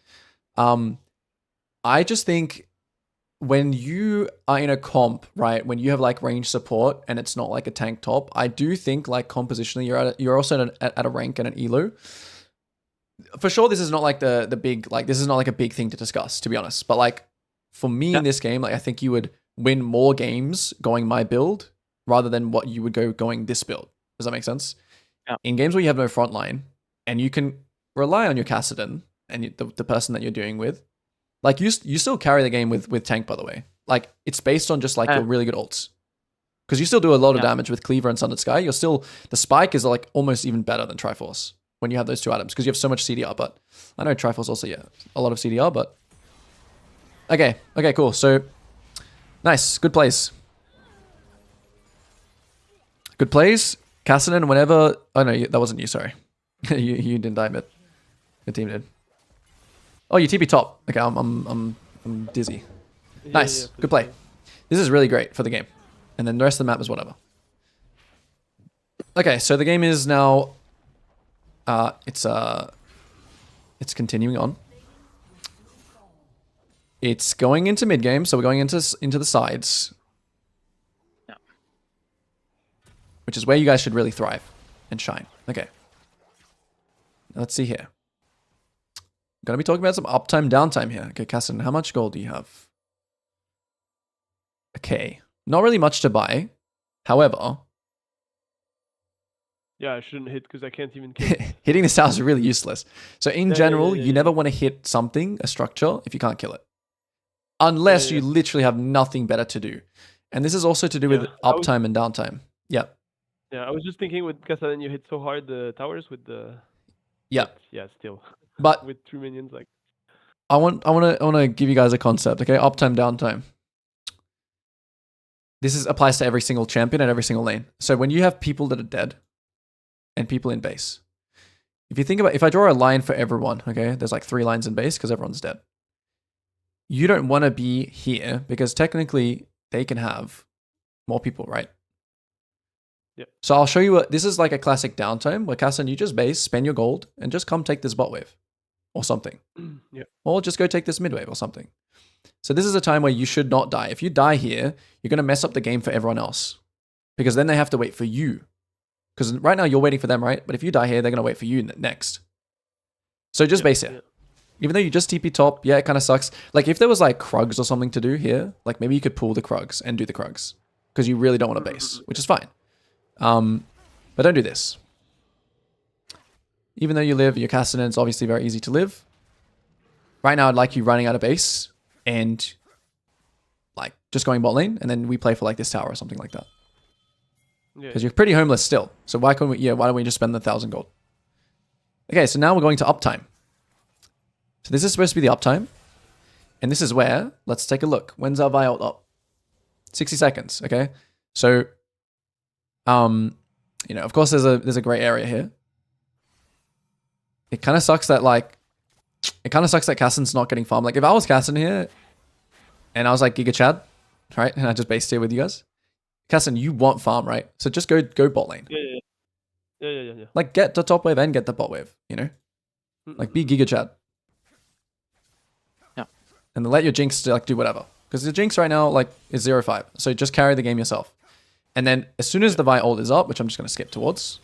I just think when you are in a comp, right, when you have like range support and it's not like a tank top, I do think like compositionally you're also at a rank and an elo. For sure, this is not like the big, like this is not like a big thing to discuss, to be honest. But like for me in this game, like I think you would win more games going my build rather than what you would go going this build. Does that make sense? Yeah. In games where you have no front line and you can rely on your Kassadin and the person that you're doing with, like you still carry the game with tank, by the way. Like it's based on just like your really good ults. Because you still do a lot of damage with Cleaver and Sundered Sky. You're still, the spike is like almost even better than Triforce when you have those two items because you have so much CDR. But I know Triforce also, yeah, a lot of CDR, but okay, cool. So nice, good plays. Good plays. Kassadin, whenever, oh no, that wasn't you, sorry. you didn't die mid. Your team did. Oh, you TP top. Okay, I'm dizzy. Nice, good play. This is really great for the game. And then the rest of the map is whatever. Okay, so the game is now it's continuing on. It's going into mid game, so we're going into the sides. Yeah. Which is where you guys should really thrive and shine. Okay. Let's see here. Gonna be talking about some uptime, downtime here. Okay, Kassadin, how much gold do you have? Okay. Not really much to buy. However, Yeah, I shouldn't hit because I can't even kill. hitting this tower is really useless. So in general, yeah. you never want to hit something, a structure, if you can't kill it. Unless you literally have nothing better to do. And this is also to do with uptime and downtime. Yeah. Yeah, I was just thinking with Kassadin, you hit so hard the towers with the... Yeah. Yeah, still. But with 2 minions, like... I want to give you guys a concept, okay? Uptime, downtime. This applies to every single champion and every single lane. So when you have people that are dead and people in base, if you think about, if I draw a line for everyone, okay, there's like 3 lines in base because everyone's dead. You don't want to be here because technically they can have more people, right? Yep. So I'll show you this is like a classic downtime where Kassan, you just base, spend your gold, and just come take this bot wave or something. Yeah. Or just go take this mid wave or something. So this is a time where you should not die. If you die here, you're going to mess up the game for everyone else. Because then they have to wait for you. Because right now you're waiting for them, right? But if you die here, they're going to wait for you next. So just base here. Even though you just TP top, yeah, it kind of sucks. Like if there was like Krugs or something to do here, like maybe you could pull the Krugs and do the Krugs. Because you really don't want to base, which is fine. But don't do this. Even though you live, your Castanen is obviously very easy to live. Right now, I'd like you running out of base and like just going bot lane, and then we play for like this tower or something like that. Because you're pretty homeless still. So why couldn't we? Yeah, why don't we just spend the 1,000 gold? Okay, so now we're going to uptime. So this is supposed to be the uptime, and this is where let's take a look. When's our Vi ult up? 60 seconds. Okay, so you know, of course, there's a gray area here. It kind of sucks that Kassan's not getting farmed. Like if I was Kassan here and I was like Giga Chad, right? And I just based here with you guys. Kassan, you want farm, right? So just go bot lane. Yeah. Like get the top wave and get the bot wave, you know? Like be Giga Chad. Yeah. And then let your Jinx like do whatever. Because the Jinx right now like is 0-5. So just carry the game yourself. And then as soon as the Vi ult is up, which I'm just going to skip towards.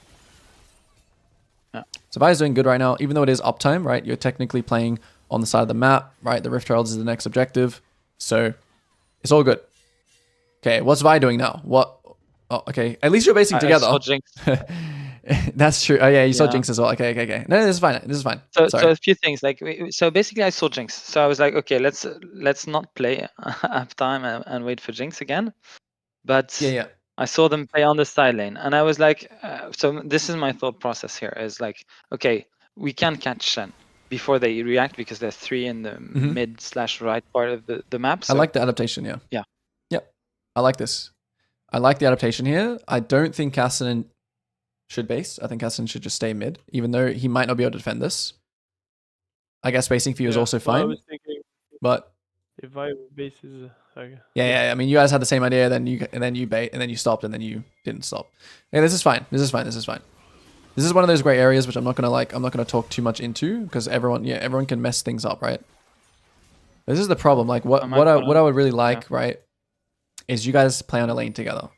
Yeah. So Vi is doing good right now, even though it is uptime, right? You're technically playing on the side of the map, right? The Rift Herald is the next objective. So it's all good. Okay, what's Vi doing now? What? Oh, okay. At least you're basing together. I saw Jinx. That's true. Oh yeah, you saw Jinx as well. Okay. No, this is fine. This is fine. So a few things. Like so, basically, I saw Jinx. So I was like, okay, let's not play uptime and wait for Jinx again. But yeah. I saw them play on the side lane, and I was like, so this is my thought process here. Is like, okay, we can catch Shen before they react because there's 3 in the mid/right part of the map. So. I like the adaptation. Yeah. Yep. I like this. I like the adaptation here. I don't think Kassan should base. I think Kassan should just stay mid, even though he might not be able to defend this. I guess basing for you is also fine. I was thinking, but if I bases, yeah. I mean, you guys had the same idea, then you bait, and then you stopped, and then you didn't stop. Yeah, this is fine. This is one of those gray areas which I'm not gonna talk too much into because everyone can mess things up, right? This is the problem. Like what I would really like, right, is you guys play on a lane together.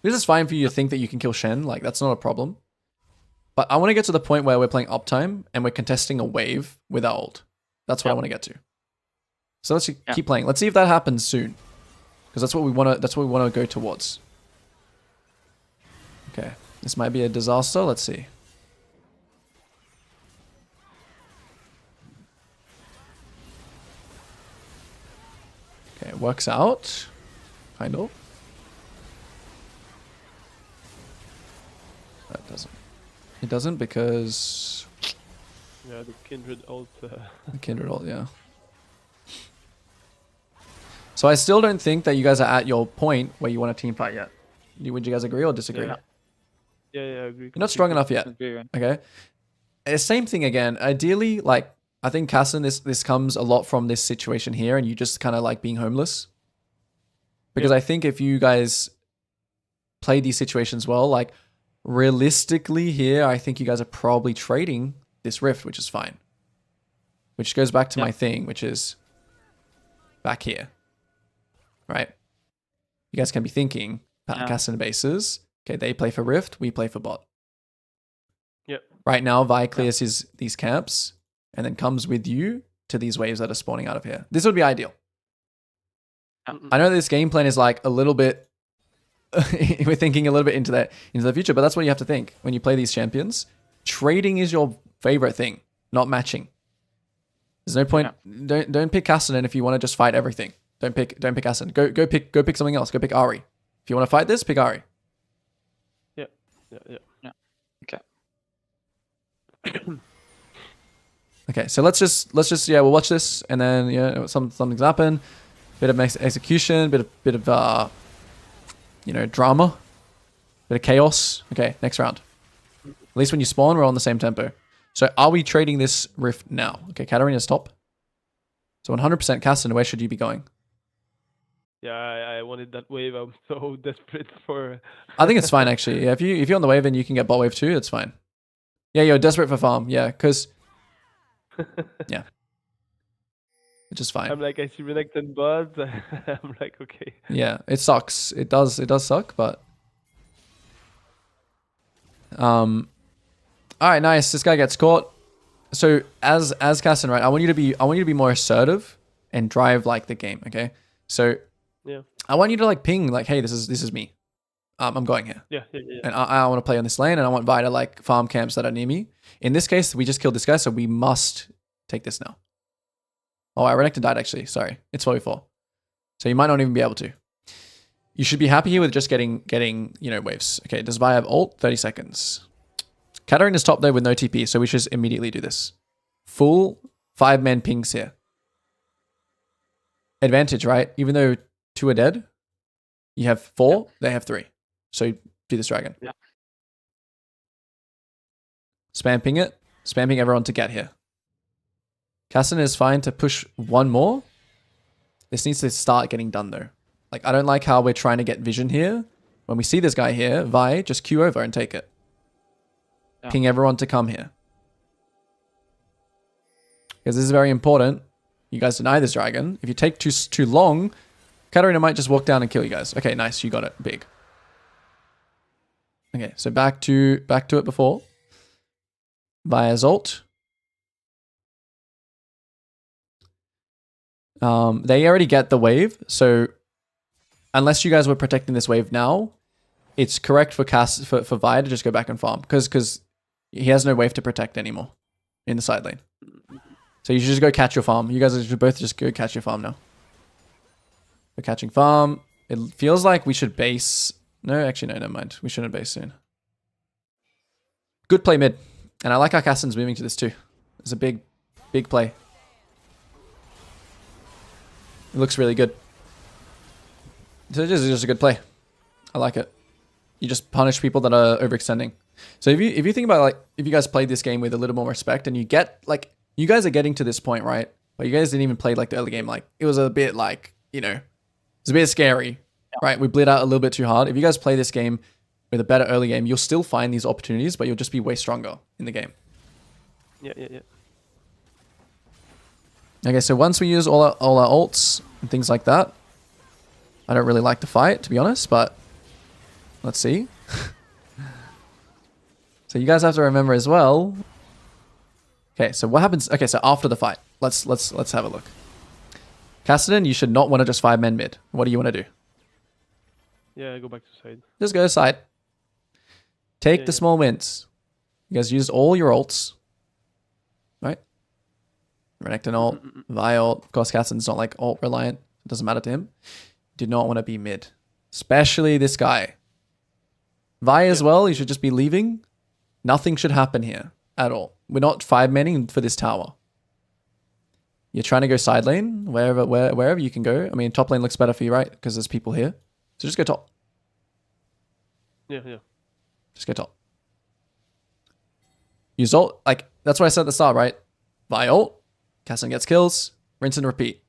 This is fine for you to think that you can kill Shen. Like that's not a problem. But I want to get to the point where we're playing uptime and we're contesting a wave with our ult. That's what I want to get to. So let's keep playing. Let's see if that happens soon, because that's what we want to. That's what we want to go towards. Okay, this might be a disaster. Let's see. Okay, it works out, kind of. That doesn't. It doesn't because. Yeah, the Kindred ult. The Kindred ult, yeah. So I still don't think that you guys are at your point where you want a team fight yet. Would you guys agree or disagree? Yeah, I agree. You're not strong enough yet. Okay. Same thing again. Ideally, like I think Kassan, this comes a lot from this situation here, and you just kind of like being homeless. Because I think if you guys play these situations well, like realistically here, I think you guys are probably trading this rift, which is fine. Which goes back to my thing, which is back here. Right? You guys can be thinking, Kassan bases, okay, they play for rift, we play for bot. Yep. Right now, Vi clears these camps and then comes with you to these waves that are spawning out of here. This would be ideal. I know this game plan is like a little bit, we're thinking a little bit into the future, but that's what you have to think when you play these champions. Trading is your favorite thing, not matching. There's no point. Don't pick Kassan if you want to just fight everything. Don't pick Kassan. Go pick something else. Go pick Ari. If you want to fight this, pick Ari. Yeah. Okay. Okay, so let's just yeah, we'll watch this, and then yeah, something's happen. Bit of execution, bit of you know, drama, bit of chaos. Okay, next round. At least when you spawn, we're on the same tempo. So are we trading this rift now? Okay, Katarina's top. So 100% Castan, where should you be going? Yeah, I wanted that wave. I'm so desperate for. I think it's fine actually. Yeah, if you're on the wave and you can get bot wave too, it's fine. Yeah, you're desperate for farm. Yeah, because yeah, which is fine. I'm like, I see Renekton and Bud. I'm like, okay. Yeah, it sucks. It does suck, but all right, nice. This guy gets caught. So as Castan, right? I want you to be more assertive and drive like the game. Okay, so Yeah. I want you to like ping like, hey, this is me. I'm going here. Yeah. And I want to play on this lane, and I want Vi to like farm camps that are near me. In this case, we just killed this guy, so we must take this now. Oh, our Renekton died actually. Sorry, it's 4v4. So you might not even be able to. You should be happy here with just getting you know, waves. Okay, does Vi have ult? 30 seconds. Katarina's top though with no TP, so we should just immediately do this. Full 5-man pings here. Advantage, right? Even though 2 are dead, you have 4, they have 3. So do this dragon. Yeah. Spam ping it. Spamming everyone to get here. Castan is fine to push 1 more. This needs to start getting done though. Like, I don't like how we're trying to get vision here. When we see this guy here, Vi, just queue over and take it. Yeah. Ping everyone to come here. Because this is very important. You guys deny this dragon. If you take too long, Katarina might just walk down and kill you guys. Okay, nice. You got it. Big. Okay, so back to it before. Vi's ult. They already get the wave, so unless you guys were protecting this wave now, it's correct for for Vi to just go back and farm because he has no wave to protect anymore in the side lane. So you should just go catch your farm. You guys should both just go catch your farm now. We're catching farm. It feels like we should base. No, actually, no, never mind. We shouldn't base soon. Good play mid. And I like how Castan's moving to this too. It's a big play. It looks really good. So it's just a good play. I like it. You just punish people that are overextending. So if you think about like, if you guys played this game with a little more respect and you get like, you guys are getting to this point, right? But you guys didn't even play like the early game. Like it was a bit like, you know, it's a bit scary, right? We bled out a little bit too hard. If you guys play this game with a better early game, you'll still find these opportunities, but you'll just be way stronger in the game. Yeah. Okay, so once we use all our ults and things like that, I don't really like the fight, to be honest, but let's see. So you guys have to remember as well. Okay, so what happens? Okay, so after the fight, let's have a look. Cassidy, you should not want to just 5-man mid. What do you want to do? Yeah, go back to side. Just go side. Take the small wins. You guys used all your ults, right? Renekton ult, Vi ult. Of course, Cassidy's not like ult reliant. It doesn't matter to him. Did not want to be mid, especially this guy. Vi as well. You should just be leaving. Nothing should happen here at all. We're not 5-manning for this tower. You're trying to go side lane, wherever you can go. I mean, top lane looks better for you, right? Because there's people here. So just go top. Yeah. Just go top. Use ult. Like, that's what I said at the start, right? Vi ult. Castan gets kills. Rinse and repeat.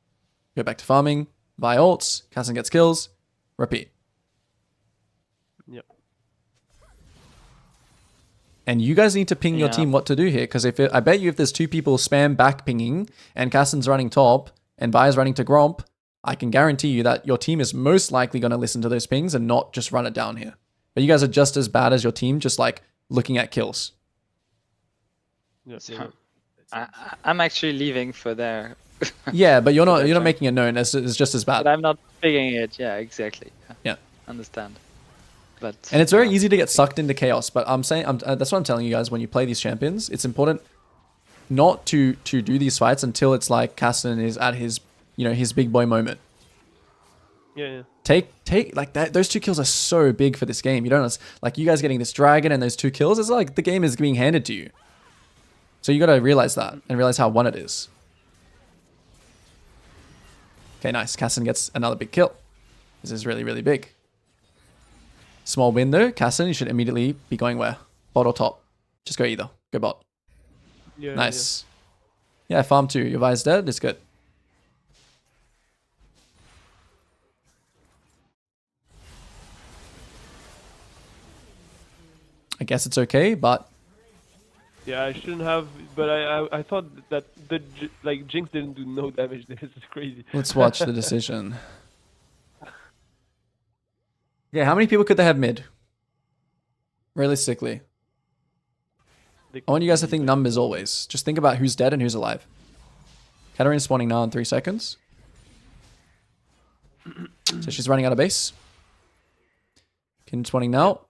Go back to farming. Vi ults. Castan gets kills. Repeat. Yep. And you guys need to ping your team what to do here, because I bet you if there's 2 people spam back pinging and Castan's running top and Vi's running to Gromp, I can guarantee you that your team is most likely going to listen to those pings and not just run it down here. But you guys are just as bad as your team, just like looking at kills. Yeah. I'm actually leaving for there. Yeah, but you're not making it known. It's just as bad. But I'm not picking it. Yeah, exactly. Yeah. Understand. But and it's very easy to get sucked into chaos. But I'm saying that's what I'm telling you guys. When you play these champions, it's important not to do these fights until it's like Castan is at his his big boy moment. Yeah. Take like that. Those 2 kills are so big for this game. You don't like you guys getting this dragon and those 2 kills. It's like the game is being handed to you. So you gotta realize that and realize how one it is. Okay, nice. Cassin gets another big kill. This is really, really big. Small win though. Cassin, you should immediately be going where? Bot or top? Just go either. Go bot. Yeah. Nice. Yeah, farm 2. Your Vi's dead. It's good. I guess it's okay, but Yeah, I shouldn't have, but I thought that like Jinx didn't do no damage. This is crazy. let's watch the decision. Yeah, how many people could they have mid? Realistically. I want you guys to think numbers always. Just think about who's dead and who's alive. Katarina's spawning now in 3 seconds. So she's running out of base. Kin's spawning now.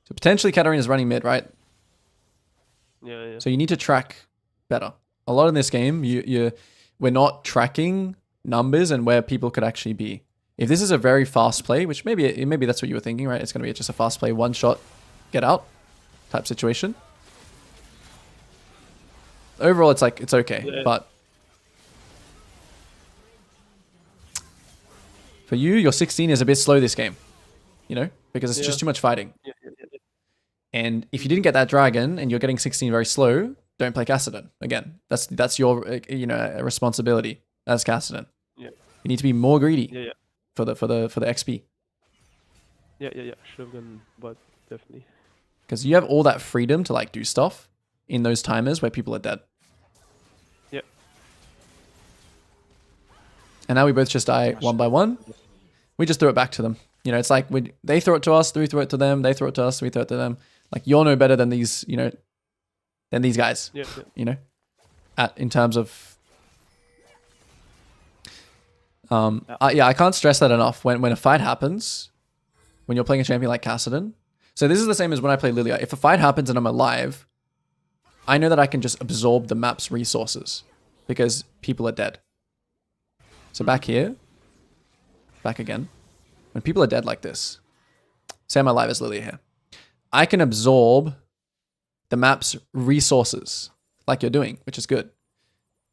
So potentially Katarina's running mid, right? Yeah. So you need to track better. A lot in this game, we're not tracking numbers and where people could actually be. If this is a very fast play, which maybe that's what you were thinking, right? It's going to be just a fast play, one shot, get out type situation. Overall, it's like, it's okay. Yeah. But for you, your 16 is a bit slow this game, you know, because it's just too much fighting. Yeah. And if you didn't get that dragon and you're getting 16 very slow, don't play Kassadin. Again, that's your responsibility as Kassadin. Yeah. You need to be more greedy. Yeah. For the XP. Yeah. Should have gone bot, definitely. Because you have all that freedom to like do stuff in those timers where people are dead. Yeah. And now we both just die one by one. We just throw it back to them. You know, it's like they throw it to us, we throw it to them, they throw it to us, we throw it to them. Like you're no better than these, you know, than these guys. Yeah. You know, in terms of. I can't stress that enough. When a fight happens, when you're playing a champion like Kassadin, so this is the same as when I play Lilia. If a fight happens and I'm alive, I know that I can just absorb the map's resources because people are dead. So back here, back again. When people are dead like this, say I'm alive as Lilia here, I can absorb the map's resources like you're doing, which is good.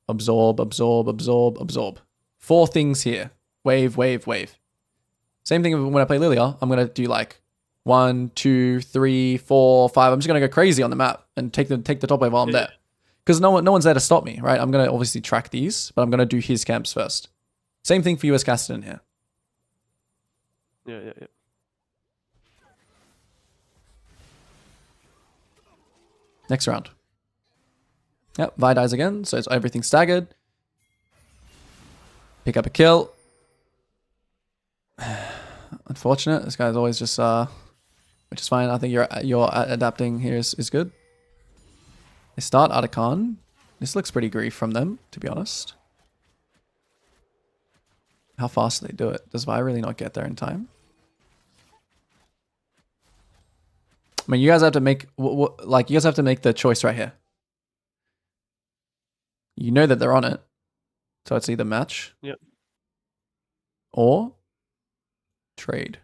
Absorb, absorb, absorb, absorb. 4 things here. Wave, wave, wave. Same thing when I play Lilia. I'm going to do like 1, 2, 3, 4, 5. I'm just going to go crazy on the map and take the top wave while I'm there. Because no one's there to stop me, right? I'm going to obviously track these, but I'm going to do his camps first. Same thing for you as Kassadin here. Yeah. Next round. Yep, Vi dies again, so it's everything staggered. Pick up a kill. Unfortunate. This guy's always just which is fine. I think your adapting here is good. They start Atakan. This looks pretty grief from them, to be honest. How fast do they do it? Does Vi really not get there in time? I mean, you guys have to make you guys have to make the choice right here. You know that they're on it, so it's either match, or trade,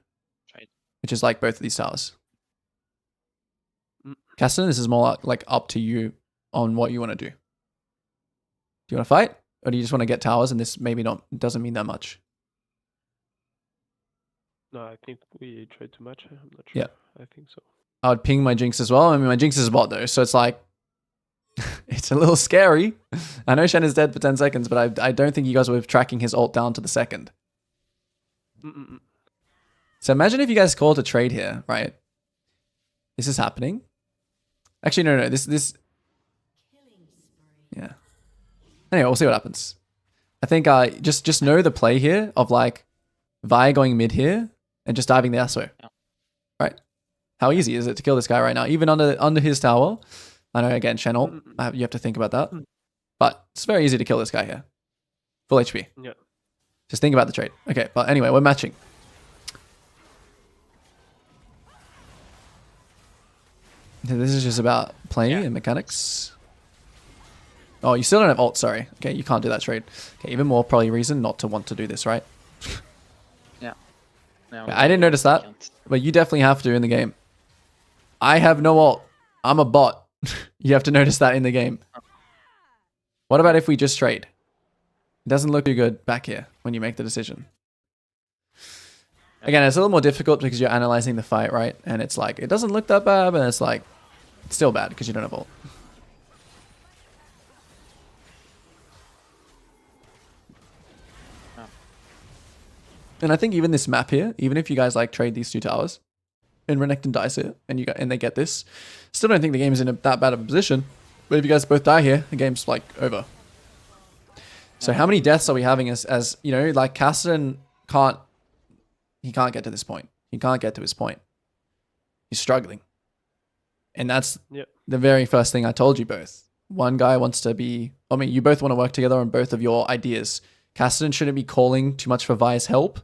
which is like both of these towers. Kassadin, this is more like up to you on what you want to do. Do you want to fight, or do you just want to get towers? And this maybe doesn't mean that much. No, I think we tried to match. I'm not sure. Yeah, I think so. I would ping my Jinx as well. I mean, my Jinx is bot though, so it's like it's a little scary. I know Shen is dead for 10 seconds, but I don't think you guys were tracking his ult down to the second. So imagine if you guys called a trade here, right? This is happening. Actually, no. This. Yeah. Anyway, we'll see what happens. I think just know the play here of like Vi going mid here and just diving the Yasuo. Right? How easy is it to kill this guy right now? Even under his tower. I know, again, Shen ult. You have to think about that. But it's very easy to kill this guy here. Full HP. Yeah. Just think about the trade. Okay, but anyway, we're matching. So this is just about playing and mechanics. Oh, you still don't have ult, sorry. Okay, you can't do that trade. Okay, even more probably reason not to want to do this, right? Yeah. I didn't notice that, but you definitely have to in the game. I have no ult. I'm a bot. You have to notice that in the game. What about if we just trade? It doesn't look too good back here when you make the decision. Again, it's a little more difficult because you're analyzing the fight, right? And it's like, it doesn't look that bad, but it's like, it's still bad because you don't have ult. And I think even this map here, even if you guys like trade these 2 towers, and Renekton dies here, and they get this, still don't think the game is in that bad of a position. But if you guys both die here, the game's like over. So how many deaths are we having as you know, like Cassidy can't get to this point. He can't get to his point. He's struggling. And that's the very first thing I told you both. One guy wants to be, I mean, you both want to work together on both of your ideas. Cassidy shouldn't be calling too much for Vi's help,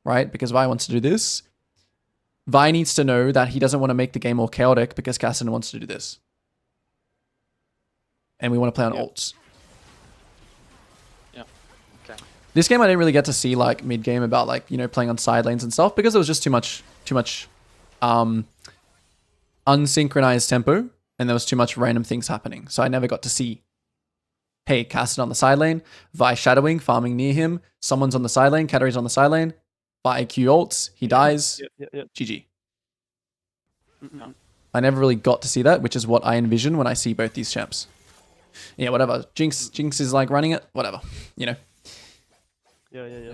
right? Because Vi wants to do this. Vi needs to know that he doesn't want to make the game more chaotic because Cassidy wants to do this. And we want to play on ults. Yeah. Okay. This game I didn't really get to see like mid game about like, you know, playing on side lanes and stuff because it was just too much unsynchronized tempo and there was too much random things happening. So I never got to see, hey, Cassidy on the side lane, Vi shadowing, farming near him, someone's on the side lane, Katarina's on the side lane, Vi Q ults, he dies, GG. I never really got to see that, which is what I envision when I see both these champs. Yeah, whatever. Jinx is like running it, whatever, you know. Yeah.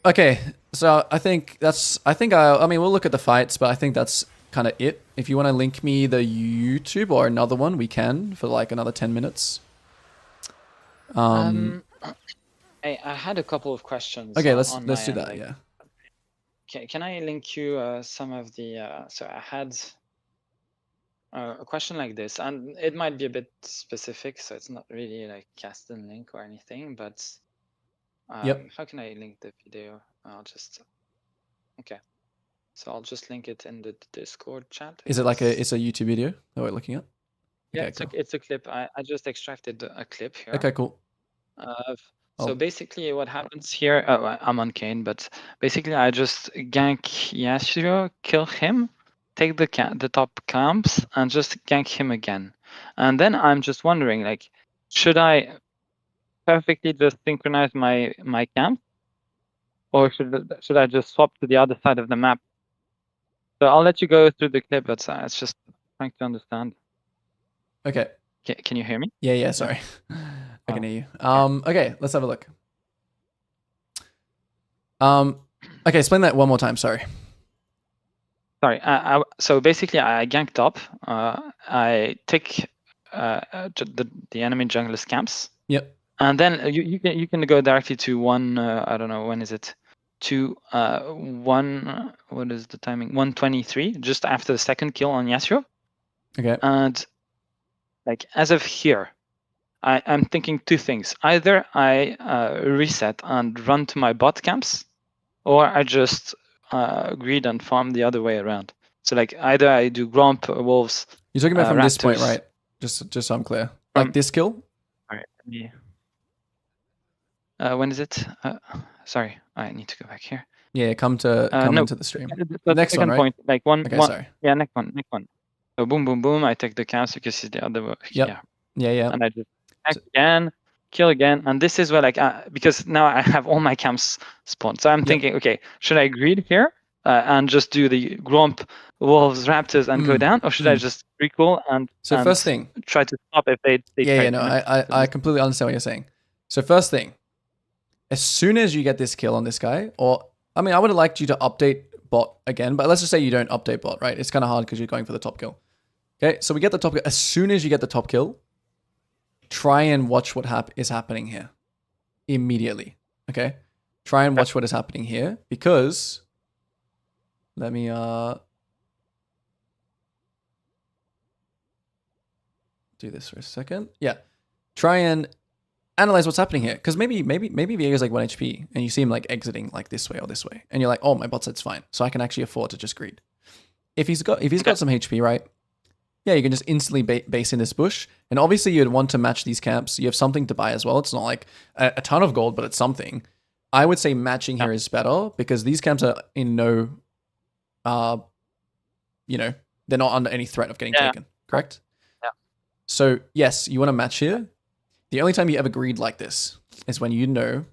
Okay, so I mean, we'll look at the fights, but I think that's kind of it. If you want to link me the YouTube or another one, we can for like another 10 minutes. I had a couple of questions. Okay, let's do that. Yeah. Can I link you some of the? So I had a question like this, and it might be a bit specific, so it's not really like cast and link or anything, but how can I link the video? Okay. So I'll just link it in the Discord chat. Is it like it's a YouTube video that we're looking at? Yeah, okay, it's a clip. I just extracted a clip here. Okay, cool. So basically what happens here, I'm on Kane, but basically I just gank Yasuo, kill him, take the top camps, and just gank him again. And then I'm just wondering, like, should I perfectly just synchronize my camp? Or should I just swap to the other side of the map? So I'll let you go through the clip, but it's just trying to understand. Okay. Can you hear me? Yeah, sorry. I can hear you. Okay, let's have a look. Okay, explain that one more time, sorry. Sorry, so basically I ganked up. I take the enemy jungler's camps. Yep. And then you can go directly to one, I don't know, when is it? To what is the timing? 123, just after the second kill on Yasuo. Okay. And like as of here, I'm thinking 2 things. Either I reset and run to my bot camps, or I just greed and farm the other way around. So like either I do Gromp, Wolves. You're talking about from Raptors. this point, right? Just so I'm clear. Like this kill? All right. When is it? Sorry, I need to go back here. Yeah, come into the stream. The next one, right? Point, like one. Sorry. Yeah, next one. So boom, boom, boom. I take the camps because it's the other way. Yep. Yeah. And I just attack again, kill again, and this is where like because now I have all my camps spawned. So I'm thinking, okay, should I greed here and just do the Gromp, Wolves, Raptors, and go down, or should I just recall and first thing, try to stop if they yeah, no, I completely understand what you're saying. So first thing, as soon as you get this kill on this guy, or I mean, I would have liked you to update bot again, but let's just say you don't update bot, right? It's kind of hard because you're going for the top kill. Okay, so we get the top kill. As soon as you get the top kill, try and watch what is happening here immediately. Okay, try and watch what is happening here because let me do this for a second. Yeah, try and analyze what's happening here because maybe Viego's like 1 HP and you see him like exiting like this way or this way and you're like, oh, my bot side's fine, so I can actually afford to just greed. If he's got some HP, right? Yeah, you can just instantly base in this bush. And obviously you'd want to match these camps. You have something to buy as well. It's not like a ton of gold, but it's something. I would say matching here is better because these camps are in no, They're not under any threat of getting Yeah. taken, correct? Yeah. So yes, you want to match here. The only time you ever greed like this is when you know,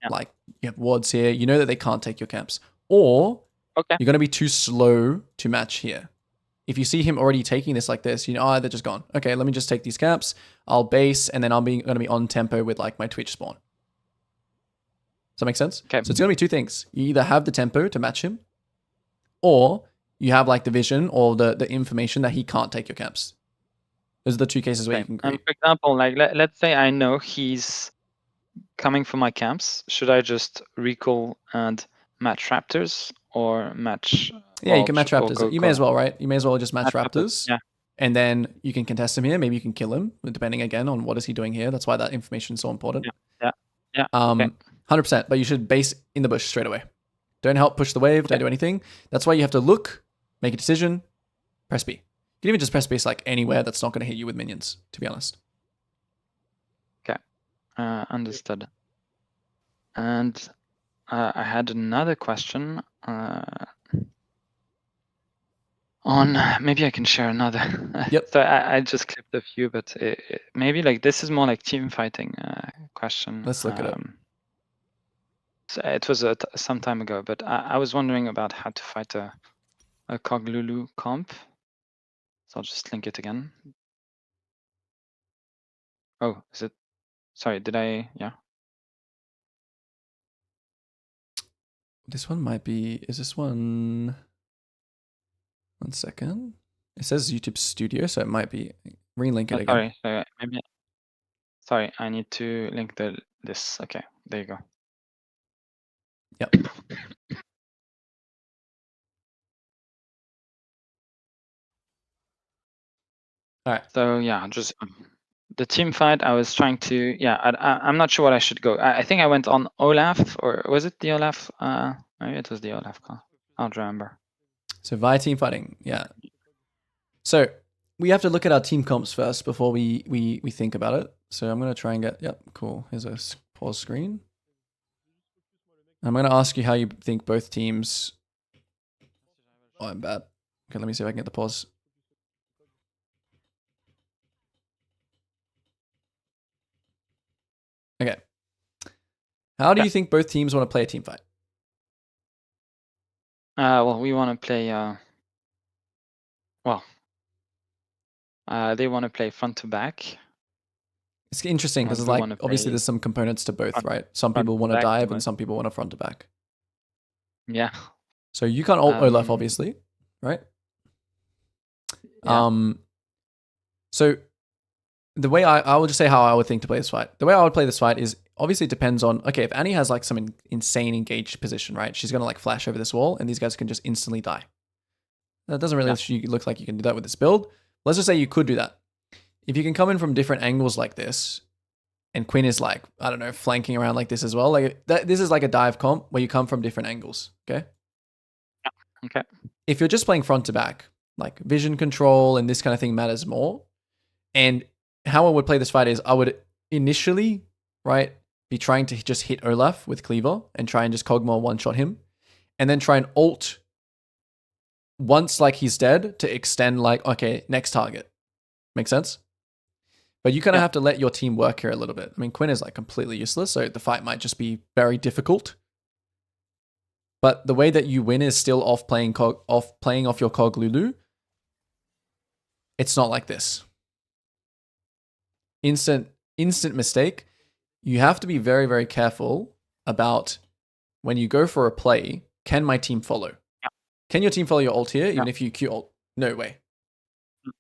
like you have wards here, you know that they can't take your camps, or Okay. you're going to be too slow to match here. If you see him already taking this like this, you know, oh, they're just gone. Okay, let me just take these camps. I'll base, and then I'm going to be on tempo with like my Twitch spawn. Does that make sense? Okay. So it's going to be two things. You either have the tempo to match him, or you have like the vision or the information that he can't take your camps. Those are the two cases where you can And greed. for example, like let's say I know he's coming for my camps. Should I just recall and match raptors or match? Yeah, you can match raptors. You may as well, right? You may as well just match Match raptors, raptors. yeah. And then you can contest him here. Maybe you can kill him, depending again on what is he doing here. That's why that information is so important. Yeah. 100%. But you should base in the bush straight away. Don't help push the wave. Don't do anything. That's why you have to look, make a decision, press B. You can even just press base like anywhere that's not going to hit you with minions, to be honest. Okay. Understood. And I had another question on, maybe I can share another. Yep. So I just clipped a few, but maybe like this is more like team fighting question. Let's look at it. So it was some time ago, but I was wondering about how to fight a Coglulu comp. So I'll just link it again. Oh, is it? Sorry, did I? Yeah. This one might be, is this one? 1 second. It says YouTube Studio, so it might be, relink it again. Sorry, maybe. Sorry, I need to link this. Okay, there you go. Yep. All right. So yeah, just the team fight. I was trying to. Yeah, I'm not sure what I should go. I think I went on Olaf, or was it the Olaf? Maybe it was the Olaf call. I don't remember. So via team fighting, yeah. So we have to look at our team comps first before we think about it. So I'm gonna try and get. Yep, cool. Here's a pause screen. I'm gonna ask you how you think both teams. Oh, I'm bad. Okay, let me see if I can get the pause. Okay. How do you think both teams want to play a team fight? Well, we want to play. They want to play front to back. It's interesting because it's like obviously there's some components to both, right? Some people want to dive and some people want to front to back. Yeah. So you can't ult Olaf, obviously, right? Yeah. So the way I will just say how I would think to play this fight. The way I would play this fight is obviously it depends on, okay, if Annie has like some insane engaged position, right? She's going to like flash over this wall and these guys can just instantly die. That doesn't really look like you can do that with this build. Let's just say you could do that. If you can come in from different angles like this, and Quinn is like, I don't know, flanking around like this as well. Like this is like a dive comp where you come from different angles, okay? Yeah. Okay. If you're just playing front to back, like vision control and this kind of thing matters more. And how I would play this fight is I would initially, right, be trying to just hit Olaf with Cleaver and try and just Kog'Maw one-shot him. And then try and ult once like he's dead to extend like, okay, next target. Make sense? But you kind of have to let your team work here a little bit. I mean, Quinn is like completely useless, so the fight might just be very difficult. But the way that you win is still playing off your Cog Lulu. It's not like this. Instant mistake. You have to be very, very careful about when you go for a play, can my team follow? Yeah. Can your team follow your ult here, even if you Q ult? No way.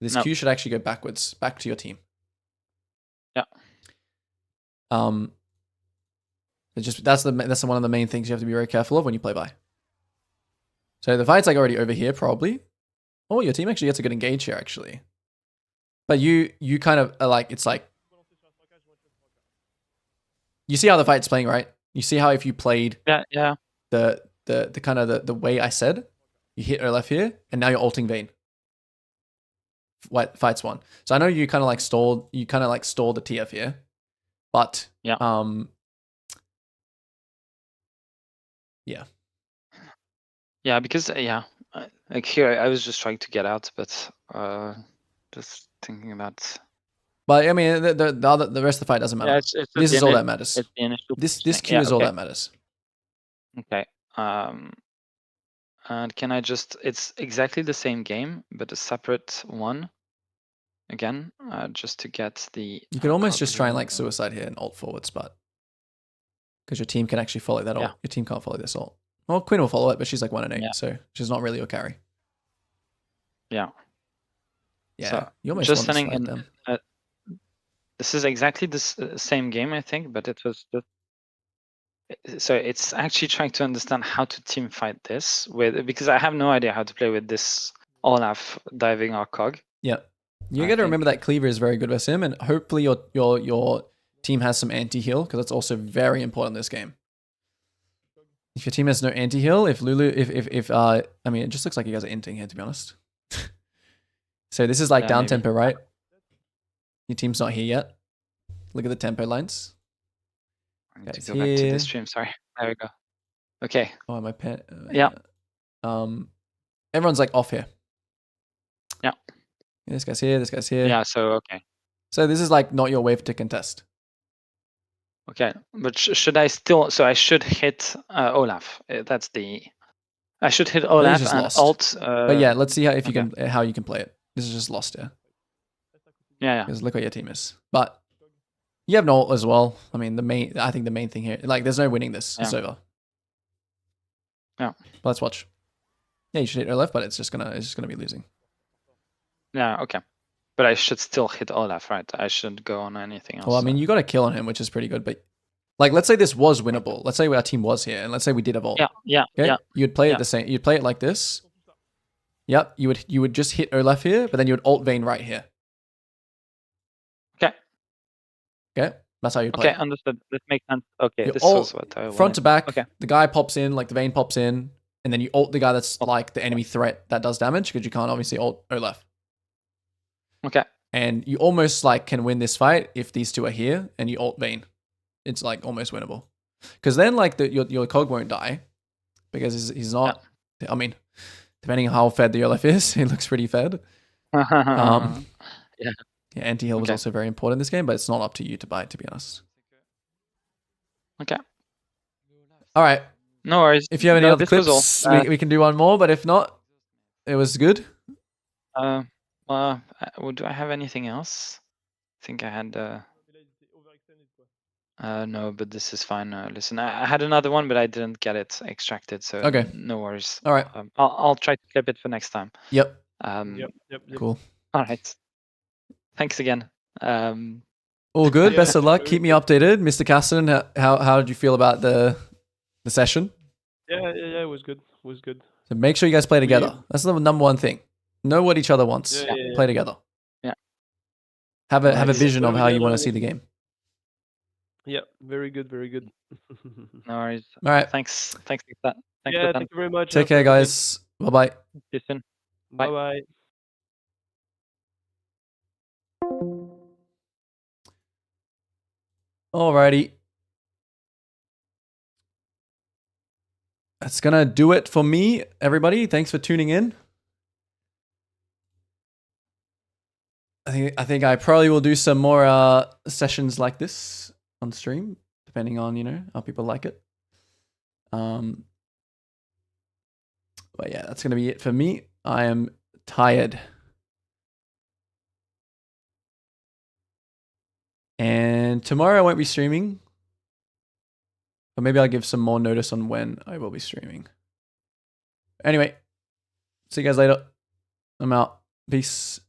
This No. Q should actually go backwards, back to your team. Yeah. That's one of the main things you have to be very careful of when you play by. So the fight's like already over here, probably. Oh, your team actually gets a good engage here, actually. But you kind of are like, it's like, you see how the fight's playing, right? You see how if you played the kind of the way I said, you hit Olaf here, and now you're ulting Vayne. Fight's won. So I know you kind of like stalled the TF here, but yeah, because Like here, I was just trying to get out, but just thinking about. But I mean, the rest of the fight doesn't matter. Yeah, it's This the is all that matters. It's the initial This positioning. Q Yeah, is all okay. that matters. Okay. And can I just? It's exactly the same game, but a separate one. Again, just to get the. You could almost cog just try and here. like suicide here and ult forwards, but because your team can actually follow that ult. Yeah. Your team can't follow this ult. Well, Quinn will follow it, but she's like 1 and 8, Yeah. so she's not really your carry. Yeah. Yeah, So, you almost just want to sending slide in. them. This is exactly the same game, I think, but it was just. So it's actually trying to understand how to team fight this with, because I have no idea how to play with this Olaf diving our cog. Yeah. You I got to think- remember that Cleaver is very good versus him, and hopefully your team has some anti-heal, because that's also very important in this game. If your team has no anti-heal, if Lulu, I mean, it just looks like you guys are inting here, to be honest. So this is like Yeah, down maybe. tempo, right? Your team's not here yet. Look at the tempo lines. I need to Guys go back to here. the stream. Sorry. There we go. Okay. Oh, my pen. Yeah. Everyone's like off here. Yeah. This guy's here. This guy's here. Yeah. So okay. So this is like not your wave to contest. Okay. But should I still? So I should hit Olaf. That's the. I should hit Olaf just and lost. alt. But yeah, let's see how okay. how you can play it. This is just lost, yeah. Yeah. Because look what your team is. But you have no ult as well. I mean, I think the main thing here, like, there's no winning this. It's over. Yeah. But let's watch. Yeah, you should hit Olaf, but it's just gonna be losing. Yeah. Okay. But I should still hit Olaf, right? I should go on anything else. Well, I mean, you got a kill on him, which is pretty good. But like, let's say this was winnable. Let's say our team was here, and let's say we did a vault. Yeah. Okay? Yeah. You'd play it the same. You'd play it like this. Yep. You would just hit Olaf here, but then you would ult Vayne right here. Okay. Okay. That's how you play. Okay. Understood. That makes sense. Okay. You This ult was what I front wanted. to back. Okay. The guy pops in, like the Vayne pops in, and then you ult the guy that's like the enemy threat that does damage, because you can't obviously ult Olaf. Okay. And you almost like can win this fight if these two are here and you ult Vayne. It's like almost winnable. Because then like your cog won't die, because he's not. I mean, depending on how fed the Olaf is, he looks pretty fed. Yeah. Yeah, anti-heal was also very important in this game, but it's not up to you to buy it, to be honest. Okay. All right. No worries. If you have any No, other this was clips, all. we can do one more, but if not, it was good. Do I have anything else? I think I had. No, but this is fine. Listen, I had another one, but I didn't get it extracted, so Okay. no worries. All right. I'll try to clip it for next time. Yep. Yep. Cool. All right. Thanks again. All good. Best of luck. Keep me updated, Mr. Casten. How did you feel about the session? Yeah, it was good. It was good. So make sure you guys play together. That's the number one thing. Know what each other wants. Yeah. Play together. Yeah. Have a vision of Play how you together. want to see the game. Yeah, very good, very good. No worries. All right. Thanks. Thanks for that. Thanks Yeah, for that. thank you very much. Take care, guys. Bye bye. See you soon. Bye bye. Alrighty. That's gonna do it for me, everybody. Thanks for tuning in. I think I probably will do some more sessions like this on stream, depending on, how people like it. But yeah, that's gonna be it for me. I am tired. And tomorrow I won't be streaming. But maybe I'll give some more notice on when I will be streaming. Anyway, see you guys later. I'm out. Peace.